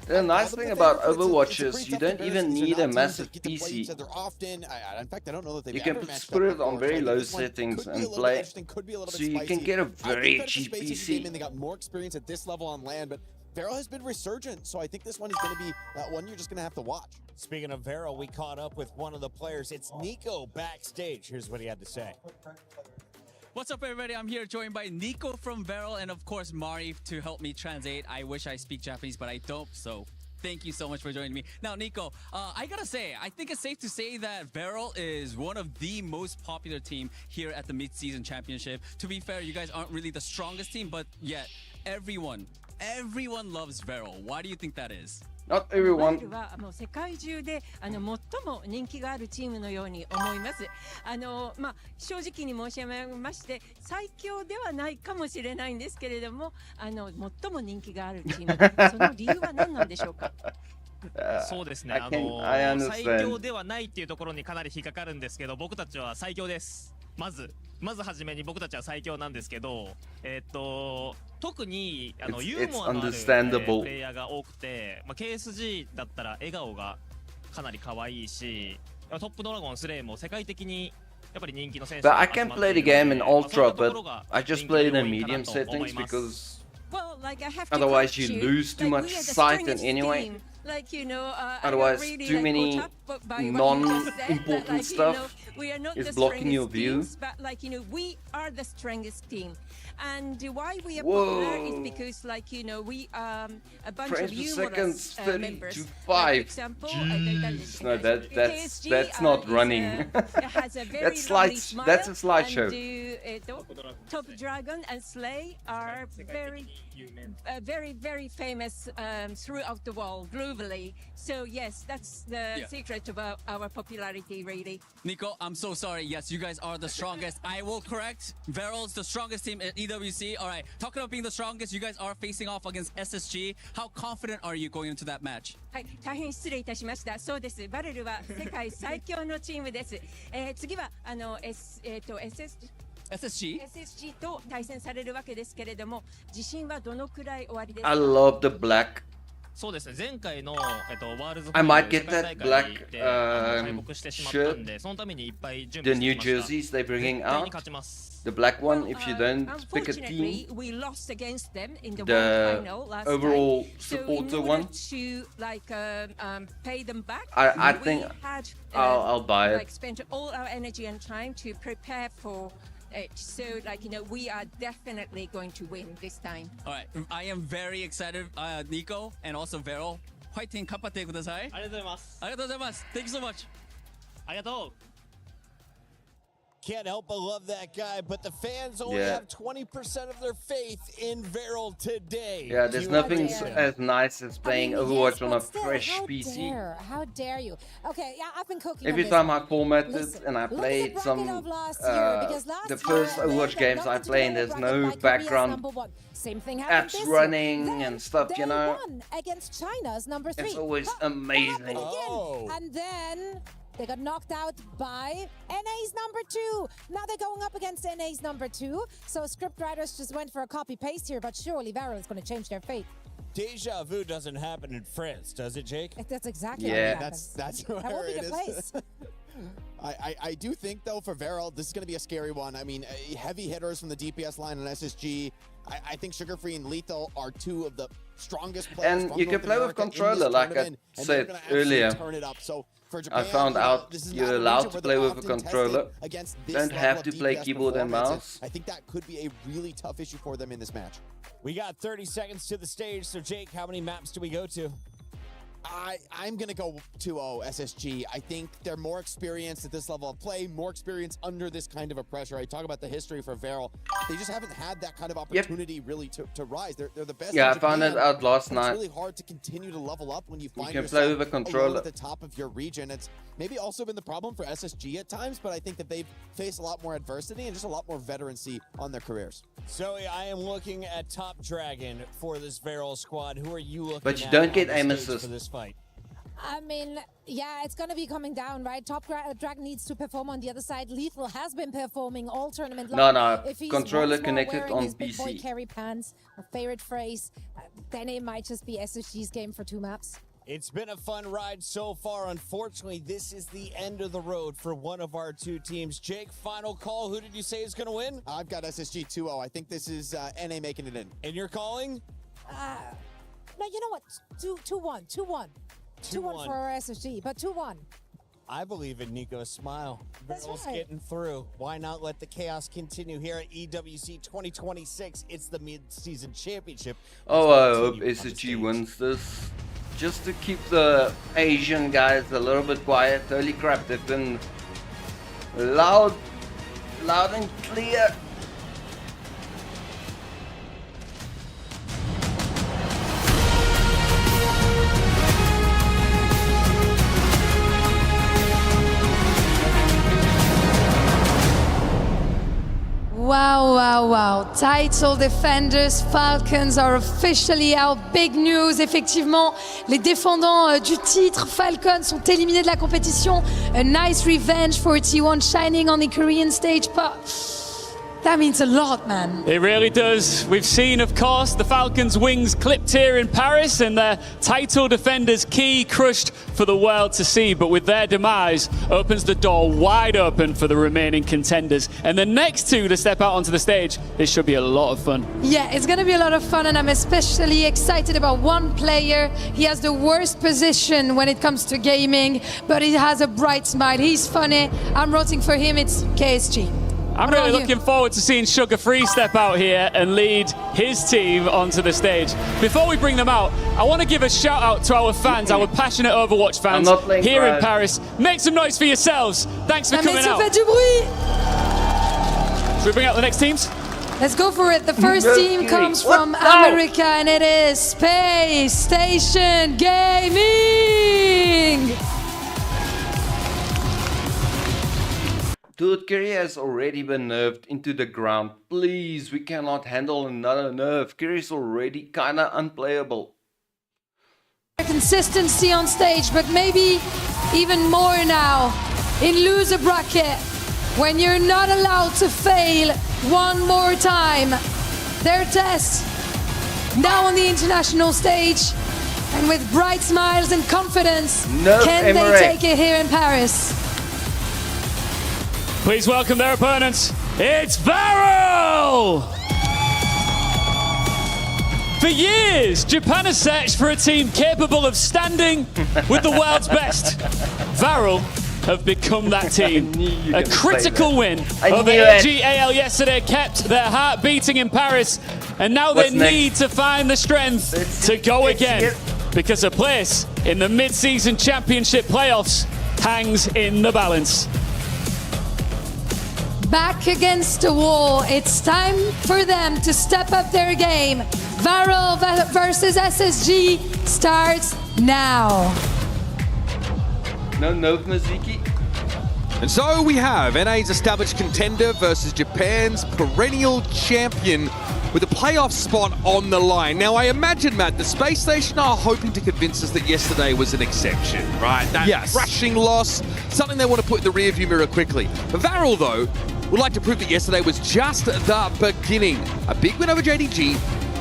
The nice thing about Overwatch is you don't even need a massive PC. In fact, I don't know that they've You can ever put matched Spirit up before, on very so low this one settings could be a and little play, interesting, could be a little bit so you can spicy. get a I think very that it's a cheap Space Station PC. game and they got more experience at this level on land, but Veril has been resurgent, so I think this one is going to be one you're just going to have to watch. Speaking of Veril, we caught up with one of the players. It's Nico backstage. Here's what he had to say. What's up, everybody? I'm here joined by Nico from Veril and, of course, Mari to help me translate. I wish I speak Japanese, but I don't, so thank you so much for joining me. Now, Nico, I gotta say, I think it's safe to say that Veril is one of the most popular team here at the Mid-Season Championship. To be fair, you guys aren't really the strongest team, but yet everyone loves Veril. Why do you think that is? Not everyone. はもう世界中で最も人気があるチームのように思います。正直に申し上げまして最強ではないかもしれないんですけれども、最も人気があるチーム。その理由は何なんでしょうか。そうですね。I understand. 最強ではないっていうところにかなり引っかかるんですけど、僕たちは最強です。まずはじめに僕たちは最強なんですけど、特にユーモアのあるプレイヤーが多くて、KSG だったら笑顔がかなり可愛いし、トップドラゴンスレイも世界的にやっぱり人気の選手 But が I 集 can まっ play て the いる game の in で、 Ultra, そういうとこ but ろが I 人 just 気 play の it 要 in 因かな medium と思い settings ます。 because Well, like I have to otherwise you correct lose too like, much we are the sight in strongest anyway. team. Like, you know, Otherwise, I don't really, too like, many caught up by what you just said, but, non-important like, stuff you know, we are not is the blocking your strongest view. teams, but like, you know, we are the strongest team. And why we are Whoa. popular is because, like, you know, we a bunch Frames of per humorous second, 30 members. to Like, 5. for example, Jeez. No, that's KSG, not is, running. has a very That's lovely slides. smile, That's a slideshow. and Top Dragon and Slay are very famous throughout the world globally. So yes, that's the secret about our popularity, really. Nico, I'm so sorry. Yes, you guys are the strongest. I will correct. Veril's the strongest team at EWC. All right, talking about being the strongest, you guys are facing off against SSG. How confident are you going into that match? はい、大変失礼いたしました。そうです。バレルは世界最強のチームです。次はSSG と対戦されるわけですけれども、自信はどのくらいおありですか？ I love the black. そうですね。前回のワールズ I フ might ァイ get ナル that 世界 black 大会で敗北してしまったんで、 shirt. そのためにいっぱい準備 The して new きました。 jerseys they're bringing 絶対に out. 勝ちます。 The black one, if you don't pick a Unfortunately, team. we lost against them in the The World Final last overall time. supporter so in order one. to like pay them back, I we think had I'll buy it. like spent all our energy and time to prepare for it. So like, you know, we are definitely going to win this time. All right, I am very excited, Nico, and also Veril. ファイティン頑張ってください。ありがとうございます。ありがとうございます。Thank you so much. ありがとう。Can't help but love that guy, but the fans only Yeah. have 20% of their faith in Veril today. Yeah, there's nothing as nice as playing Overwatch on a fresh how PC. How dare you? Okay, yeah, I've been cooking. Every on time this. I formatted Listen, and I look at the played bracket some, of last year, because last the year first they Overwatch got games I knocked play, into there's the no bracket by Korea's background #1. Same thing happened apps this year. running Then and stuff, they you know. won against China's number 3. It's always amazing. And then they got knocked out by NA's number 2. Now they're going up against NA's number 2. So scriptwriters just went for a copy paste here, but surely Veril is going to change their fate. Deja vu doesn't happen in France, does it, Jake? That's exactly Yeah. what happens. That's That where will be it the is. place. I do think, though, for Varel, this is going to be a scary one. I mean, heavy hitters from the DPS line and SSG. I think Sugar Free and Lethal are two of the strongest players. And you can play with controller, like I said earlier. So for I Japan, found out this is you're not a allowed region to where play they're with a often controller. tested against this Don't level have of to play DPS keyboard and performance. mouse. I think that could be a really tough issue for them in this match. We got 30 seconds to the stage, so Jake, how many maps do we go to? I'm going to go 2-0 SSG. I think they're more experienced at this level of play, more experience under this kind of a pressure. I talk about the history for Varel. They just haven't had that kind of opportunity really to rise. They're the best. Yeah, in I found Japan, it out last but night. It's really hard to continue to level up when you find can yourself play with a controller. alone at the top of your region. It's maybe also been the problem for SSG at times, but I think that they've faced a lot more adversity and just a lot more veterancy on their careers. So I am looking at Top Dragon for this Varel squad. Who are you looking at? But you don't get on the aim stage assist. for this fight? I mean, yeah, it's going to be coming down, right? Top Dragon needs to perform on the other side. Lethal has been performing all tournament long. No, If he's controller once more connected wearing on his big boy PC. carry pants, my favorite phrase, then it might just be SSG's game for 2 maps. It's been a fun ride so far. Unfortunately, this is the end of the road for one of our two teams. Jake, final call. Who did you say is going to win? I've got SSG 2-0. I think this is NA making it in. And you're calling? No, you know what? 2-1. 2-1 2-1 for SSG, but 2-1. I believe in Nico's smile. That's Varel's right. getting through. Why not let the chaos continue here at EWC 2026? It's the mid-season championship. Oh, I hope SSG wins this. Just to keep the Asian guys a little bit quiet. Holy crap, they've been loud and clear. Wow, wow, wow. Title defenders, Falcons are officially out. Big news, effectivement. Les défendants du titre, Falcons, sont éliminés de la compétition. A nice revenge for T1 shining on the Korean stage, but that means a lot, man. It really does. We've seen, of course, the Falcons' wings clipped here in Paris and their title defenders' key crushed for the world to see. But with their demise, opens the door wide open for the remaining contenders. And the next two to step out onto the stage, it should be a lot of fun. Yeah, it's going to be a lot of fun, and I'm especially excited about one player. He has the worst position when it comes to gaming, but he has a bright smile. He's funny. I'm rooting for him. It's KSG. I'm really looking forward to seeing Sugar Free step out here and lead his team onto the stage. Before we bring them out, I want to give a shout out to our fans, our passionate Overwatch fans here in Paris. Make some noise for yourselves. Thanks for coming out. Faites du bruit. Should we bring out the next teams? Let's go for it. The first team comes from America, and it is Space Station Gaming. Dude, Kerry has already been nerfed into the ground. Please, we cannot handle another nerf. Kerry's already kinda unplayable. Consistency on stage, but maybe even more now in loser bracket, when you're not allowed to fail one more time. Their test now on the international stage, and with bright smiles and confidence, can they take it here in Paris? Please welcome their opponents. It's Varel! For years, Japan has searched for a team capable of standing with the world's best. Varel have become that team. A critical win over AGAL yesterday kept their heart beating in Paris, and now they need to find the strength to go again, because a place in the mid-season championship playoffs hangs in the balance. Back against the wall, it's time for them to step up their game. Varel versus SSG starts now. No Miziki. And so we have NA's established contender versus Japan's perennial champion with a playoff spot on the line. Now, I imagine, Matt, the Space Station are hoping to convince us that yesterday was an exception, right? That crushing loss, something they want to put in the rearview mirror quickly. Varel, though, would like to prove that yesterday was just the beginning. A big win over JDG,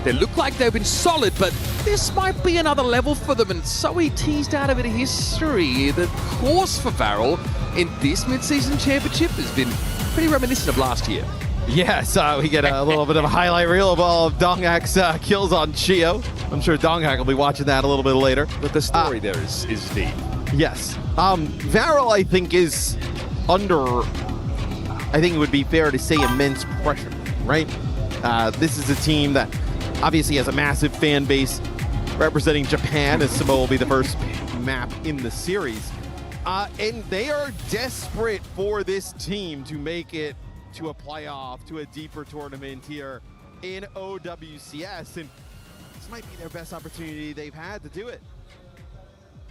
They look like they've been solid, but this might be another level for them. And so he teased out a bit of history. The course for Varel in this mid-season championship has been pretty reminiscent of last year. Yes, we get a little bit of a highlight reel of all of Donghak's kills on Chio. I'm sure Donghak will be watching that a little bit later. But the story there is deep. Yes. Varel, I think, is under, I think it would be fair to say, immense pressure, right? This is a team that obviously has a massive fan base representing Japan, as Samoa will be the first map in the series. And they are desperate for this team to make it to a playoff, to a deeper tournament here in OWCS. And this might be their best opportunity they've had to do it.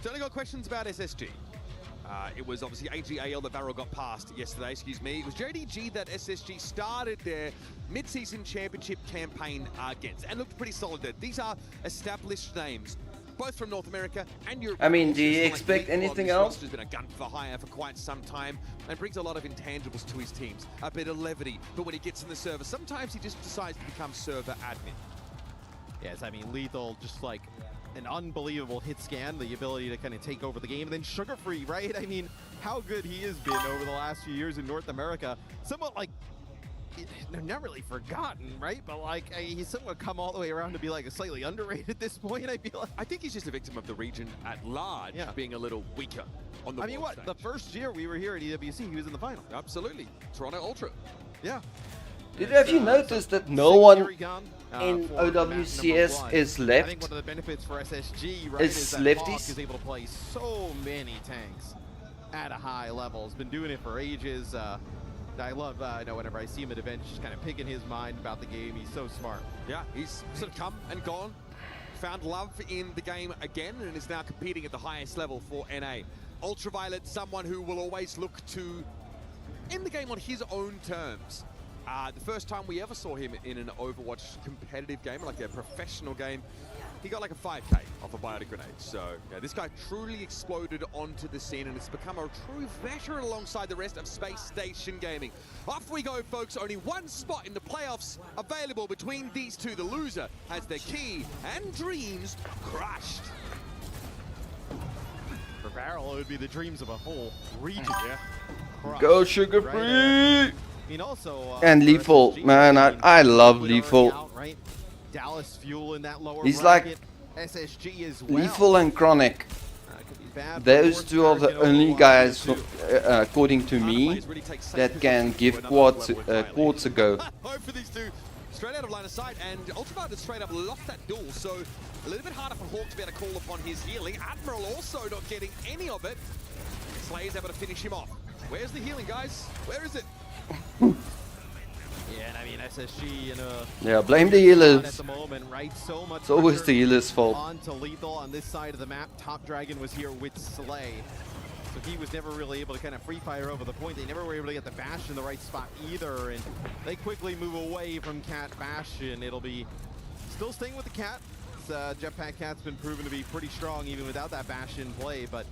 Certainly got questions about SSG. It was obviously AGAL that Varel got past yesterday, excuse me. It was JDG that SSG started their mid-season championship campaign against and looked pretty solid there. These are established names, both from North America and Europe. I mean, do you expect anything else? Has been a gun for hire for quite some time and brings a lot of intangibles to his teams. A bit of levity, but when he gets in the server, sometimes he just decides to become server admin. Yes, I mean, Lethal, just like an unbelievable hit scan, the ability to kind of take over the game, and then Sugar Free, right? I mean, how good he has been over the last few years in North America. Somewhat like, not really forgotten, right? But like, he's somewhat come all the way around to be like a slightly underrated at this point, I feel like. I think he's just a victim of the region at large being a little weaker on the I mean, what? Stage. The first year we were here at EWC, he was in the final. Absolutely. Toronto Ultra. Yeah. Have you noticed that no one in OWCS is left? I think one of the benefits for SSG, right, is that lefties. Hawk is able to play so many tanks at a high level. He's been doing it for ages. I love, whenever I see him at events, just kind of picking his mind about the game. He's so smart. Yeah, he's sort of come and gone, found love in the game again, and is now competing at the highest level for NA. Ultraviolet, someone who will always look to end the game on his own terms. The first time we ever saw him in an Overwatch competitive game, like a professional game, he got like a 5K off a biotic grenade. So yeah, this guy truly exploded onto the scene and has become a true veteran alongside the rest of Space Station Gaming. Off we go, folks. Only one spot in the playoffs available between these two. The loser has their key and dreams crushed. For Varel, it would be the dreams of a whole region. Yeah. Go Sugar Free! I mean, also, and Lethal, man, I love Lethal. Right? Dallas Fuel in that lower He's bracket. like SSG as well. Lethal and Chronic. Those two are the only guys, according to me, that can give quartz a go. Hope for these two. Straight out of line of sight, and Ultraviolet straight up lost that duel, so a little bit harder for Hawk to be able to call upon his healing. Admiral also not getting any of it. Slayer's able to finish him off. Where's the healing, guys? Where is it? Yeah, and I mean SSG in a Blame the healers. at the moment, right? So much It's always the healers' fault. On to Lethal on this side of the map. Top Dragon was here with Slay, so he was never really able to kind of free fire over the point. They never were able to get the Bastion in the right spot either, and they quickly move away from Cat Bastion. It'll be still staying with the Cat. Jetpack Cat's been proven to be pretty strong even without that Bastion play, but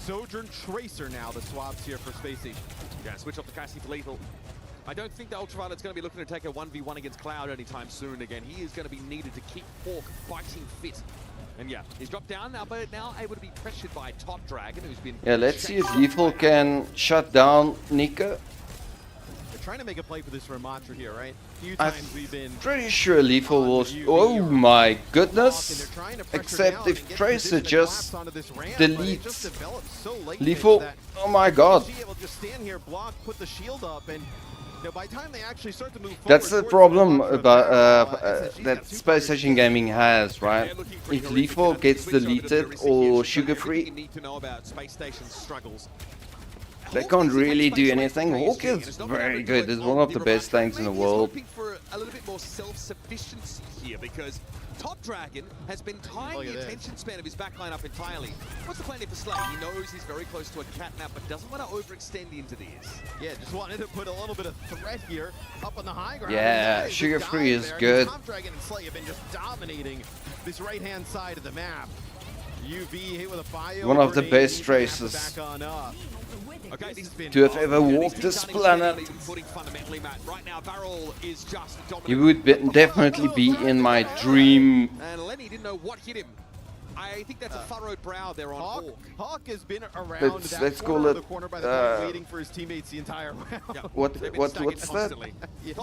Sojourn Tracer now the swaps here for Space Station. Yeah, switch off the Cassie for Lethal. I don't think the Ultraviolet's going to be looking to take a 1v1 against Cloud anytime soon again. He is going to be needed to keep Hawk biting fit. And yeah, he's dropped down now, but now able to be pressured by Top Dragon, who's been... Yeah, let's see if Lethal can shut down Nika. They're trying to make a play for this Ramatra here, right? A few times we've been... Pretty sure Lethal will... Oh my goodness! Except if Tracer just deletes Lethal. Oh my god. By the time they actually start to move forward, That's the problem about that Space Station Gaming has, right? If Lethal gets deleted or Sugar Free, they can't really do anything. Hawk is very good. It's one of the best tanks in the world. Hoping for a little bit more self-sufficiency here because Top Dragon has been tying the attention span of his backline up entirely. What's the plan here for Slay? He knows he's very close to a catnap, but doesn't want to overextend into this. Yeah, just wanted to put a little bit of threat here up on the high ground. Yeah, Sugar Free is good. Top Dragon and Slay have been just dominating this right-hand side of the map. UV hit with a bio. One of the grenade, best back races on up. Okay, this has been to have ever walked this planet. He would definitely be in my dream. And Lenny didn't know what hit him. I think that's a furrowed brow there on Hawk. Hawk has been around Let's call the it. corner by the point, waiting for his teammates the entire round. What's that?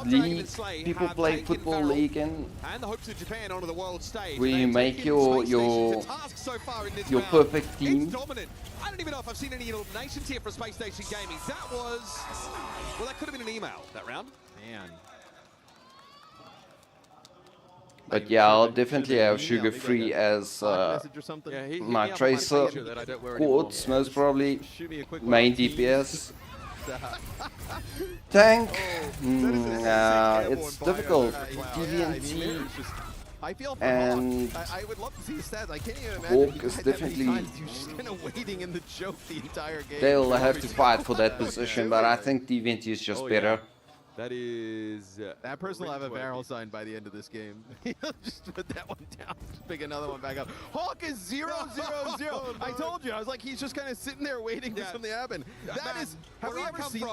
League people play football league in. And the hopes of Japan onto the world stage. Where you make your perfect team. It's dominant. I don't even know if I've seen any eliminations here for Space Station Gaming. That was, well, that could have been an email that round. Man. But yeah, I'll definitely have Sugar Free as my tracer. Quartz, most probably. Main DPS. Tank. It's difficult. DVNT. And I would love to see his stats. I can't even Hawk imagine is definitely. just kind of waiting in the choke the entire game. They'll have to fight for that position, but I think DVNT is just better. That is... that person will have a barrel sign by the end of this game. Just put that one down. Just pick another one back up. Hawk is 0-0-0. I told you. I was like, he's just kind of sitting there waiting for something to happen. That is... Have we ever seen...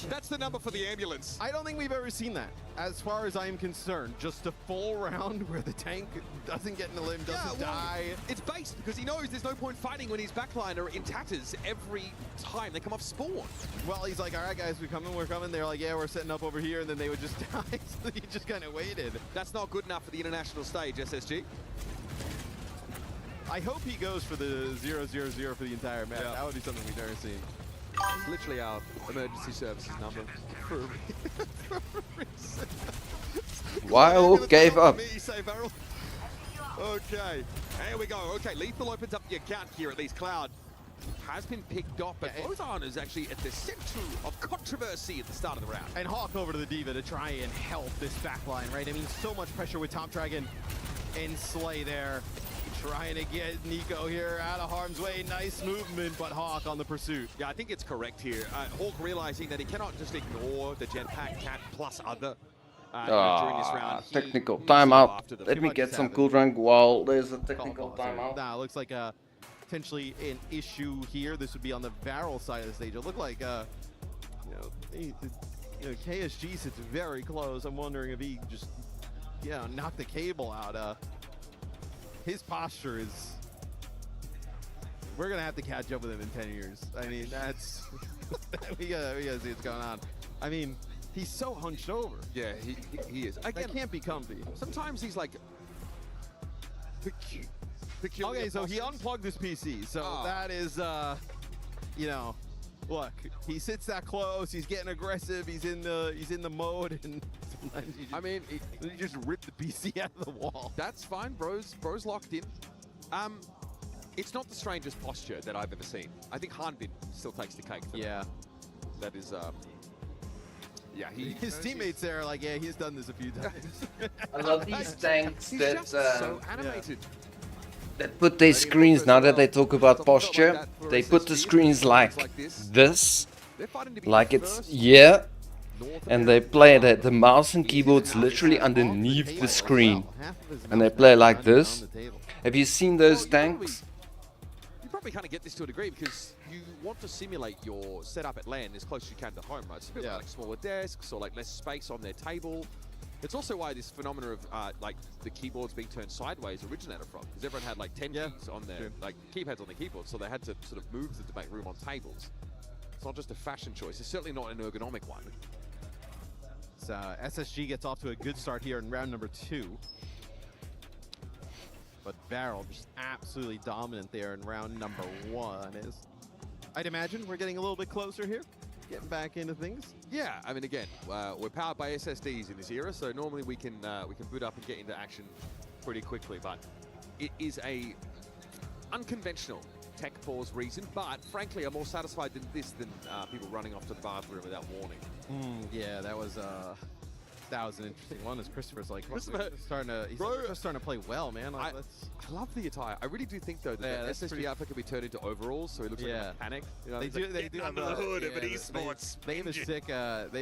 That's the number for the ambulance. I don't think we've ever seen that. As far as I'm concerned, just a full round where the tank doesn't get in the limb, doesn't die. It's based because he knows there's no point fighting when his backline are in tatters every time they come off spawn. Well, he's like, all right, guys, we're coming. They're like, yeah, we're setting up over here, and then they would just die. So he just kind of waited. That's not good enough for the international stage, SSG. I hope he goes for the 0-0-0 for the entire match. That would be something we've never seen. It's literally our emergency services number. Why Hawk gave up? Okay, here we go. Okay, Lethal opens up the account here at least. Cloud has been picked off, but Ozan is actually at the center of controversy at the start of the round. And Hawk over to the Diva to try and help this backline, right? I mean, so much pressure with Top Dragon and Slay there. Trying to get Nico here out of harm's way. Nice movement, but Hawk on the pursuit. Yeah, I think it's correct here. Hawk realizing that he cannot just ignore the jetpack cat plus other during this round. Technical timeout. Let me get some cool rank while there's a technical timeout. Nah, looks like potentially an issue here. This would be on the barrel side of the stage. It looked like KSG sits very close. I'm wondering if he just knocked the cable out. His posture is... We're going to have to catch up with him in 10 years. I mean, that's... we gotta see what's going on. I mean, he's so hunched over. Yeah, he is. Again, that can't be comfy. Sometimes he's like... Okay, so he unplugged his PC. So that is, look, he sits that close. He's getting aggressive. He's in the mode, and sometimes you just rip the PC out of the wall. That's fine, bro's locked in. It's not the strangest posture that I've ever seen. I think Hanbin still takes the cake for that. That is, his teammates there are like, yeah, he's done this a few times. I love these tanks that just so animated. That put their screens, now that they talk about posture, they put the screens like this, like it's, and they play that the mouse and keyboard's literally underneath the screen, and they play like this. Have you seen those tanks? You probably kind of get this to a degree because you want to simulate your setup at LAN as close as you can to home, right? It's a bit like smaller desks or like less space on their table. It's also why this phenomenon of like the keyboards being turned sideways originated from, because everyone had like 10 keys on their keypads on their keyboards, so they had to sort of move them to make room on tables. It's not just a fashion choice; it's certainly not an ergonomic one. So SSG gets off to a good start here in round number 2, but Barrel just absolutely dominant there in round number 1. I'd imagine we're getting a little bit closer here. Getting back into things. Yeah, I mean, again, we're powered by SSDs in this era, so normally we can boot up and get into action pretty quickly. But it is a unconventional tech pause reason. But frankly, I'm more satisfied than this than people running off to the bathroom without warning. Yeah, that was an interesting one. As Christopher's like, he's just starting to play well, man. I love the attire. I really do think though that the SSG outfit can be turned into overalls, so it looks like a mechanic. You know, they do under the hood of an esports. They have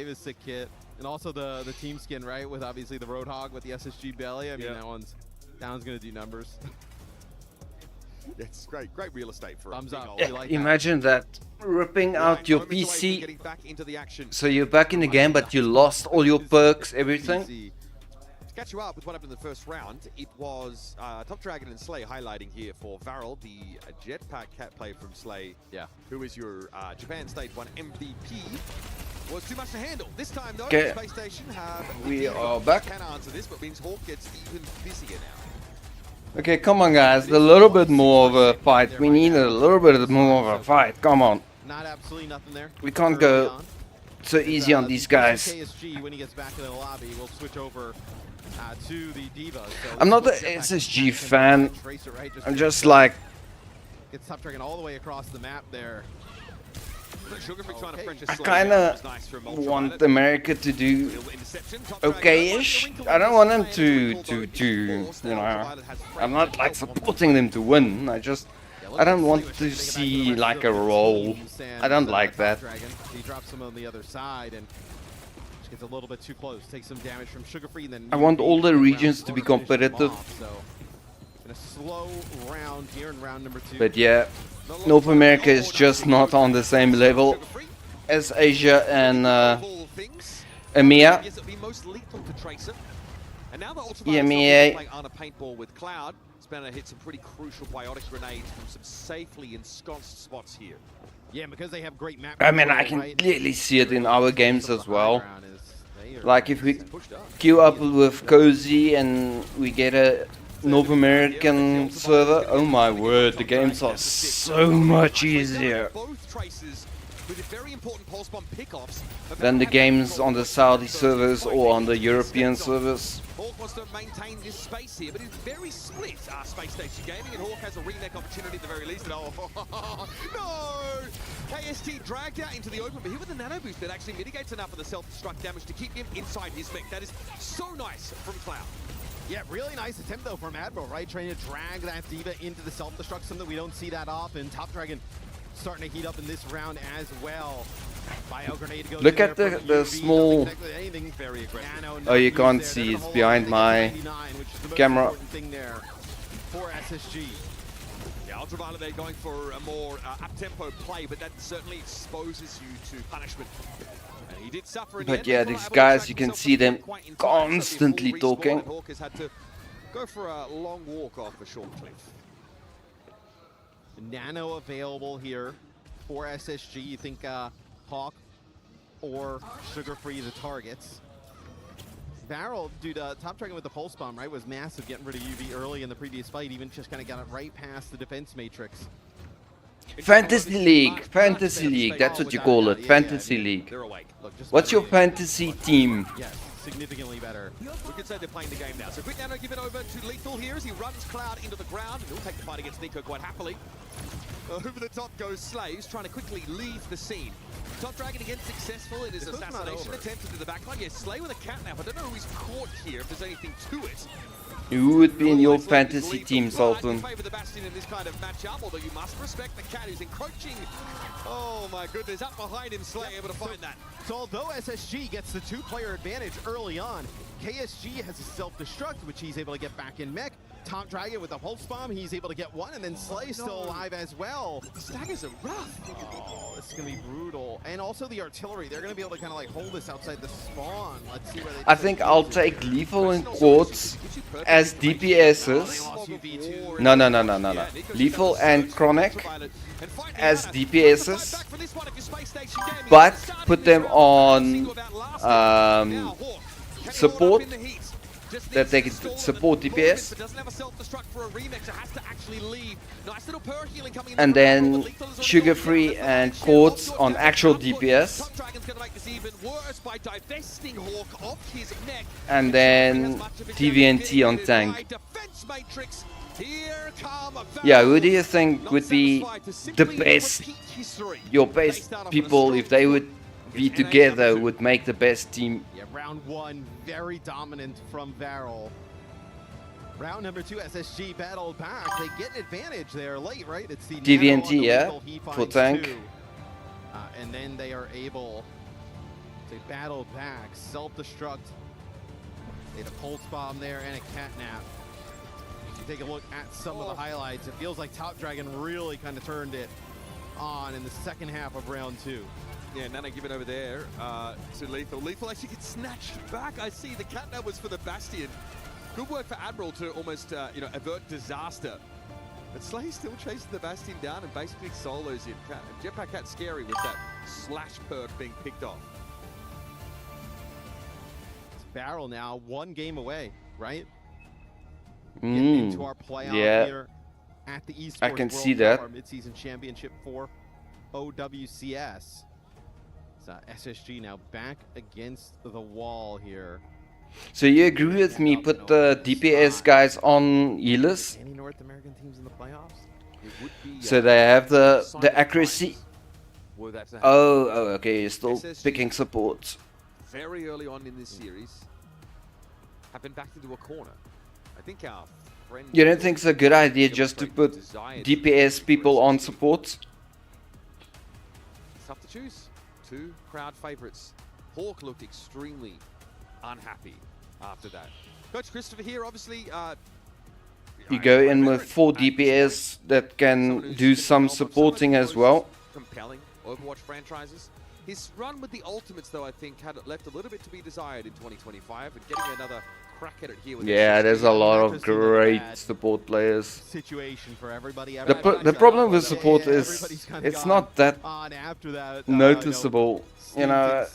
a sick kit, and also the team skin, right? With obviously the Roadhog with the SSG belly. I mean, that one's gonna do numbers. It's great real estate for thumbs up. Yeah, like imagine that. Ripping out your PC, getting back into the action. so you're back in the game, but you lost all your perks, everything. To catch you up with what happened in the first round, it was Top Dragon and Slay highlighting here for Varel, the jetpack cat play from Slay, who is your Japan Stage 1 MVP. Was too much to handle. This time though, Okay. Space Station have We are back. Can answer this, but means Hawk gets even busier now. Okay, come on guys, a little bit more of a fight. We need a little bit more of a fight, come on. Not absolutely nothing there. We can't go so easy on these guys. KSG, when he gets back in the lobby, will switch over to the Diva. So I'm not the SSG fan, I'm just like... Gets Top Dragon all the way across the map there. I kinda want America to do okay-ish. I don't want them to you know, I'm not like supporting them to win. I don't want to see like a roll. I don't like that. He drops him on the other side and gets a little bit too close. Takes some damage from Sugar Free and then I want all the regions to be competitive. So in a slow round here in round number 2. But yeah, North America is just not on the same level as Asia and EMEA. EMEA. On a paintball with Cloud. Spanner hit some pretty crucial biotic grenades from some safely ensconced spots here. Yeah, because they have great map. I mean, I can clearly see it in our games as well. Like if we queue up with Cozy and we get a North American server, oh my word, the games are so much easier than the games on the Saudi servers or on the European servers. Hawk wants to maintain this space here, but it's very split. Space Station Gaming, and Hawk has a remake opportunity at the very least. And oh, no! KST dragged out into the open, but here with the nano boost that actually mitigates enough of the self-destruct damage to keep him inside his mech. That is so nice from Cloud. Yeah, really nice attempt though from Admiral, right? Trying to drag that Diva into the self-destruct, something we don't see that often. Top Dragon starting to heat up in this round as well. Bio grenade goes Look at the small... Oh, you can't see, it's behind my camera. For SSG. Yeah, Ultraviolet, they're going for a more up-tempo play, but that certainly exposes you to punishment. And he did suffer in the But end. yeah, these guys, you can see them constantly talking. Hawk has had to go for a long walk off a short cliff. Nano available here for SSG. You think Hawk or Sugar Free the targets. Varel, dude, Top Dragon with the pulse bomb, right, was massive, getting rid of UV early in the previous fight, even just kind of got it right past the defense matrix. Fantasy League, that's what you call it, Fantasy League. What's your fantasy team? Yes, significantly better. We could say they're playing the game now. So quick nano, give it over to Lethal here as he runs Cloud into the ground. He'll take the fight against Nico quite happily. Over the top goes Slaves, trying to quickly leave the scene. Top Dragon again successful in his assassination attempt into the backline. Yes, Slay with a catnap. I don't know who he's caught here, if there's anything to it. Who would be in your fantasy team, Sultan? Favor the Bastion in this kind of matchup, although you must respect the cat who's encroaching. Oh my goodness, up behind him, Slay able to find that. So although SSG gets the 2-player advantage early on, KSG has a self-destruct, which he's able to get back in mech. Top Dragon with a pulse bomb, he's able to get one, and then Slay still alive as well. Staggers are rough. Oh, this is going to be brutal. And also the artillery, they're going to be able to kind of like hold this outside the spawn. Let's see where they... I think I'll take Lethal and Quartz as DPSs. No. Lethal and Chronic as DPSs, but put them on support, that they can support DPS, and then Sugar Free and Quartz on actual DPS, and then TVNT on tank. Yeah, who do you think would be the best, your best people, if they would be together, would make the best team? Yeah, round 1, very dominant from Varel. Round number 2, SSG battled back. They get an advantage there late, right? It's the TVNT, yeah, for tank. And then they are able to battle back, self-destruct. They had a pulse bomb there and a catnap. take a look at some of the highlights, it feels like Top Dragon really kind of turned it on in the second half of round 2. Yeah, Nana give it over there to Lethal. Lethal actually gets snatched back. I see the catnap was for the Bastion. Good work for Admiral to almost, avert disaster. But Slay still chases the Bastion down and basically solos it. Jetpack Cat's scary with that slash perk being picked off. It's Barrel now, 1 game away, right? Getting into our playoff here at the Esports I can World see Cup, that. our midseason championship for OWCS. So SSG now back against the wall here. So you agree with me, put the DPS guys on healers? Any North American teams in the playoffs? So they have the accuracy. Oh, okay, you're still picking support. Very early on in this series, have been backed into a corner. I think our friend... You don't think it's a good idea just to put DPS people on support? It's tough to choose. 2 crowd favorites. Hawk looked extremely unhappy after that. Coach Christopher here, obviously... You go in with 4 DPS that can do some supporting as well. Compelling Overwatch franchises. His run with the ultimates, though, I think, had left a little bit to be desired in 2025, and getting another crack at it here. With There's a lot of great support players. Situation for everybody. The problem with support is it's not that noticeable. You know,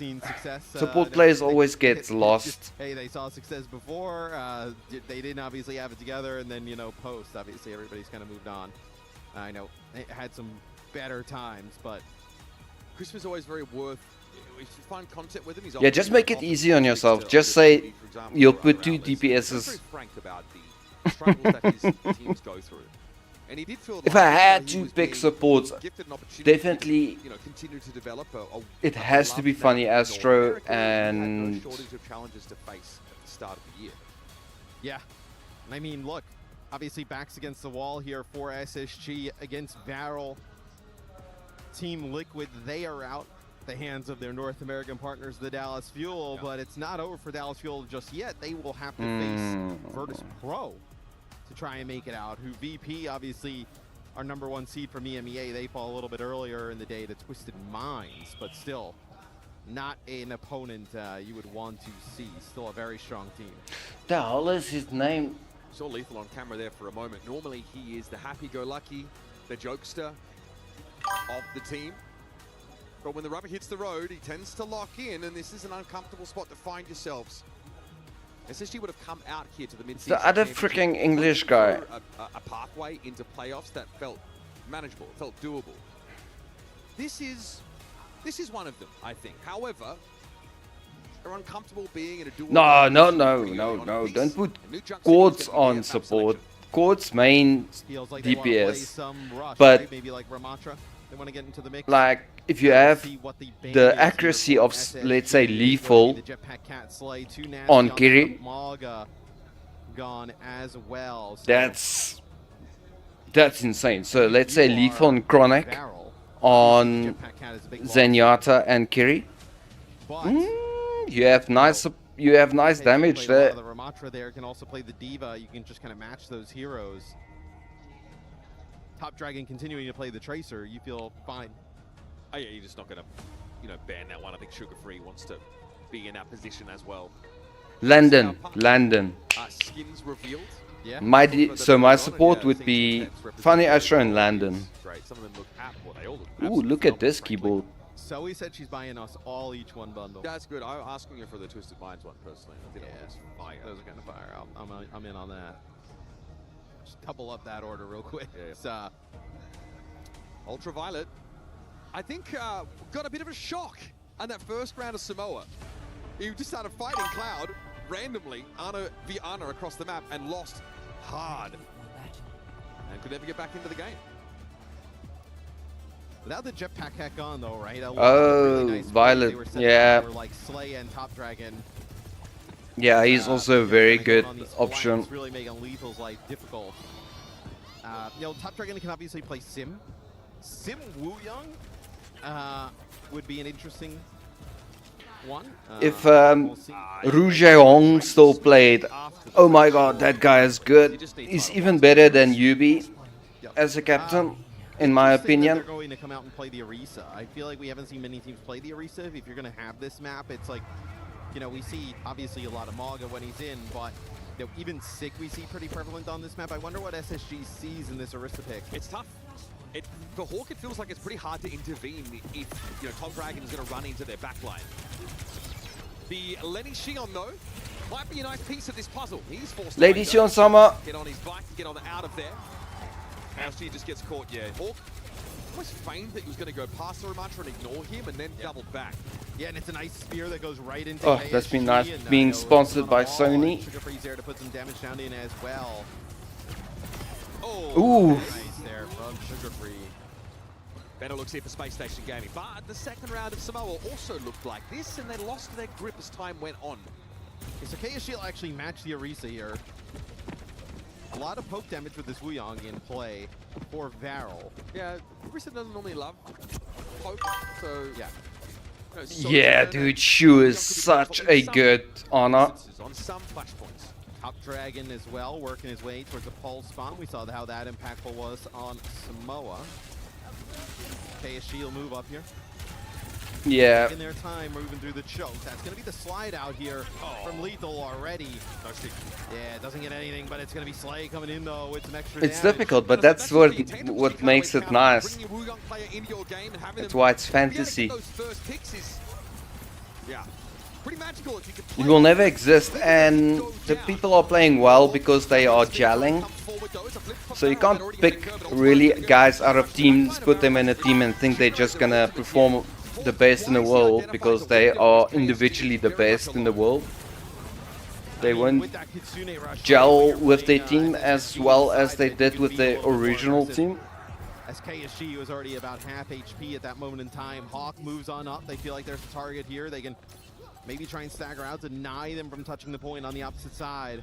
support players always get lost. Hey, they saw success before. They didn't obviously have it together, and then post. Obviously, everybody's kind of moved on. I know it had some better times, but Christopher's always very worth. If you find content with him, he's just make it easy on yourself. Just say you'll put 2 DPSs. Very frank about the struggles that his teams go through. And he did feel if I had to pick supports, definitely continue to develop it has to be Funny Astro and shortage of challenges to face at the start of the year. Yeah, I mean, look, obviously backs against the wall here for SSG against Barrel. Team Liquid, they are out the hands of their North American partners, the Dallas Fuel, but it's not over for Dallas Fuel just yet. They will have to face Virtus Pro to try and make it out, who VP, obviously, our #1 seed from EMEA. They fall a little bit earlier in the day to Twisted Minds, but still not an opponent you would want to see. Still a very strong team. The hell is his name? Saw Lethal on camera there for a moment. Normally he is the happy-go-lucky, the jokester of the team. But when the rubber hits the road, he tends to lock in, and this is an uncomfortable spot to find yourselves. SSG would have come out here to the mid-season. The other freaking English guy. A pathway into playoffs that felt manageable, felt doable. This is one of them, I think. However, they're uncomfortable being in a duel. No. Don't put Quartz on support. Quartz main Like DPS. rush, but right? Maybe like Ramatra, they want to get into the mix. Like if you have the accuracy of, let's say, Lethal on Kiri, gone as well. So that's insane. So let's say Lethal and Chronic on Zenyatta and Kiri. You have nice damage there. The Ramatra there can also play the Diva. You can just kind of match those heroes. Top Dragon continuing to play the Tracer. You feel fine. Oh yeah, you're just not gonna, ban that one. I think Sugar Free wants to be in that position as well. Landon. Skins revealed. Yeah. My support would be Funny Astro and Landon. Great. Some of them look they all look. Ooh, look at this keyboard. Zoe said she's buying us all each one bundle. That's good. I was asking her for the Twisted Minds one personally. I think fire. Those are kind of fire. I'm in on that. Just double up that order real quick. Yeah. Ultraviolet, I think, got a bit of a shock on that first round of Samoa. He just started fighting Cloud randomly, Ana v Ana across the map, and lost hard. And could never get back into the game. Without the jetpack hack on, though, right? Oh, really nice Violet, yeah. Were like Slay and Top Dragon. Yeah, he's also a very good option. It's really making Lethal's life difficult. Top Dragon can obviously play Sim. Sim Wooyoung would be an interesting if Rougeon still played, oh my god, that guy is good. He's even better than Yubi as a captain, in my opinion. They're going to come out and play the Orisa. I feel like we haven't seen many teams play the Orisa. If you're going to have this map, it's like, you know, we see obviously a lot of Maga when he's in, but you know, even Sick we see pretty prevalent on this map. I wonder what SSG sees in this Orisa pick. It's tough. For Hawk, it feels like it's pretty hard to intervene if, you know, Top Dragon is going to run into their backline. The Lenny Xion, though, might be a nice piece of this puzzle. He's forced Lady Xion Sama. Get on his bike, get on out of there. She just gets caught, yeah. Hawk almost feigned that he was going to go past the Ramantra and ignore him, and then doubled back. Yeah, and it's a nice spear that goes right into Oh, that's been nice. Being sponsored by Sony. Sugar Free's there to put some damage down in as well. Oh, ooh. Nice there from Sugar Free. Better looks here for Space Station Gaming, but the second round of Samoa also looked like this, and they lost their grip as time went on. Okay, so KSG will actually match the Orisa here. A lot of poke damage with this Wuyong in play for Varel. Yeah, Orisa doesn't normally love poke, so yeah. Yeah, dude, Shu is such a good honor. On some flash points. Top Dragon as well, working his way towards a pulse spawn. We saw how that impactful was on Samoa. KSG will move up here. Yeah. In their time moving through the choke. That's going to be the slide out here from Lethal already. Yeah, it doesn't get anything, but it's going to be Slay coming in though with some extra It's damage. difficult, but that's what makes it nice. That's why it's fantasy. Yeah. Pretty magical if you could It will never exist, and the people are playing well because they are gelling. So you can't pick really guys out of teams, put them in a team and think they're just gonna perform the best in the world because they are individually the best in the world. They won't gel with their team as well as they did with their original team. As KSG was already about half HP at that moment in time, Hawk moves on up. They feel like there's a target here. They can maybe try and stagger out, deny them from touching the point on the opposite side.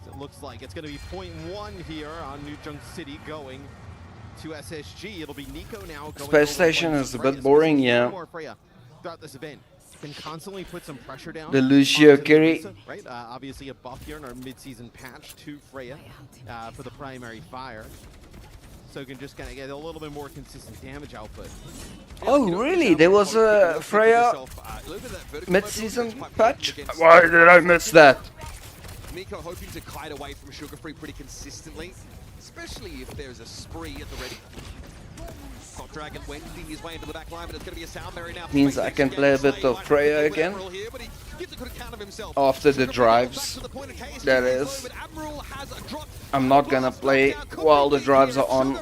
So it looks like it's going to be .1 here on New Junk City going to SSG. It'll be Nico now going Space Station is a bit boring, yeah. Freya throughout this event can constantly put some pressure down. The Lucio carry. Right, obviously a buff here in our mid-season patch to Freya for the primary fire. So can just kind of get a little bit more consistent damage output. Oh, really? There was a Freya mid-season patch? Why did I miss that? Nico hoping to kite away from Sugar Free pretty consistently, especially if there's a spree at the ready. Top Dragon wending his way into the back line, but it's going to be a sound barrier now. Means I can play a bit of Freya again. After the drives, that is. I'm not gonna play while the drives are on.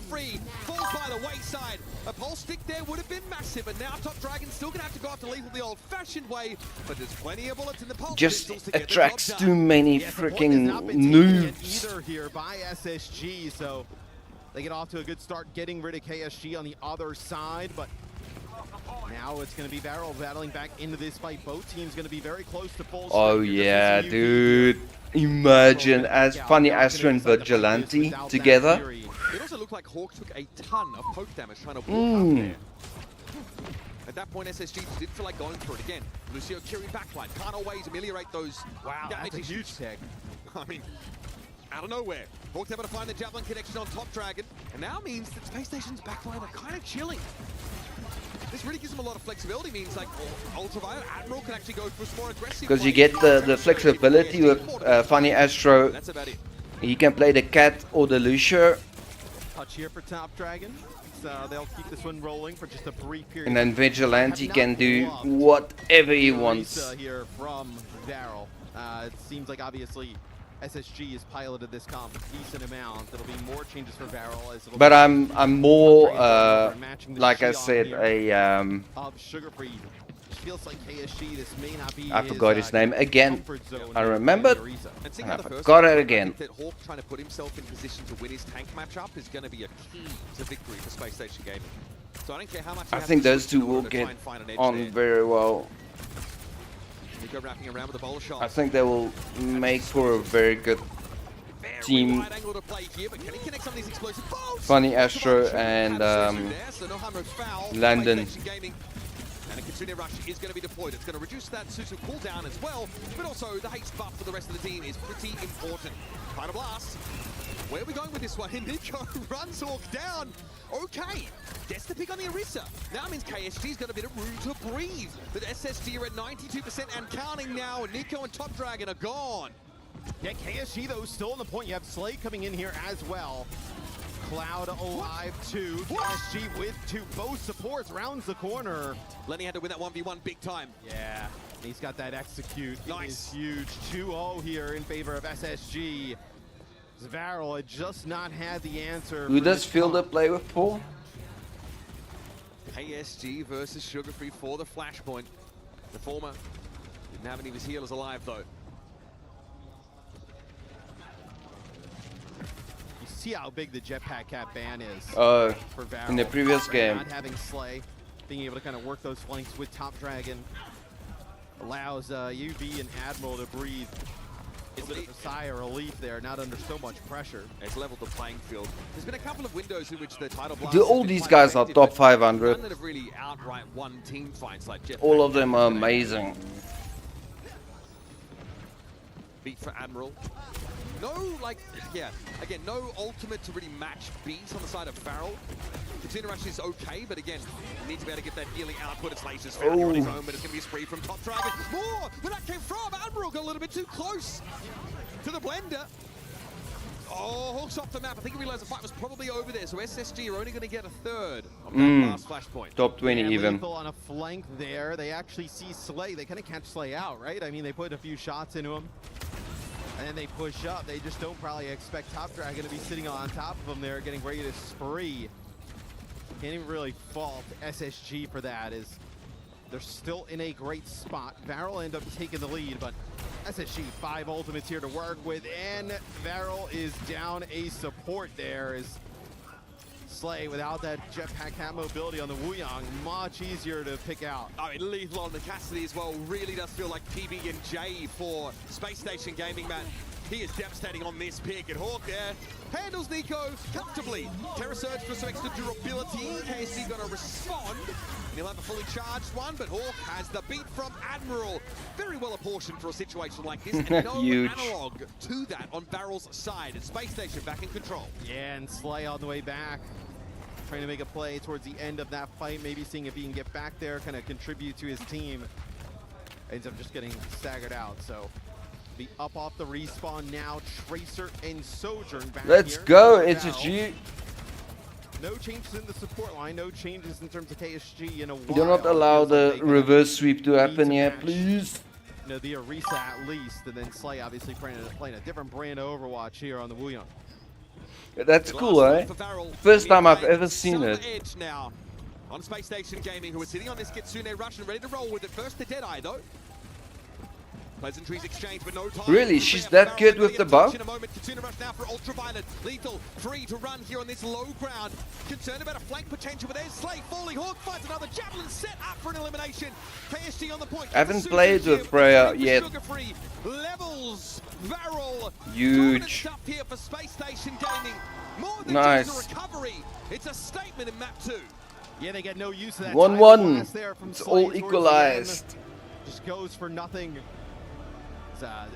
A pulse stick there would have been massive, and now Top Dragon's still going to have to go after Lethal the old-fashioned way, but there's plenty of bullets in the pulse. Just attracts too many freaking noobs. Either here by SSG, so they get off to a good start getting rid of KSG on the other side, but now it's going to be Varel battling back into this fight. Both teams going to be very close to full. Oh yeah, dude. Imagine as Funny Astro and Vigilante together. It also looked like Hawk took a ton of poke damage trying to walk up there. At that point, SSG did feel like going for it again. Lucio Kiri backline can't always ameliorate those. Wow, that's a huge tag. I mean, out of nowhere, Hawk's able to find the Javelin connection on Top Dragon, and now means that Space Station's backline are kind of chilling. This really gives them a lot of flexibility, means like Ultraviolet Admiral can actually go for some more aggressive. Because you get the flexibility with Funny Astro. That's about it. He can play the Cat or the Lucio. Touch here for Top Dragon. So they'll keep this one rolling for just a brief period. And then Vigilante can do whatever he wants. Here from Varel. It seems like obviously SSG has piloted this comp a decent amount. There'll be more changes for Varel as But I'm more like I said of Sugar Free. Feels like KSG, this may not be I forgot his name again. I remembered and I the forgot it again. That Hawk trying to put himself in position to win his tank matchup is going to be a key to victory for Space Station Gaming. So I don't care how much I think those two will get on very well. Nico wrapping around with a bowl shot. I think they will make for a very good team. Funny Astro and Landon. And a Kitsune Rush is going to be deployed. It's going to reduce that Suzu cooldown as well, but also the haste buff for the rest of the team is pretty important. Final blast. Where are we going with this one? Nico runs Hawk down. Okay, gets the pick on the Orisa. Now means KSG's got a bit of room to breathe. But SSG are at 92% and counting now. Nico and Top Dragon are gone. Yeah, KSG though still on the point. You have Slay coming in here as well. Cloud alive too. KSG with two, both supports, rounds the corner. Lenny had to win that 1v1 big time. Yeah, he's got that execute. Nice. It is huge. 2-0 here in favor of SSG. Zvarel had just not had the answer. Who does Fielder play with Paul? KSG versus Sugar Free for the flashpoint. The former didn't have any of his healers alive though. You see how big the Jetpack Cat ban is Oh, for Varel. in the previous game. Not having Slay, being able to kind of work those flanks with Top Dragon allows UV and Admiral to breathe. It's a bit of a sigh of relief there, not under so much pressure. It's leveled the playing field. There's been a couple of windows in which the title blast All these guys are top 500. None that have really outright won team fights like Jetpack. All of them are amazing. Beat for Admiral. No, like, yeah, again, no ultimate to really match beat on the side of Farrell. Kitsune Rush is okay, but again, you need to be able to get that healing output. It's Laser's found here on his own, but it's going to be a spree from Top Dragon. More where that came from. Admiral got a little bit too close to the blender. Oh, Hawk's off the map. I think he realized the fight was probably over there, so SSG are only going to get a third on that last flashpoint. Top 20 and even. Lethal on a flank there. They actually see Slay. They kind of catch Slay out, right? I mean, they put a few shots into him. And then they push up. They just don't probably expect Top Dragon to be sitting on top of them there, getting ready to spree. Can't even really fault SSG for that, as they're still in a great spot. Varel end up taking the lead, but SSG 5 ultimates here to work with, and Varel is down a support there as Slay, without that Jetpack Cat mobility on the Wuyong, much easier to pick out. I mean, Lethal on the Cassidy as well really does feel like PB and J for Space Station Gaming, man. He is devastating on this pick, and Hawk there handles Nico comfortably. Terra Surge for some extra durability. KSC gonna respond, and he'll have a fully charged one, but Hawk has the beat from Admiral. Very well apportioned for a situation like this, and no analog to that on Varel's side. And Space Station back in control. Yeah, and Slay on the way back, trying to make a play towards the end of that fight, maybe seeing if he can get back there, kind of contribute to his team. Ends up just getting staggered out, so be up off the respawn now. Tracer and Sojourn back Let's here. go, SSG. No changes in the support line, no changes in terms of KSG in a while. Do not allow Feels the like they reverse sweep to happen to here, match, please. You know, the Orisa at least, and then Slay obviously playing a different brand of Overwatch here on the Wuyong. That's cool, eh? First time I've ever seen it. Edge now on Space Station Gaming, who are sitting on this Kitsune Rush and ready to roll with it. First the Deadeye though. Pleasantries exchange, but no time. Really? She's that good with the buff? In a moment, Kitsune Rush now for Ultraviolet. Lethal, free to run here on this low ground. Concerned about a flank potential, but there's Slay falling. Hawk finds another javelin set up for an elimination. KSG on the point. I haven't played with Freya yet. Levels Varel. Huge. Stuff here for Space Station Gaming. More than Nice. just a recovery. It's a statement in map 2. Yeah, they get no use of that. 1-1. It's all equalized. Just goes for nothing.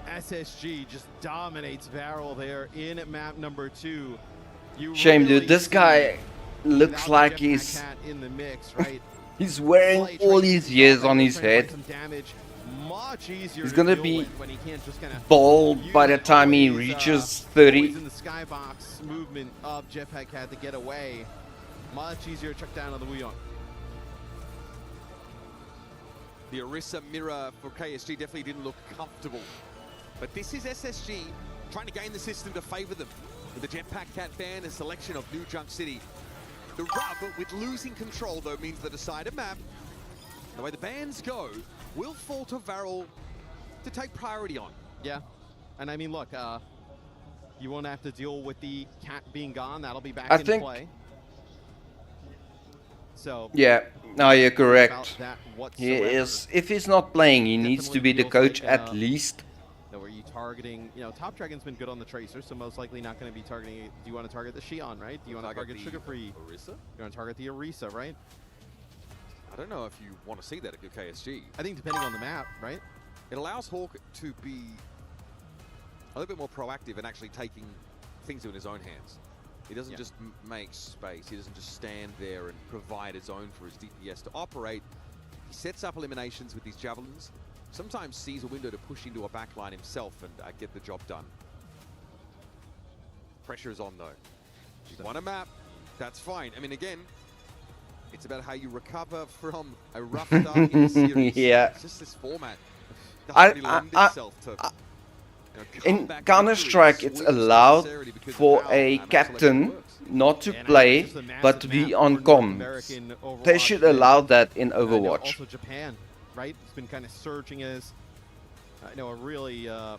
SSG just dominates Varel there in map number 2. Shame, dude. This guy looks without like the he's Jetpack Cat in the mix, right? he's wearing Slay all trying to his keep years up, on his trying to head. find some damage. Much easier He's to gonna deal be with when he can't just kinda bald by the use time he always, reaches always 30. in the skybox movement of Jetpack Cat to get away. Much easier to check down on the Wuyong. The Orisa mirror for KSG definitely didn't look comfortable. But this is SSG trying to gain the system to favor them. With the Jetpack Cat ban and selection of New Junk City. The rub with losing control, though, means the decided map, the way the bans go, will fall to Varel to take priority on. Yeah, and I mean, look, you won't have to deal with the cat being gone. That'll be back I in think- play. So Yeah, no, you're correct. about that He whatsoever. is. If he's not playing, he needs to be the Definitely feels coach like, at least. Now, are you targeting? You know, Top Dragon's been good on the Tracer, so most likely not going to be targeting. Do you want to target the Xion, right? Do you want to target Sugar Free? Orisa? You want to target the Orisa, right? don't know if you want to see that at your KSG. I think depending on the map, right? It allows Hawk to be a little bit more proactive and actually taking things in his own hands. He doesn't just make space. He doesn't just stand there and provide a zone for his DPS to operate. He sets up eliminations with these javelins. Sometimes sees a window to push into a backline himself and get the job done. Pressure is on though. You want a map, that's fine. I mean, again, it's about how you recover from a rough start in the series. Yeah. It's just this format doesn't really lend itself to... In Counter-Strike, it's allowed for a captain not to play, but to be on comms. They should allow that in Overwatch. Also Japan, right? It's been kind of surging as, a really an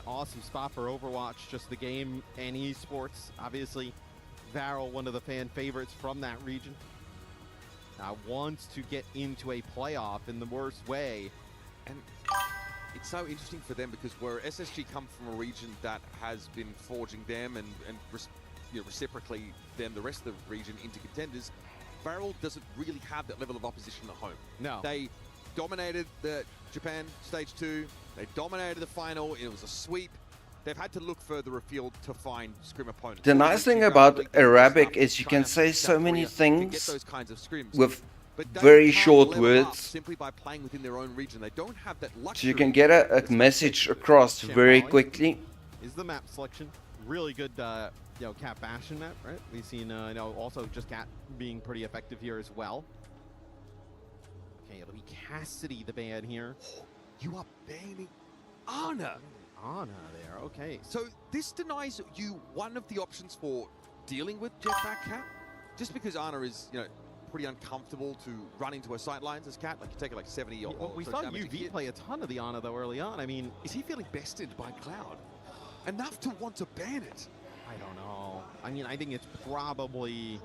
awesome spot for Overwatch, just the game and esports. Obviously, Varel, one of the fan favorites from that region, wants to get into a playoff in the worst way. And it's so interesting for them because where SSG come from a region that has been forging them and reciprocally then the rest of the region into contenders, Varel doesn't really have that level of opposition at home. No. They dominated the Japan Stage 2, they dominated the final, it was a sweep. They've had to look further afield to find scrim opponents. The nice thing about Arabic is you can say so many things with very short words, simply by playing within their own region. They don't have that so luxury. you can get a message across very quickly. Is the map selection really good? Cat Bastion map, right? We've seen also just Cat being pretty effective here as well. Okay, it'll be Cassidy the ban here. You are banning Ana. Ana there. Okay. So this denies you one of the options for dealing with Jetpack Cat, just because Ana is pretty uncomfortable to run into her sightlines as Cat. Like you take it like 70 or we so saw damage UV play a ton of the Ana though early on. I mean, is he feeling bested by Cloud enough to want to ban it? I don't know. I mean, I think it's probably,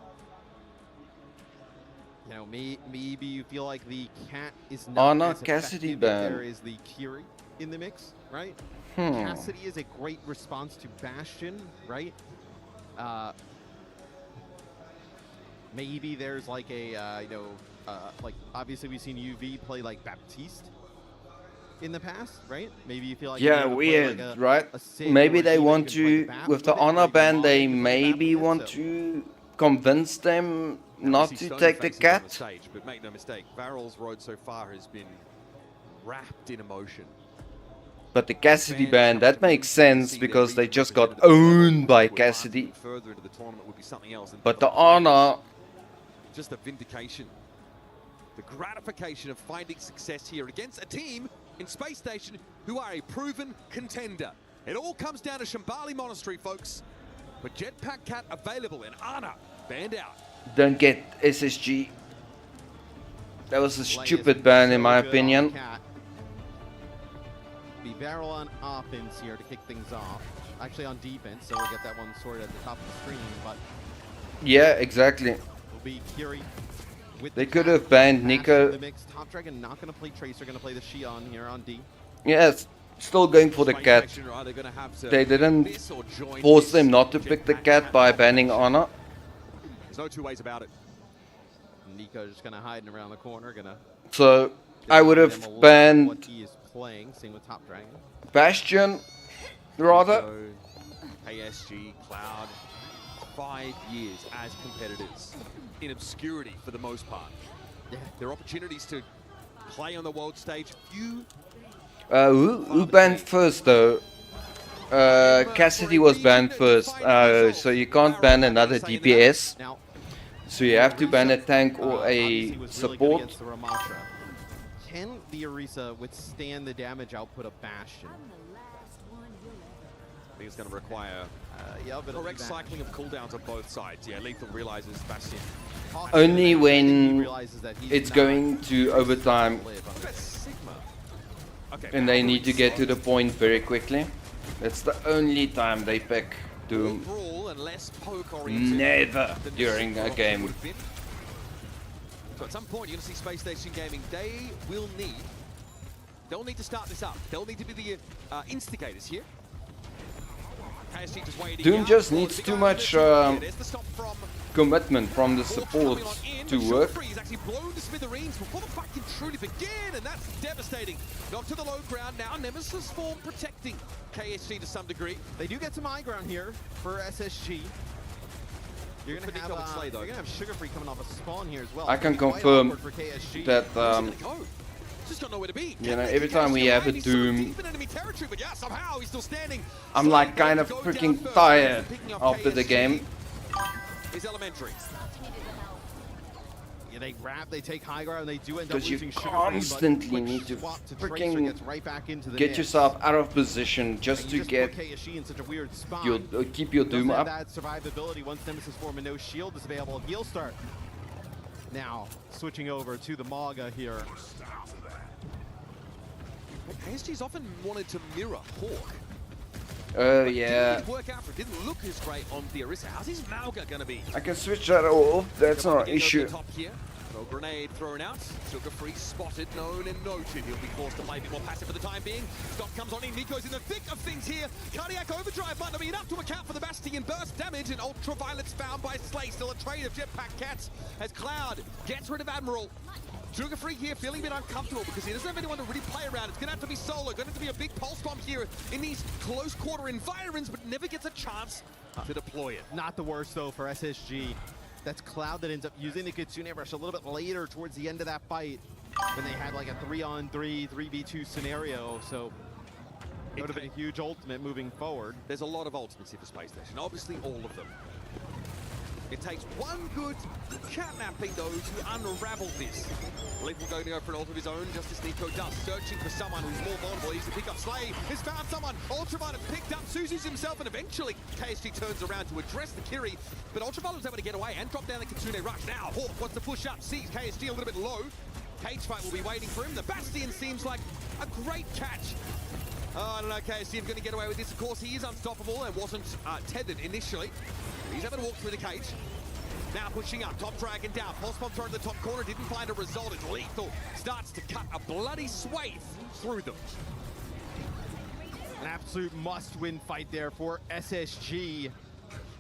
maybe you feel like the Cat is not Ana as Cassidy effective ban. if there is the Kiri in the mix, right? Hmm. Cassidy is a great response to Bastion, right? Maybe there's like a, like obviously we've seen UV play like Baptiste in the past, right? Maybe you feel like Yeah, weird, right? Maybe they want to, with the Honor ban, they maybe want to convince them not to take the Cat. Stage, but make no mistake, Varel's road so far has been wrapped in emotion. But the Cassidy ban, that makes sense because they just got owned by Cassidy. Further into the tournament would be something else. But the Honor, just the vindication, the gratification of finding success here against a team in Space Station who are a proven contender. It all comes down to Shambali Monastery, folks. But Jetpack Cat available and Ana banned out. don't get SSG. That was a stupid ban in my opinion. Be Varel on offense here to kick things off. Actually on defense, so we'll get that one sorted at the top of the screen, but Yeah, exactly. will be Kiri with They the could Cat. have banned Bastion Nico. in the mix. Top Dragon not going to play Tracer, going to play the Xion here on D. Yes, still going for the Cat. Station are either gonna have to They didn't miss or join force this. them not to pick the Cat by banning Honor. There's no two ways about it. Nico just kind of hiding around the corner, gonna. So I would have banned What he is playing, same with Top Dragon. Bastion, rather. So, ASG, Cloud, 5 years as competitors in obscurity for the most part. Yeah. Their opportunities to play on the world stage, few. Who banned first though? Cassidy was banned first, so you can't ban another DPS. Now, So you have to ban a tank or obviously a was really good support. against the Ramastra. Can the Orisa withstand the damage output of Bastion? I think it's going to require Yeah, but correct cycling of cooldowns on both sides. Yeah, Lethal realizes Bastion. Only when it's going to overtime and they need to get to the point very quickly. That's the only time they pick Doom. Never during a game. So at some point, you're going to see Space Station Gaming. They'll need to start this up. They'll need to be the instigators here. KSG just waiting Doom out just for needs the too big much there's the stop from commitment from the support to work. He's actually blown to smithereens before the fight can truly begin, and that's devastating. Knocked to the low ground now. Nemesis form protecting KSG to some degree. They do get some high ground here for SSG. You're gonna have Sugar Free coming off a spawn here as well. I can Quite confirm awkward for KSG. that Just got nowhere to be. you know, every time we have a Doom, Deep in enemy territory, but yeah, somehow he's still standing. I'm like kind of freaking tired after the game. Is elementary. Yeah, they grab, they take high ground, and they do end up Because you losing Sugar Free, constantly but need to swap to Tracer freaking gets right back into the get mix. yourself out of position just And to you just get put KSG in such a weird spot. your keep your Doesn't Doom have up. that survivability once Nemesis form and no shield is available. He'll start. Now, switching over to the Maga here. KSG's often wanted to mirror Hawk. Yeah. Didn't work out for it. Didn't look as great on the Orisa. How's his Mauga gonna be? I can switch that off. That's not an issue. Top here. No grenade thrown out. Sugar Free spotted, known and noted. He'll be forced to play a bit more passive for the time being. Stop comes on in. Nico's in the thick of things here. Cardiac Overdrive might not be enough to account for the Bastion burst damage, and Ultraviolet's found by Slay. Still a trade of Jetpack Cats as Cloud gets rid of Admiral. Sugar Free here feeling a bit uncomfortable because he doesn't have anyone to really play around. It's going to have to be solo. Going to have to be a big pulse bomb here in these close quarter environs, but never gets a chance to deploy it. Not the worst, though, for SSG. That's Cloud that ends up using the Kitsune Rush a little bit later towards the end of that fight when they had like a 3-on-3, 3v2 scenario. So it would have been a huge ultimate moving forward. There's a lot of ultimates here for Space Station. Obviously, all of them. It takes one good catnapping, though, to unravel this. Lethal going to go for an ult of his own, just as Nico does. Searching for someone who's more vulnerable. He's to pick up Slay. He's found someone. Ultraviolet picked up Suzu's himself, and eventually KSG turns around to address the Kiri. But Ultraviolet was able to get away and drop down the Kitsune Rush. Now, Hawk wants to push up. Sees KSG a little bit low. Cage fight will be waiting for him. The Bastion seems like a great catch. Oh, I don't know, KSG going to get away with this. Of course, he is unstoppable and wasn't tethered initially. He's able to walk through the cage. Now pushing up, top dragon down. Pulse bomb thrown to the top corner, didn't find a result. It's Lethal. Starts to cut a bloody swathe through them. An absolute must-win fight there for SSG.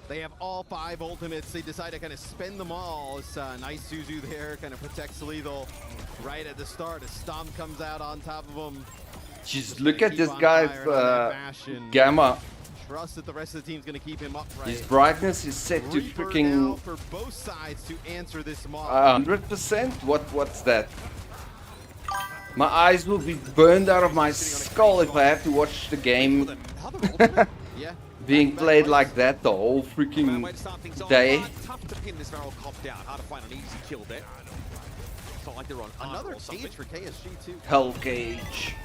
They have all 5 ultimates. They decide to kind of spend them all. It's nice Suzu there, kind of protects Lethal right at the start. A Stomp comes out on top of him. Just look at this guy's gamma. Trust that the rest of the team's going to keep him upright. His brightness is set to Reaper freaking now for both sides to answer this mob. 100%. What's that? My eyes will be burned out of my skull if I have to watch the game being played like that the whole freaking day. Tough to pin this Varol comp down. Hard to find an easy kill there. It's not like they're on another cage for KSG too. Hell cage.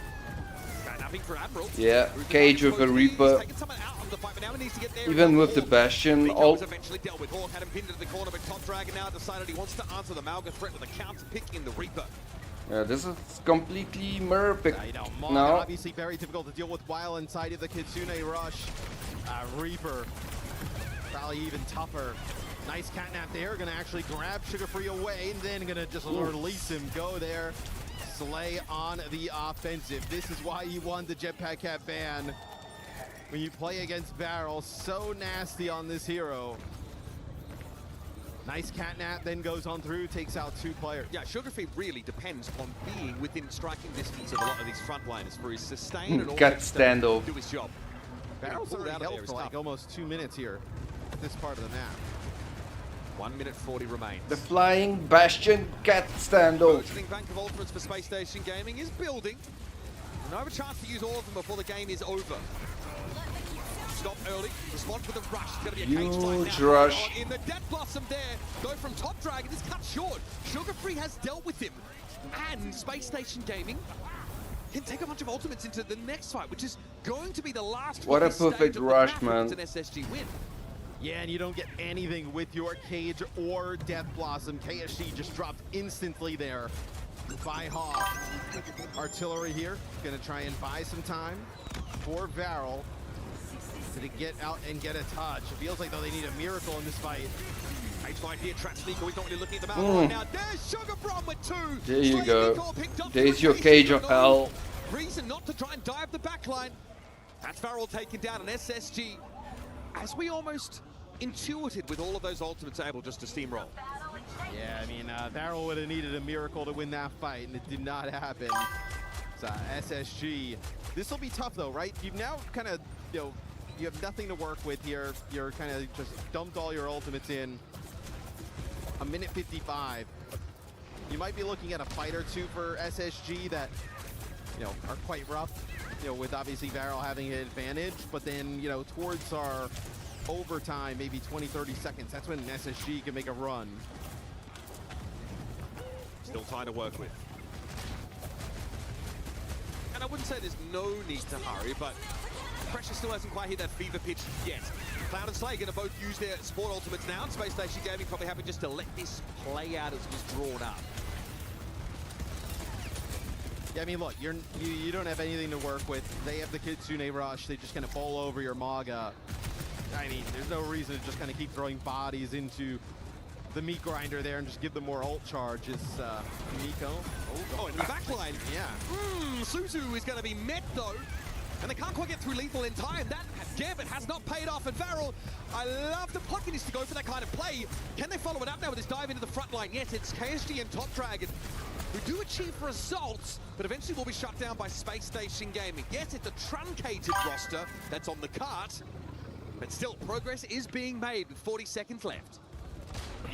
For Admiral. Yeah, cage with a Reaper. Even with the Bastion ult. Eventually dealt with Hawk, had him pinned into the corner, but Top Dragon now decided he wants to answer the Mauga threat with a counter pick in the Reaper. Yeah, this is completely mirror pick Maga now. obviously very difficult to deal with while inside of the Kitsune Rush. Reaper, probably even tougher. Nice catnap there, gonna actually grab Sugar Free away, and then gonna just release him, go there. Slay on the offensive. This is why you won the Jetpack Cat ban. When you play against Varol, so nasty on this hero. Nice catnap, then goes on through, takes out 2 players. Yeah, Sugar Free really depends on being within striking distance of a lot of these frontliners for his sustain and all Cat standoff. do his job. Varol's already held for like almost 2 minutes here at this part of the map. 1 minute 40 remains. The flying Bastion cat standoff. Burgeoning bank of ultimates for Space Station Gaming is building. And I have a chance to use all of them before the game is over. Stop early. Respond with a rush. It's going to be a cage fight Huge now. rush. In the Death Blossom there. Go from Top Dragon. It's cut short. Sugar Free has dealt with him. And Space Station Gaming can take a bunch of ultimates into the next fight, which is going to be the last. What a perfect rush, man. It's an SSG win. Yeah, and you don't get anything with your Cage or Death Blossom. KSG just dropped instantly there by Hawk. Artillery here, gonna try and buy some time for Varol to get out and get a touch. It feels like though they need a miracle in this fight. Cage fight here, traps Nico. He's not really looking at the map right now. There's Sugar Brom with 2. There you go. There's your Cage of Hell. Reason not to try and dive the backline. That's Varol taken down an SSG. As we almost intuited with all of those ultimates able just to steamroll. Yeah, I mean, Varel would have needed a miracle to win that fight, and it did not happen. So, SSG. This will be tough, though, right? You've now kind of, you have nothing to work with here. You're kind of just dumped all your ultimates in. A minute 55. You might be looking at a fight or two for SSG that, are quite rough, with obviously Varel having an advantage. But then, towards our overtime, maybe 20, 30 seconds, that's when SSG can make a run. Still time to work with. And I wouldn't say there's no need to hurry, but pressure still hasn't quite hit that fever pitch yet. Cloud and Slay going to both use their sport ultimates now, and Space Station Gaming probably happy just to let this play out as it was drawn up. Yeah, I mean, look, you don't have anything to work with. They have the Kitsune Rush. They just kind of bowl over your Maga. I mean, there's no reason to just kind of keep throwing bodies into the meat grinder there and just give them more ult charges. Nico. Oh, in the backline. Yeah. Suzu is going to be met, though. And they can't quite get through lethal in time. That gambit has not paid off. And Varel, I love the pluckiness to go for that kind of play. Can they follow it up now with this dive into the front line? Yes, it's KSG and Top Dragon who do achieve results, but eventually will be shut down by Space Station Gaming. Yes, it's a truncated roster that's on the cart, but still, progress is being made with 40 seconds left.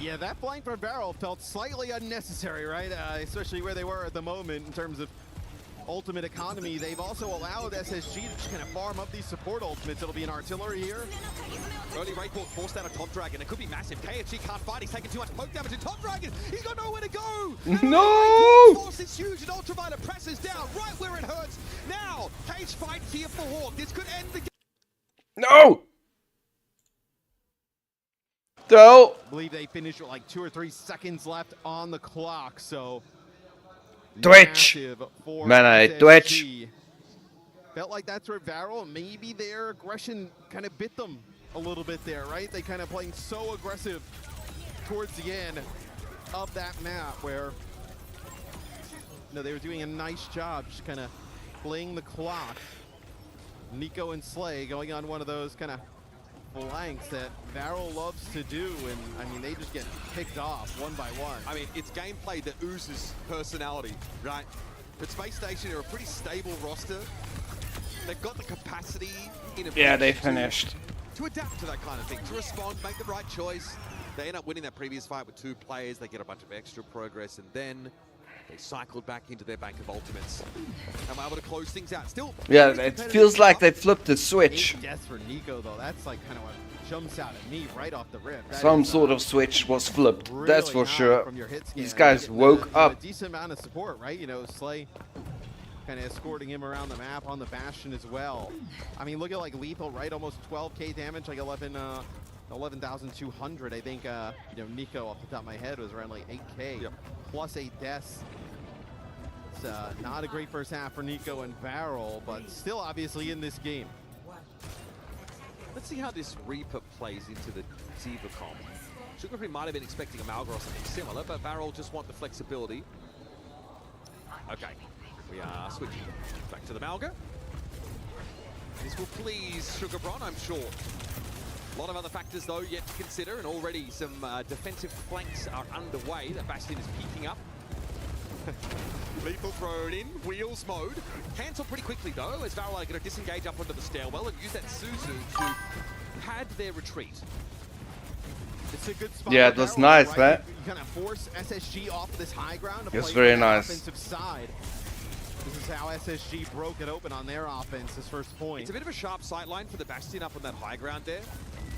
Yeah, that flank from Varel felt slightly unnecessary, right? Especially where they were at the moment in terms of ultimate economy. They've also allowed SSG to just kind of farm up these support ultimates. It'll be an artillery here. Early Raid Walk forced out a Top Dragon. It could be massive. KFG can't fight. He's taking too much poke damage. And Top Dragon, he's got nowhere to go. No! Force is huge, and Ultraviolet presses down right where it hurts. Now, cage fight here for Hawk. This could end the game. No! So, I believe they finished with like 2 or 3 seconds left on the clock, so Twitch. Man, I Twitch. Felt like that's where Varel, maybe their aggression kind of bit them a little bit there, right? They kind of playing so aggressive towards the end of that map where they were doing a nice job just kind of playing the clock. Nico and Slay going on one of those kind of flanks that Varel loves to do, and I mean, they just get picked off one by one. I mean, it's gameplay that oozes personality, right? But Space Station are a pretty stable roster. They've got the capacity in a they finished. To adapt to that kind of thing, to respond, make the right choice. They end up winning that previous fight with 2 players. They get a bunch of extra progress, and then they cycled back into their bank of ultimates and were able to close things out. Still, yeah, it feels like they flipped the switch. 8 deaths for Nico, though. That's like kind of what jumps out at me right off the rip. That Some is, sort of switch was flipped. really That's for high sure. from your hit scan. These guys Getting woke up. a decent amount of support, right? Slay kind of escorting him around the map on the Bastion as well. I mean, look at like lethal, right? Almost 12k damage, like 11,200. I think Nico off the top of my head was around like 8k plus 8 deaths. It's not a great first half for Nico and Varel, but still obviously in this game. Let's see how this Reaper plays into the Diva comp. Sugarfree might have been expecting a Malga or something similar, but Varel just want the flexibility. Okay, we are switching back to the Malga. This will please Sugarbron, I'm sure. A lot of other factors, though, yet to consider, and already some defensive flanks are underway. The Bastion is peaking up. Lethal thrown in, wheels mode. Cancel pretty quickly, though, as Varel are going to disengage up onto the stairwell and use that Suzu to pad their retreat. It's a good spot. Yeah, it was nice, right? You kind of force SSG off of this high ground to It's play very on the nice. offensive side. This is how SSG broke it open on their offense, this first point. It's a bit of a sharp sightline for the Bastion up on that high ground there.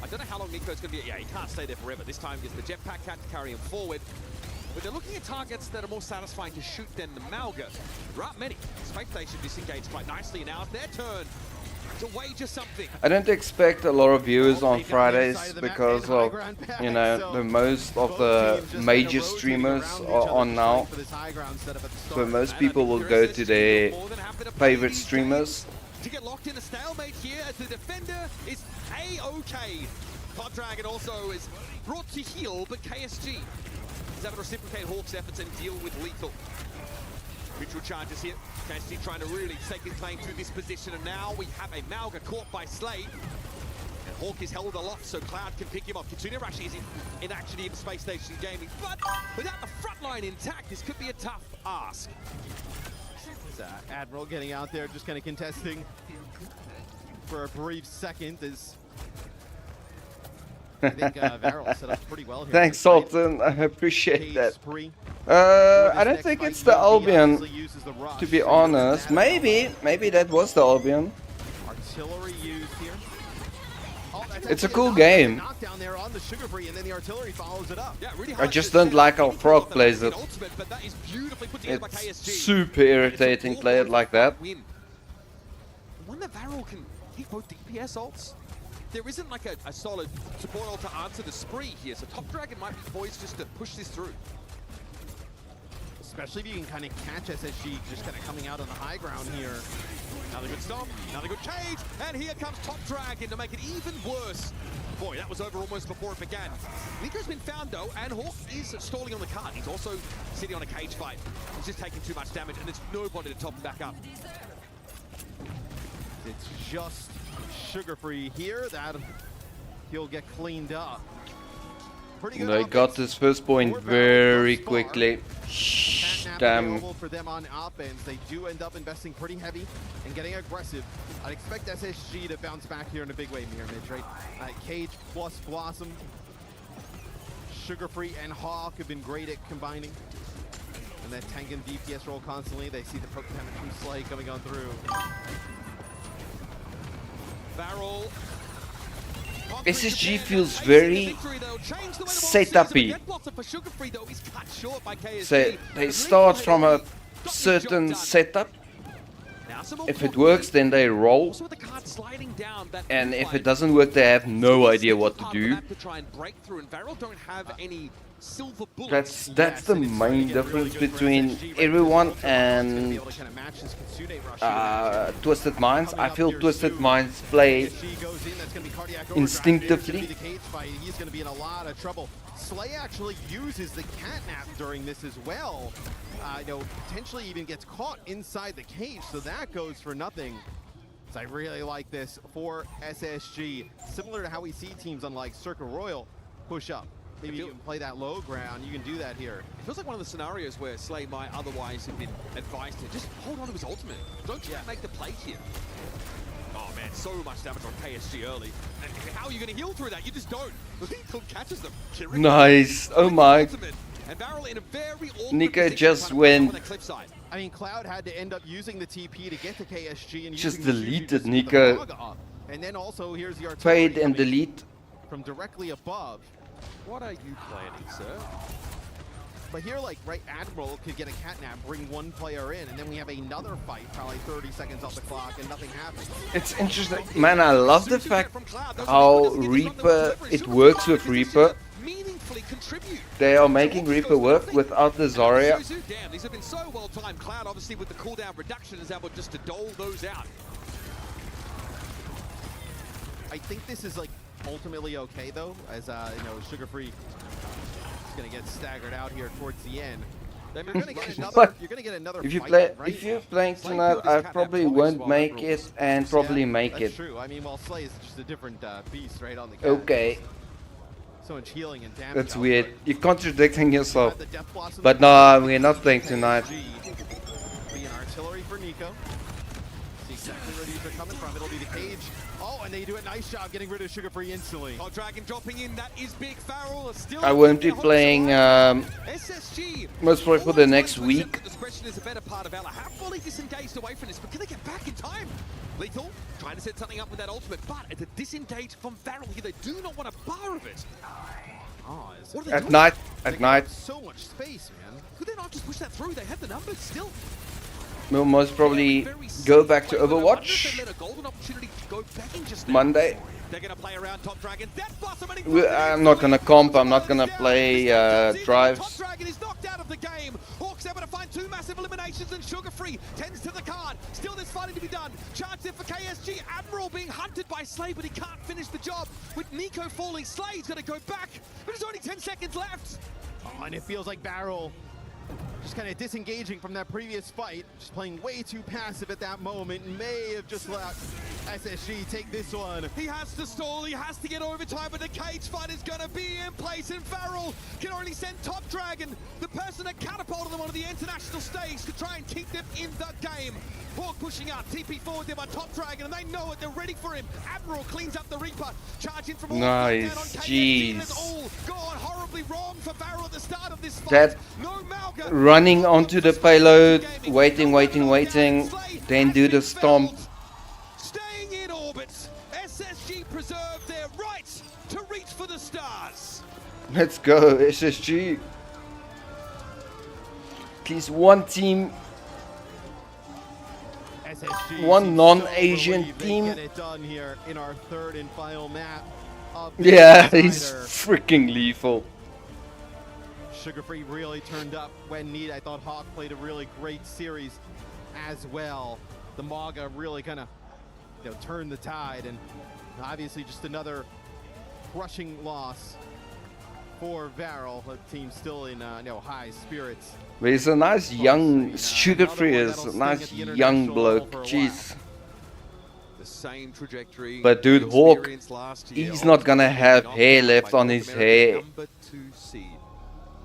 I don't know how long Nico's going to be. Yeah, he can't stay there forever. This time he gets the jetpack cat to carry him forward. But they're looking at targets that are more satisfying to shoot than the Malga. There aren't many. Space Station disengaged quite nicely. Now it's their turn to wager something. I don't expect a lot of viewers on Fridays because of, the most of the major streamers are on now. So most people will go to their favorite streamers. To get locked in a stalemate here as the defender is A-OK. Pod Dragon also is brought to heal, but KSG is able to reciprocate Hawk's efforts and deal with lethal. Mutual charges here. KSG trying to really take his claim to this position, and now we have a Malga caught by Slay. And Hawk is held aloft so Cloud can pick him up. Kitsune Rashi is in action in Space Station Gaming, but without the front line intact, this could be a tough ask. Admiral getting out there, just kind of contesting for a brief second as I think Varel set up pretty well here. Thanks, Sultan. I appreciate that. I don't think it's the Albion, to be honest. Maybe that was the Albion. Artillery used here. It's a cool game. Knockdown there on the Sugar Free, and then the artillery follows it up. I just don't like how Frog plays it. It's super irritating, play it like that. When the Varel can hit both DPS ults, there isn't like a solid support ult to answer the spree here, so Top Dragon might be poised just to push this through. Especially if you can kind of catch SSG just kind of coming out on the high ground here. Another good stomp, another good cage, and here comes Top Dragon to make it even worse. Boy, that was over almost before it began. Nico's been found though, and Hawk is stalling on the cart. He's also sitting on a cage fight. He's just taking too much damage, and there's nobody to top him back up. It's just Sugar Free here that he'll get cleaned up. They got this first point very quickly. Damn. For them on offense, they do end up investing pretty heavy and getting aggressive. I'd expect SSG to bounce back here in a big way, Mirror Midge, right? Cage plus Blossom, Sugar Free and Hawk have been great at combining. And that tank and DPS roll constantly. They see the poke damage from Slay coming on through. Varel. SSG feels very setup-y. So they start from a certain setup. If it works, then they roll. And if it doesn't work, they have no idea what to do. That's the main difference between everyone and Twisted Minds. I feel Twisted Minds play instinctively. He's going to be in a lot of trouble. Slay actually uses the catnap during this as well. Potentially even gets caught inside the cage, so that goes for nothing. So I really like this for SSG. Similar to how we see teams on like Circle Royal push up. Maybe you can play that low ground. You can do that here. It feels like one of the scenarios where Slay might otherwise have been advised to just hold on to his ultimate. Don't try to make the play here. Oh man, so much damage on KSG early. And how are you going to heal through that? You just don't. Lethal catches them. Nice. Oh my. And Varel in a very Nika just went. I mean, Cloud had to end up using the TP to get to KSG and just deleted Nika. And then also here's the fade and delete from directly above. What are you planning, sir? But here, like, right, Admiral could get a catnap, bring one player in, and then we have another fight, probably 30 seconds off the clock, and nothing happens. It's interesting. Man, I love the fact how Reaper, it works with Reaper. They are making Reaper work without the Zarya. Damn, these have been so well timed. Cloud, obviously, with the cooldown reduction, is able just to dole those out. I think this is, like, ultimately okay though, as Sugar Free is gonna get staggered out here towards the end. Then you're gonna get another. You're gonna get another. If fight, you're playing tonight, I probably won't make it and probably make it. That's true. I mean, while Slay is just a different beast, right on the. Okay. So much healing and damage. That's weird. You're contradicting yourself. But no, we're not playing tonight. Be an artillery for Nico. See exactly where these are coming from. It'll be the cage. Oh, and they do a nice job getting rid of Sugar Free instantly. Oh, Dragon dropping in. That is big. Varel still. I won't be playing most probably for the next week. This question is a better part of Valor. How fully disengaged away from this, but can they get back in time? Lethal trying to set something up with that ultimate, but it's a disengage from Varel here. They do not want a bar of it. Oh, at night. So much space, man. Could they not just push that through? They have the numbers still. We'll most probably go back to Overwatch Monday. They're gonna play around Top Dragon. I'm not gonna comp. I'm not gonna play drives. Top Dragon is knocked out of the game. Hawk's able to find two massive eliminations, and Sugar Free tends to the card. Still, there's fighting to be done. Chance in for KSG. Admiral being hunted by Slay, but he can't finish the job. With Nico falling, Slay's gonna go back, but there's only 10 seconds left. Oh, and it feels like Barrel just kind of disengaging from that previous fight, just playing way too passive at that moment, may have just let SSG take this one. He has to stall, he has to get overtime, but the cage fight is going to be in place, and Farrell can only send Top Dragon, the person that catapulted them onto the international stage, to try and keep them in the game. Hawk pushing out, TP forward there by Top Dragon, and they know it, they're ready for him. Admiral cleans up the Reaper, charging from all nice, jeez. All gone horribly wrong for Farrell at the start of this fight. That running onto the payload, waiting, then do the stomp. Staying in orbit, SSG preserve their right to reach for the stars. Let's go, SSG. At least one team, SSG one non-Asian team. Get it done here in our third and final map. Yeah, he's freaking lethal. Sugar Free really turned up when needed. I thought Hawk played a really great series as well. The Maga really kind of, turned the tide, and obviously just another crushing loss for Varel. The team still in high spirits. But he's a nice young Sugar Free is a nice young bloke. Jeez. The same trajectory. But dude, Hawk, he's not gonna have hair left on his hair. Number 2 seed.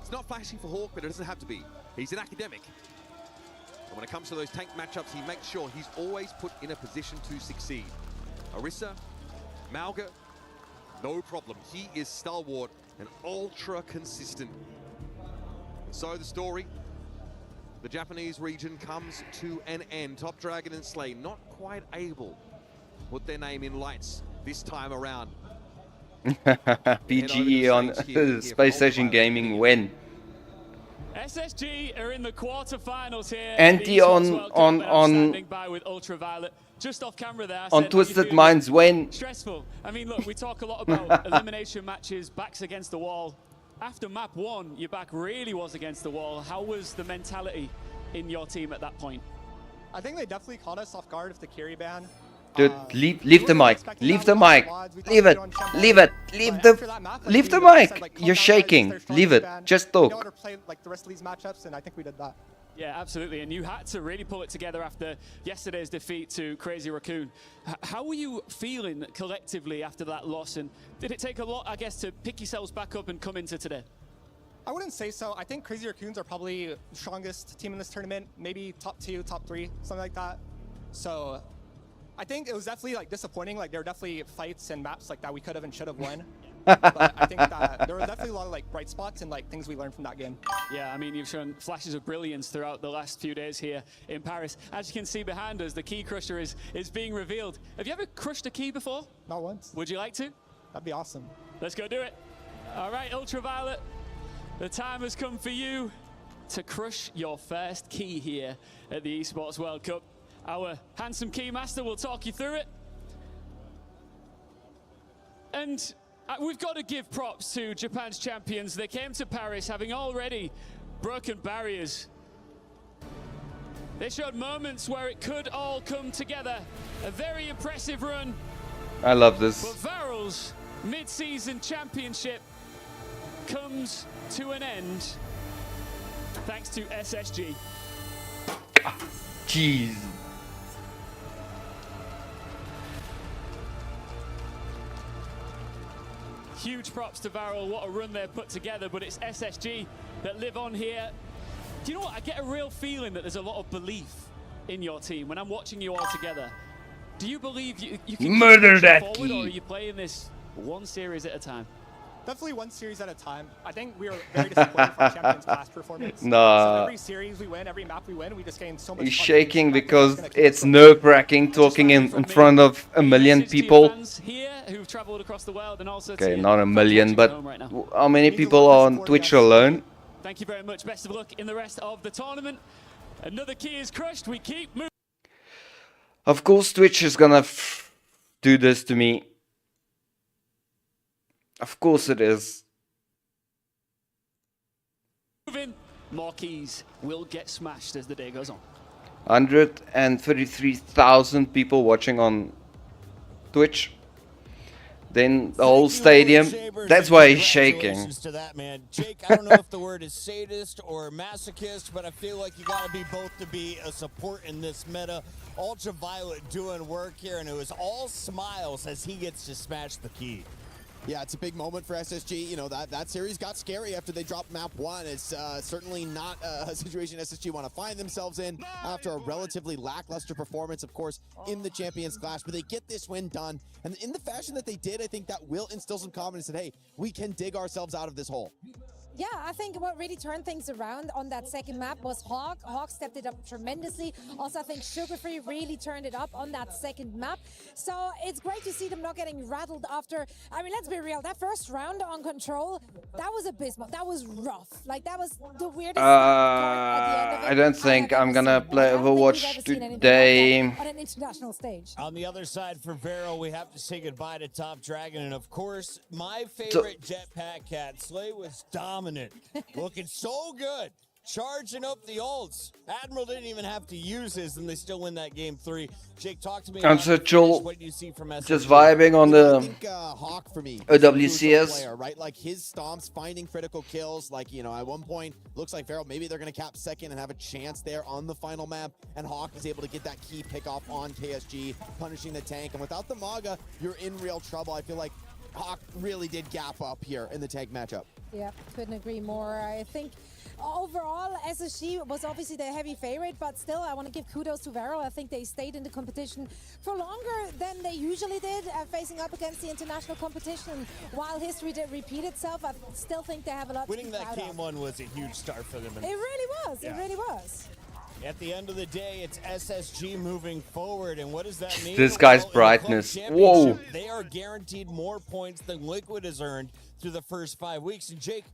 It's not flashy for Hawk, but it doesn't have to be. He's an academic. And when it comes to those tank matchups, he makes sure he's always put in a position to succeed. Orisa, Malga, no problem. He is stalwart and ultra consistent. So the story, the Japanese region comes to an end. Top Dragon and Slay not quite able to put their name in lights this time around. PGE on Space Station Gaming when? SSG are in the quarterfinals here. Anti on with Ultraviolet. Just off camera there. On Twisted Minds when? Stressful. I mean, look, we talk a lot about elimination matches, backs against the wall. After map 1, your back really was against the wall. How was the mentality in your team at that point? I think they definitely caught us off guard with the carry ban. Dude, leave the mic. Leave the mic. Leave it. Leave it. Leave the mic. You're shaking. Leave it. Just talk. We know how to play like the rest of these matchups, and I think we did that. Yeah, absolutely. And you had to really pull it together after yesterday's defeat to Crazy Raccoon. How were you feeling collectively after that loss? And did it take a lot, I guess, to pick yourselves back up and come into today? I wouldn't say so. I think Crazy Raccoons are probably the strongest team in this tournament. Maybe top 2, top 3, something like that. So I think it was definitely like disappointing. Like there were definitely fights and maps like that we could have and should have won. But I think that there were definitely a lot of like bright spots and like things we learned from that game. Yeah, I mean, you've shown flashes of brilliance throughout the last few days here in Paris. As you can see behind us, the key crusher is being revealed. Have you ever crushed a key before? Not once. Would you like to? That'd be awesome. Let's go do it. All right, Ultraviolet, the time has come for you to crush your first key here at the Esports World Cup. Our handsome key master will talk you through it. And we've got to give props to Japan's champions. They came to Paris having already broken barriers. They showed moments where it could all come together. A very impressive run. I love this. But Varel's mid-season championship comes to an end thanks to SSG. Jeez. Huge props to Varel, what a run they've put together, but it's SSG that live on here. Do you know what? I get a real feeling that there's a lot of belief in your team when I'm watching you all together. Do you believe you can murder that forward, key? or are you playing this one series at a time? Definitely one series at a time. I think we were very disappointed from Champions past performance. Nah. So every series we win, every map we win, we just gain so much. He's shaking because it's nerve-wracking talking in front of a million people. Here who've traveled across the world and also Okay, not a million, but how many people are on Twitch alone? Thank you very much. Best of luck in the rest of the tournament. Another key is crushed. We keep moving. Of course, Twitch is gonna do this to me. Of course it is. More keys will get smashed as the day goes on. 133,000 people watching on Twitch. then the whole stadium. That's why he's shaking. Congratulations to that, man. Jake, I don't know if the word is sadist or masochist, but I feel like you got to be both to be a support in this meta. Ultraviolet doing work here, and it was all smiles as he gets to smash the key. Yeah, it's a big moment for SSG. You know, that series got scary after they dropped map 1. It's certainly not a situation SSG want to find themselves in after a relatively lackluster performance, of course, in the Champions Clash. But they get this win done. And in the fashion that they did, I think that will instill some confidence that, hey, we can dig ourselves out of this hole. Yeah, I think what really turned things around on that second map was Hawk. Hawk stepped it up tremendously. Also, I think Sugarfree really turned it up on that second map. So it's great to see them not getting rattled after. I mean, let's be real. That first round on Control, that was abysmal. That was rough. Like, that was the weirdest. I don't think I'm gonna play Overwatch today. On an international stage. On the other side for Vero, we have to say goodbye to Top Dragon. And of course, my favorite jetpack cat, Slay, was dominant. Looking so good. Charging up the ults. Admiral didn't even have to use his, and they still win that game 3. Jake, talk to me. I'm so chill. What do you see from SSG? Just vibing on the I think Hawk for me, OWCS. Player, right? Like his stomps, finding critical kills. Like, you know, at one point, looks like Vero, maybe they're going to cap second and have a chance there on the final map. And Hawk is able to get that key pick off on KSG, punishing the tank. And without the Maga, you're in real trouble. I feel like Hawk really did gap up here in the tank matchup. Yeah, couldn't agree more. I think overall, SSG was obviously the heavy favorite, but still, I want to give kudos to Vero. I think they stayed in the competition for longer than they usually did, facing up against the international competition. While history did repeat itself, I still think they have a lot Winning to be proud that game of. 1 was a huge start for them. It really was. Yeah. It really was. At the end of the day, it's SSG moving forward, and what does that mean? This guy's Well, in the brightness. Club Whoa. Championship, they are guaranteed more points than Liquid has earned through the first 5 weeks. And Jake,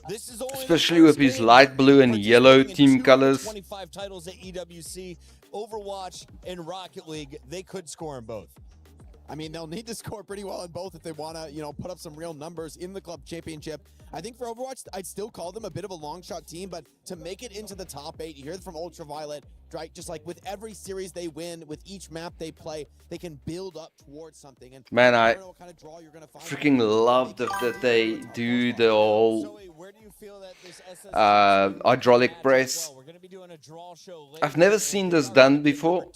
this is only Especially with his light blue and yellow team colors. 25 titles at EWC, Overwatch, and Rocket League. They could score in both. I mean, they'll need to score pretty well in both if they want to, you know, put up some real numbers in the club championship. I think for Overwatch, I'd still call them a bit of a long shot team, but to make it into the top 8, you hear it from Ultraviolet, right? Just like with every series they win, with each map they play, they can build up towards something. And Man, I don't know what kind of draw you're gonna find. freaking love that they do the whole hydraulic press. I've never seen this done before,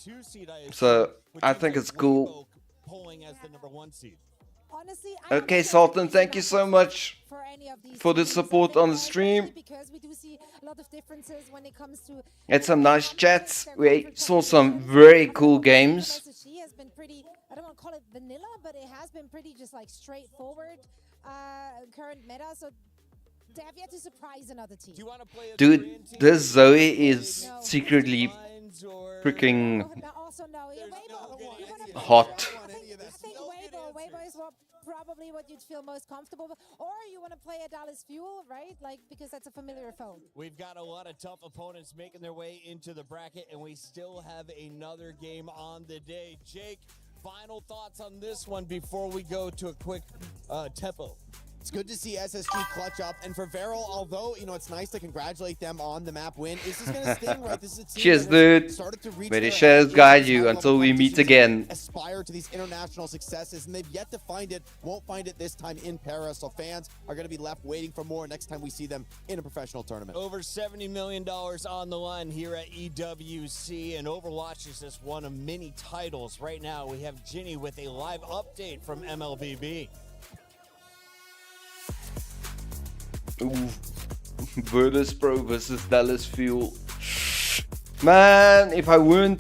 so I think it's cool. As the number 1 seed. Honestly, Okay, Sultan, thank you so much for the support on the stream. because we do see a lot of differences when it comes to Had some nice chats. We saw some very cool games. SSG has been pretty, I don't want to call it vanilla, but it has been pretty just like straightforward current meta. So they have yet to surprise another team. Dude, this Zoe is secretly freaking hot. I think Weibo is probably what you'd feel most comfortable with. Or you want to play a Dallas Fuel, right? Like, because that's a familiar foe. We've got a lot of tough opponents making their way into the bracket, and we still have another game on the day. Jake, final thoughts on this one before we go to a quick tempo. It's good to see SSG clutch up. And for Vero, although, you know, it's nice to congratulate them on the map win, is this going to sting, right? This is a team Cheers, that has dude. started to reach May the their shares guide you until we meet again. aspire to these international successes, and they've yet to find it, won't find it this time in Paris. So fans are going to be left waiting for more next time we see them in a professional tournament. Over $70 million on the line here at EWC, and Overwatch is just one of many titles. Right now, we have Ginny with a live update from MLBB. Ooh. Virtus Pro versus Dallas Fuel. Man, if I were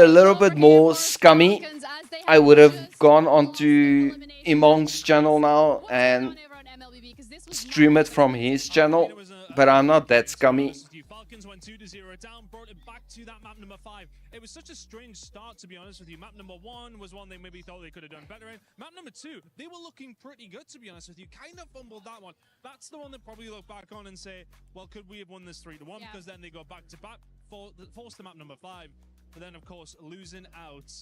a little bit more scummy, I would have gone onto Imong's channel now and stream it from his channel, but I'm not that scummy. Falcons went 2-0 down, brought it back to that map number 5. It was such a strange start, to be honest with you. Map number 1 was one they maybe thought they could have done better in. Map number 2, they were looking pretty good, to be honest with you. Kind of fumbled that one. That's the one that probably look back on and say, well, could we have won this 3-1? Yeah. Because then they go back to back, force the map number 5. But then, of course, losing out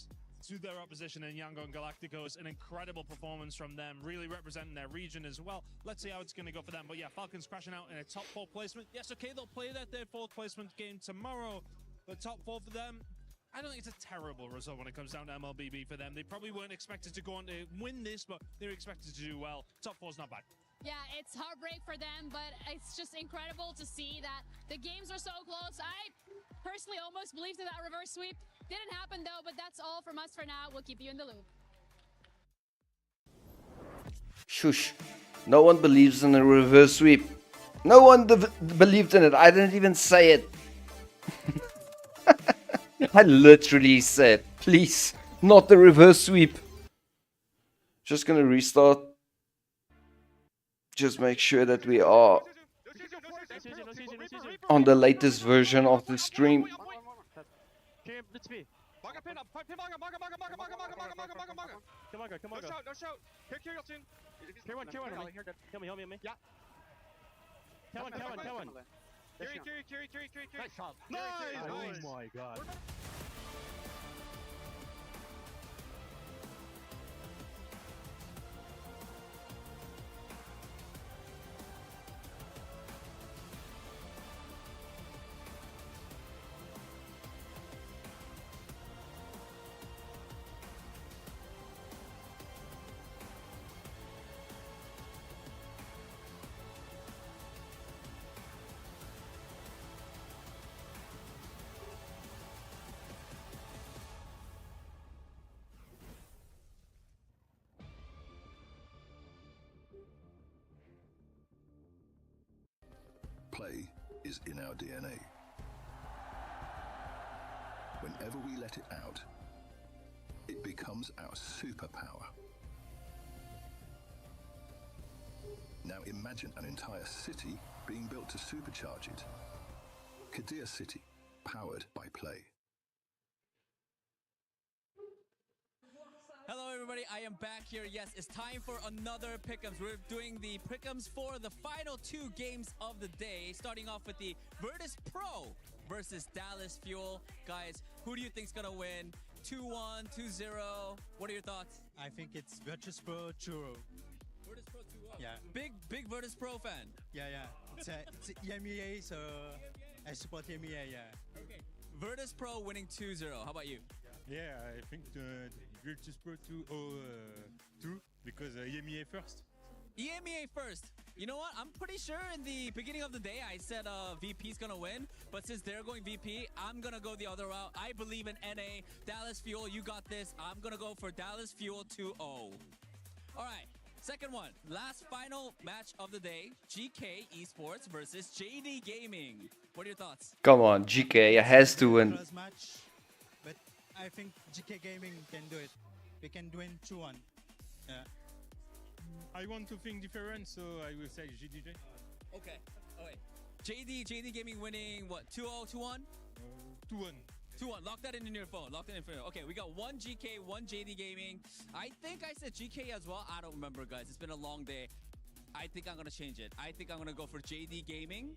to their opposition in Yangon Galacticos. An incredible performance from them, really representing their region as well. Let's see how it's going to go for them. But yeah, Falcons crashing out in a top 4 placement. Yes, okay, they'll play that their 4th placement game tomorrow. But top 4 for them, I don't think it's a terrible result when it comes down to MLBB for them. They probably weren't expected to go on to win this, but they were expected to do well. Top 4's not bad. Yeah, it's heartbreak for them, but it's just incredible to see that the games are so close. I personally almost believed in that reverse sweep. Didn't happen though, but that's all from us for now. We'll keep you in the loop. Shush. No one believes in a reverse sweep. No one believed in it. I didn't even say it. I literally said, please, not the reverse sweep. Just gonna restart. Just make sure that we are on the latest version of the stream. Oh my god. Play is in our DNA. Whenever we let it out, it becomes our superpower. Now imagine an entire city being built to supercharge it. Kadir City, powered by Play. Hello everybody, I am back here. Yes, it's time for another Pick'ems. We're doing the Pick'ems for the final 2 games of the day, starting off with the Virtus Pro versus Dallas Fuel. Guys, who do you think's gonna win? 2-1, 2-0? What are your thoughts? I think it's Virtus Pro 2-0. Virtus Pro 2-0? Yeah. Big Virtus Pro fan. Yeah. It's EMEA, so I support EMEA, yeah. Okay. Virtus Pro winning 2-0. How about you? Yeah, I think Virtus Pro 2 because EMEA first. EMEA first. You know what? I'm pretty sure in the beginning of the day I said VP's gonna win, but since they're going VP, I'm gonna go the other route. I believe in NA. Dallas Fuel, you got this. I'm gonna go for Dallas Fuel 2-0. All right, second one. Last final match of the day. GK Esports versus JD Gaming. What are your thoughts? Come on, GK has to win. Match, but I think GK Gaming can do it. We can win 2-1. Yeah. I want to think different, so I will say GDJ. Okay. All right. JD Gaming winning what? 2-0, 2-1? 2-1. 2-1. Lock that in your phone. Lock that in your phone. Okay, we got 1 GK, 1 JD Gaming. I think I said GK as well. I don't remember, guys. It's been a long day. I think I'm gonna change it. I think I'm gonna go for JD Gaming.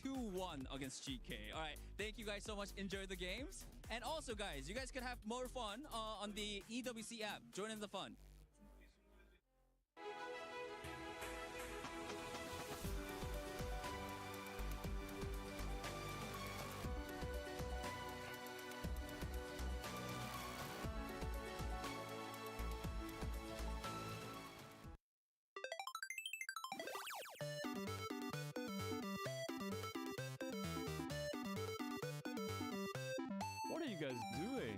2-1 against GK. All right. Thank you guys so much. Enjoy the games. And also, guys, you guys can have more fun on the EWC app. Join in the fun. What are you guys doing?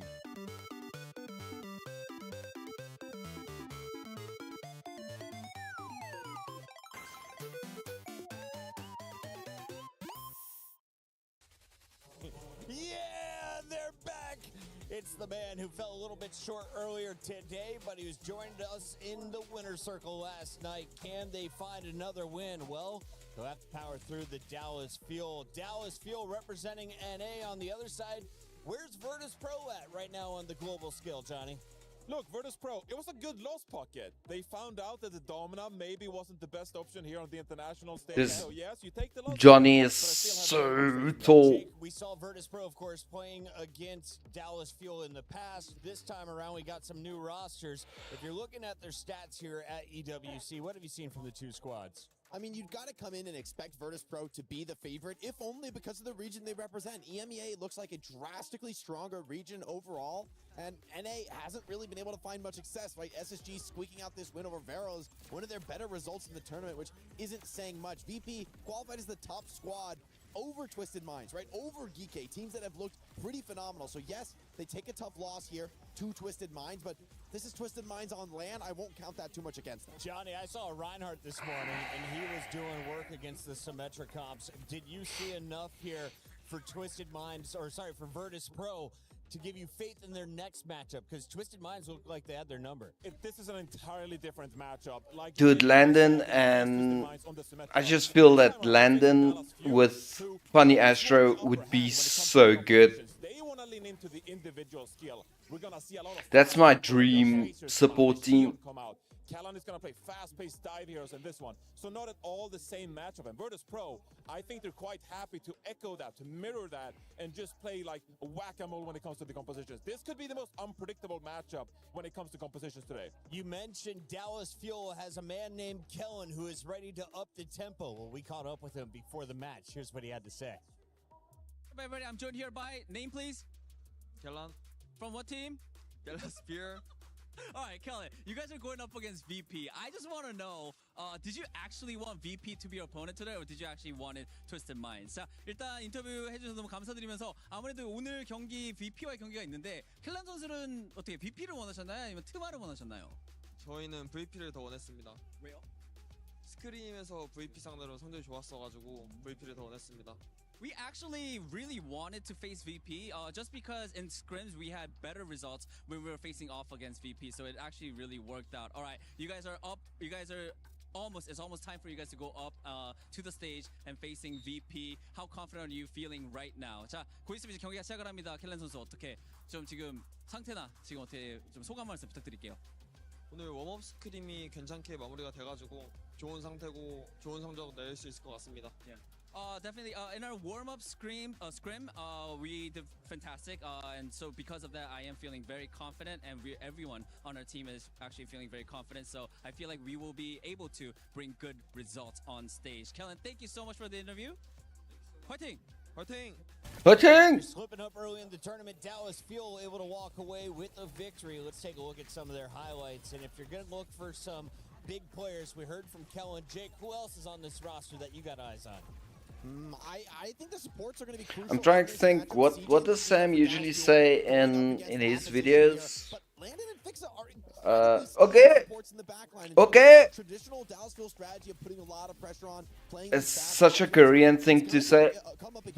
Yeah, they're back. It's the man who fell a little bit short earlier today, but he was joining us in the winner's circle last night. Can they find another win? Well, they'll have to power through the Dallas Fuel. Dallas Fuel representing NA on the other side. Where's Virtus Pro at right now on the global scale, Johnny? Look, Virtus Pro, it was a good loss pocket. They found out that the Domina maybe wasn't the best option here on the international stage. This So yes, you take the loss. Johnny is so tall. We saw Virtus Pro, of course, playing against Dallas Fuel in the past. This time around, we got some new rosters. If you're looking at their stats here at EWC, what have you seen from the two squads? I mean, you've got to come in and expect Virtus Pro to be the favorite, if only because of the region they represent. EMEA looks like a drastically stronger region overall, and NA hasn't really been able to find much success, right? SSG squeaking out this win over Vero is one of their better results in the tournament, which isn't saying much. VP qualified as the top squad over Twisted Minds, right? Over Geeky, teams that have looked pretty phenomenal. So yes, they take a tough loss here to Twisted Minds, but this is Twisted Minds on LAN. I won't count that too much against them. Johnny, I saw Reinhardt this morning, and he was doing work against the Symmetra comps. Did you see enough here for Twisted Minds, or sorry, for Virtus Pro, to give you faith in their next matchup? Because Twisted Minds look like they had their number. This is an entirely different matchup. Like Dude, Landon, and I just feel that Landon with Funny Astro would be so good. They want to lean into the individual skill. We're going to see a lot of That's my dream support team. Callan is going to play fast-paced dive heroes in this one. So not at all the same matchup. And Virtus Pro, I think they're quite happy to echo that, to mirror that, and just play like whack-a-mole when it comes to the compositions. This could be the most unpredictable matchup when it comes to compositions today. You mentioned Dallas Fuel has a man named Kellen who is ready to up the tempo. Well, we caught up with him before the match. Here's what he had to say. Everybody, I'm joined here by name, please. Kellan. From what team? Dallas Fuel. All right, Kellan, you guys are going up against VP. I just want to know, did you actually want VP to be your opponent today, or did you actually want it Twisted Minds? 자, 일단 인터뷰 해주셔서 너무 감사드리면서 아무래도 오늘 경기 VP와의 경기가 있는데 켈란 선수는 어떻게 VP를 원하셨나요, 아니면 트마를 원하셨나요? 저희는 VP를 더 원했습니다. 왜요? 스크림에서 VP 상대로 성적이 좋았어가지고 VP를 더 원했습니다. We actually really wanted to face VP just because in scrims we had better results when we were facing off against VP, so it actually really worked out. All right, you guys are up. You guys are it's almost time for you guys to go up to the stage and facing VP. How confident are you feeling right now? 자, 곧 있으면 이제 경기가 시작을 합니다. 켈란 선수 어떻게 좀 지금 상태나 지금 어떻게 좀 소감 말씀 부탁드릴게요. 오늘 웜업 스크림이 괜찮게 마무리가 돼가지고 좋은 상태고 좋은 성적 낼 수 있을 것 같습니다. Yeah. Definitely. In our warm-up scrim, we did fantastic, and so because of that, I am feeling very confident, and everyone on our team is actually feeling very confident. So I feel like we will be able to bring good results on stage. Kellan, thank you so much for the interview. Fighting! Fighting! Fighting! Slipping up early in the tournament, Dallas Fuel able to walk away with a victory. Let's take a look at some of their highlights, and if you're going to look for some big players, we heard from Kellan. Jake, who else is on this roster that you got eyes on? I think the supports are going to be crucial. I'm trying to think, what does Sam usually say in his videos? Okay. Okay. It's such a Korean thing to say.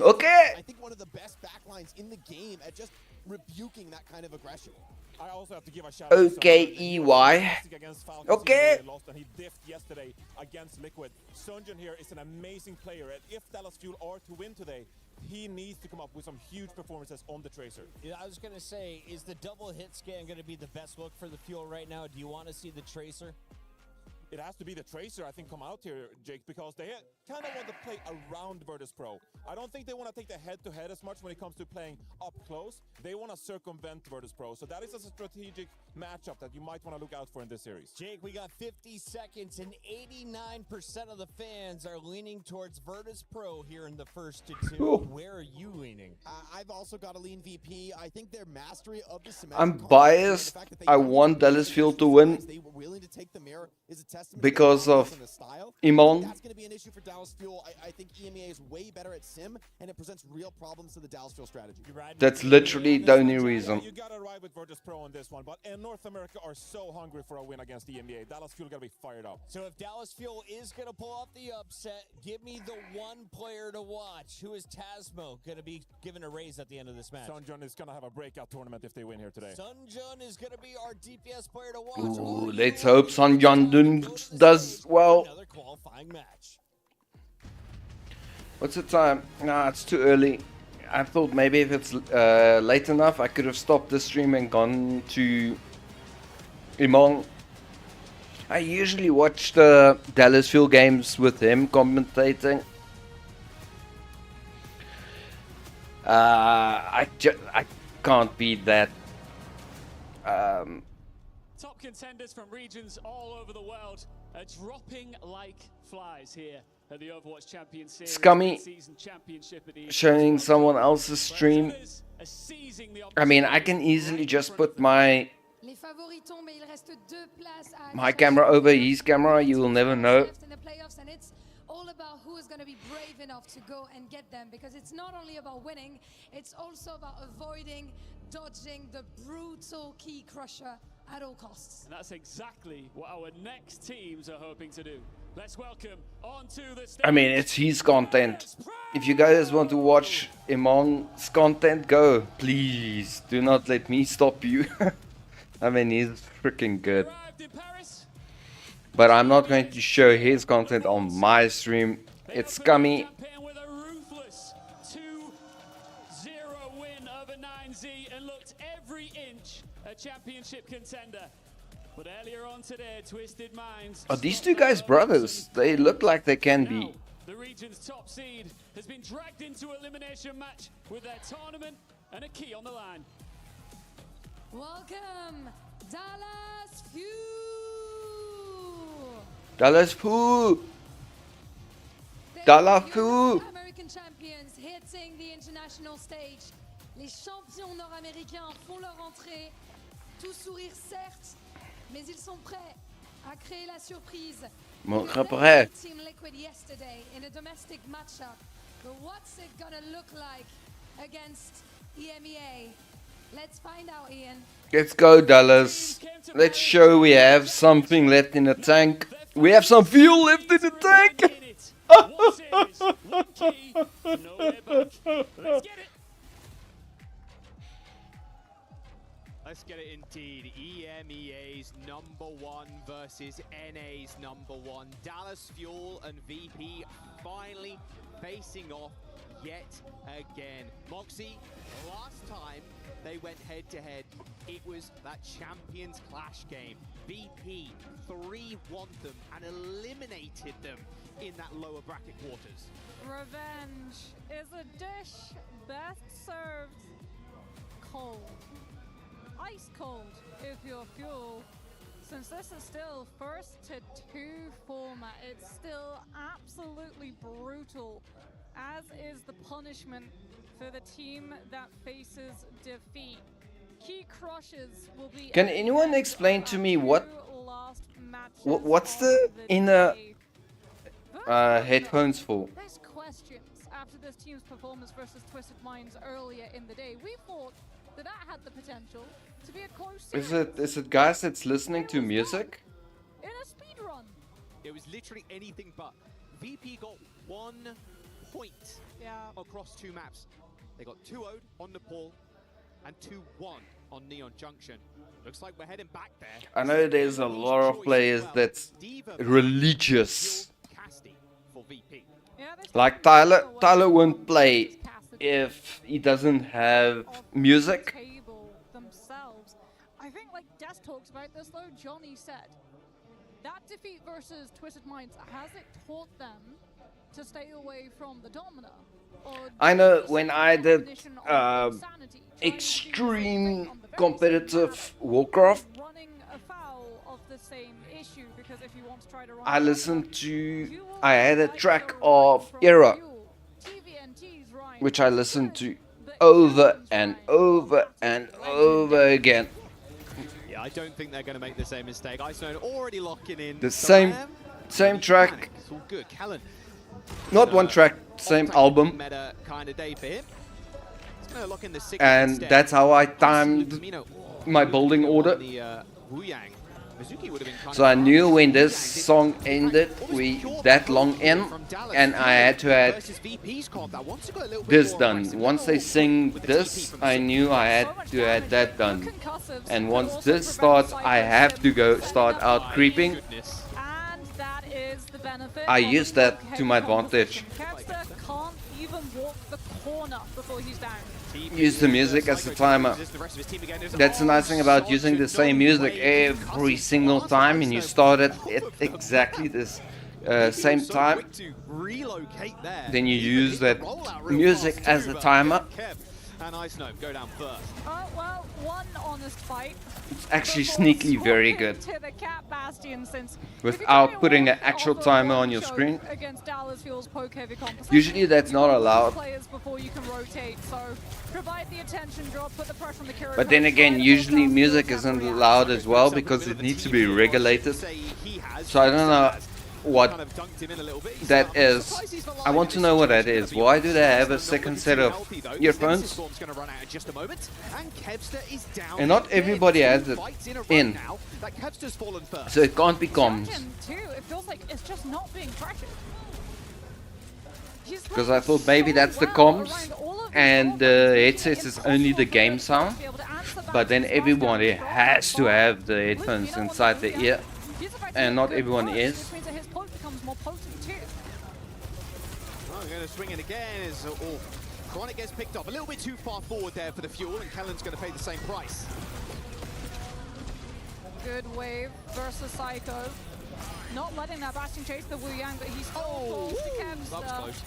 Okay. I think one of the best backlines in the game at just rebuking that kind of aggression. I also have to give a shout out to OKEY. Okay. He lost and he diffed yesterday against Liquid. Sunjun here is an amazing player, and if Dallas Fuel are to win today, he needs to come up with some huge performances on the Tracer. Yeah, I was going to say, is the double hit scan going to be the best look for the Fuel right now? Do you want to see the Tracer? It has to be the Tracer, I think, come out here, Jake, because they kind of want to play around Virtus Pro. I don't think they want to take the head-to-head as much when it comes to playing up close. They want to circumvent Virtus Pro, so that is a strategic matchup that you might want to look out for in this series. Jake, we got 50 seconds, and 89% of the fans are leaning towards Virtus Pro here in the first to two. Ooh. Where are you leaning? I've also got to lean VP. I think their mastery of the I'm biased. I want Dallas Fuel to win because of Iman. That's going to be an issue for Dallas Fuel. I think EMEA is way better at sim, and it presents real problems to the Dallas Fuel strategy. That's literally the only reason. You got to ride with Virtus Pro on this one, but North America are so hungry for a win against EMEA. Dallas Fuel got to be fired up. So if Dallas Fuel is going to pull off the upset, give me the one player to watch. Who is Tasmo going to be given a raise at the end of this match? Sunjun is going to have a breakout tournament if they win here today. Sunjun is going to be our DPS player to watch. Ooh, let's hope Sunjun does well. Another qualifying match. What's the time? Nah, it's too early. I thought maybe if it's late enough, I could have stopped the stream and gone to Iman. I usually watch the Dallas Fuel games with him commentating. I can't beat that. Top contenders from regions all over the world are dropping like flies here at the Overwatch Champion Series. Scummy Season championship at the showing someone else's stream. I mean, I can easily just put my camera over his camera. You will never know. All about who is going to be brave enough to go and get them, because it's not only about winning, it's also about avoiding, dodging the brutal key crusher at all costs. And that's exactly what our next teams are hoping to do. Let's welcome onto the stage. I mean, it's his content. If you guys want to watch Imon's content, go. Please do not let me stop you. I mean, he's freaking good. But I'm not going to show his content on my stream. It's Scummy. With a ruthless 2-0 win over 9Z and looked every inch a championship contender. But earlier on today, Twisted Minds. Are these two guys brothers? They look like they can be. The region's top seed has been dragged into elimination match with their tournament and a key on the line. Welcome, Dallas Few. Dallas Foo! Dallas Foo! American champions hitting the international stage. Les champions nord-américains font leur entrée. Tout sourire certes, mais ils sont prêts à créer la surprise. Mon prêt. Team Liquid yesterday in a domestic matchup. But what's it gonna look like against EMEA? Let's find out, Ian. Let's go, Dallas. Let's show we have something left in the tank. We have some fuel left in the tank. Let's get it indeed. EMEA's #1 versus NA's #1. Dallas Fuel and VP finally facing off yet again. Moxie, last time they went head-to-head, it was that Champions Clash game. VP 3-1 them and eliminated them in that lower bracket quarters. Revenge is a dish best served cold. Ice cold if you're Fuel. Since this is still first to 2 format, it's still absolutely brutal, as is the punishment for the team that faces defeat. Key crushes will be. Can anyone explain to me what's the inner headphones for? There's questions after this team's performance versus Twisted Minds earlier in the day. We thought that had the potential to be a close series. Is it guys that's listening to music? In a speed run. It was literally anything but. VP got 1 point across 2 maps. They got 2-0'd on Nepal and 2-1 on Neon Junction. Looks like we're heading back there. I know there's a lot of players that's religious. Like Tyler won't play if he doesn't have music. Themselves. I think, like Des talks about this though, Johnny said that defeat versus Twisted Minds, has it taught them to stay away from the Domina? I know when I did extreme competitive Warcraft, I listened to, I had a track of Era, which I listened to over and over and over again. Yeah, I don't think they're going to make the same mistake. Icezone already locking in. The same track. It's all good. Callan. Not one track, same album. Meta kind of day for him. He's going to lock in the And that's how I timed my building order. So I knew when this song ended, that long in, and I had to add this done. Once they sing this, I knew I had to add that done. And once this starts, I have to start out creeping. I use that to my advantage. Use the music as the timer. That's the nice thing about using the same music every single time, and you start at exactly this same time. Then you use that music as the timer. And Ice Gnome go down first. Oh, well, one honest fight. It's actually sneakily very good. To the Cat Bastion, since Without putting an actual timer on your screen. against Dallas Fuel's poke heavy composition, Usually that's not allowed. players before you can rotate, so provide the attention drop, put the pressure on the Kiriko. But then again, usually music isn't allowed as well because it needs to be regulated. So I don't know what that is. I want to know what that is. Why do they have a second set of earphones? And not everybody has it in. So it can't be comms. It feels like it's just not being pressured. Because I thought maybe that's the comms and the headset is only the game sound. But then everybody has to have the headphones inside the ear. And not everyone is. I'm going to swing it again as Chronic gets picked up a little bit too far forward there for the fuel, and Kellen's going to pay the same price. Good wave versus Psycho. Not letting that Bastion chase the Wu Yang, but he's still close to Kev's. That was close.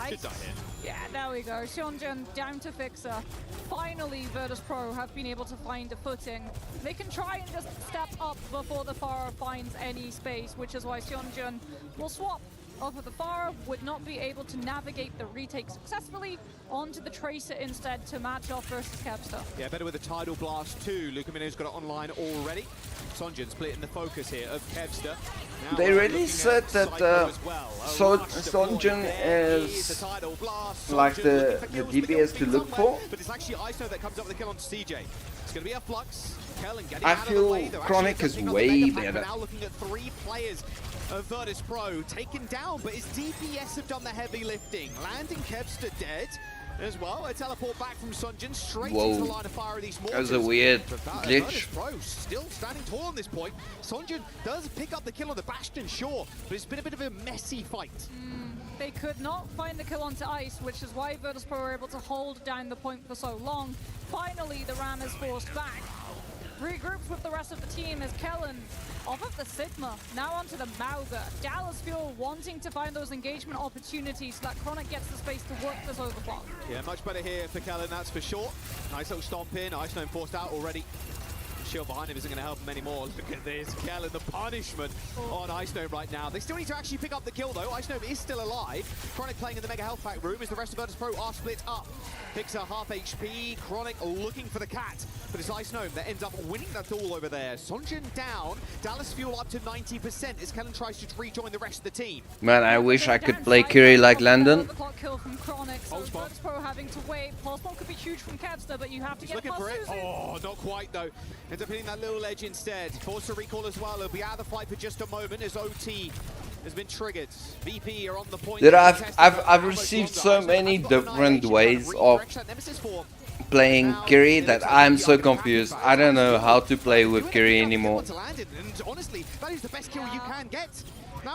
Should die here. Yeah, there we go. Seonjun down to Fixer. Finally, Virtus Pro have been able to find a footing. They can try and just step up before the Pharah finds any space, which is why Seonjun will swap off of the Pharah, would not be able to navigate the retake successfully onto the Tracer instead to match off versus Kevster. Yeah, better with a Tidal Blast too. Lukamino's got it online already. Sonjun splitting the focus here of Kevster. Now They really said that Sonjun is like the DPS to look for. But it's actually ISO that comes up with the kill on CJ. It's going to be a flux. Kellen getting I out of the feel way. They're Chronic actually is setting up the way mega pack. better. We're now looking at 3 players of Virtus Pro taken down, but his DPS have done the heavy lifting. Landing Kevster dead as well. A teleport back from Sonjun straight into the line of fire of these That mortars. was a weird But glitch. Virtus Pro still standing tall on this point. Sonjun does pick up the kill on the Bastion, sure, but it's been a bit of a messy fight. They could not find the kill onto Ice, which is why Virtus Pro were able to hold down the point for so long. Finally, the Ram is forced back. Regroups with the rest of the team as Kellen off of the Sigma, now onto the Mauga. Dallas Fuel wanting to find those engagement opportunities so that Chronic gets the space to work this overclock. Yeah, much better here for Kellen, that's for sure. Nice little stomp in, Ice Gnome forced out already. Shield behind him isn't going to help him anymore. Look at this, Kellen, the punishment on Ice Gnome right now. They still need to actually pick up the kill though. Ice Gnome is still alive. Chronic playing in the Mega Health Pack room as the rest of Virtus Pro are split up. Picks a half HP, Chronic looking for the cat, but it's Ice Gnome that ends up winning that duel over there. Sonjun down, Dallas Fuel up to 90% as Kellen tries to rejoin the rest of the team. Man, I wish I could play Kiri like Landon. Kill from Chronic, so Virtus Pro having to wait. Pulse Bomb could be huge from Kevster, but you have to He's get looking for it. Susan. Oh, not quite though. Ends up hitting that little edge instead. Forced to recall as well. He'll be out of the fight for just a moment as OT has been triggered. VP are on the point. Dude, I've received so many different ways of playing Kiri that I'm so confused. I don't know how to play with Kiri anymore. Honestly, that is the best kill you can get.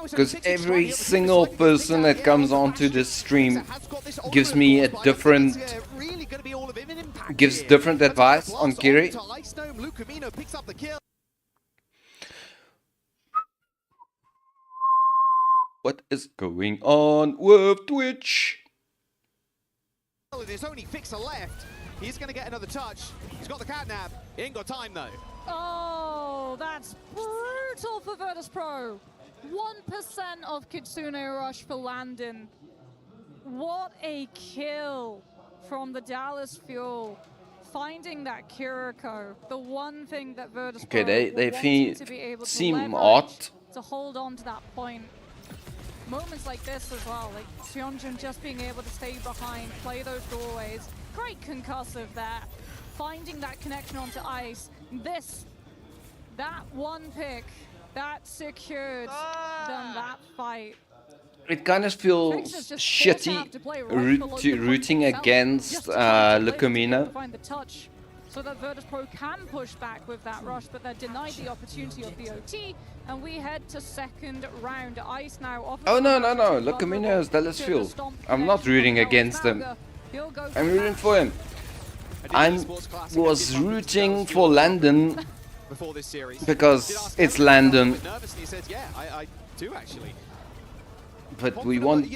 Because every single person that comes onto this stream gives me a different, gives different advice on Kiri. What is going on with Twitch? There's only Fixer left. He's going to get another touch. He's got the catnap. He ain't got time though. Oh, that's brutal for Virtus Pro. 1% of Kitsune Rush for Landon. What a kill from the Dallas Fuel. Finding that Kiriko, the one thing that Virtus Pro they wanted to be able to seem leverage odd. to hold on to that point. Moments like this as well, like Seonjun just being able to stay behind, play those doorways. Great concussive there. Finding that connection onto Ice. That one pick, that secured them that fight. It kind of feels shitty rooting against Lukamino. Find the touch so that Virtus Pro can push back with that rush, but they're denied the opportunity of the OT, and we head to second round. Ice now off. Oh no, Lukamino is Dallas Fuel. I'm not rooting against him. I'm rooting for him. I was rooting for Landon before this series because it's Landon. Nervously said, yeah, I do actually. But we want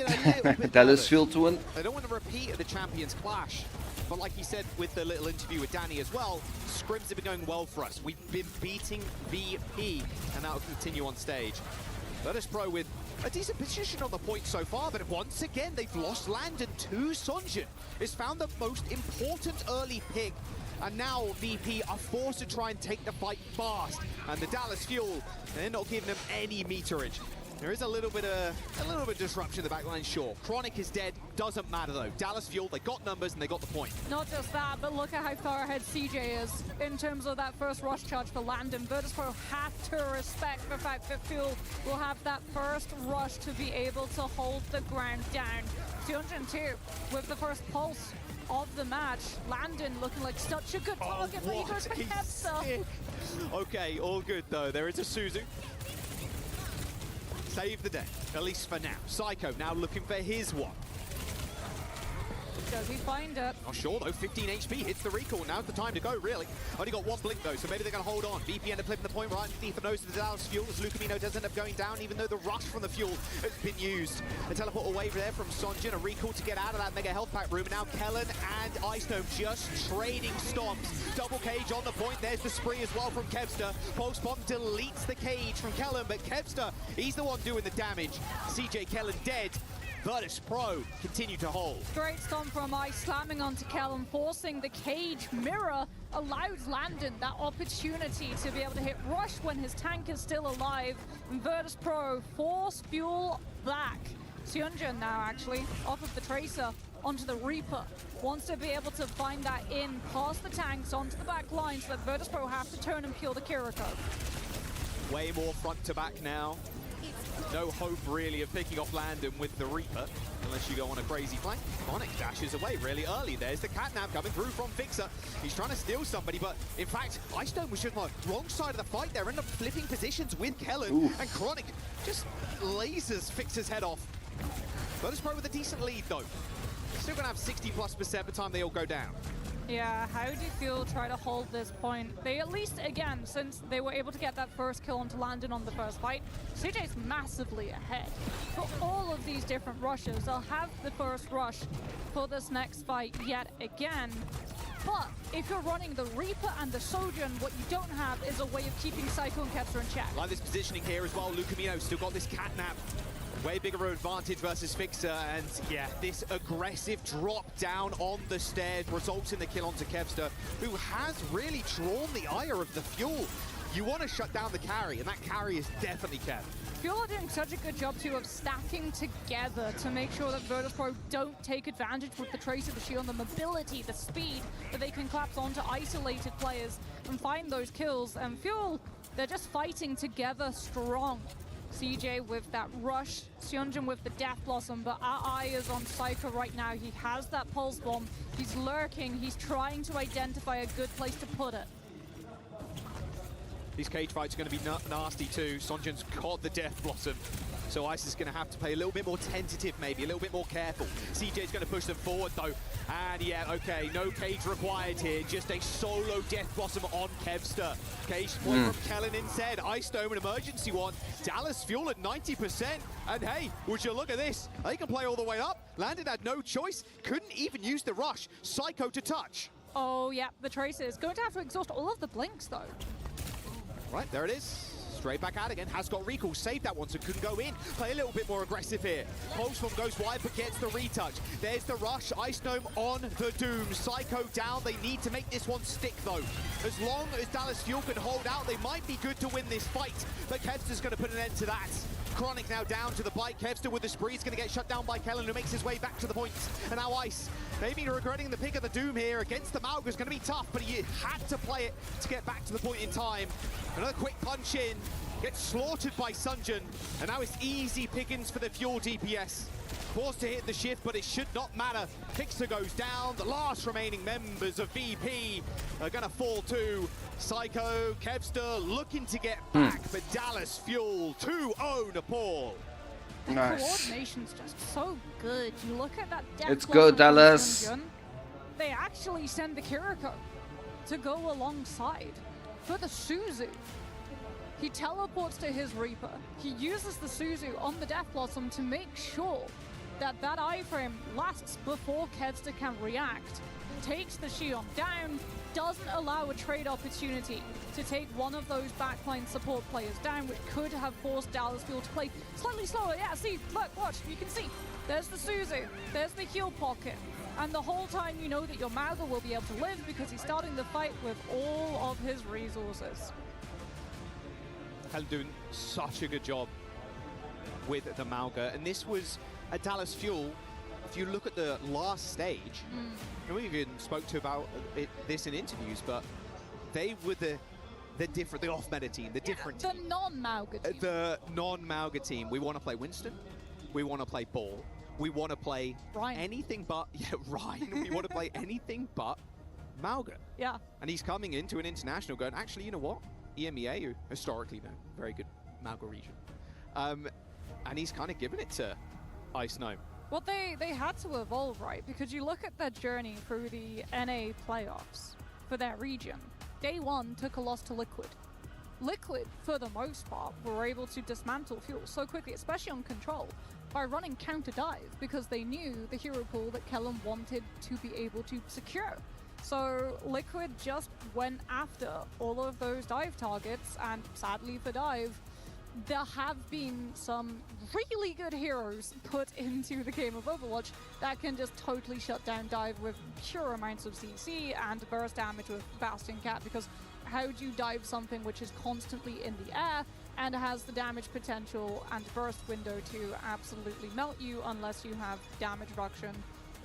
Dallas Fuel to win. They don't want to repeat the Champions Clash. But like he said with the little interview with Danny as well, scrims have been going well for us. We've been beating VP, and that will continue on stage. Virtus Pro with a decent position on the point so far, but once again, they've lost Landon to Sunjin. It's found the most important early pick, and now VP are forced to try and take the fight fast. And the Dallas Fuel, they're not giving them any meterage. There is a little bit of disruption in the backline, sure. Chronic is dead, doesn't matter though. Dallas Fuel, they got numbers and they got the point. Not just that, but look at how far ahead CJ is in terms of that first rush charge for Landon. Virtus Pro have to respect the fact that Fuel will have that first rush to be able to hold the ground down. 202 with the first pulse of the match. Landon looking like such a good target, but he goes for Kevster. Okay, all good though. There is a Suzu. Save the day, at least for now. Psycho now looking for his one. Does he find it? Not sure though, 15 HP hits the recall. Now's the time to go, really. Only got one blink though, so maybe they're going to hold on. VP end up flipping the point right underneath the nose of the Dallas Fuel as Lucamino does end up going down, even though the rush from the Fuel has been used. A teleport away there from Sunjin, a recall to get out of that mega health pack room. Now Kellen and Icedome just trading stomps. Double cage on the point. There's the spree as well from Kevster. Pulse bomb deletes the cage from Kellen, but Kevster, he's the one doing the damage. CJ Kellen dead. Virtus Pro continue to hold. Great stomp from Ice, slamming onto Kellen, forcing the cage mirror, allows Landon that opportunity to be able to hit Rush when his tank is still alive. And Virtus Pro force Fuel back. Sunjin now actually, off of the Tracer, onto the Reaper. Wants to be able to find that in past the tanks, onto the back line, so that Virtus Pro have to turn and peel the Kiriko. Way more front to back now. No hope really of picking off Landon with the Reaper, unless you go on a crazy flank. Chronic dashes away really early. There's the catnap coming through from Fixer. He's trying to steal somebody, but in fact, Icedome was just on the wrong side of the fight there. End up flipping positions with Kellen, and Chronic just lasers Fixer's head off. Virtus Pro with a decent lead though. Still gonna have 60+% by the time they all go down. Yeah, how do Fuel try to hold this point? They at least, again, since they were able to get that first kill onto Landon on the first fight, CJ's massively ahead. For all of these different rushes, they'll have the first rush for this next fight yet again. But if you're running the Reaper and the Sojourn, what you don't have is a way of keeping Psycho and Kevster in check. Like this positioning here as well, Lucamino still got this catnap. Way bigger advantage versus Fixer, and yeah, this aggressive drop down on the stairs results in the kill onto Kevster, who has really drawn the ire of the Fuel. You want to shut down the carry, and that carry is definitely Kev. Fuel are doing such a good job too of stacking together to make sure that Virtus Pro don't take advantage with the Tracer, the shield, the mobility, the speed that they can collapse onto isolated players and find those kills. And Fuel, they're just fighting together strong. CJ with that rush, Sunjin with the Death Blossom, but our eye is on Psycho right now. He has that Pulse Bomb, he's lurking, he's trying to identify a good place to put it. These cage fights are going to be nasty too. Sunjin's got the Death Blossom, so Ice is going to have to play a little bit more tentative, maybe a little bit more careful. CJ's going to push them forward though, and yeah, okay, no cage required here, just a solo Death Blossom on Kevster. Cage point from Kellen instead. Icedome an emergency one. Dallas Fuel at 90%, and hey, would you look at this? They can play all the way up. Landon had no choice, couldn't even use the rush. Psycho to touch. Oh yeah, the Tracer is going to have to exhaust all of the blinks though. Right, there it is. Straight back out again. Has got recall. Saved that one, so couldn't go in. Play a little bit more aggressive here. Pulse bomb goes wide, but gets the retouch. There's the rush. Icedome on the Doom. Psycho down. They need to make this one stick, though. As long as Dallas Fuel can hold out, they might be good to win this fight. But Kevster's going to put an end to that. Chronic now down to the bite. Kevster with the spree is going to get shut down by Kellen, who makes his way back to the point. And now Ice, maybe regretting the pick of the Doom here against the Malga is going to be tough, but he had to play it to get back to the point in time. Another quick punch in, gets slaughtered by Sunjin, and now it's easy pickings for the Fuel DPS. Forced to hit the shift, but it should not matter. Fixer goes down. The last remaining members of VP are going to fall too. Psycho, Kevster looking to get back, but Dallas Fuel 2-0 Nepal. The Nice. coordination's just so good. You look at that Death Let's Blossom go, Dallas. Sunjin, they actually send the Kiriko to go alongside for the Suzu. He teleports to his Reaper. He uses the Suzu on the Death Blossom to make sure that iframe lasts before Kedster can react, takes the Xion down, doesn't allow a trade opportunity to take one of those backline support players down, which could have forced Dallas Fuel to play slightly slower. Yeah, see, look, watch, you can see. There's the Suzu, there's the heal pocket, and the whole time you know that your Mauga will be able to live because he's starting the fight with all of his resources. Kellen doing such a good job with the Mauga, and this was a Dallas Fuel. If you look at the last stage, and we even spoke to about this in interviews, but they were the off-meta team, the different team. The non-Mauga team. The non-Mauga team. We want to play Winston. We want to play Ball. We want to play Ryan. Anything but Ryan. We want to play anything but Mauga. Yeah. And he's coming into an international going, actually, you know what? EMEA, who historically know, very good Mauga region. And he's kind of given it to Ice Gnome. Well, they had to evolve, right? Because you look at their journey through the NA playoffs for their region. Day one took a loss to Liquid. Liquid, for the most part, were able to dismantle Fuel so quickly, especially on control, by running counter dive because they knew the hero pool that Kellen wanted to be able to secure. So Liquid just went after all of those dive targets, and sadly for dive, there have been some really good heroes put into the game of Overwatch that can just totally shut down dive with pure amounts of CC and burst damage with Bastion Cat, because how do you dive something which is constantly in the air and has the damage potential and burst window to absolutely melt you unless you have damage reduction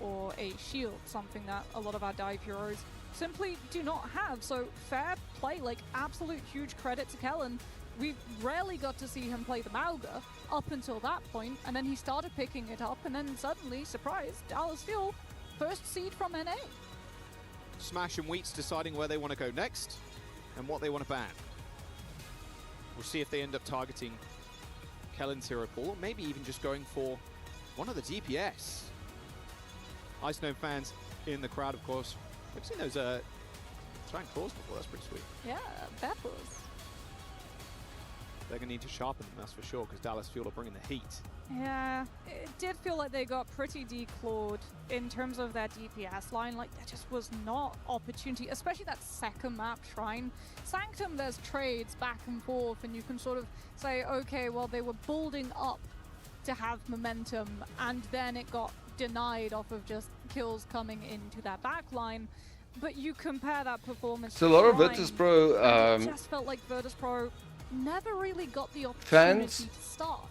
or a shield, something that a lot of our dive heroes simply do not have. So fair play, like absolute huge credit to Kellen. We rarely got to see him play the Mauga up until that point, and then he started picking it up, and then suddenly, surprise, Dallas Fuel, first seed from NA. Smash and Wheats deciding where they want to go next and what they want to ban. We'll see if they end up targeting Kellen's hero pool, or maybe even just going for one of the DPS. Ice Gnome fans in the crowd, of course. We've seen those giant claws before, that's pretty sweet. Yeah, battles. They're going to need to sharpen them, that's for sure, because Dallas Fuel are bringing the heat. Yeah, it did feel like they got pretty declawed in terms of their DPS line. Like, there just was not opportunity, especially that second map Shrine. Sanctum, there's trades back and forth, and you can sort of say, okay, well, they were building up to have momentum, and then it got denied off of just kills coming into that back line. But you compare that performance It's a lot of Shrine, Virtus Pro it just felt like Virtus Pro never really got the opportunity fans. to start.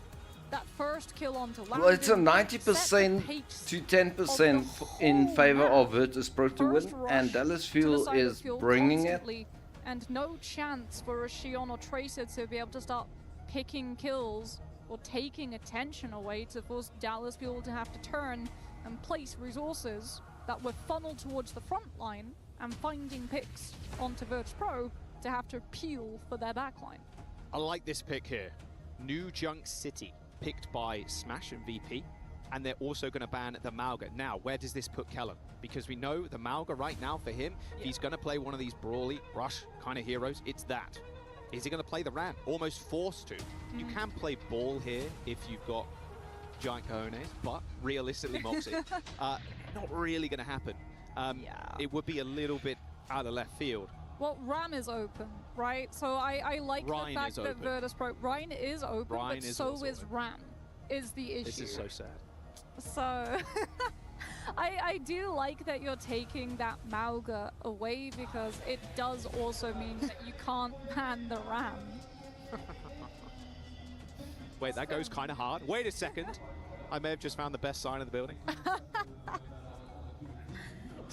That first kill onto Landon, Well, it's a 90% to 10% in favor of Virtus Pro to win, and Dallas Fuel is bringing it. And no chance for a Xion or Tracer to be able to start picking kills or taking attention away to force Dallas Fuel to have to turn and place resources that were funneled towards the front line and finding picks onto Virtus Pro to have to peel for their backline. I like this pick here. New Junk City, picked by Smash and VP, and they're also going to ban the Mauga. Now, where does this put Kellen? Because we know the Mauga right now for him, if he's going to play one of these brawly, rush kind of heroes, it's that. Is he going to play the Ram? Almost forced to. You can play Ball here if you've got giant cojones, but realistically, Moxie, not really going to happen. It would be a little bit out of left field. Well, Ram is open, right? So I like Ryan the fact that open. Virtus Pro... Ryan is open, Ryan but is so also is open. Ram, is the issue. This is so sad. So, I do like that you're taking that Mauga away, because it does also mean that you can't ban the Ram. Wait, that goes kind of hard. Wait a second. I may have just found the best sign of the building.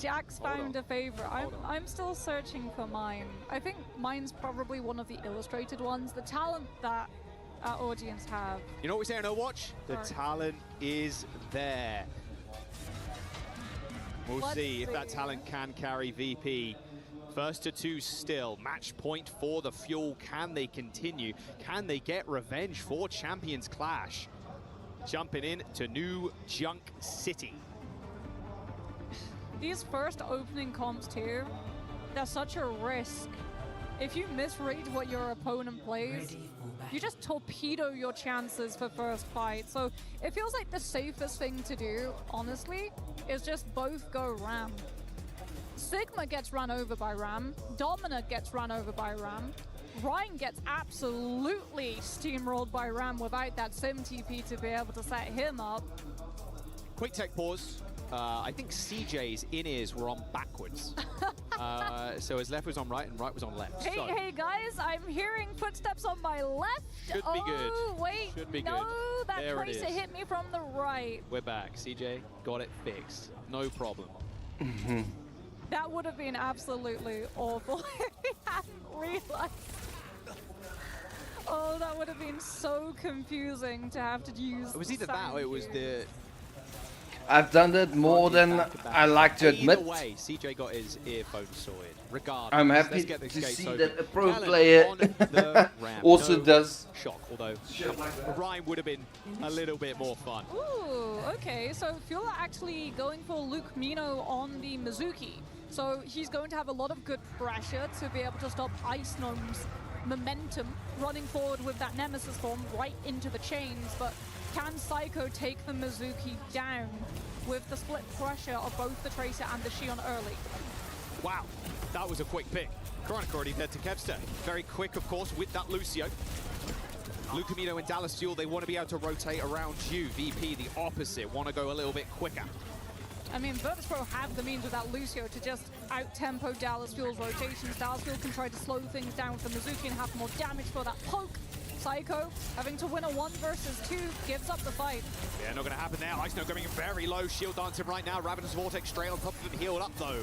Jack's found a favorite. I'm still searching for mine. I think mine's probably one of the illustrated ones. The talent that our audience have. You know what we say on Overwatch? The talent is there. We'll see if that talent can carry VP. First to two still. Match point for the Fuel. Can they continue? Can they get revenge for Champions Clash? Jumping in to New Junk City. These first opening comps too, they're such a risk. If you misread what your opponent plays, you just torpedo your chances for first fight. So it feels like the safest thing to do, honestly, is just both go Ram. Sigma gets run over by Ram, Domina gets run over by Ram, Ryan gets absolutely steamrolled by Ram without that sim TP to be able to set him up. Quick tech pause. I think CJ's in-ears were on backwards. So his left was on right and right was on left. Hey, so. hey guys, I'm hearing footsteps on my left. Should be good. Oh, wait. Should be no, good. that There it tracer is. hit me from the right. We're back. CJ got it fixed. No problem. That would have been absolutely awful if he hadn't realized. Oh, that would have been so confusing to have to use. It was either that or it was the... I've done that more than I like to admit. Either way, CJ got his earphones sorted. Regardless, I'm happy let's get this to gate see open. that a pro Kellen player on the ramp. also No does. Shock, although Ryan would have been a little bit more fun. Ooh, okay. So Fuel are actually going for Luke Mino on the Mizuki. So he's going to have a lot of good pressure to be able to stop Ice Gnome's momentum running forward with that Nemesis form right into the chains. But can Psycho take the Mizuki down with the split pressure of both the Tracer and the Shion early? Wow, that was a quick pick. Chronic already dead to Kevster. Very quick, of course, with that Lucio. Lucamino and Dallas Fuel, they want to be able to rotate around you. VP, the opposite, want to go a little bit quicker. I mean, Virtus.pro have the means with that Lucio to just out-tempo Dallas Fuel's rotations. Dallas Fuel can try to slow things down with the Mizuki and have more damage for that poke. Psycho, having to win a 1 versus 2, gives up the fight. Yeah, not going to happen there. Ice Snow going very low. Shield dancing right now. Ravenous Vortex straight on top of him, healed up though.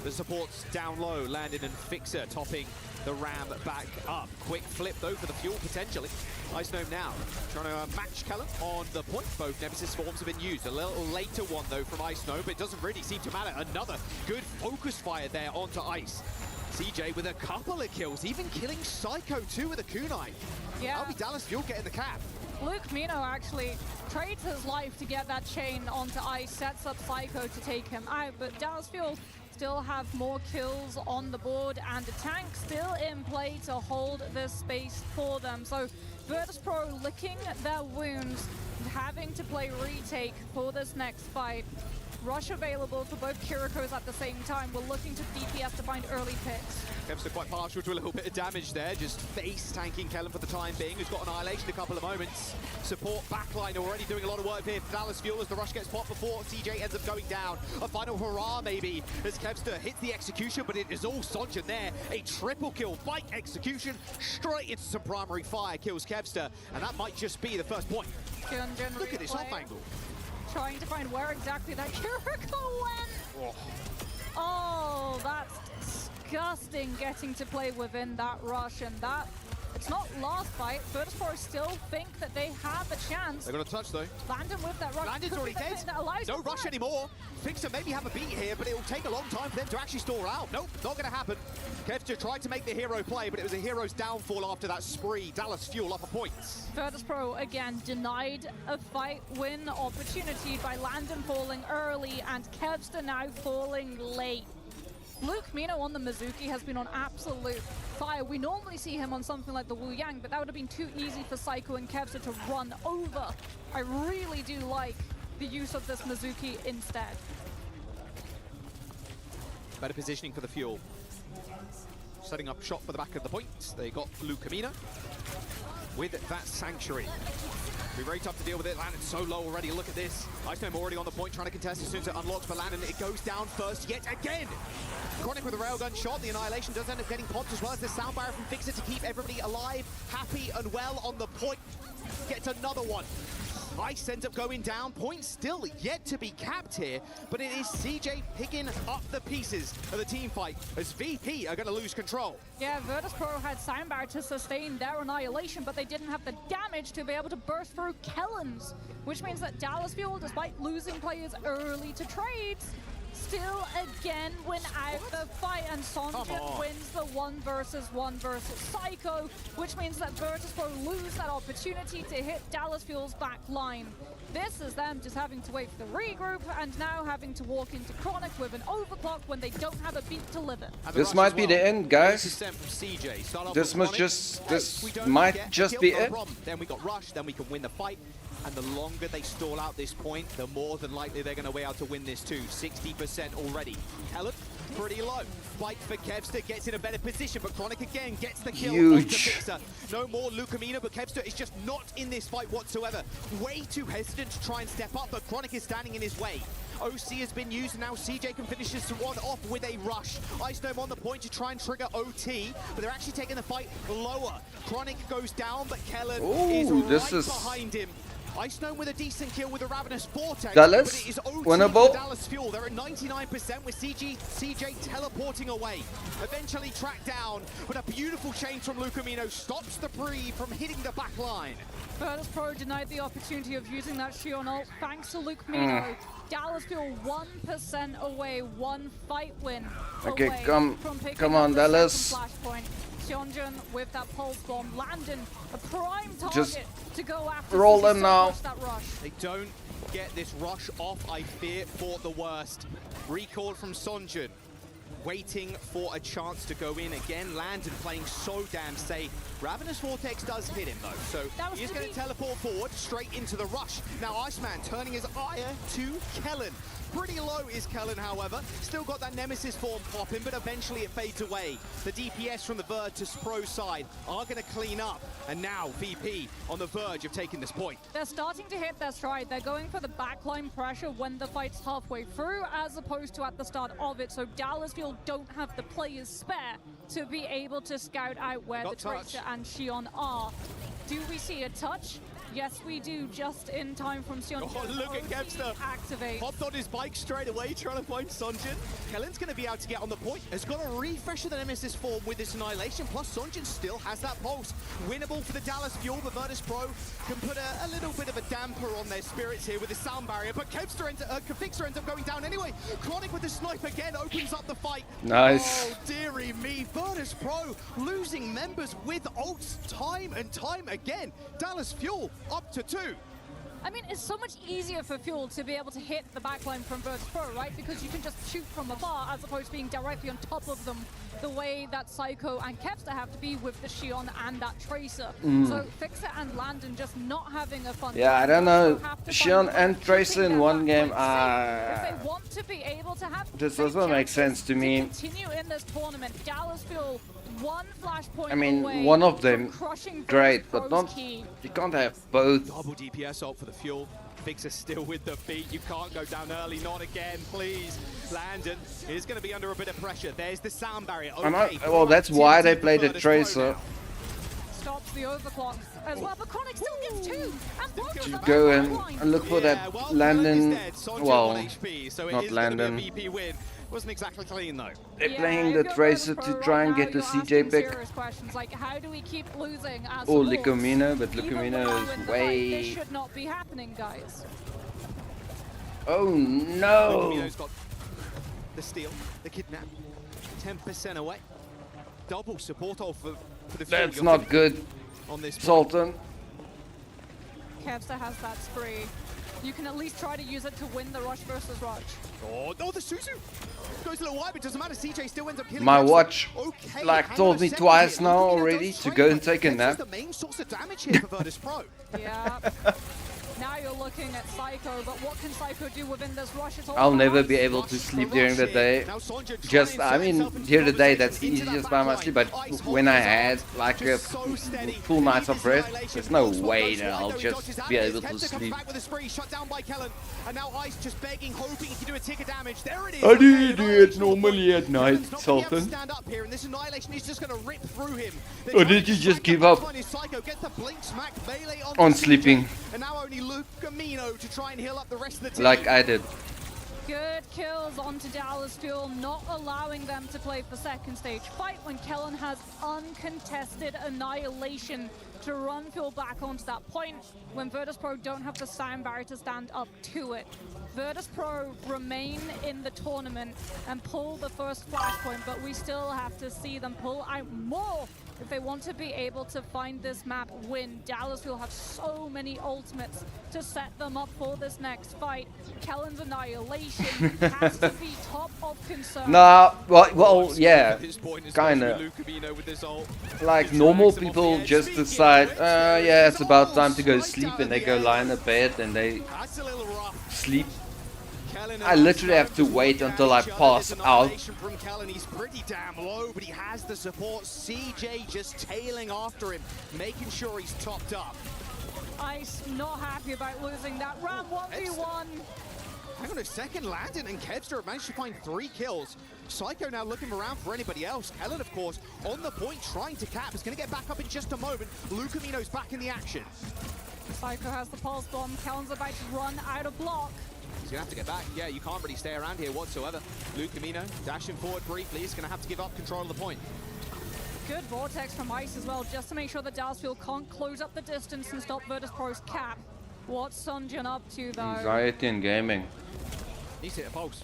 The support's down low. Landon and Fixer topping the Ram back up. Quick flip though for the Fuel potentially. Ice Gnome now trying to match Kellen on the point. Both Nemesis forms have been used. A little later one though from Ice Gnome, but it doesn't really seem to matter. Another good focus fire there onto Ice. CJ with a couple of kills, even killing Psycho too with a kunai. Yeah. That'll be Dallas Fuel getting the cap. Luke Mino actually trades his life to get that chain onto Ice, sets up Psycho to take him out, but Dallas Fuel still have more kills on the board and a tank still in play to hold this space for them. So Virtus.pro licking their wounds and having to play retake for this next fight. Rush available for both Kirikos at the same time. We're looking to DPS to find early picks. Kevster quite partial to a little bit of damage there, just face tanking Kellen for the time being, who's got Annihilation a couple of moments. Support backline already doing a lot of work here for Dallas Fuel as the rush gets popped before CJ ends up going down. A final hurrah maybe as Kevster hits the execution, but it is all Sonjan there. A triple kill, bite execution, straight into some primary fire, kills Kevster, and that might just be the first point. Look at this off angle. Trying to find where exactly that Kiriko went. Oh, that's disgusting getting to play within that rush, and that it's not last fight. Virtus.pro still think that they have a chance. They got a touch though. Landon with that rush. Landon's already dead. No rush anymore. Fixer maybe have a beat here, but it will take a long time for them to actually stall out. Nope, not going to happen. Kevster tried to make the hero play, but it was a hero's downfall after that spree. Dallas Fuel up a points. Virtus.pro again denied a fight win opportunity by Landon falling early and Kevster now falling late. Luke Mino on the Mizuki has been on absolute fire. We normally see him on something like the Wu Yang, but that would have been too easy for Psycho and Kevster to run over. I really do like the use of this Mizuki instead. Better positioning for the Fuel. Setting up shot for the back of the point. They got Lucamino with that Sanctuary. Be very tough to deal with it. Landon's so low already. Look at this. Ice Gnome already on the point, trying to contest as soon as it unlocks for Landon. It goes down first yet again. Chronic with a railgun shot. The Annihilation does end up getting popped as well as the sound barrier from Fixer to keep everybody alive, happy and well on the point. Gets another one. Ice ends up going down. Point still yet to be capped here, but it is CJ picking up the pieces of the team fight as VP are going to lose control. Yeah, Virtus.pro had Soundbar to sustain their Annihilation, but they didn't have the damage to be able to burst through Kellen's, which means that Dallas Fuel, despite losing players early to trades, still again win out the fight, and Sonjan wins the 1 versus Psycho, which means that Virtus.pro lose that opportunity to hit Dallas Fuel's back line. This is them just having to wait for the regroup and now having to walk into Chronic with an overclock when they don't have a beat to live in. This might be the end, guys. This might just be it. Then we got Rush, then we can win the fight. And the longer they stall out this point, the more than likely they're going to be able to win this too. 60% already. Helen, pretty low. Fight for Kevster, gets in a better position, but Chronic again gets the kill. Huge. No more Lucamino, but Kevster is just not in this fight whatsoever. Way too hesitant to try and step up, but Chronic is standing in his way. OC has been used, and now CJ can finish this one off with a rush. Ice Gnome on the point to try and trigger OT, but they're actually taking the fight lower. Chronic goes down, but Kellen is right behind him. Ice Gnome with a decent kill with a Ravenous Vortex. Dallas, but it is OT winnable. for Dallas Fuel. They're at 99% with CJ teleporting away. Eventually tracked down, but a beautiful change from Lucamino stops the pre from hitting the back line. Virtus Pro denied the opportunity of using that Shion ult thanks to Lucamino. Dallas Fuel 1% away, one fight win Okay, away come from picking on, up the Dallas. second flashpoint. Sionjun with that pulse bomb, Landon a prime target Just to go after. roll them now. That rush. They don't get this rush off. I fear for the worst. Recall from Sonjun. Waiting for a chance to go in again. Landon playing so damn safe. Ravenous Vortex does hit him though, so he's going to teleport forward straight into the rush. Now Iceman turning his ire to Kellen. Pretty low is Kellen, however. Still got that Nemesis form popping, but eventually it fades away. The DPS from the Virtus Pro side are going to clean up, and now VP on the verge of taking this point. They're starting to hit their stride. They're going for the backline pressure when the fight's halfway through, as opposed to at the start of it. So Dallas Fuel don't have the players spare to be able to scout out where the Tracer and Shion are. Do we see a touch? Yes, we do, just in time from Sion. Oh, look at Kevster. Activate. Hopped on his bike straight away, trying to find Sonjun. Kellen's going to be able to get on the point. Has got a refresh of the Nemesis form with this Annihilation, plus Sonjun still has that pulse. Winnable for the Dallas Fuel, but Virtus Pro can put a little bit of a damper on their spirits here with the sound barrier, but Kevster ends up going down anyway. Chronic with the snipe again opens up the fight. Nice. Oh, dearie me. Virtus Pro losing members with ults time and time again. Dallas Fuel up to 2. I mean, it's so much easier for Fuel to be able to hit the backline from Virtus Pro, right? Because you can just shoot from afar as opposed to being directly on top of them the way that Psycho and Kevster have to be with the Shion and that Tracer. So Fixer and Landon just not having a fun Yeah, time. I don't know. Have to Shion find and Tracer in one game. if they want to be able to have This doesn't make sense to me. continue in this tournament, Dallas Fuel one flashpoint I mean, away one of from them, crushing great, Virtus but Pro's not. key. You can't have both. Double DPS ult for the Fuel. Fixer still with the beat. You can't go down early. Not again, please. Landon is going to be under a bit of pressure. There's the sound barrier. Okay, Well, that's why they played the Tracer. Stops the overclock as well, but Chronic still gets 2. And both You go and look for that Landon. Well, not Landon. Wasn't exactly clean though. They're playing the Tracer to try and get the CJ pick. Like, how do we keep losing as Or a Wolves? Licomino, but Even Licomino though is in the fight, way. This should not be happening, guys. Oh no! Licomino's got the steal, the kidnap, 10% away. Double support ult for the Fuel. That's not good. On this Sultan. Kevster has that spree. You can at least try to use it to win the rush versus rush. Oh, no, the Suzu goes a little wide, but doesn't matter. CJ still ends up killing My Kevster. watch Okay, like hang on told a me second twice here. now Lucamino already does to trade, go and but take a Kevster's nap. the main source of damage here for Virtus Pro. Yeah. Now you're looking at Psycho, but what can Psycho do within this rush? It's all I'll about never ice. be able to sleep during the day. Just, I mean, during the day that's easy just by my sleep, but when I had like a full nights of rest, there's no way that I'll just be able to sleep. Back with a spree, shut down by Kellen. And now Ice just begging, hoping he can do a tick of damage. There it is. I do it normally at night, Sultan. Stand up here, and this Annihilation is just going to rip through him. Or did you just give up on sleeping? And now only Lucamino to try and heal up the rest of the team. Like I did. Good kills onto Dallas Fuel, not allowing them to play for second stage fight when Kellen has uncontested Annihilation to run Fuel back onto that point when Virtus Pro don't have the sound barrier to stand up to it. Virtus Pro remain in the tournament and pull the first flashpoint, but we still have to see them pull out more if they want to be able to find this map win. Dallas will have so many ultimates to set them up for this next fight. Kellen's annihilation has to be top of concern. Nah, well, yeah, kinda. Like normal people just decide, yeah, it's about time to go sleep, and they go lie in the bed and they sleep. I literally have to wait until I pass out. From Kellen, he's pretty damn low, but he has the support. CJ just tailing after him, making sure he's topped up. Ice not happy about losing that round 1v1. Hang on a second, Landon and Kevster have managed to find 3 kills. Psycho now looking around for anybody else. Kellen, of course, on the point, trying to cap. Is going to get back up in just a moment. Lucamino's back in the action. Psycho has the pulse bomb. Kellen's about to run out of block. He's going to have to get back. Yeah, you can't really stay around here whatsoever. Lucamino dashing forward briefly. He's going to have to give up control of the point. Good vortex from Ice as well, just to make sure that Dallasfield can't close up the distance and stop Virtus Pro's cap. What's Sunjin up to, though? Anxiety in gaming. Needs to hit a pulse.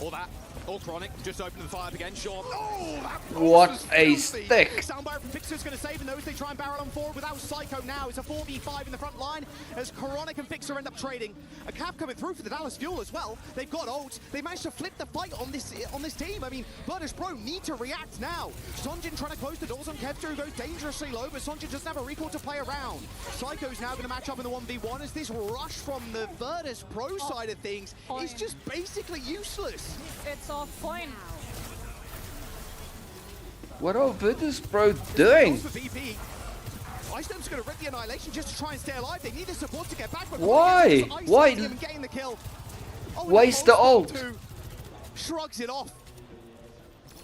Or that. Or Chronic, just opening the fire up again. Sean. Oh, what a stick! Soundbite from Fixer's going to save in those. They try and barrel on forward without Psycho now. It's a 4v5 in the front line as Chronic and Fixer end up trading. A cap coming through for the Dallas Fuel as well. They've got ult. They managed to flip the fight on this team. I mean, Virtus Pro need to react now. Sonjin trying to close the doors on Kevster, who goes dangerously low, but Sonjin doesn't have a recall to play around. Psycho's now going to match up in the 1v1 as this rush from the Virtus Pro side of things is just basically useless. It's off point. What are Virtus Pro doing? Icestone's going to rip the annihilation just to try and stay alive. They need the support to get back. But why? Why? Getting the kill. Oh, waste the ult. Shrugs it off.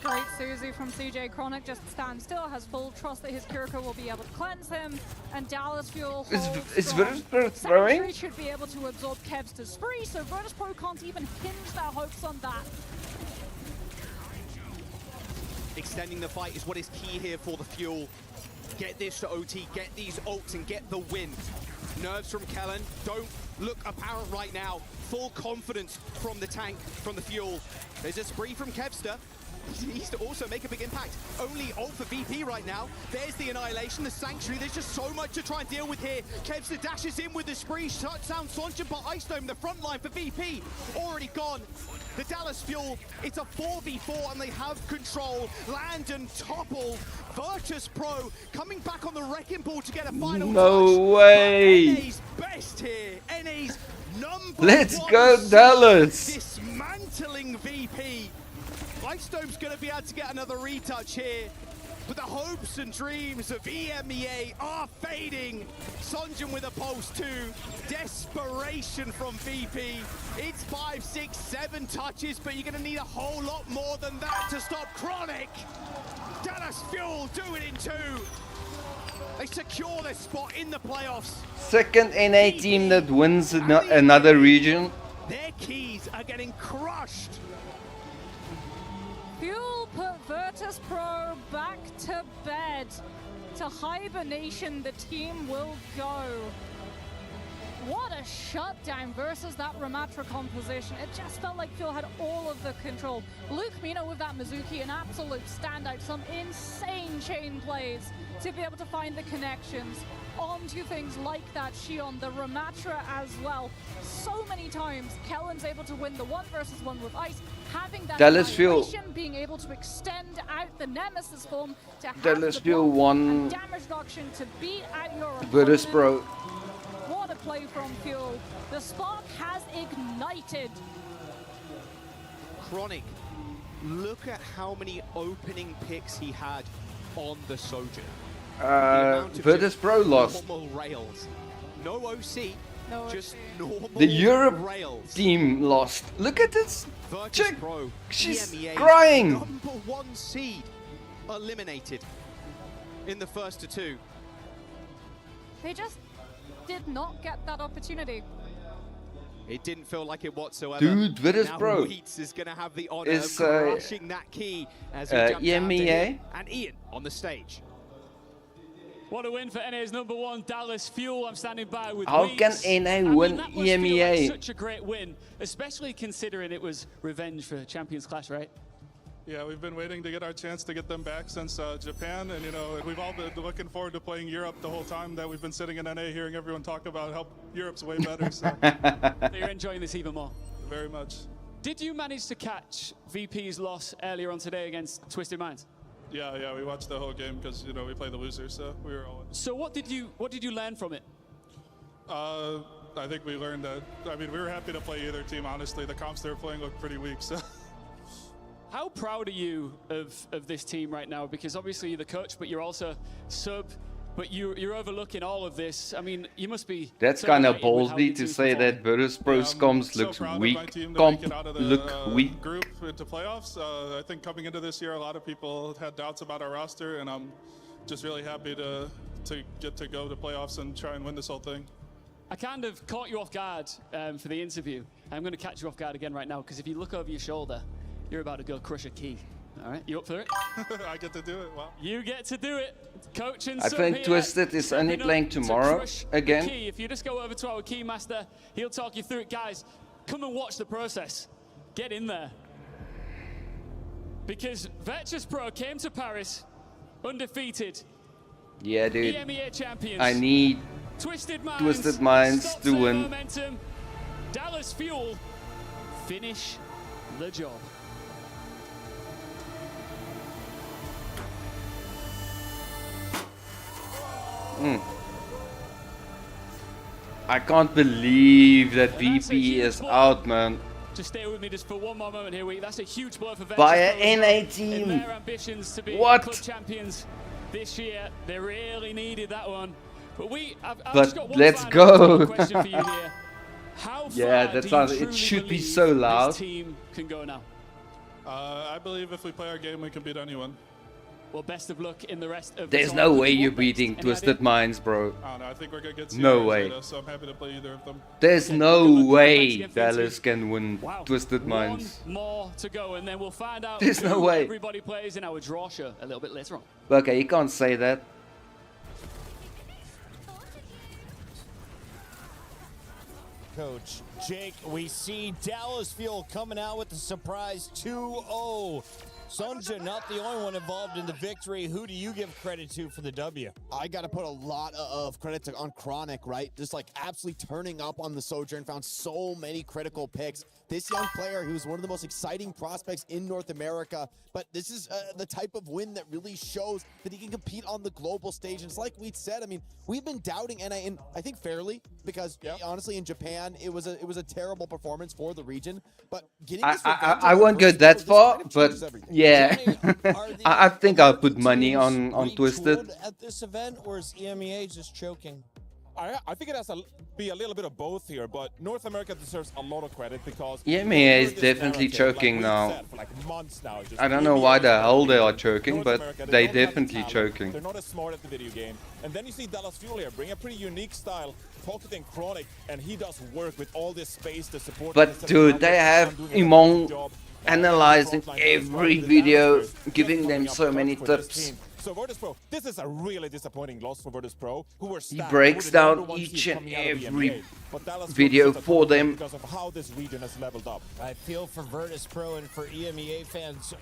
Great Susie from CJ. Chronic just stands still, has full trust that his Kiriko will be able to cleanse him, and Dallas Fuel is Virtus Pro throwing? Sanctuary should be able to absorb Kev's to spree, so Virtus Pro can't even hinge their hopes on that. Extending the fight is what is key here for the Fuel. Get this to OT, get these ults and get the win. Nerves from Kellen don't look apparent right now. Full confidence from the tank, from the Fuel. There's a spree from Kevster. He needs to also make a big impact. Only ult for VP right now. There's the annihilation, the sanctuary. There's just so much to try and deal with here. Kevster dashes in with the spree. Shuts down Sonjin, but Icedome, the front line for VP, already gone. The Dallas Fuel, it's a 4v4 and they have control. Landon toppled. Virtus Pro coming back on the wrecking ball to get a final No touch. way. NA's best here. NA's number Let's one go seed. Dallas. Dismantling VP. Icestone's going to be able to get another retouch here. But the hopes and dreams of EMEA are fading. Sonjin with a pulse too. Desperation from VP. It's 5, 6, 7 touches, but you're going to need a whole lot more than that to stop Chronic. Dallas Fuel do it in 2. They secure their spot in the playoffs. Second NA team that wins another region. Their keys are getting crushed. Fuel put Virtus Pro back to bed. To hibernation, the team will go. What a shutdown versus that Ramatra composition. It just felt like Fuel had all of the control. Lucamino with that Mizuki, an absolute standout. Some insane chain plays to be able to find the connections onto things like that Shion, the Ramatra as well. So many times, Kellen's able to win the 1 versus 1 with Ice, having that Dallas Fuel, being able to extend out the Nemesis form to have Dallas the Fuel won damage reduction to beat out your Virtus opponent. Pro. What a play from Fuel. The spark has ignited. Chronic, look at how many opening picks he had on the Sojourn. Virtus Pro lost. Normal rails. No OC, just normal The Europe rails. team lost. Look at this Virtus chick. Pro, She's EMEA, crying. Number 1 seed eliminated in the first of 2. They just did not get that opportunity. It didn't feel like it whatsoever. Dude, Virtus now Pro Wheats is going to have the honor is of crushing that key as we jump down to EMEA. him. And Ian on the stage. What a win for NA's #1, Dallas Fuel. I'm standing by with How can Weeks. NA win that must feel like EMEA? such a great win, especially considering it was revenge for Champions Clash, right? Yeah, we've been waiting to get our chance to get them back since Japan, and we've all been looking forward to playing Europe the whole time that we've been sitting in NA, hearing everyone talk about how Europe's way better. So. So you're enjoying this even more? Very much. Did you manage to catch VP's loss earlier on today against Twisted Minds? Yeah, we watched the whole game because we play the losers, so we were all. So what did you learn from it? I think we learned that. I mean, we were happy to play either team. Honestly, the comps they were playing looked pretty weak. So. How proud are you of this team right now? Because obviously you're the coach, but you're also sub. But you're overlooking all of this. I mean, you must be. That's kind of ballsy to say that Virtus.pro's comms looks weak. Comp look weak. Group into playoffs. I think coming into this year, a lot of people had doubts about our roster, and I'm just really happy to get to go to playoffs and try and win this whole thing. I kind of caught you off guard for the interview. I'm going to catch you off guard again right now, because if you look over your shoulder, you're about to go crush a key. All right, you up for it? I get to do it. Wow. You get to do it. Coach and I think Twisted is only playing tomorrow again. If you just go over to our key master, he'll talk you through it. Guys, come and watch the process. Get in there. Because Virtus.pro came to Paris undefeated. Yeah, dude. EMEA champions. I need Twisted Minds to win. Momentum. Dallas Fuel finish the job. I can't believe that VP is out, man. Just stay with me just for one more moment here. That's a huge blow for By an Virtus.pro NA team. in their ambitions to be What? club champions this year. They really needed that one. But I've But just got one let's final go. question for you here. How Yeah, far that do you sounds. It truly should be believe so loud. This team can go now. I believe if we play our game, we can beat anyone. Well, best of luck in the rest of There's the no tournament. way you're beating Twisted Minds, bro. I don't know. I think we're gonna get No serious way. with us, so I'm happy to play either of them. There's no way Dallas can win Wow. Twisted Minds. One more to go, and then we'll find out There's who no way. everybody plays in our draw show a little bit later on. Okay, you can't say that. Coach Jake, we see Dallas Fuel coming out with the surprise 2-0. Sonja, not the only one involved in the victory. Who do you give credit to for the W? I got to put a lot of credit on Chronic, right? Just like absolutely turning up on the Sojourn, found so many critical picks. This young player, he was one of the most exciting prospects in North America, but this is the type of win that really shows that he can compete on the global stage. And it's like we said, I mean, we've been doubting NA, and I think fairly, because honestly, in Japan, it was a terrible performance for the region. But getting this I won't go that far, but yeah, I think I'll put money on Twisted. At this event, or is EMEA just choking? I think it has to be a little bit of both here, but North America deserves a lot of credit because EMEA is definitely choking now. I don't know why the hell they are choking, but they definitely choking. They're not as smart at the video game. And then you see Dallas Fuel here bring a pretty unique style, Pocket and Chronic, and he does work with all this space to support. But dude, they have Imong analyzing every video, giving them so many tips. So Virtus.pro, this is a really disappointing loss for Virtus.pro, who were He breaks down each and every video for them. Because of how this region has leveled up. I feel for Virtus.pro and for EMEA fans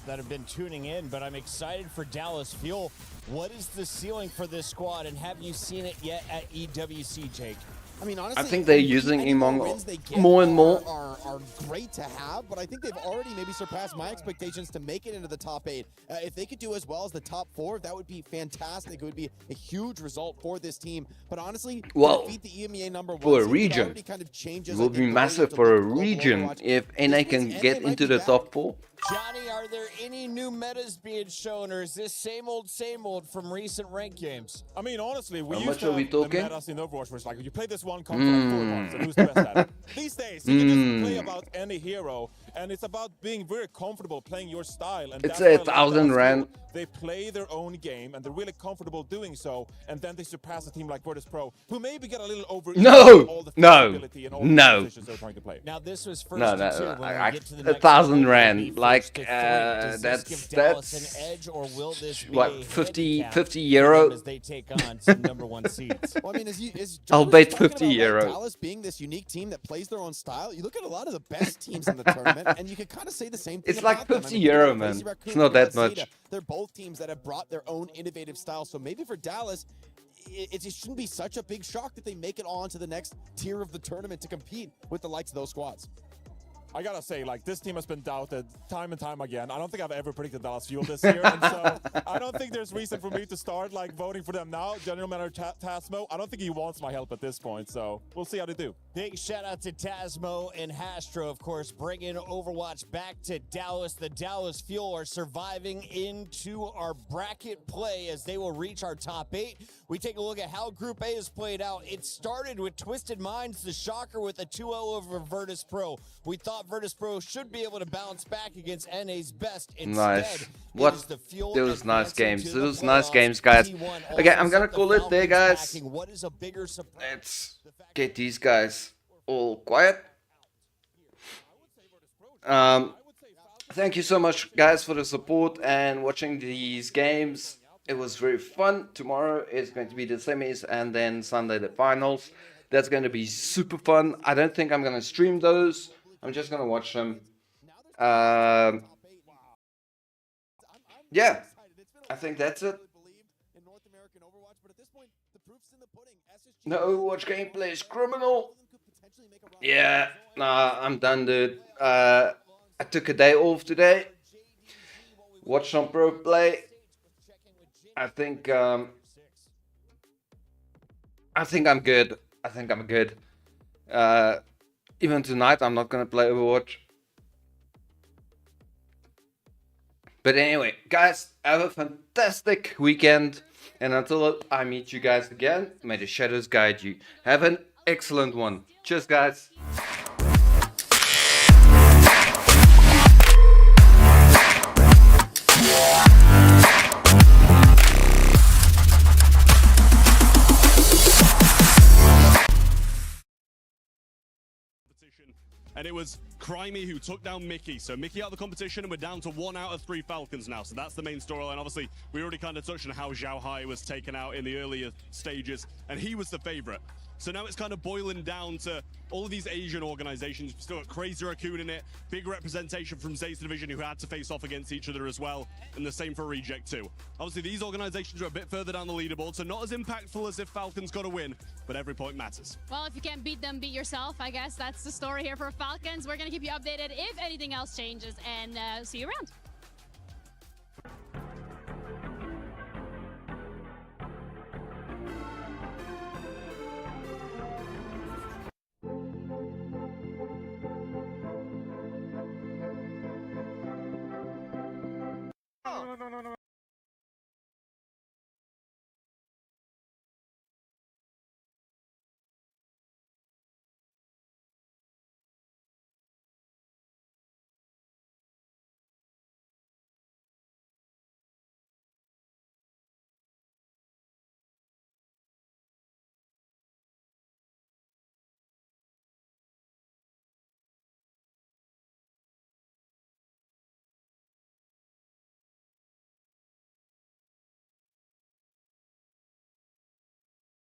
that have been tuning in, but I'm excited for Dallas Fuel. What is the ceiling for this squad, and have you seen it yet at EWC, Jake? I mean, honestly, I think they're using Imong more and more. Are great to have, but I think they've already maybe surpassed my expectations to make it into the top 8. If they could do as well as the top 4, that would be fantastic. It would be a huge result for this team. But honestly, well, to defeat the EMEA #1 for a seed, region, already kind of changes, it will be massive for a region if NA can get into the top 4. Johnny, are there any new metas being shown, or is this same old from recent ranked games? I mean, honestly, we How used much to are we have the talking? metas in Overwatch where it's like, you play this one comp for like 4 months, and who's the best at it? These days, you can just play about any hero, And it's about being very comfortable playing your style. And It's that's a what I like 1,000 about rand. Fuel. They play their own game, and they're really comfortable doing so. And then they surpass a team like Virtus Pro, who maybe get a little over all the flexibility and all the positions they're trying to play. Now this was first No, and two. no, When we get to the next 1,000 level, rand. it'll be Like, first to three. Does this give Dallas an edge, or will this be what, a 50 handicap euro? as they take on some #1 seeds? Well, I mean, as I'll John was bet talking 50 about, like, euro. Dallas being this unique team that plays their own style. You look at a lot of the best teams in the tournament, and you can kind of say the same thing. It's like about them. 50 I mean, euro, look at man. Lazy Raccoon, It's not look at that much. Zeta. They're both teams that have brought their own innovative style. So maybe for Dallas, it shouldn't be such a big shock that they make it on to the next tier of the tournament to compete with the likes of those squads. I gotta say, like, this team has been doubted time and time again. I don't think I've ever predicted Dallas Fuel this year, and so I don't think there's reason for me to start, like, voting for them now. General Manager Tasmo, I don't think he wants my help at this point, so we'll see how they do. Big shout out to Tasmo and Hastro, of course, bringing Overwatch back to Dallas. The Dallas Fuel are surviving into our bracket play as they will reach our top 8. We take a look at how Group A has played out. It started with Twisted Minds, the shocker, with a 2-0 over Virtus Pro. We thought Virtus Pro should be able to bounce back against NA's best. Nice. What? Those nice games. Those nice games, guys. Okay, I'm gonna call it there, guys. Let's get these guys all quiet. Thank you so much, guys, for the support and watching these games. It was very fun. Tomorrow is going to be the semis, and then Sunday the finals. That's going to be super fun. I don't think I'm going to stream those. I'm just going to watch them. Yeah, I think that's it. No Overwatch gameplay is criminal. Yeah, nah, I'm done, dude. I took a day off today. Watch some pro play. I think I'm good. I think I'm good. Even tonight, I'm not gonna play Overwatch. But anyway, guys, have a fantastic weekend. And until I meet you guys again, may the shadows guide you. Have an excellent one. Cheers, guys. And it was Crimey who took down Mickey. So Mickey out of the competition, and we're down to 1 out of 3 Falcons now. So that's the main storyline. Obviously, we already kind of touched on how Zhao Hai was taken out in the earlier stages, and he was the favorite. So now it's kind of boiling down to all of these Asian organizations. We've still got Crazy Raccoon in it, big representation from Zeta Division who had to face off against each other as well, and the same for Reject too. Obviously, these organizations are a bit further down the leaderboard, so not as impactful as if Falcons got a win, but every point matters. Well, if you can't beat them, beat yourself. I guess that's the story here for Falcons. We're going to keep you updated if anything else changes, and see you around.